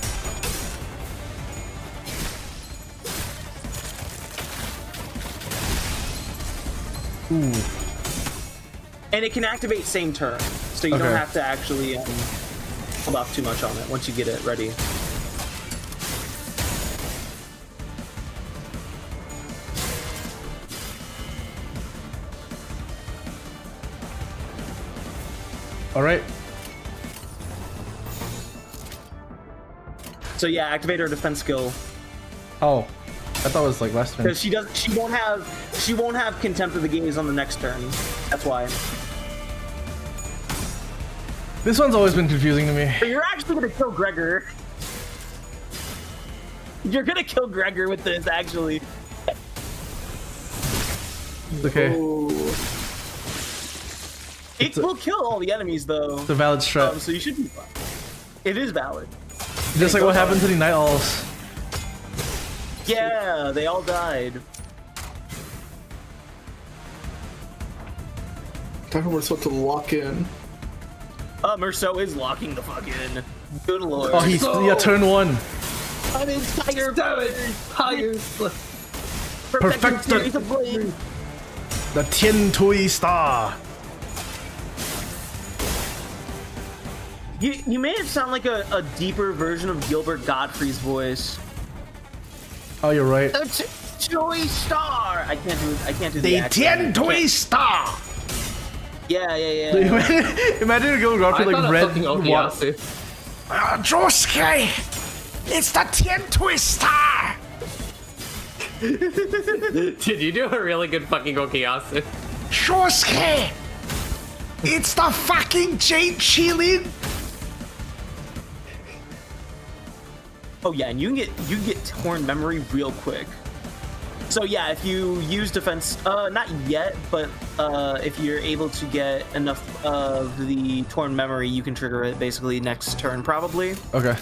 Ooh. And it can activate same turn, so you don't Okay. have to actually hold off too much on it once you get it ready. All right. So yeah, activate her defense skill Oh, I thought it was like last turn. because she won't have contempt of the gaze on the next turn. That's why. This one's always been confusing to me. But you're actually gonna kill Gregor. You're gonna kill Gregor with this, actually. Okay. Ooh. It will kill all the enemies though. It's a valid strat. So you should be fine. It is valid. Just like what happened to the Night Owls. Yeah, they all died. Time we're supposed to lock in. Merceau is locking the fuck in. Good lord. Oh, he's yeah, turn one. I'm in Tiger. Damn it! Tigers. Perfect. Series of Blade. The Tian Tui Star. You made it sound like a deeper version of Gilbert Gottfried's voice. Oh, you're right. Joy Star. I can't do the The accent. Tian Tui Star. Yeah. Imagine a girl I with thought like of red fucking water. Okiyasu. Josuke, it's the Tian Tui Star. Did you do a really good fucking Okiyasu? Josuke, it's the fucking Jade Chilin. Oh yeah, and you can get torn memory real quick. So yeah, if you use defense, not yet, but if you're able to get enough of the torn memory, you can trigger it basically next turn probably. Okay.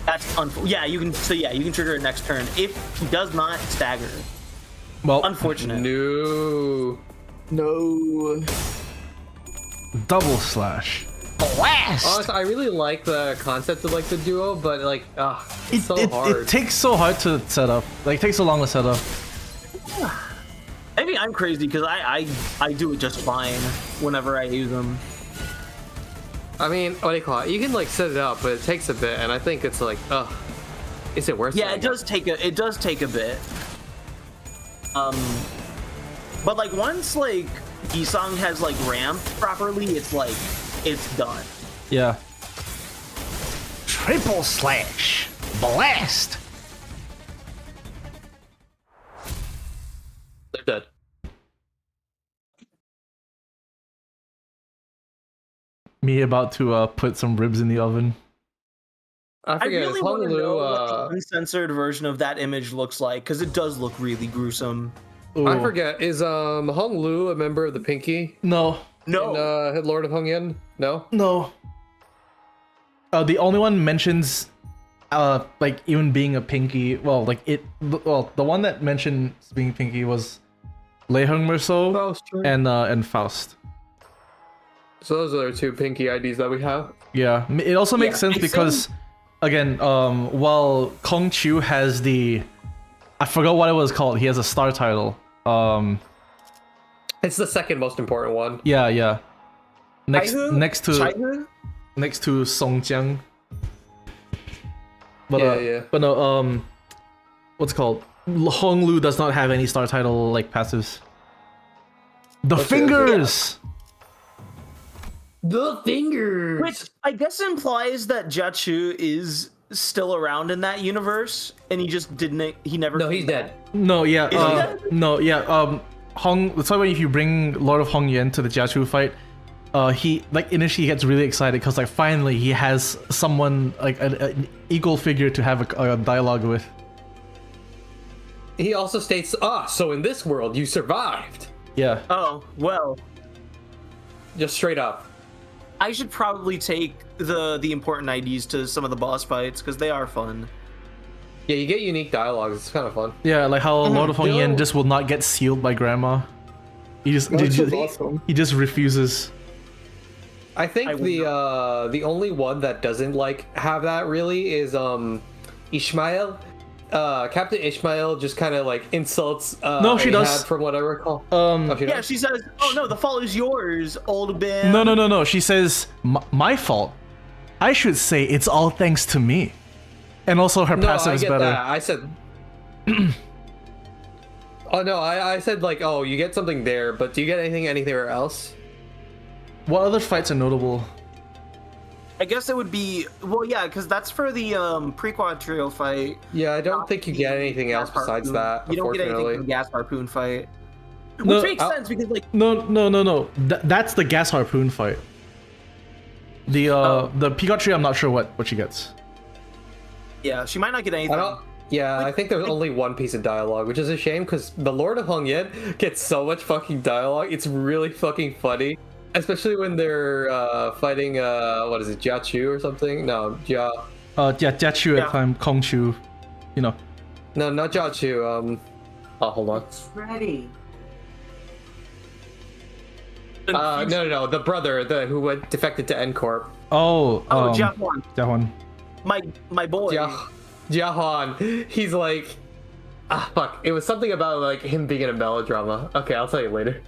That's yeah, you can trigger it next turn if he does not stagger. Well, Unfortunate. No. No. double slash. Honestly, I really like the concept of like the duo, but like, it's so hard. It takes so hard to set up. Like, it takes so long to set up. Maybe I'm crazy because I do it just fine whenever I use them. I mean, what do you call it? You can like set it up, but it takes a bit, and I think it's like, is it worth it? Yeah, it does take a bit. But like once like Gisong has like ramped properly, it's like it's done. Yeah. Triple slash. Blast. They're dead. Me about to put some ribs in the oven. I I forget. really want to know what Honolulu, the uncensored version of that image looks like because it does look really gruesome. Ooh. I forget. Is Hong Lu a member of the Pinky? No. No, In, Lord of Hong Yen? No. No. The only one mentions, like even being a pinky. Well, like the one that mentioned being pinky was Lei Hung Merceau Faust, right? and Faust. So those are the two Pinky IDs that we have. Yeah, it also makes Yeah, sense it's because, again, while Kong Chu has the, I forgot what it was called. He has a star title. It's the second most important one. Yeah. Next to Chaihu? next to Song Jiang. But Yeah. but no, what's it called? Hong Lu does not have any star title like passives. The Okay, fingers. The fingers. Which I guess implies that Jiachu is still around in that universe, and he just didn't. He never. No, came he's back. dead. No, yeah, Is he dead? no, yeah. Hong. That's why if you bring Lord of Hong Yen to the Jiachu fight, he like initially gets really excited because like finally he has someone like an equal figure to have a dialogue with. He also states, so in this world you survived. Yeah. Oh well. Just straight up. I should probably take the important IDs to some of the boss fights because they are fun. Yeah, you get unique dialogues. It's kind of fun. Yeah, like how Lord of Hong Yen Yo. just will not get sealed by Grandma. He just That's just awesome. he just refuses. I think the only one that doesn't like have that really is Ishmael. Captain Ishmael just kind of like insults No, she does. Ahab from what I recall. Yeah, she says, "Oh no, the fault is yours, old man." No. She says, my fault. I should say it's all thanks to me. And also her No, passive I is get better. that. I said. Oh no, I said like, oh, you get something there, but do you get anything anywhere else? What other fights are notable? I guess it would be yeah, because that's for the pre-quad trio fight. Yeah, I don't think you get anything else Gas besides harpoon. that. You don't get anything Unfortunately. from the gas harpoon fight, which No, makes sense because like No. That's the gas harpoon fight. The Pikachu, I'm not sure what she gets. yeah, she might not get anything. I think there's only one piece of dialogue, which is a shame because the Lord of Hong Yen gets so much fucking dialogue. It's really fucking funny, especially when they're fighting what is it, Jiachu or something? No, Jiachu at time, Kongchu, you know. No, not Jiachu. Hold on. Ready. No, the brother, who went defected to N Corp. Oh, Jiahuan, Jiahuan. my boy. Jiahuan, he's like, fuck. It was something about like him being in a melodrama. Okay, I'll tell you later.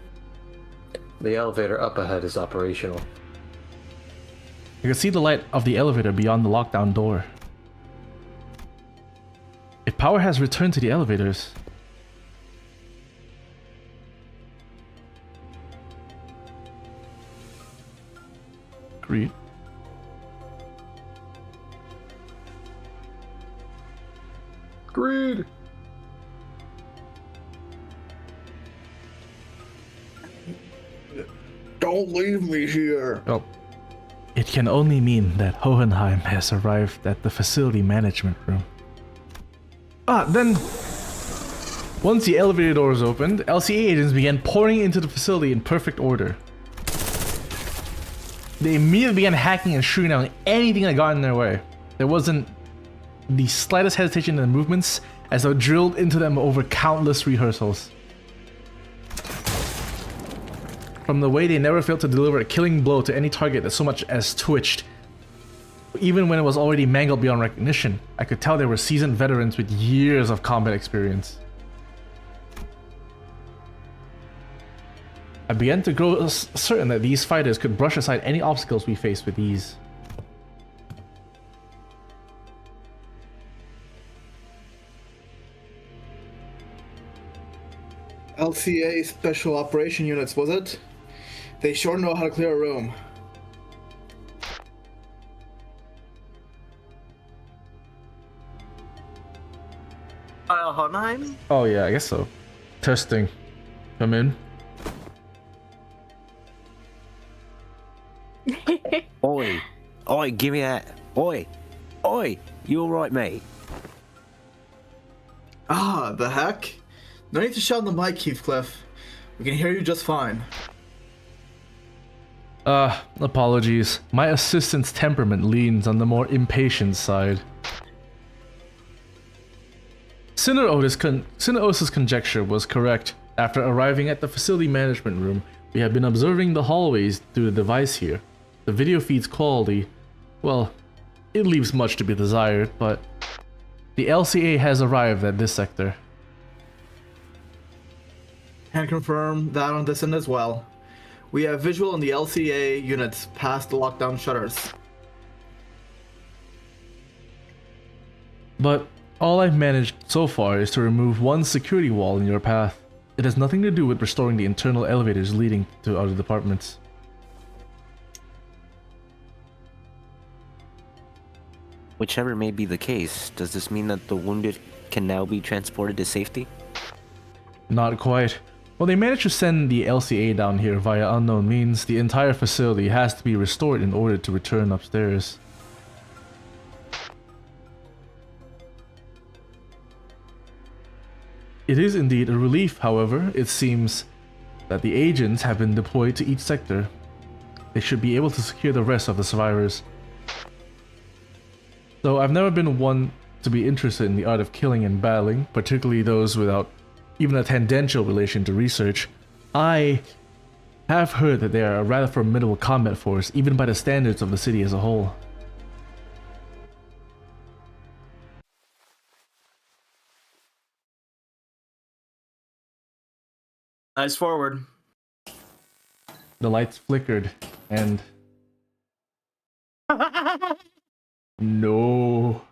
The elevator up ahead is operational. You can see the light of the elevator beyond the lockdown door. If power has returned to the elevators, agreed. Agreed. Don't leave me here. Well, it can only mean that Hohenheim has arrived at the facility management room. Then, once the elevator doors opened, LCA agents began pouring into the facility in perfect order. They immediately began hacking and shooting down anything that got in their way. There wasn't the slightest hesitation in the movements, as though drilled into them over countless rehearsals. From the way they never failed to deliver a killing blow to any target that so much as twitched. Even when it was already mangled beyond recognition, I could tell they were seasoned veterans with years of combat experience. I began to grow certain that these fighters could brush aside any obstacles we faced with ease. LCA Special Operation Units, was it? They sure know how to clear a room. Hohenheim? Oh yeah, I guess so. Testing. Come in. Oi, give me that. Oi, you alright, mate? The heck? No need to shout on the mic, Heathcliff. We can hear you just fine. Apologies. My assistant's temperament leans on the more impatient side. Sinner Otis's conjecture was correct. After arriving at the facility management room, we had been observing the hallways through the device here. The video feed's quality, well, it leaves much to be desired, but the LCA has arrived at this sector. Can confirm that on this end as well. We have visual on the LCA units past the lockdown shutters. But all I've managed so far is to remove one security wall in your path. It has nothing to do with restoring the internal elevators leading to other departments. Whichever may be the case, does this mean that the wounded can now be transported to safety? Not quite. Well, they managed to send the LCA down here via unknown means. The entire facility has to be restored in order to return upstairs. It is indeed a relief, however. It seems that the agents have been deployed to each sector. They should be able to secure the rest of the survivors. Though I've never been one to be interested in the art of killing and battling, particularly those without even a tangential relation to research, I have heard that they are a rather formidable combat force, even by the standards of the city as a whole. Eyes forward. The lights flickered, and... No.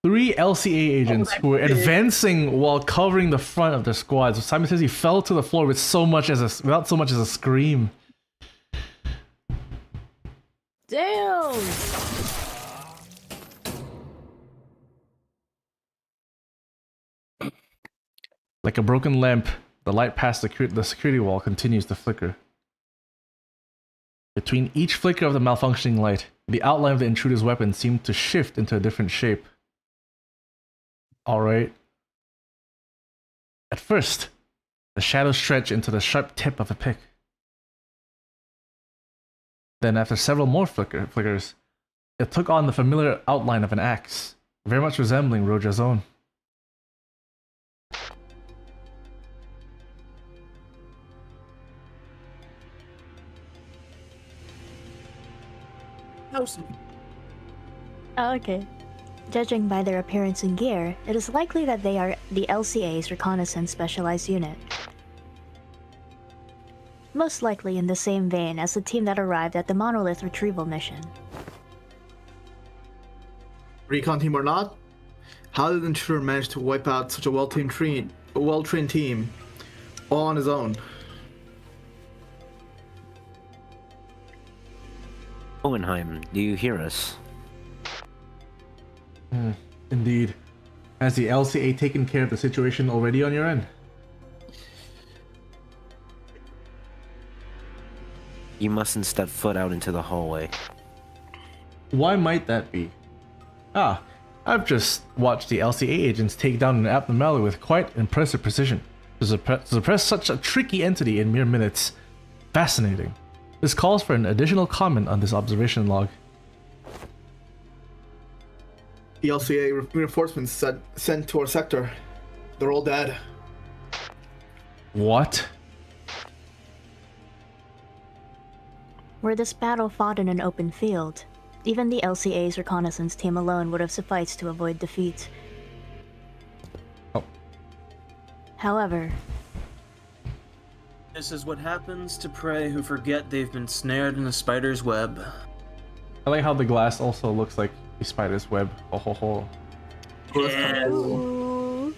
Three LCA agents who were advancing while covering the front of their squads simultaneously fell to the floor with without so much as a scream. Damn! Like a broken lamp, the light past the security wall continues to flicker. Between each flicker of the malfunctioning light, the outline of the intruder's weapon seemed to shift into a different shape. Alright. At first, the shadows stretched into the sharp tip of a pick. Then, after several more flickers, it took on the familiar outline of an axe, very much resembling Roja's own. Oh, okay. Judging by their appearance and gear, it is likely that they are the LCA's reconnaissance specialized unit. Most likely in the same vein as the team that arrived at the monolith retrieval mission. Recon team or not, how did the intruder manage to wipe out such a well-trained team all on his own? Hohenheim, do you hear us? Indeed. Has the LCA taken care of the situation already on your end? You mustn't step foot out into the hallway. Why might that be? I've just watched the LCA agents take down an abnormality with quite impressive precision. To suppress such a tricky entity in mere minutes. Fascinating. This calls for an additional comment on this observation log. The LCA reinforcements sent to our sector. They're all dead. What? Were this battle fought in an open field, even the LCA's reconnaissance team alone would have sufficed to avoid defeat. Oh. However, This is what happens to prey who forget they've been snared in a spider's web. I like how the glass also looks like a spider's web. Oh ho ho. Yes. Ooh.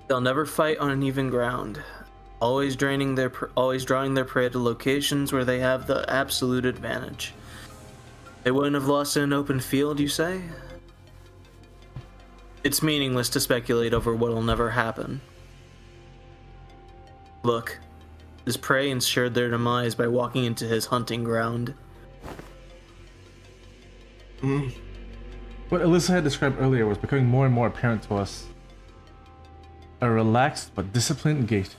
They'll never fight on an even ground, always drawing their prey to locations where they have the absolute advantage. They wouldn't have lost in an open field, you say? It's meaningless to speculate over what'll never happen. Look, his prey ensured their demise by walking into his hunting ground. What Alyssa had described earlier was becoming more and more apparent to us. A relaxed but disciplined gait.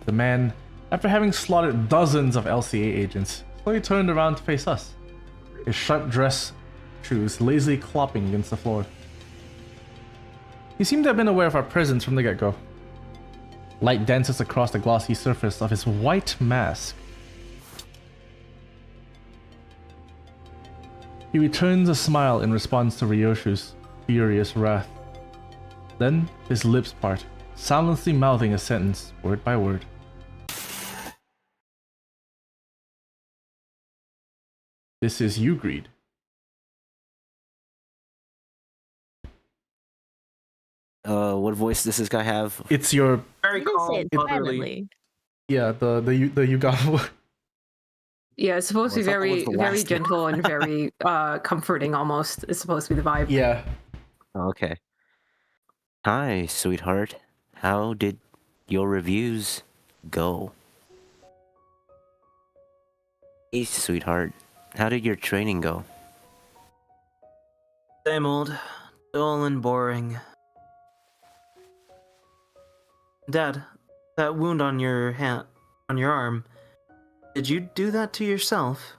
The man, after having slaughtered dozens of LCA agents, slowly turned around to face us, his sharp dress shoes lazily clopping against the floor. He seemed to have been aware of our presence from the get-go. Light dances across the glossy surface of his white mask. He returns a smile in response to Ryoshu's furious wrath. Then his lips part, soundlessly mouthing a sentence, word by word. This is you, Greed. what voice does this guy have? It's your Very You didn't say calm, it motherly. silently. yeah the Yugawa. Yeah, it's supposed to be Well, it's very, almost the very last one. gentle and very comforting. Almost, it's supposed to be the vibe. Yeah. Oh, okay. Hi, sweetheart. How did your reviews go? Hey, sweetheart. How did your training go? Same old, dull and boring. Dad, that wound on your hand, on your arm, did you do that to yourself?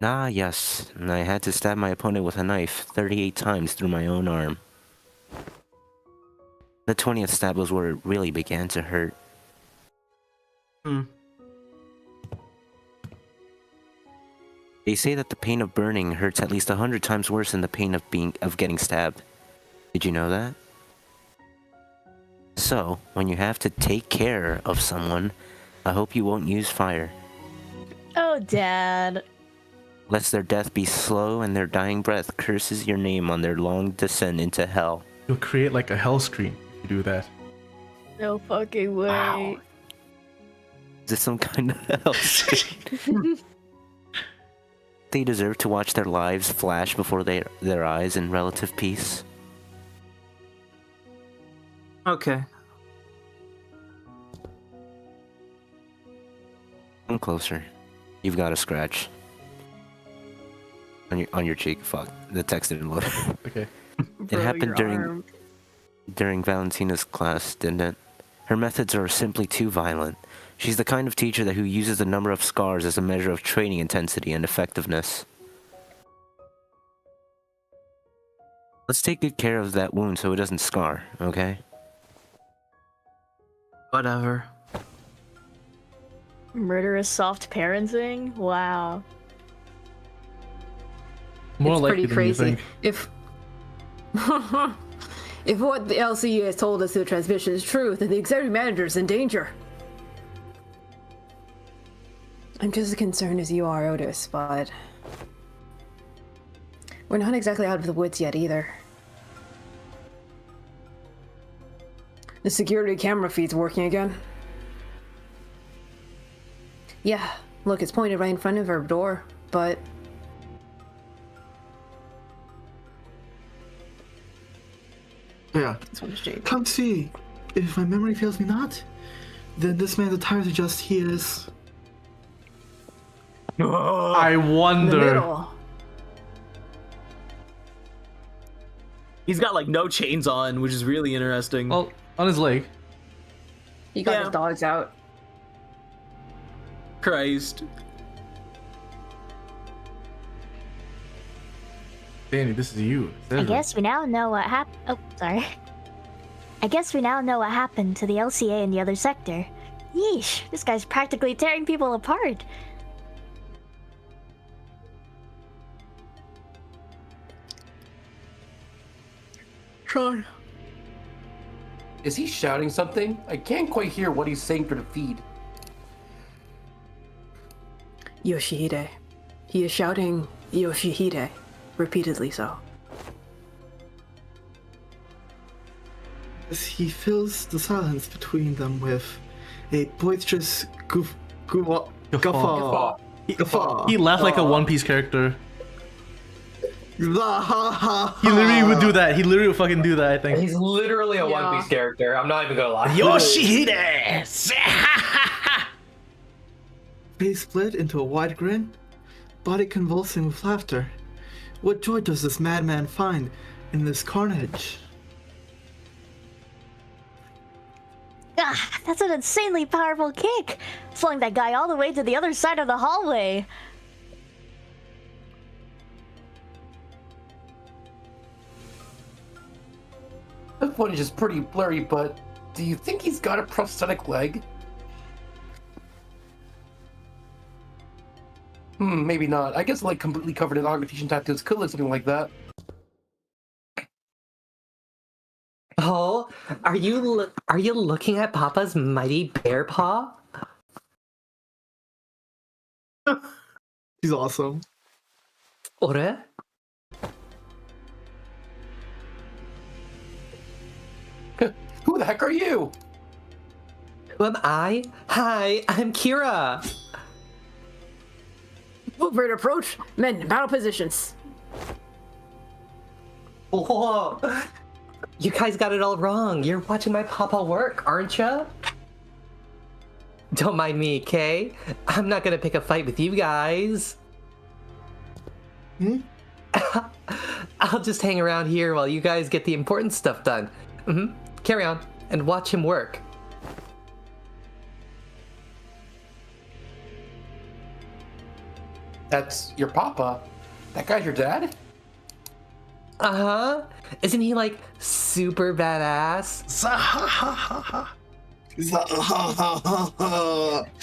Ah, yes. I had to stab my opponent with a knife 38 times through my own arm. The 20th stab was where it really began to hurt. They say that the pain of burning hurts at least 100 times worse than the pain of getting stabbed. Did you know that? So, when you have to take care of someone, I hope you won't use fire. Oh, Dad. Lest their death be slow and their dying breath curses your name on their long descent into hell. You'll create like a hell screen if you do that. No fucking way. Wow. Is this some kind of hell screen? They deserve to watch their lives flash before their eyes in relative peace. Okay. Come closer. You've got a scratch. On your cheek. Fuck. The text didn't load. Okay. It happened during Valentina's class, didn't it? Her methods are simply too violent. She's the kind of teacher who uses the number of scars as a measure of training intensity and effectiveness. Let's take good care of that wound so it doesn't scar, okay? Whatever. Murderous soft parenting? Wow. More It's likely pretty than you crazy. think. If if what the LCE has told us through the transmission is true, then the executive manager is in danger. I'm just as concerned as you are, Otis, but we're not exactly out of the woods yet either. The security camera feed's working again. Yeah, look, it's pointed right in front of her door, but Yeah. this one's Jake. Come see. If my memory fails me not, then this man's attire suggests he is. I In the wonder. middle. He's got like no chains on, which is really interesting. Well, on his leg. He got Yeah. his dogs out. Christ. Danny, this is you. I guess we now know what happened. Oh, sorry. I guess we now know what happened to the LCA in the other sector. Yeesh, this guy's practically tearing people apart. Try. Is he shouting something? I can't quite hear what he's saying through the feed. Yoshihide. He is shouting Yoshihide, repeatedly so. As he fills the silence between them with a boisterous guffaw. Guffaw. He laughed like a One Piece character. He He literally would do that. He literally would fucking do that, I think. He's literally a Yeah. One Piece character. I'm not even gonna lie. Yoshihide! Face split into a wide grin, body convulsing with laughter. What joy does this madman find in this carnage? Ah, that's an insanely powerful kick! Flung that guy all the way to the other side of the hallway. This footage is pretty blurry, but do you think he's got a prosthetic leg? Maybe not. I guess like completely covered in augmentation tattoos could look something like that. Oh, are you looking at Papa's mighty bear paw? He's awesome. Ore? Who the heck are you? Who am I? Hi, I'm Kira. Move right approach. Men, battle positions. Whoa. You guys got it all wrong. You're watching my papa work, aren't ya? Don't mind me, okay? I'm not gonna pick a fight with you guys. I'll just hang around here while you guys get the important stuff done. Carry on and watch him work. That's your papa. That guy's your dad? Uh-huh. Isn't he like super badass?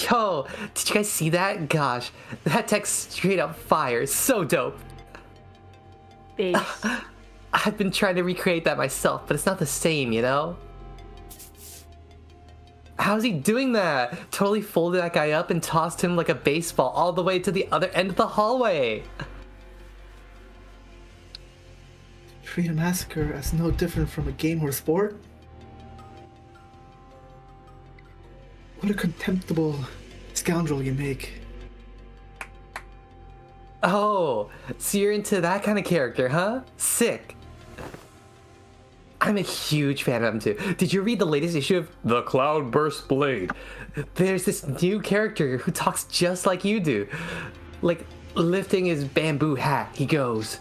Yo, did you guys see that? Gosh, that text straight up fire. So dope. Base. I've been trying to recreate that myself, but it's not the same, you know? How's he doing that? Totally folded that guy up and tossed him like a baseball all the way to the other end of the hallway. Treat a massacre as no different from a game or sport? What a contemptible scoundrel you make. Oh, so you're into that kind of character, huh? Sick. I'm a huge fan of him too. Did you read the latest issue of The Cloudburst Blade? There's this new character who talks just like you do. Like, lifting his bamboo hat, he goes.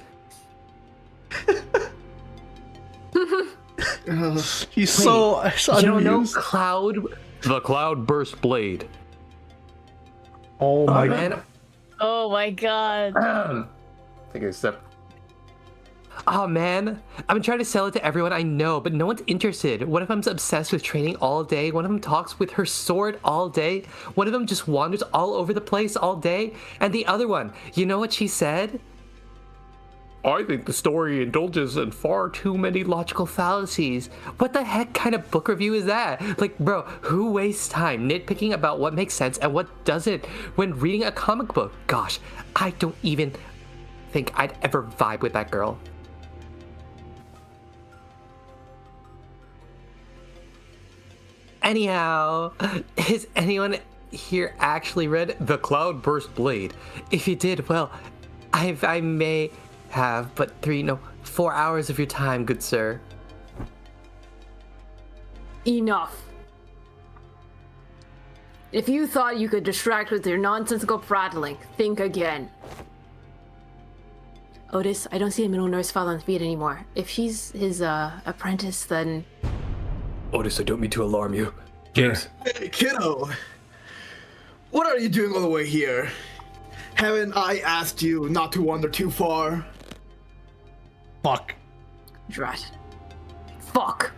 He's so You don't know unused. The Cloudburst Blade. Oh my Man, Oh my god. Take a step. oh man, I've been trying to sell it to everyone I know, but no one's interested. One of them's obsessed with training all day. One of them talks with her sword all day. One of them just wanders all over the place all day. And the other one, you know what she said? I think the story indulges in far too many Logical fallacies. What the heck kind of book review is that? Like, bro, who wastes time nitpicking about what makes sense and what doesn't when reading a comic book? Gosh, I don't even think I'd ever vibe with that girl. Anyhow, has anyone here actually read The Cloudburst Blade. If you did, well, I may have, but 4 hours of your time, good sir. Enough. If you thought you could distract with your nonsensical prattling, think again. Otis, I don't see a middle nurse file on feed anymore. If she's his apprentice, then Otis, I don't mean to alarm you. James. Hey, kiddo! What are you doing all the way here? Haven't I asked you not to wander too far? Fuck. drat. Fuck.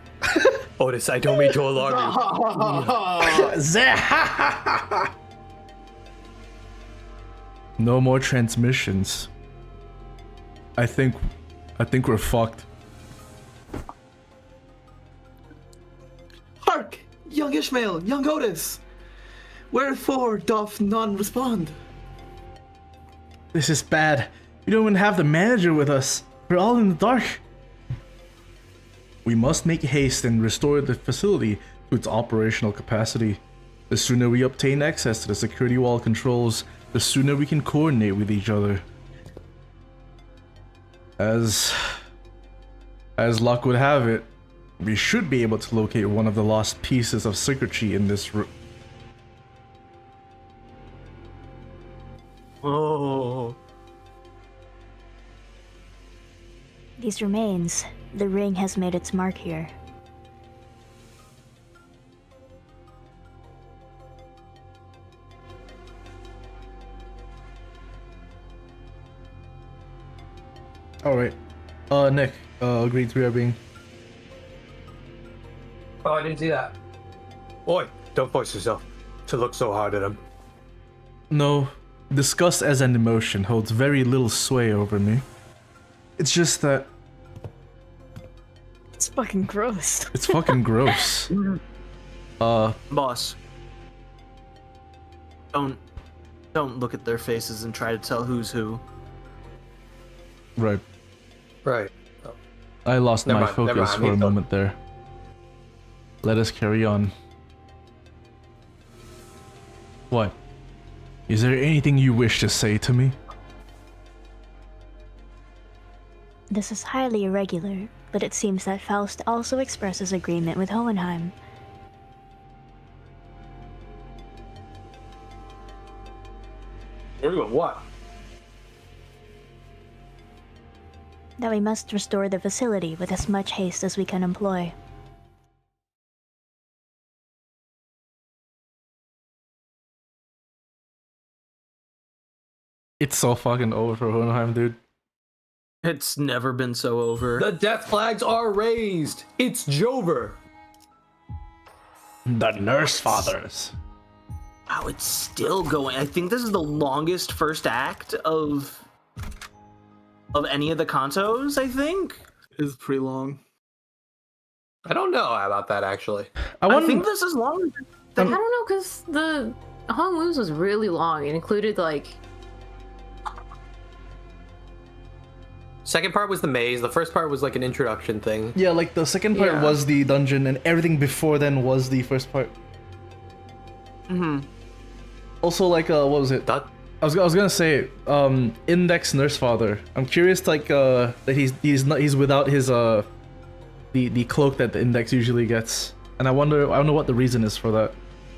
Otis, I don't mean to alarm you. No more transmissions. I think we're fucked. Hark! Young Ishmael, young Otis! Wherefore doth none respond? This is bad. We don't even have the manager with us. We're all in the dark. We must make haste and restore the facility to its operational capacity. The sooner we obtain access to the security wall controls, the sooner we can coordinate with each other. As luck would have it, we should be able to locate one of the lost pieces of circuitry in this room. Oh. These remains. The ring has made its mark here. Alright. Nick, agreed to being. Oh, I didn't see that. Oi, don't force yourself to look so hard at him. No, disgust as an emotion holds very little sway over me. It's just that It's fucking gross. it's fucking gross. Boss. Don't look at their faces and try to tell who's who. Right. Right. I lost Never my mind, never focus mind, for a Nico. moment there. Let us carry on. What? Is there anything you wish to say to me? This is highly irregular, but it seems that Faust also expresses agreement with Hohenheim. Agree with what? That we must restore the facility with as much haste as we can employ. It's so fucking over for Hohenheim, dude. It's never been so over. The death flags are raised. It's Jover. The Nurse Fathers. Wow, it's still going. I think this is the longest first act of any of the Kantos, I think. It's pretty long. I don't know about that actually. I think this is longer I don't know, because the Hong Wu's was really long. It included like Second part was the maze. The first part was like an introduction thing. Yeah, like the second part was the dungeon, and everything before then was the first part. Also, like, what was it? I was gonna say, Index Nurse Father. I'm curious, like, that he's without his the cloak that the Index usually gets, and I don't know what the reason is for that.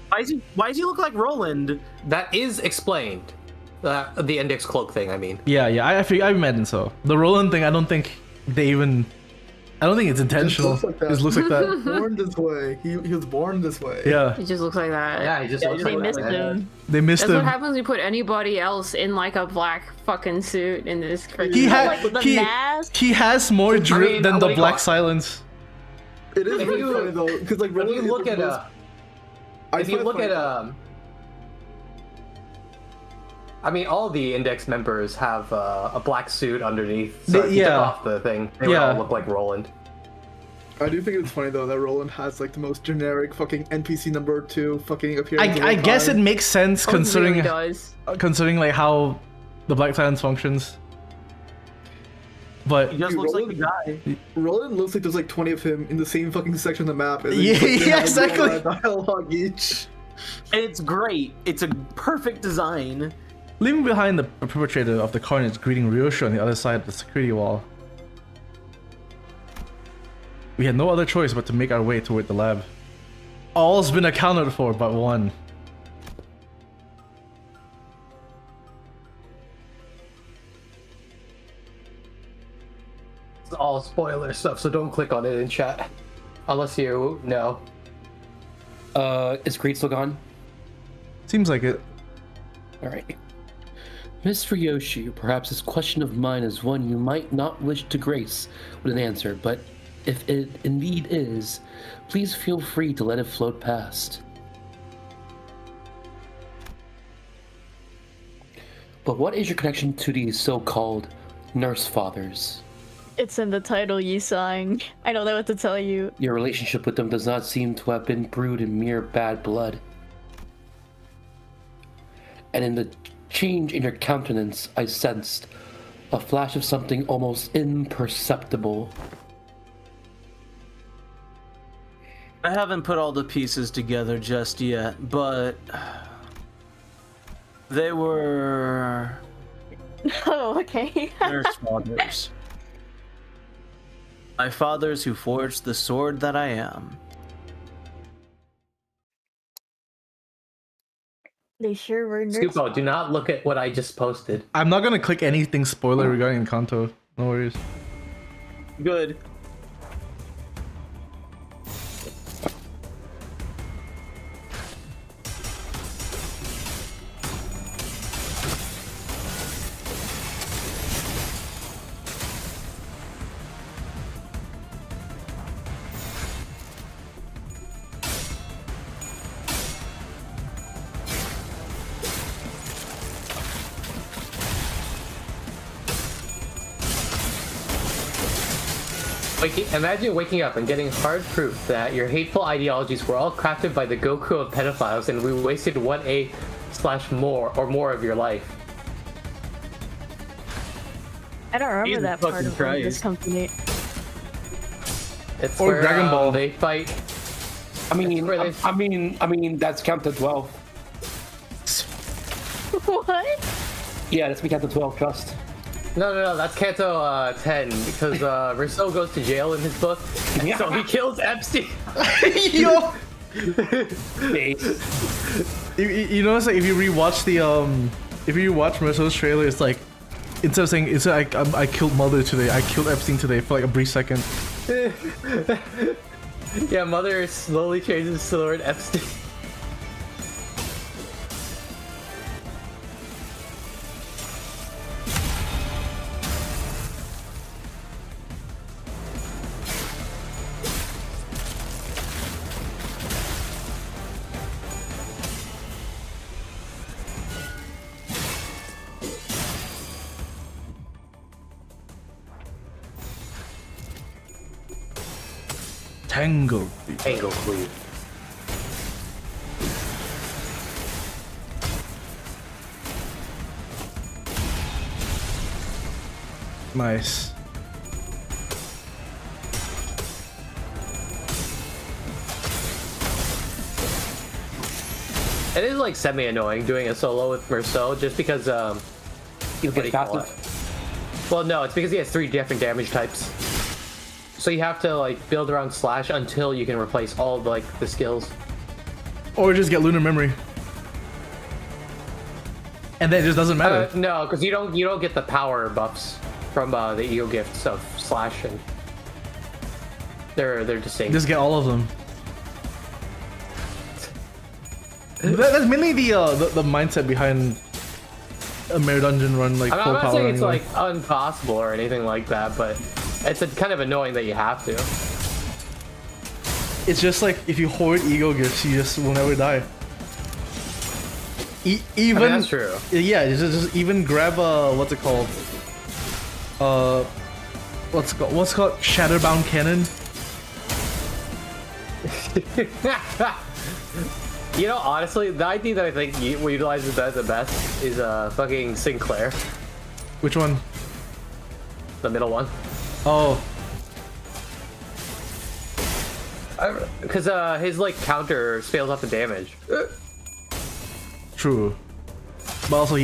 Why does he look like Roland? That is explained. The Index cloak thing, I mean. Yeah, I imagine so. The Roland thing, I don't think it's intentional. It just looks like that. Born this way. He was born this way. Yeah. He just looks like that. Yeah, he just looks They like missed that. him. They missed That's him. what happens when you put anybody else in like a black fucking suit in this. He mask. he has more drip than the Black Silence. It is really funny though, because like If you look at I mean, all the Index members have a black suit underneath. So if you took off the thing, they would all look like Roland. I do think it's funny though that Roland has like the most generic fucking NPC number 2 fucking appearance. I guess it makes sense considering really does. considering like how the Black Silence functions. But He just looks like a guy. Roland looks like there's like 20 of him in the same fucking section of the map. And Yeah, they have exactly. one dialogue each. And it's great. It's a perfect design. leaving behind the perpetrator of the carnage greeting Ryosho on the other side of the security wall, we had no other choice but to make our way toward the lab. All's been accounted for but one. It's all spoiler stuff, so don't click on it in chat. Unless you know. Is Greet still gone? Seems like it. Alright. Miss Ryoshi, perhaps this question of mine is one you might not wish to grace with an answer, but if it indeed is, please feel free to let it float past. But what is your connection to these so-called nurse fathers? It's in the title, Yisang. I don't know what to tell you. Your relationship with them does not seem to have been brewed in mere bad blood. And in the change in your countenance, I sensed a flash of something almost imperceptible. I haven't put all the pieces together just yet, but they were Oh, okay. nurse fathers. My fathers who forged the sword that I am. They sure were nerds. Scupo, do not look at what I just posted. I'm not gonna click anything spoiler regarding Kanto. No worries. Good. Imagine waking up and getting hard proof that your hateful ideologies were all crafted by the Goku of pedophiles and we wasted 1A/more of your life. I don't remember Jesus that part fucking of Christ. this company. It's Or where Dragon Ball. they fight. I mean, that's count to 12. What? Yeah, that's me count to 12. Trust. No, that's Canto 10 because Rousseau goes to jail in his book, so he kills Epstein. Yo! Base. You notice like if you rewatch Mercer's trailer, it's like instead of saying it's like I killed Mother today, I killed Epstein today for like a brief second. Yeah, Mother slowly changes to the word Epstein. Tango. Tango Cleave. Nice. It is like semi-annoying doing a solo with Merceau just because You get faster. well, no, it's because he has 3 different damage types. So you have to like build around Slash until you can replace all of like the skills. Or just get Lunar Memory. And then it just doesn't matter. No, because you don't get the power buffs from the Ego gifts of Slash, and they're distinct. Just get all of them. That's mainly the mindset behind a Mirror Dungeon run, like I'm full not power. saying it's anyway. like impossible or anything like that, but it's kind of annoying that you have to. It's just like if you hoard ego gifts, you just will never die. Even I mean, that's true. Yeah, just even grab what's it called? What's it called? Shatterbound Cannon. You know, honestly, the idea that I think utilizes that the best is fucking Sinclair, Which one? the middle one. Oh, Because his like counter scales up the damage. true. But also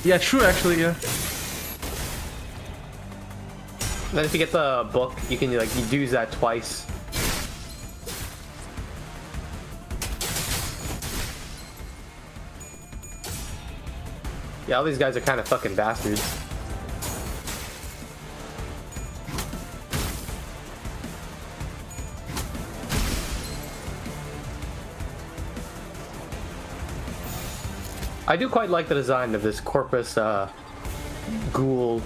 yeah, true actually, yeah. Then if you get the book, you can like you use that twice. Yeah, all these guys are kind of fucking bastards. I do quite like the design of this Corpus ghoul.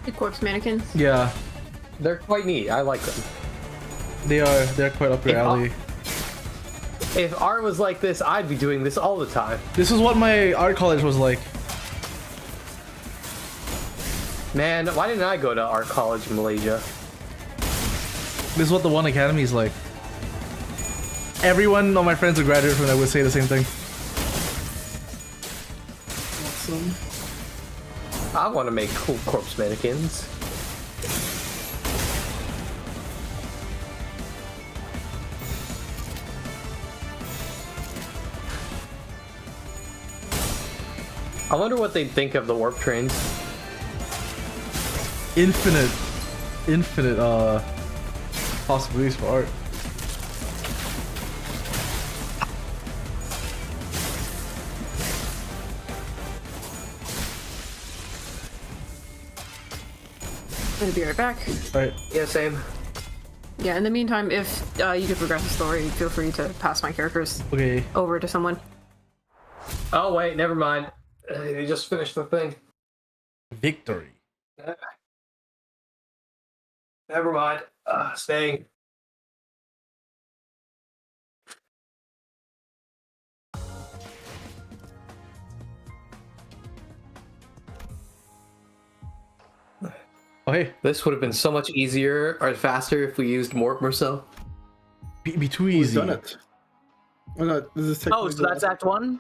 The corpse mannequins. Yeah, They're quite neat. I like them. they're quite up your alley. If art was like this, I'd be doing this all the time. This is what my art college was like. Man, why didn't I go to art college in Malaysia? This is what the One Academy is like. Everyone of my friends who graduated from that would say the same thing. I want to make cool corpse mannequins. I wonder what they'd think of the warp trains. Infinite possibilities for art. I'm gonna be right back. Alright. Yeah, same. Yeah, in the meantime, if you could progress the story, feel free to pass my characters Okay. over to someone. Oh wait, never mind. They just finished the thing. Victory. Never mind. Staying. Oh hey, This would have been so much easier or faster if we used Mork Merceau. be too We've easy. done it. Oh, no, this is Oh, so that's Act 1?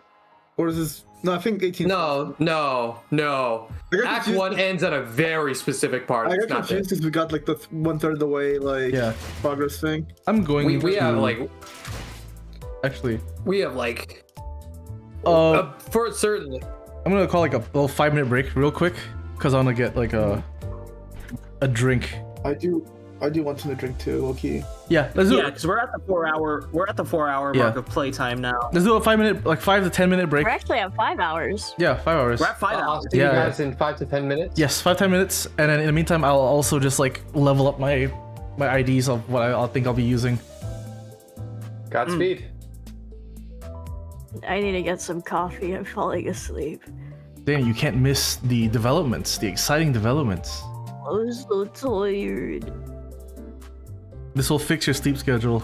Or is this? No, I think 18. No. I got Act confused. 1 ends at a very specific part. I It's got not confused this. because we got like the 1/3 of the way like Yeah. progress thing. I'm going. We to, have like actually. we have like for certain. I'm gonna call like a little 5-minute break real quick because I wanna get like a drink. I do want to drink too, okay. Yeah, let's do Yeah, because we're at the 4-hour Yeah. mark of playtime now. let's do a 5 minute, like 5 to 10 minute break. We're actually at 5 hours. Yeah, 5 hours. We're at 5 I'll hours. see you Yeah, guys in 5 to 10 minutes. Yes, 5-10 minutes, and then in the meantime, I'll also just like level up my IDs of what I think I'll be using. Godspeed. I need to get some coffee. I'm falling asleep. Damn, you can't miss the developments, the exciting developments. I'm so tired. This will fix your sleep schedule.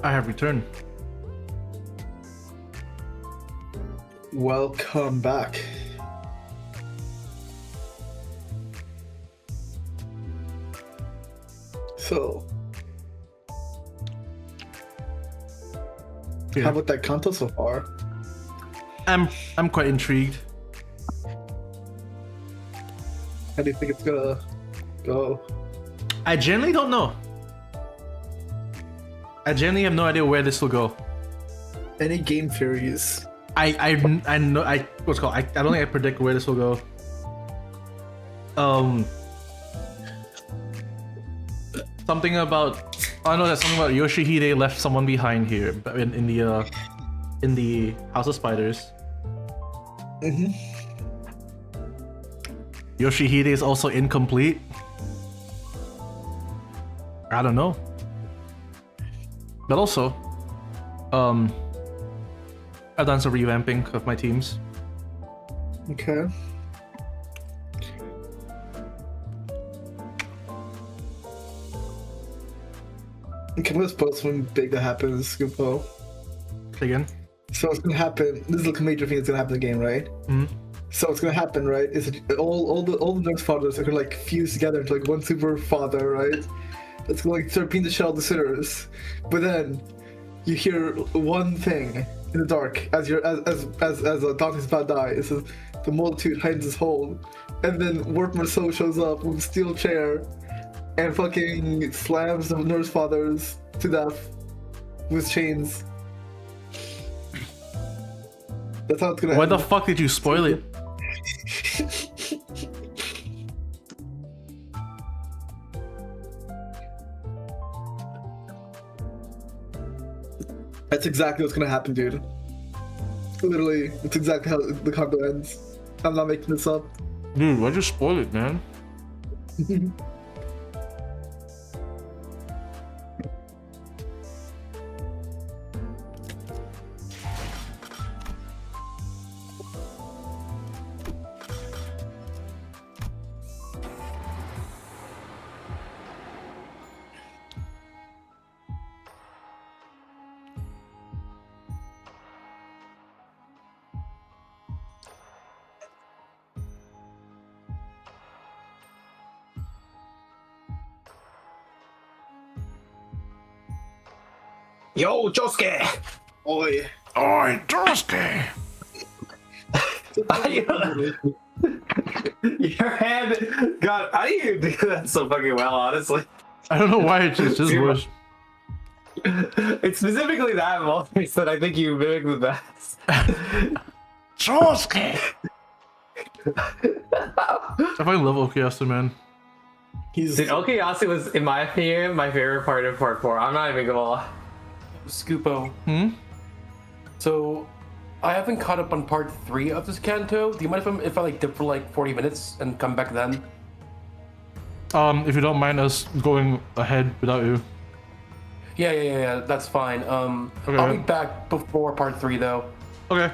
I have returned. Welcome back. So, Yeah. how about that Kanto so far? I'm quite intrigued. How do you think it's gonna go? I genuinely don't know. I genuinely have no idea where this will go. Any game theories? I know what's it called. I don't think I predict where this will go. Something about I know that something about Yoshihide left someone behind here in the House of Spiders. Mm-hmm. Yoshihide is also incomplete. I don't know. But also, I've done some revamping of my teams. Okay. Okay, let's put something big that happens, Scooppo. Again. So what's gonna happen? This is like a major thing that's gonna happen in the game, right? Mm-hmm. So what's gonna happen, right? Is that all the nurse fathers are gonna like fuse together into like one super father, right? That's gonna like start beating the shit out of the sinners. But then you hear one thing in the dark as Dante's about to die. It says the multitude hides his hold, and then Warp Marceau shows up with a steel chair and fucking slams the nurse fathers to death with chains. That's how it's gonna Why end. the fuck did you spoil it? That's exactly what's gonna happen, dude. Literally, that's exactly how the combo ends. I'm not making this up. Dude, why'd you spoil it, man? Yo, Josuke! Oi. Oi, Josuke! Your hand got. How do you do that so fucking well, honestly? I don't know why it just was. It's specifically that voice that I think you mimic the best. Josuke! I fucking love Okuyasu, man. He's Dude, Okuyasu was, in my opinion, my favorite part of part 4. I'm not even gonna lie. Scoopo. So, I haven't caught up on part 3 of this canto. Do you mind if I like dip for like 40 minutes and come back then? If you don't mind us going ahead without you. Yeah, that's fine. Okay. I'll be back before part 3 though. Okay.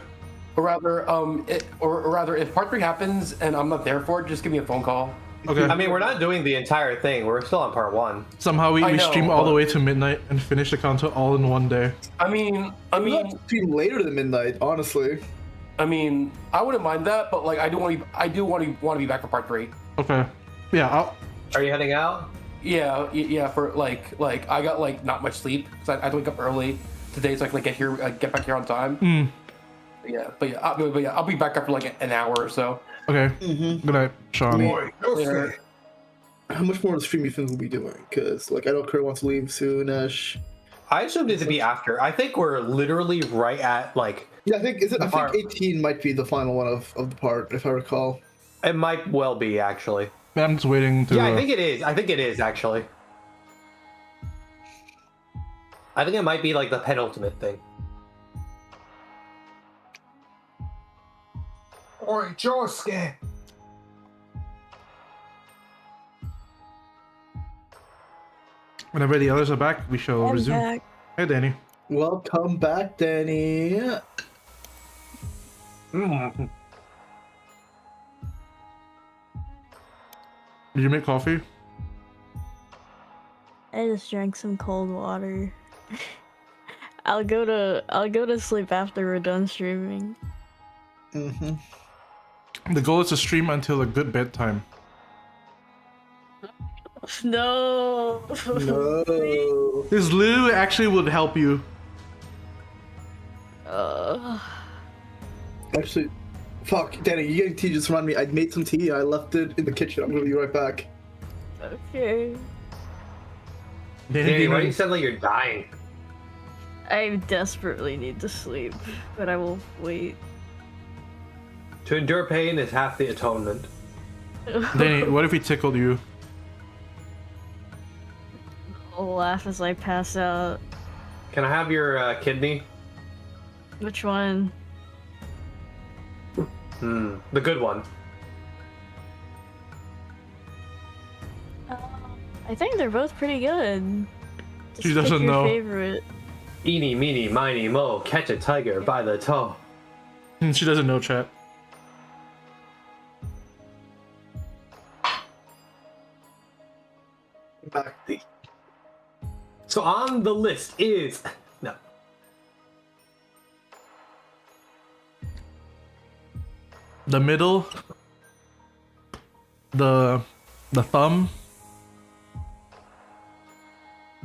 Or rather, if part 3 happens and I'm not there for it, just give me a phone call. Okay. I mean, we're not doing the entire thing. We're still on part 1. Somehow we know, stream all the but- way to midnight and finish the content all in one day. I mean, stream later than midnight, honestly. I wouldn't mind that, but like, I do want to be back for part 3. Okay. Yeah, Are you heading out? Yeah. For like I got like not much sleep because I had to wake up early today, so I can like get back here on time. But I'll be back after like an hour or so. Okay. Good night, Sean. How much more of the stream you think we'll be doing? Because like I know Kurt wants to leave soon-ish. I assumed it to be after. I think we're literally right at like. Yeah, I think 18 might be the final one of the part, if I recall. It might well be actually. I'm just waiting to. Yeah, I think it is. I think it is actually. I think it might be like the penultimate thing. Oi, Josuke! Whenever the others are back, we shall resume. Back. Hey, Danny. Welcome back, Danny. Did you make coffee? I just drank some cold water. I'll go to sleep after we're done streaming. The goal is to stream until a good bedtime. No. No. This literally actually would help you. Actually, fuck, Danny, you getting tea just reminded me. I made some tea. I left it in the kitchen. I'm gonna be right back. Okay. Danny, why do you sound like you're dying? I desperately need to sleep, but I will wait. To endure pain is half the atonement. Danny, what if he tickled you? I'll laugh as I pass out. Can I have your kidney? Which one? The good one. I think they're both pretty good. She Just doesn't pick your know. favorite. Eeny, meeny, miny, mo, catch a tiger by the toe. She doesn't know, chat. Back. So on the list is no. The middle, the thumb.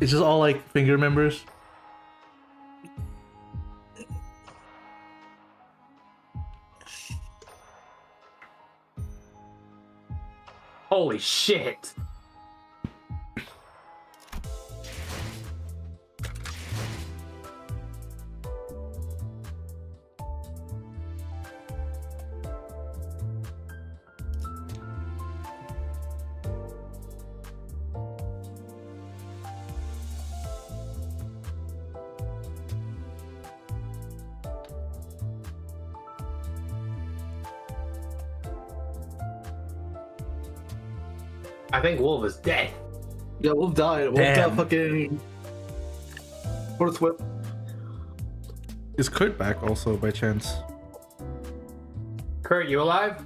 It's just all like finger members. Holy shit! I think Wolf is dead. Yeah, Wolf died. Wolf got fucking. Horse whip. Is Kurt back also by chance? Kurt, you alive?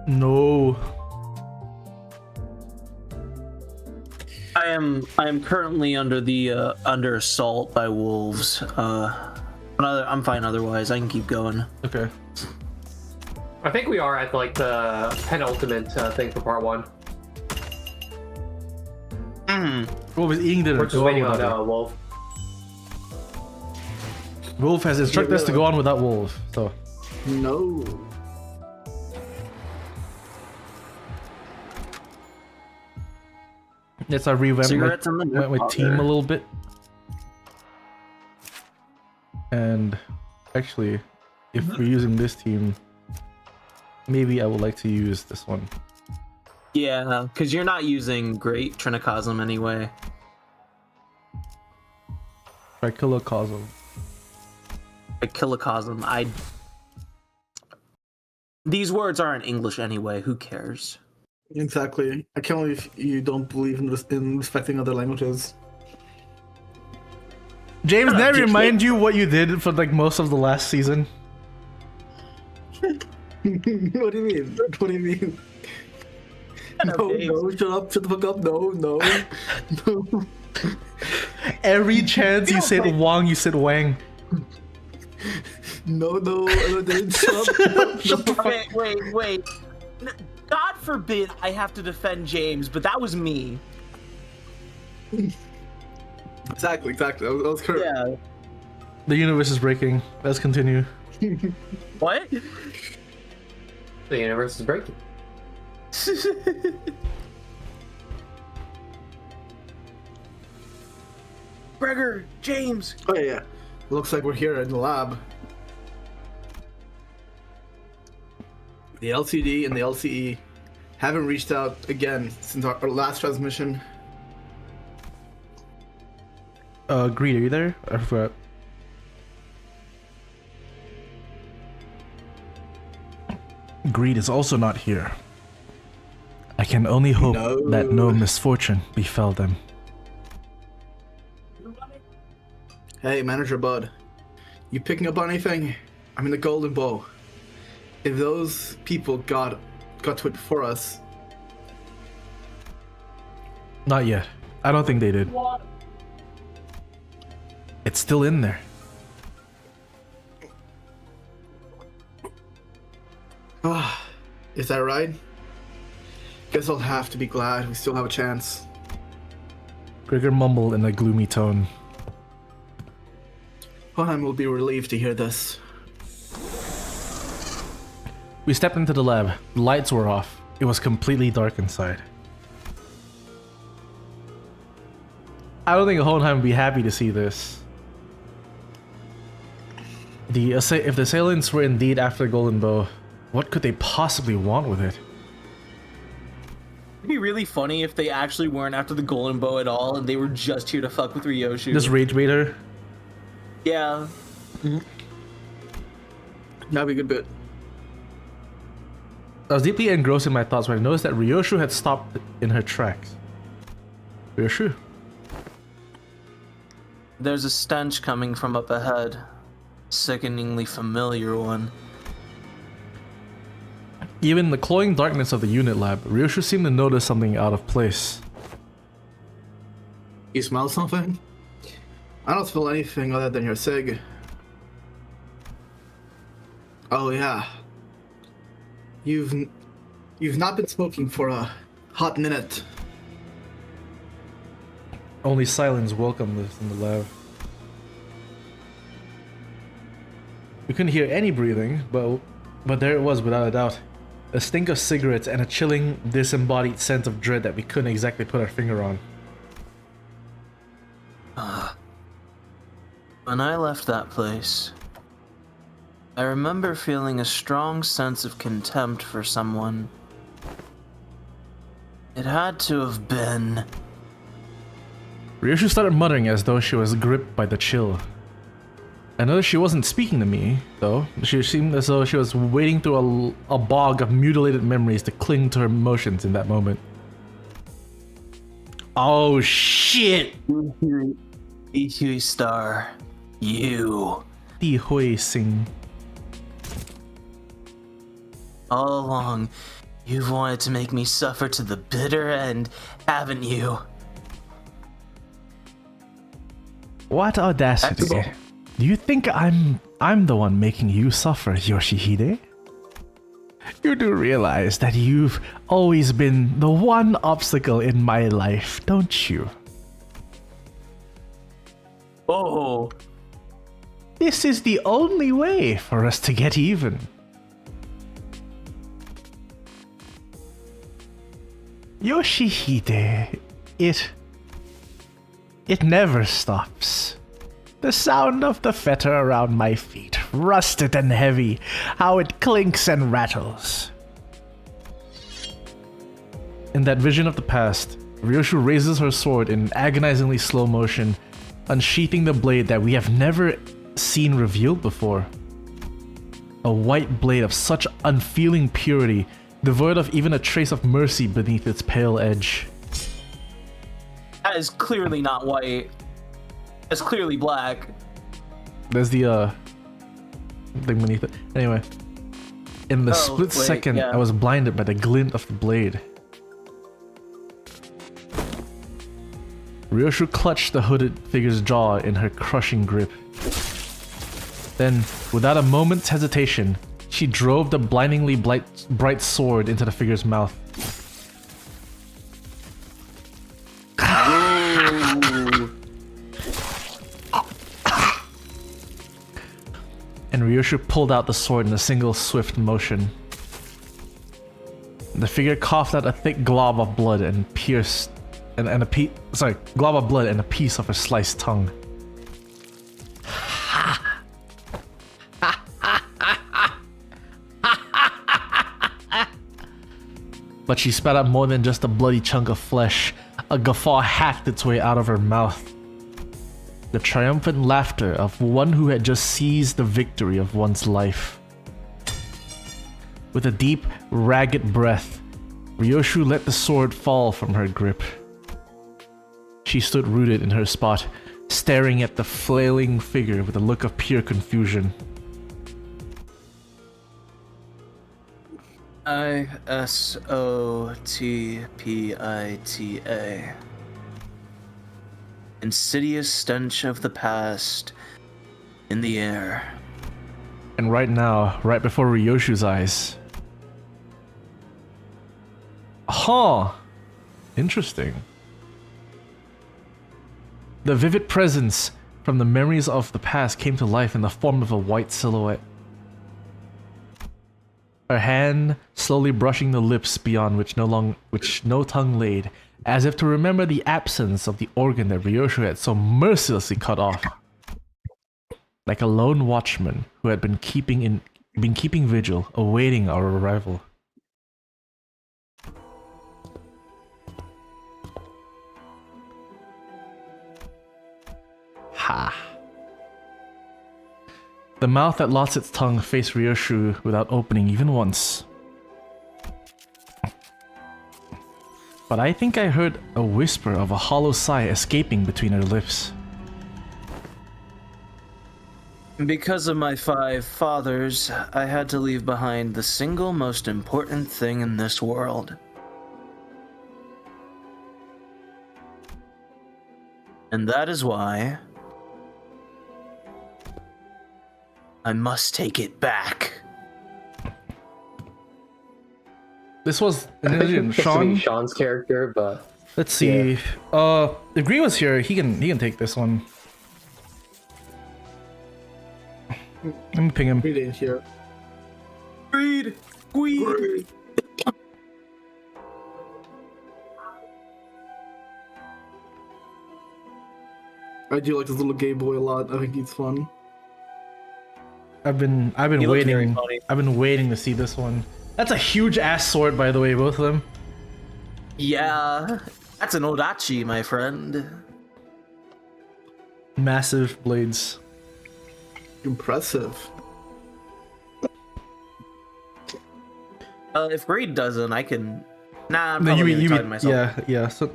No. I am currently under assault by wolves. I'm fine otherwise. I can keep going. Okay. I think we are at like the penultimate thing for part one. Wolf is eating dinner. We're just waiting on Wolf. Wolf has instructed us to go on without Wolf, so. No. Let's revamp Cigarettes on the my team a little bit. And actually, if we're using this team, maybe I would like to use this one. Yeah, because you're not using Great Trinicosm anyway. Trichilocosm. Trichilocosm. These words aren't English anyway. Who cares? Exactly. I can't believe you don't believe in respecting other languages. James, did I remind you what you did for like most of the last season? What do you mean? What do you mean? No, shut up, shut the fuck up, no. Every chance you said Wang, you said Wang. No, I didn't. Shut up. Wait. God forbid I have to defend James, but that was me. Exactly. That was correct. Yeah. The universe is breaking. Let's continue. What? The universe is breaking. Gregor, James. Oh yeah. Looks like we're here in the lab. The LCD and the LCE haven't reached out again since our last transmission. Greed, are you there? I forgot. Greed is also not here. I can only hope that no misfortune befell them. Hey, Manager Bud. You picking up on anything? I mean the Golden Bow. If those people got to it before us. Not yet. I don't think they did. It's still in there. Ah, is that right? Guess I'll have to be glad we still have a chance. Gregor mumbled in a gloomy tone. Hohenheim will be relieved to hear this. We stepped into the lab. The lights were off. It was completely dark inside. I don't think Hohenheim would be happy to see this. If the assailants were indeed after the Golden Bow, what could they possibly want with it? It'd be really funny if they actually weren't after the Golden Bow at all and they were just here to fuck with Ryoshu. Just rage bait her? Yeah. That'd be a good bit. I was deeply engrossed in my thoughts when I noticed that Ryoshu had stopped in her tracks. Ryoshu? There's a stench coming from up ahead. Sickeningly familiar one. Even in the cloying darkness of the unit lab, Ryoshu seemed to notice something out of place. You smell something? I don't smell anything other than your cig. Oh yeah. You've not been smoking for a hot minute. Only silence welcomed this in the lab. We couldn't hear any breathing, but there it was without a doubt. A stink of cigarettes and a chilling, disembodied sense of dread that we couldn't exactly put our finger on. When I left that place, I remember feeling a strong sense of contempt for someone. It had to have been... Ryoshu started muttering as though she was gripped by the chill. I noticed she wasn't speaking to me, though. She seemed as though she was wading through a bog of mutilated memories to cling to her emotions in that moment. Oh shit! Ihui Star, you. Di Hui Sing. All along, you've wanted to make me suffer to the bitter end, haven't you? What audacity. Do you think I'm the one making you suffer, Yoshihide? You do realize that you've always been the one obstacle in my life, don't you? Oh. This is the only way for us to get even. Yoshihide, it never stops. The sound of the fetter around my feet, rusted and heavy, how it clinks and rattles. In that vision of the past, Ryoshu raises her sword in agonizingly slow motion, unsheathing the blade that we have never seen revealed before. A white blade of such unfeeling purity, devoid of even a trace of mercy beneath its pale edge. That is clearly not white. It's clearly black. There's the thing beneath it. Anyway, in the split second, yeah. I was blinded by the glint of the blade. Ryoshu clutched the hooded figure's jaw in her crushing grip. Then, without a moment's hesitation, she drove the blindingly bright sword into the figure's mouth. And Ryoshu pulled out the sword in a single swift motion. The figure coughed out a thick glob of blood and glob of blood and a piece of her sliced tongue. But she spat out more than just a bloody chunk of flesh. A guffaw hacked its way out of her mouth. The triumphant laughter of one who had just seized the victory of one's life. With a deep, ragged breath, Ryoshu let the sword fall from her grip. She stood rooted in her spot, staring at the flailing figure with a look of pure confusion. ISOTPITA. insidious stench of the past in the air. And right now, right before Ryoshu's eyes. Huh. Interesting. The vivid presence from the memories of the past came to life in the form of a white silhouette. Her hand slowly brushing the lips beyond which no tongue laid, as if to remember the absence of the organ that Ryoshu had so mercilessly cut off. Like a lone watchman who had been keeping vigil, awaiting our arrival. Ha. The mouth that lost its tongue faced Ryoshu without opening even once. But I think I heard a whisper of a hollow sigh escaping between her lips. Because of my 5 fathers, I had to leave behind the single most important thing in this world. And that is why I must take it back. This was in Sean. Sean's character, but Let's see. Yeah. If Gree was here, he can take this one. Let me ping him. Read it here. Greed! Greed! I do like this little gay boy a lot. I think he's fun. I've been He looks very waiting. funny. I've been waiting to see this one. That's a huge ass sword, by the way, both of them. Yeah, that's an Odachi, my friend. Massive blades. Impressive. If Greed doesn't, I can. Nah, I'm No, probably you gonna myself. yeah. So,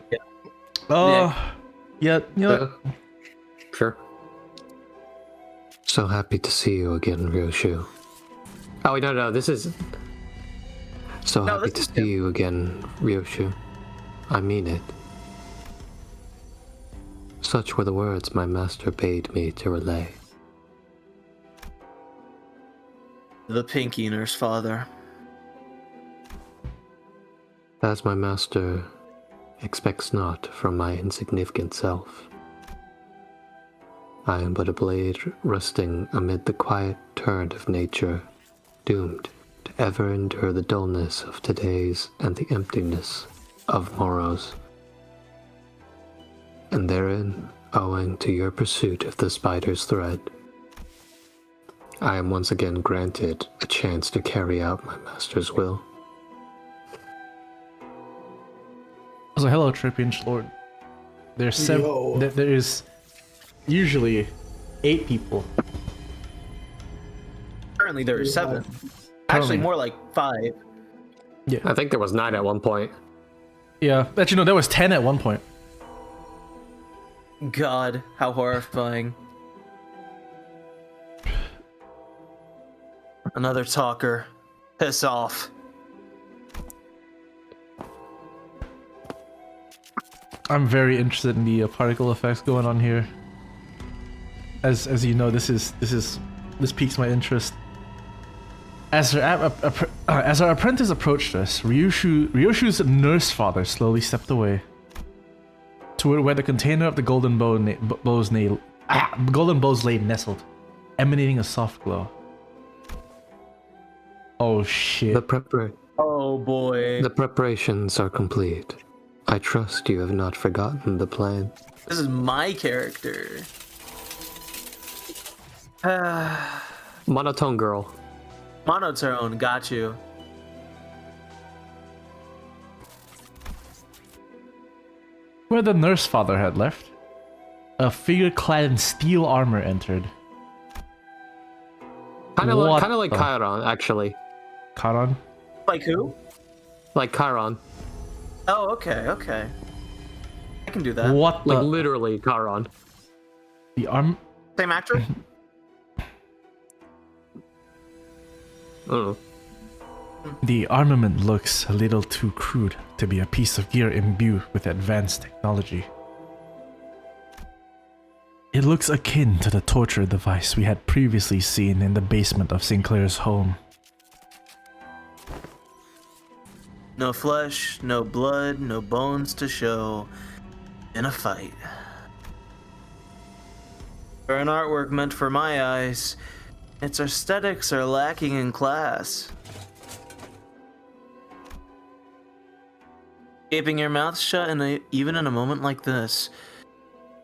Yeah. yeah, you know. Sure. So happy to see you again, Ryoshu. Oh, wait, no, this is. So No, happy this to is see you again, Ryoshu. I mean it. Such were the words my master bade me to relay. The Pinky Nurse Father. As my master expects not from my insignificant self. I am but a blade rusting amid the quiet turn of nature, doomed to ever endure the dullness of today's and the emptiness of morrows. And therein, owing to your pursuit of the spider's thread, I am once again granted a chance to carry out my master's will. So hello, Tripinch Lord. There's there is usually 8 people. Currently, there are 7. Actually, more like 5. Yeah, I think there was 9 at one point. yeah. Actually, no, there was 10 at one point. God, how horrifying. Another talker. Piss off. I'm very interested in the particle effects going on here. As you know, this piques my interest. As our apprentice approached us, Ryoshu's nurse father slowly stepped away toward where the container of the golden bows lay nestled, emanating a soft glow. Oh shit! Oh boy. The preparations are complete. I trust you have not forgotten the plan. This is my character. Monotone girl. Monotone, got you. Where the nurse father had left, a figure clad in steel armor entered. Kind of What like the- Chiron, actually. Chiron? Like who? Like Chiron. Oh, okay. I can do that. What Like the? literally Chiron. The arm? Same actress? Oh. The armament looks a little too crude to be a piece of gear imbued with advanced technology. It looks akin to the torture device we had previously seen in the basement of Sinclair's home. No flesh, no blood, no bones to show in a fight. For an artwork meant for my eyes, its aesthetics are lacking in class. Keeping your mouth shut even in a moment like this,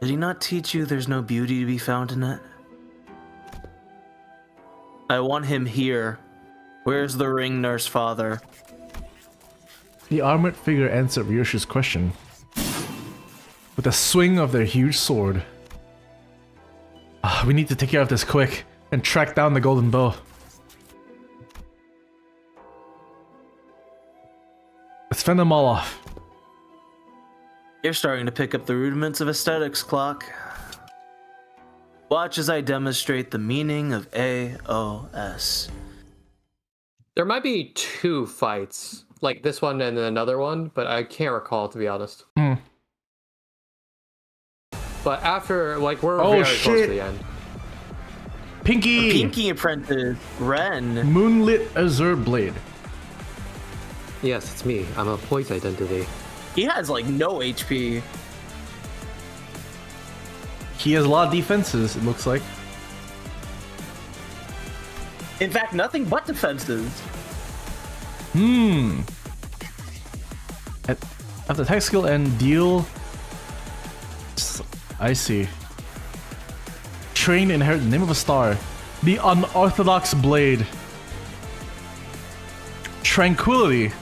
did he not teach you there's no beauty to be found in it? I want him here. Where's the ring, Nurse Father? The armored figure answered Ryoshu's question with a swing of their huge sword. We need to take care of this quick and track down the golden bow. Let's fend them all off. You're starting to pick up the rudiments of aesthetics, Clock. Watch as I demonstrate the meaning of AOS. There might be 2 fights, like this one and then another one, but I can't recall, to be honest. But after, like, we're very close to the end. Pinky! Pinky Apprentice, Ren. Moonlit Azure Blade. Yes, it's me. I'm a point identity. He has, like, no HP. He has a lot of defenses, it looks like. In fact, nothing but defenses. After attack skill and deal... I see. Train, inherit the name of a star. The unorthodox blade. Tranquility.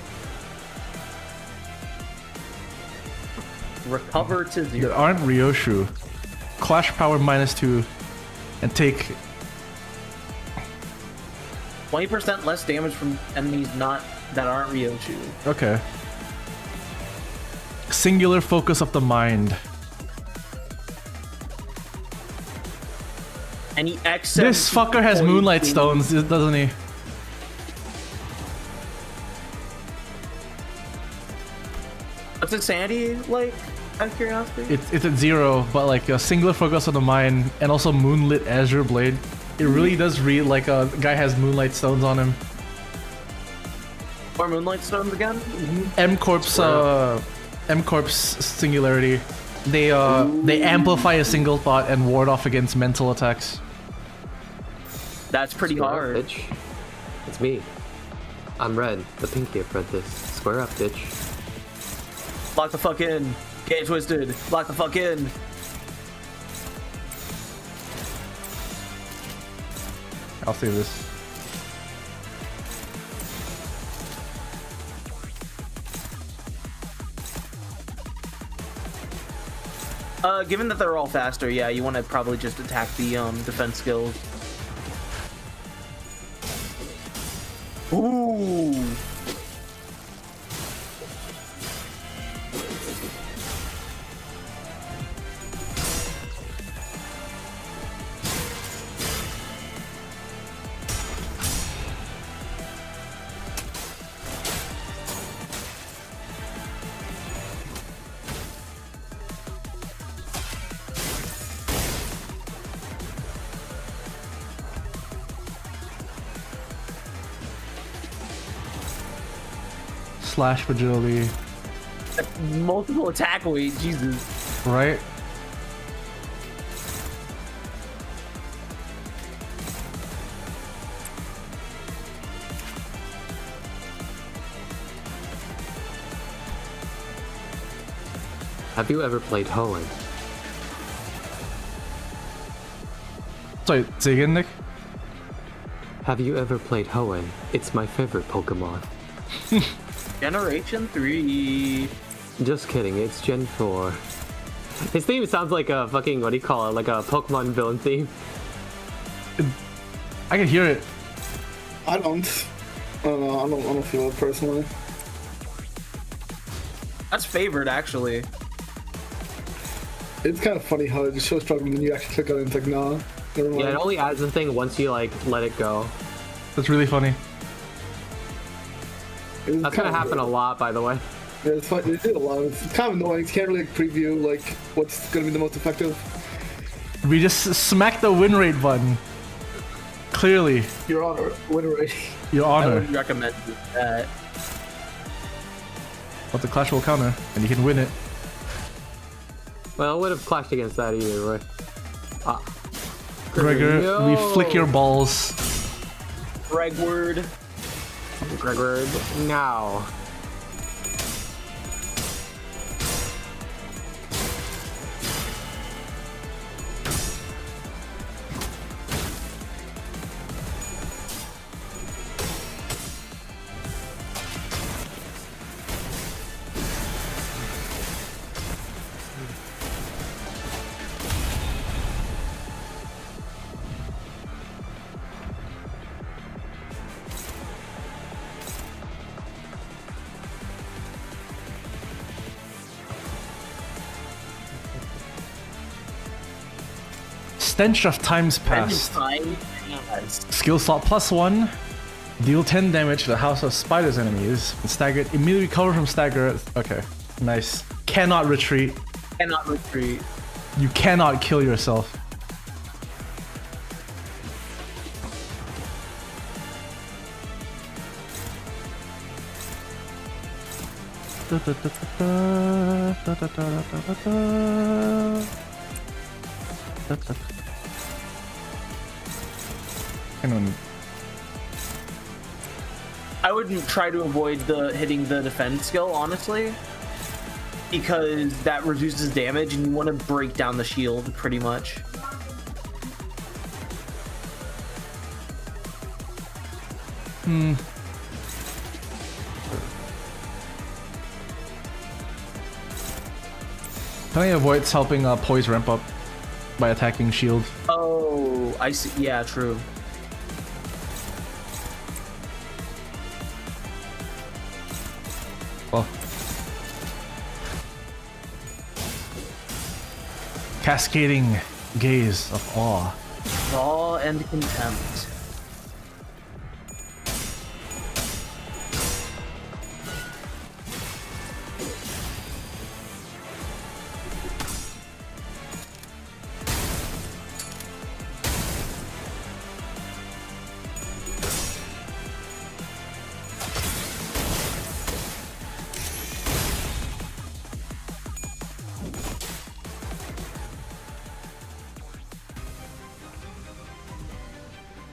Recover to 0. There aren't Ryoshu. Clash power -2. And take 20% less damage from enemies that aren't Ryoshu. Okay. Singular focus of the mind. And he X. This fucker has moonlight stones, doesn't he? What's insanity like? Out of curiosity. It's at 0, but like a singular focus of the mind and also moonlit azure blade. It really does read like a guy has moonlight stones on him. Or moonlight stones again? M-Corp's singularity. They amplify a single thought and ward off against mental attacks. That's pretty hard. Bitch. It's me. I'm Red, the Pinky Apprentice. Square up, bitch. Lock the fuck in. Get twisted. Lock the fuck in. I'll save this. Given that they're all faster, yeah, you want to probably just attack the defense skills. Ooh. Slash fragility. Multiple attack weight, Jesus. Right? Have you ever played Hoenn? Sorry, say again, Nick? Have you ever played Hoenn? It's my favorite Pokemon. Generation 3. Just kidding, it's Gen 4. His theme sounds like a fucking, what do you call it, like a Pokemon villain theme. I can hear it. I don't know, I don't feel it personally. That's favored, actually. It's kind of funny how it just shows struggling when you actually click on it and it's like, nah. Never mind. Yeah, it only adds the thing once you, like, let it go. That's really funny. That's gonna happen a lot, by the way. Yeah, it's fun. It did a lot. It's kind of annoying. You can't really preview like what's gonna be the most effective. We just smacked the win rate button. Clearly. Your Honor, win rate. Your I Honor. would recommend that. But the clash will counter, and you can win it. Well, I would have clashed against that either, right? Ah. Gregor, we flick your balls. Gregward. Gregor, now. Stench of Times Past. Skill slot +1. Deal 10 damage to the House of Spiders enemies. Staggered. Immediately recover from stagger. Okay. Nice. Cannot retreat. Cannot retreat. You cannot kill yourself. Hang on. I would try to avoid hitting the defend skill, honestly, because that reduces damage and you want to break down the shield pretty much. Plenty avoids helping poise ramp up by attacking shield. Oh, I see. Yeah, true. Well. Cascading gaze of awe. Awe and contempt.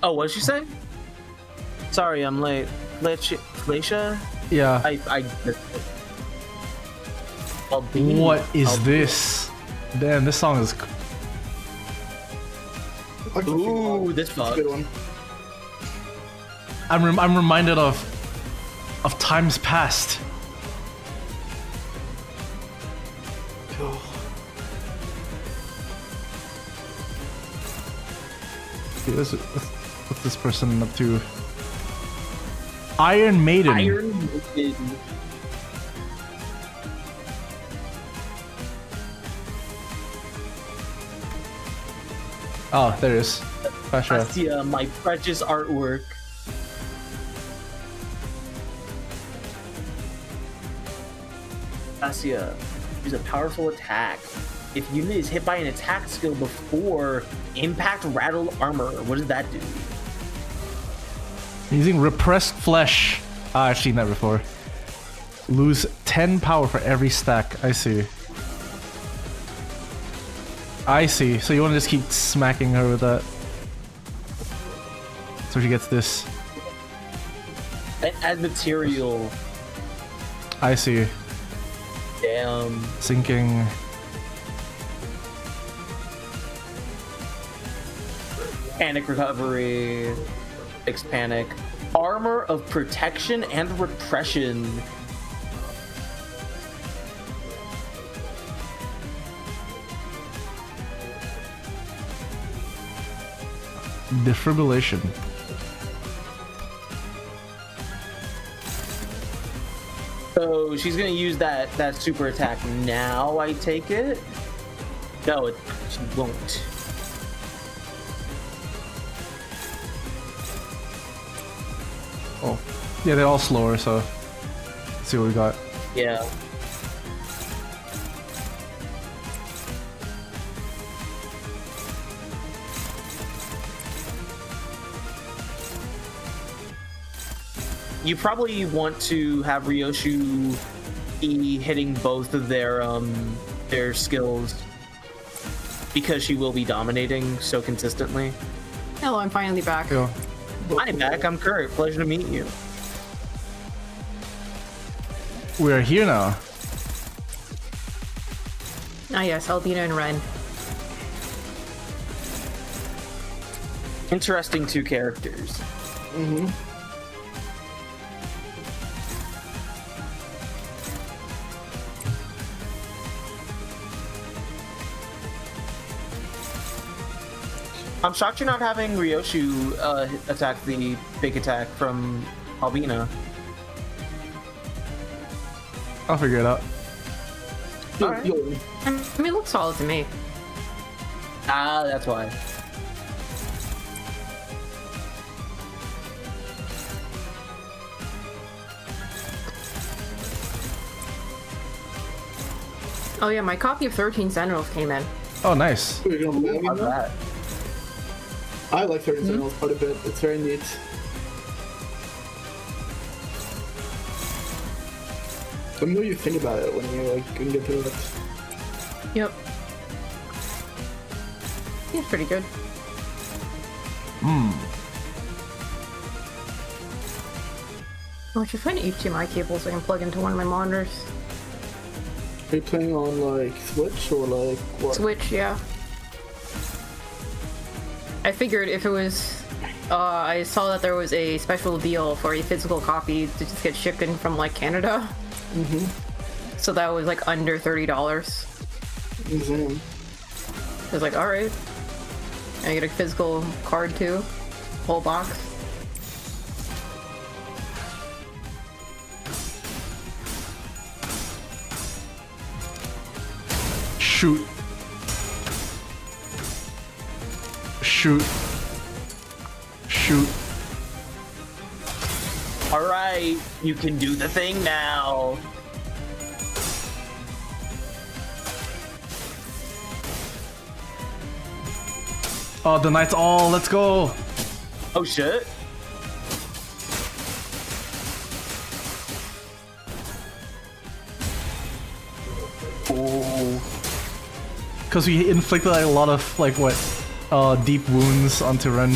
Oh, what did she say? Sorry, I'm late. Felicia? Yeah. What is this? Damn, this song is. Ooh, this fuck. Good one. I'm reminded of times past. What's this person up to? Iron Maiden. Iron Maiden. Oh, there it is. Fascia. Fascia, my precious artwork. Fascia, use a powerful attack. If unit is hit by an attack skill before impact rattle armor, what does that do? Using repressed flesh. Ah, I've seen that before. Lose 10 power for every stack. I see. I see. So you want to just keep smacking her with that. So she gets this. Add material. I see. Damn. Sinking. Panic recovery. Fix panic. Armor of protection and repression. Defibrillation. So she's gonna use that super attack now, I take it? No, she won't. Oh. Yeah, they're all slower, so let's see what we got. Yeah. You probably want to have Ryoshu be hitting both of their skills because she will be dominating so consistently. Hello, I'm finally back. Yo. I'm back. I'm Kurt. Pleasure to meet you. We are here now. Ah, yes, Albina and Ren. Interesting two characters. Mm-hmm. I'm shocked you're not having Ryoshu attack the big attack from Albina. I'll figure it out. Alright. I mean, it looks solid to me. Ah, that's why. Oh yeah, my copy of 13 Sentinels came in. Oh, nice. We're gonna move How's now. that? I like 30 Sentinels quite a bit. It's very neat. Let me know what you think about it when you can get through it. Yep. He's pretty good. I should find an HDMI cable so I can plug into one of my monitors. Are you playing on like Switch or like what? Switch, yeah. I figured if it was, I saw that there was a special deal for a physical copy to just get shipped in from like Canada. Mm-hmm. So that was like under $30. Museum. I was like, alright. I get a physical card too. Whole box. Shoot. Shoot. Shoot. Alright, you can do the thing now. Oh, the knight's all. Let's go. Oh shit. Oh. Because we inflicted like, a lot of like what, deep wounds onto Ren.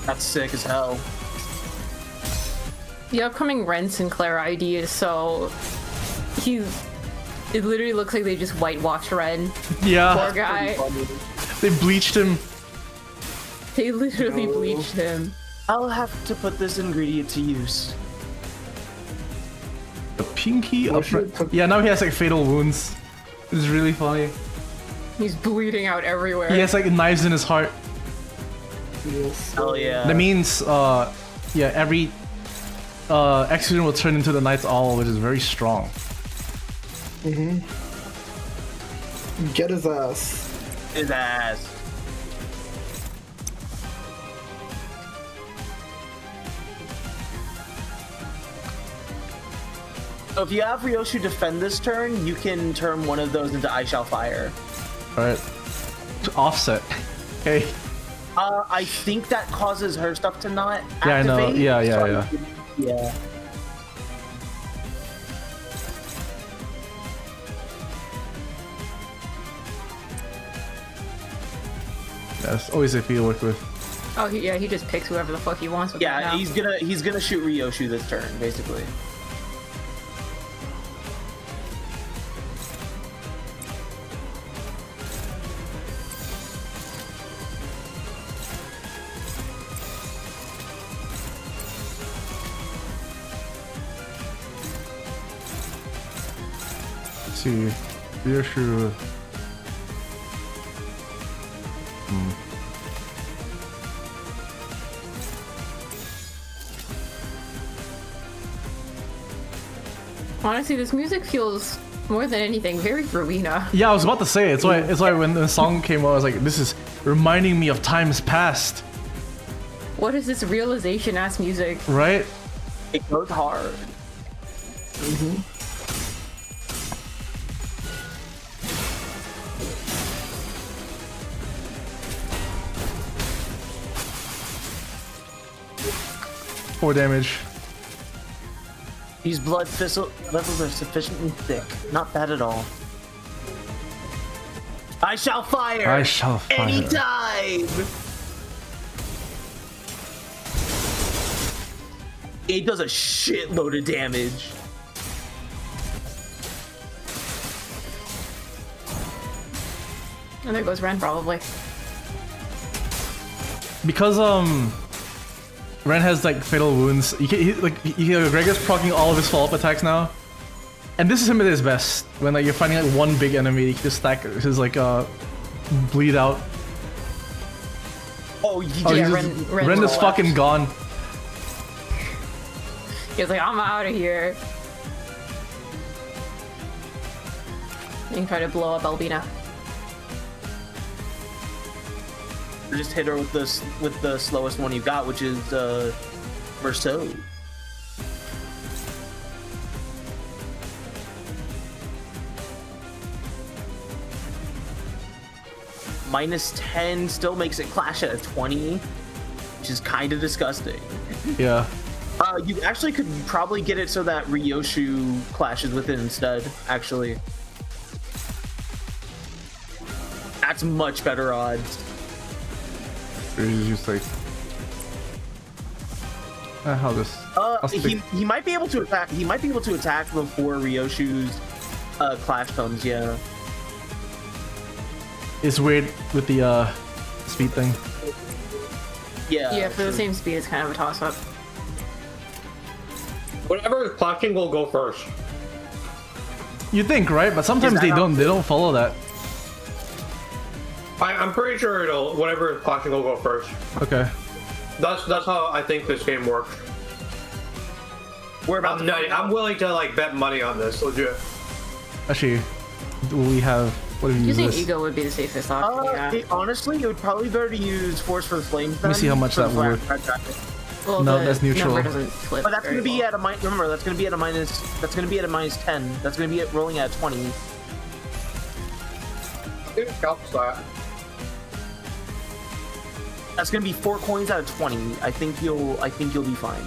That's sick as hell. The upcoming Ren Sinclair ID is so... It literally looks like they just whitewashed Ren. Yeah. Poor guy. They bleached him. They literally bleached him. I'll have to put this ingredient to use. The pinky up front. Yeah, now he has like fatal wounds. It's really funny. He's bleeding out everywhere. He has like knives in his heart. Yes. Hell yeah. That means, yeah, every execution will turn into the Knight's Awl, which is very strong. Mm-hmm. Get his ass. His ass. So if you have Ryoshu defend this turn, you can turn one of those into I Shall Fire. Alright. To offset. Okay. I think that causes her stuff to not activate. Yeah, I know. Yeah. Yeah. That's always a feel to work with. Oh, yeah, he just picks whoever the fuck he wants with that Yeah, now. he's gonna shoot Ryoshu this turn, basically. Let's see. Ryoshu. Honestly, this music feels more than anything very Rowena. Yeah, I was about to say it's why when the song came out, I was like, this is reminding me of times past. What is this realization ass music? Right? It goes hard. Mm-hmm. 4 damage. These blood thistle levels are sufficiently thick. Not bad at all. I shall fire! I shall fire. Anytime! It does a shitload of damage. And there goes Ren, probably. Because Ren has like fatal wounds. Gregor's proccing all of his follow-up attacks now, and this is him at his best. When like you're fighting like one big enemy, he can just stack his like bleed out. Oh, Ren is fucking gone. He was like, I'm out of here. You can try to blow up Albina. Just hit her with the slowest one you got, which is Merceau. -10 still makes it clash at a 20, which is kind of disgusting. Yeah. You actually could probably get it so that Ryoshu clashes with it instead, actually. That's much better odds. Just like how this? He might be able to attack. He might be able to attack before Ryoshu's clash comes. Yeah. It's weird with the speed thing. Yeah. Yeah, for the same speed, it's kind of a toss-up. Whatever is clashing will go first. You think, right? But sometimes they don't. They don't follow that. I'm pretty sure whatever is clashing will go first. Okay. That's how I think this game works. I'm willing to like bet money on this, legit. Actually, we have. What do we You use think this? Ego would be the safest option? Yeah. Honestly, it would probably be better to use Force for the Flames. Let me see how much that would work. Well, No, the that's neutral. number doesn't flip But that's very gonna be well. at a remember. That's gonna be at a minus. That's gonna be at a -10. That's gonna be rolling at a 20. It helps that. That's gonna be 4 coins out of 20. I think you'll be fine.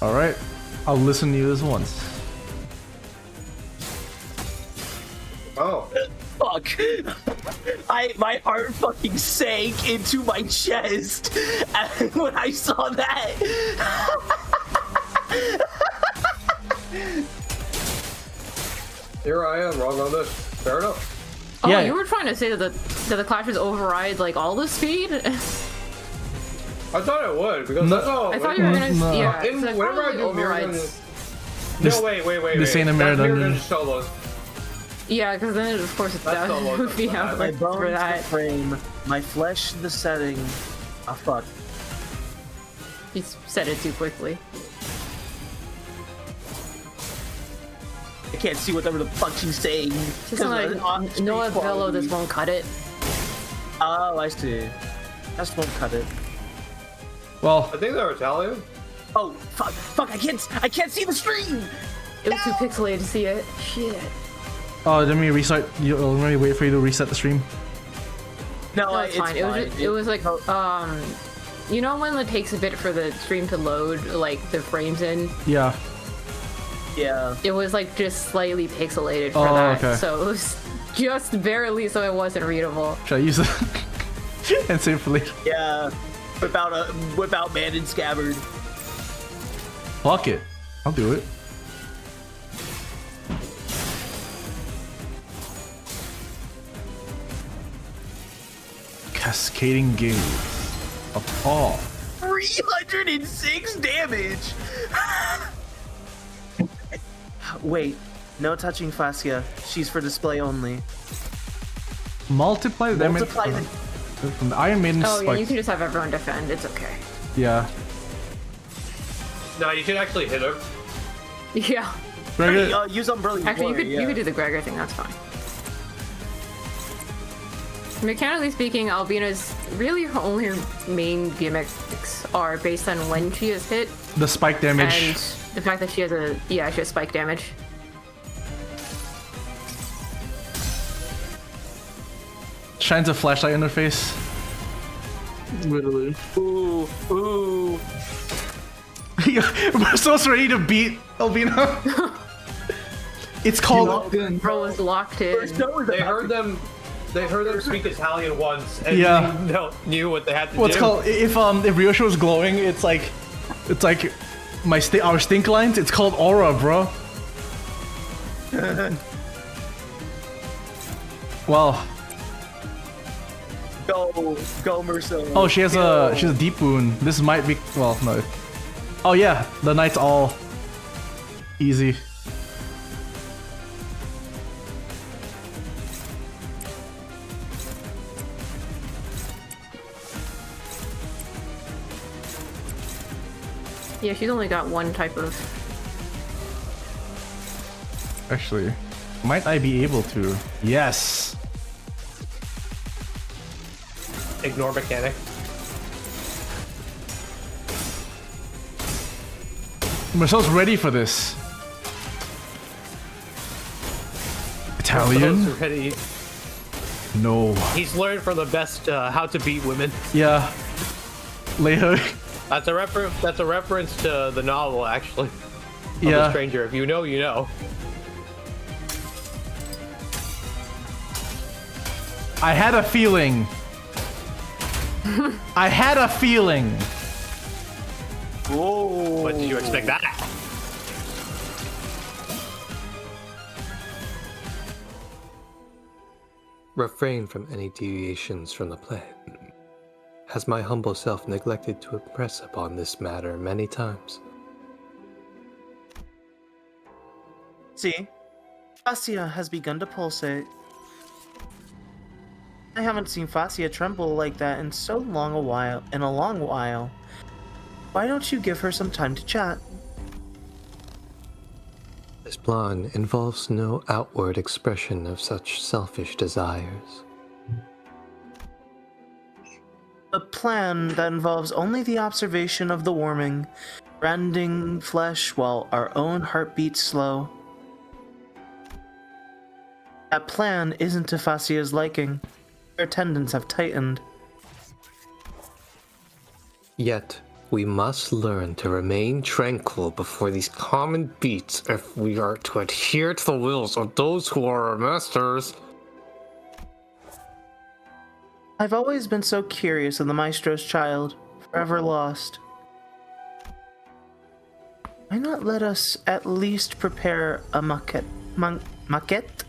All right, I'll listen to you this once. Oh. Fuck. My heart fucking sank into my chest when I saw that. Here I am, wrong on this. Fair enough. Oh, Yeah. you were trying to say that the clashes override like all the speed? I thought it would because that's all. I thought you were gonna. No. Yeah. In, so it whenever I probably do mirror overrides. This- No, wait. this ain't a mirror That's dungeon. solos. Yeah, because then of course it's That's down. the logo If you for have that. My like bones for the that, frame, my flesh the setting. Ah, fuck. you said it too quickly. I can't see whatever the fuck she's saying. Just like Noah Bello, this won't cut it. Oh, I see. That won't cut it. Well, I think they're Italian. Oh, fuck! I can't see the stream. It was too pixelated to see it. Shit. let me restart. Let me wait for you to reset the stream. No, No, it's fine. It was like you know when it takes a bit for the stream to load, like the frames in. Yeah. Yeah. It was like just slightly pixelated for Oh, that, okay. so it was just barely, so it wasn't readable. Should I use it and save for later? Yeah. Whip out Man and Scabbard. Fuck it. I'll do it. Cascading gaze of awe. 306 damage. Wait, no touching Fascia. She's for display only. Multiply the damage Multiply the. from the Iron Maiden Oh yeah, spikes. you can just have everyone defend. It's okay. Yeah. No, you should actually hit her. Yeah. Gregor, Use Unbrilliant Actually, Glory, you could do the Gregor thing. That's fine. Mechanically speaking, Albina's really her only main gimmicks are based on when she is hit the spike damage. and the fact that she has spike damage. Shines a flashlight in her face. Literally. Ooh, ooh. We're so ready to beat Albina. It's called. Bro was locked in. They heard them speak Italian once, and Yeah. they knew what they had to do. What's called if Ryosha was glowing, it's like our stink lines. It's called aura, bro. Well. Go, Marcel. Oh, she has a deep wound. This might be no. Oh yeah, the knight's all easy. Yeah, she's only got one type of. Actually, might I be able to? Yes. Ignore mechanic. Marcel's ready for this. Italian? Marcel's ready. No. He's learned from the best how to beat women. Yeah. Leia. That's a reference to the novel, actually. Of Yeah. The Stranger. If you know, you know. I had a feeling. I had a feeling. Whoa. But did you expect that? Refrain from any deviations from the plan. Has my humble self neglected to impress upon this matter many times? See, Fascia has begun to pulsate. I haven't seen Fascia tremble like that in a long while. Why don't you give her some time to chat? This plan involves no outward expression of such selfish desires. A plan that involves only the observation of the warming, rending flesh while our own heart beats slow. That plan isn't to Fascia's liking. Her tendons have tightened. Yet, we must learn to remain tranquil before these common beats if we are to adhere to the wills of those who are our masters. I've always been so curious of the Maestro's child, forever lost. Why not let us at least prepare a maquette? Maquette?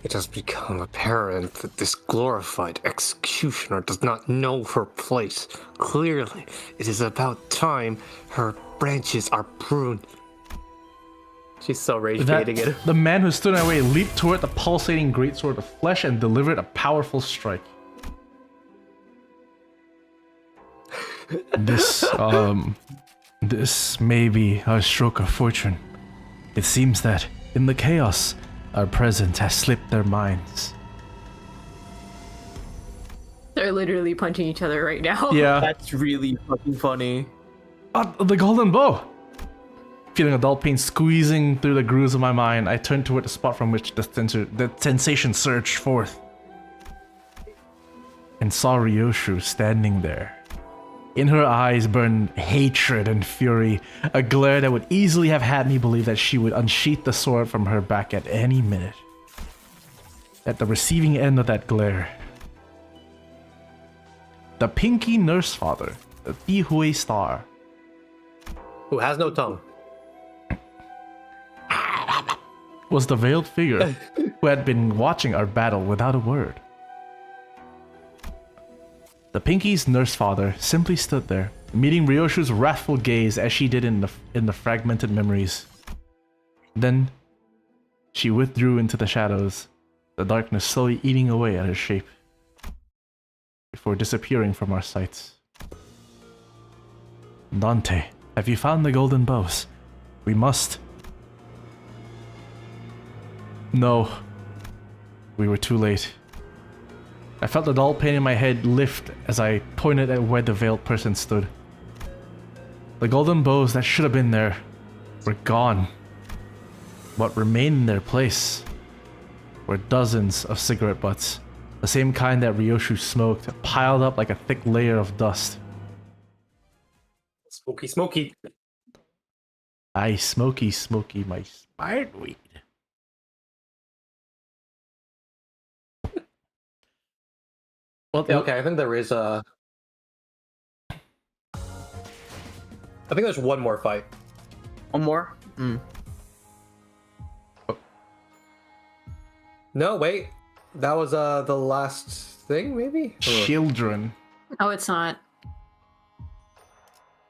It has become apparent that this glorified executioner does not know her place. Clearly, it is about time her branches are pruned. She's so rage baiting it. The man who stood in our way leaped toward the pulsating greatsword of flesh and delivered a powerful strike. This may be a stroke of fortune. It seems that, in the chaos, our presence has slipped their minds. They're literally punching each other right now. Yeah. That's really fucking funny. The golden bow! Feeling adult pain squeezing through the grooves of my mind, I turned toward the spot from which the sensation surged forth. And saw Ryoshu standing there. In her eyes burned hatred and fury, a glare that would easily have had me believe that she would unsheath the sword from her back at any minute. At the receiving end of that glare, the pinky nurse father, the Tihui star, Who has no tongue. was the veiled figure who had been watching our battle without a word. The Pinky's nurse father simply stood there, meeting Ryoshu's wrathful gaze as she did in the fragmented memories. Then, she withdrew into the shadows, the darkness slowly eating away at her shape, before disappearing from our sights. Dante, have you found the golden bows? We must... No. We were too late. I felt the dull pain in my head lift as I pointed at where the veiled person stood. The golden bows that should have been there were gone. What remained in their place were dozens of cigarette butts, The same kind that Ryoshu smoked, piled up like a thick layer of dust. Smoky, smoky. Aye, smoky, smoky, my spired weed. Well, Yeah, okay, I think there is a. I think there's one more fight. One more? No, wait. That was the last thing, maybe? Children. Oh, it's not.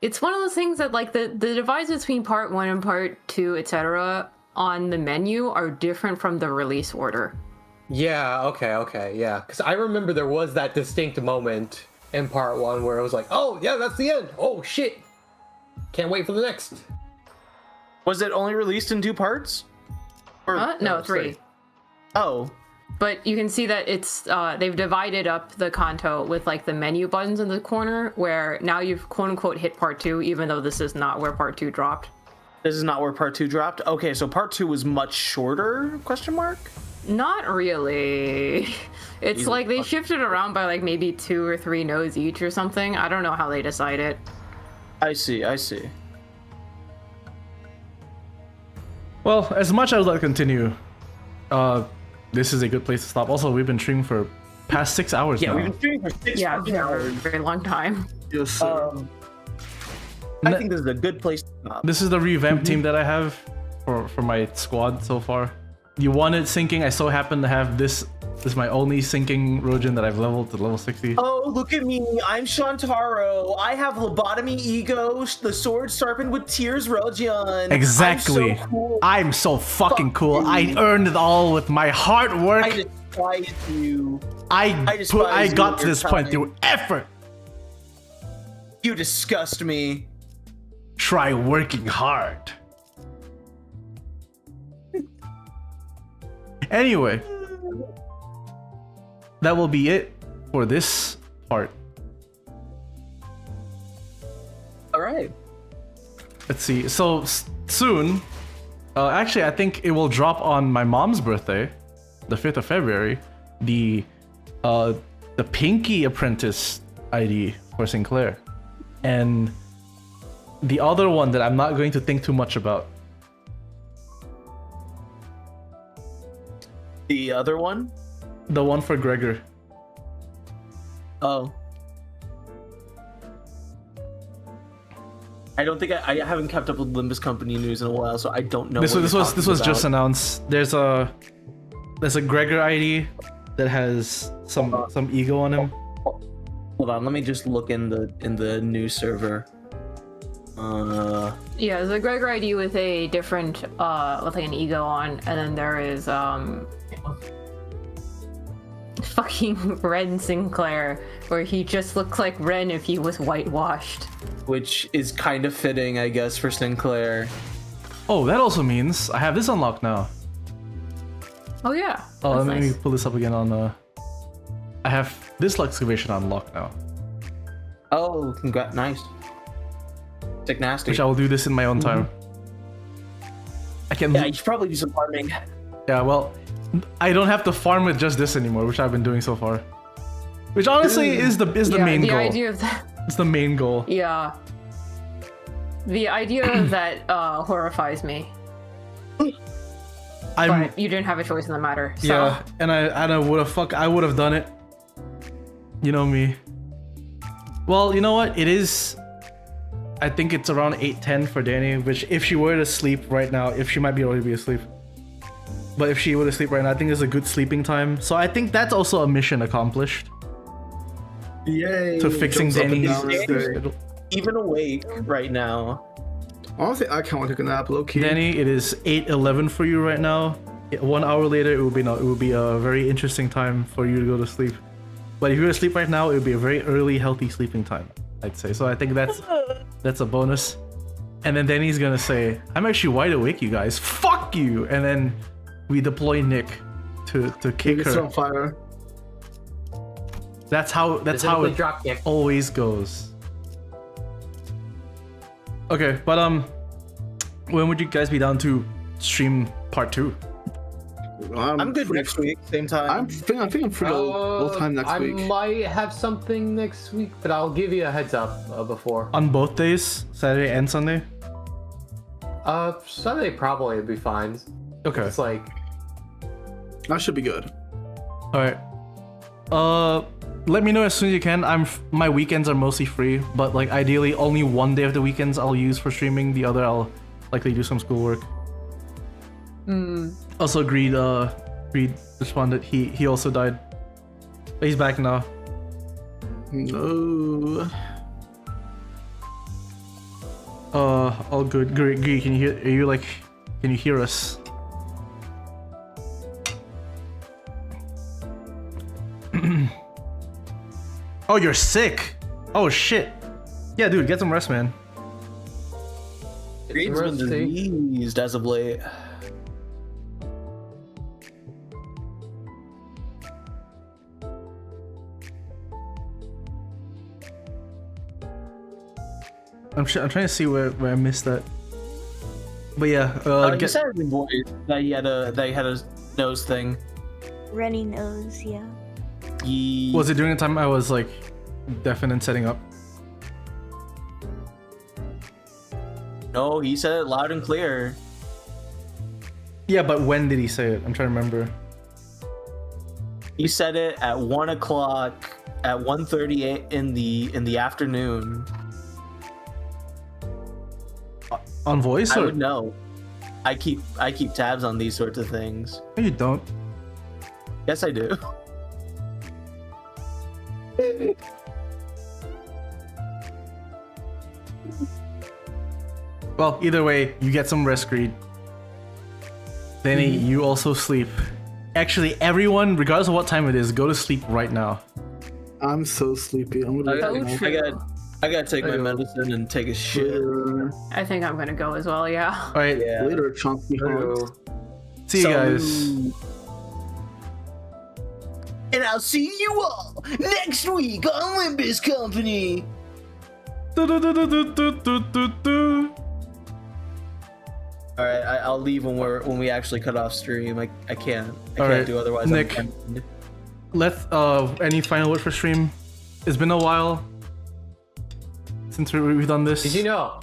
It's one of those things that, like, the divides between part 1 and part 2, etc., on the menu are different from the release order. Yeah, okay, yeah. Because I remember there was that distinct moment in part 1 where it was like, oh, yeah, that's the end. Oh, shit. Can't wait for the next. Was it only released in 2 parts? Or, No, 3. Oh. But you can see that it's they've divided up the Kanto with like the menu buttons in the corner, where now you've quote unquote hit part 2, even though this is not where part 2 dropped. This is not where part 2 dropped? Okay, so part 2 was much shorter, question mark? Not really. It's like they shifted around by like maybe 2 or 3 nodes each or something. I don't know how they decide it. I see. Well, as much as I would like to continue, this is a good place to stop. Also, we've been streaming for past 6 hours now. We've been streaming for 6 Yeah, hours. a very long time. Yes, sir. I think this is a good place to stop. This is the revamped team that I have for my squad so far. You wanted syncing. I so happen to have this. This is my only syncing Rojin that I've leveled to level 60. Oh, look at me. I'm Shantaro. I have lobotomy ego, the sword sharpened with tears, Rojin. Exactly. I'm so cool. I'm so fucking cool. I earned it all with my hard work. I despise you. I despise got you to and this your point time. through effort. You disgust me. Try working hard. Anyway, that will be it for this part. All right. Let's see. So soon, actually, I think it will drop on my mom's birthday, the 5th of February. The Pinky Apprentice ID for Sinclair, and the other one that I'm not going to think too much about. The other one? The one for Gregor. Oh. I don't think I haven't kept up with Limbus Company news in a while, so I don't know. This what was you're this talking was just about. announced. There's a Gregor ID that has some ego on him. Hold on, let me just look in the news server. Yeah, there's a Gregor ID with a different, with like an ego on, and then there is, fucking Ren Sinclair, where he just looks like Ren if he was whitewashed. Which is kind of fitting, I guess, for Sinclair. Oh, that also means I have this unlocked now. Oh yeah. Oh, that's let me nice. pull this up again on. I have this excavation unlocked now, Oh, congrats! Nice. Sick nasty. which I will do this in my own time. I can. Yeah, you should probably do some farming. Yeah, well, I don't have to farm with just this anymore, which I've been doing so far. Which honestly is the Yeah, main the goal. idea of that. It's the main goal. Yeah. The idea of that horrifies me. But you didn't have a choice in the matter. So. Yeah, and I would have done it. You know me. Well, you know what? It is. I think it's around 8:10 for Danny, which if she were to sleep right now, if she might be already be asleep. But if she were to sleep right now, I think it's a good sleeping time. So I think that's also a mission accomplished. Yay! To fixing Jumps up and Danny's down his day. schedule. Even awake right now. Honestly, I can't take a nap, low key. Danny, it is 8:11 for you right now. 1 hour later, it will be a very interesting time for you to go to sleep. But if you were to sleep right now, it would be a very early, healthy sleeping time, I'd say. So I think that's a bonus. And then Danny's gonna say, "I'm actually wide awake, you guys. Fuck you!" And then we deploy Nick to kick It's her. on fire. That's how Specifically it drop kick. always goes. Okay, but when would you guys be down to stream part 2? I'm good next week, same time. I think I'm free all time next I week. might have something next week, but I'll give you a heads up before. On both days, Saturday and Sunday? Sunday probably would be fine. Okay. It's like That should be good. Alright. Let me know as soon as you can. My weekends are mostly free, but like ideally only one day of the weekends I'll use for streaming. The other I'll likely do some schoolwork. Also, Greed responded. He also died. But he's back now. No. All good. Greed, can you hear? Can you hear us? Oh, you're sick. Oh shit. Yeah, dude, get some rest, man. Greed's been diseased as of late. I'm trying to see where I missed that. But yeah, You said in your voice that he had a nose thing. Runny nose, yeah. Was it during the time I was like deafened and setting up? No, he said it loud and clear. Yeah, but when did he say it? I'm trying to remember. He said it at 1 o'clock, at 1:38 in the afternoon. On voice? I Or? would know. I keep tabs on these sorts of things. No, you don't. Yes, I do. Well, either way, you get some rest, Greed. Danny, you also sleep. Actually, everyone, regardless of what time it is, go to sleep right now. I'm so sleepy. I'm gonna. I gotta take my medicine and take a shit. I think I'm gonna go as well, yeah. Alright, Yeah. Later, chunky heart. see you guys. And I'll see you all next week on Limbus Company. All right, I'll leave when we actually cut off stream. I can't Alright, do otherwise. Nick. Any final word for stream? It's been a while since we've done this. Did you know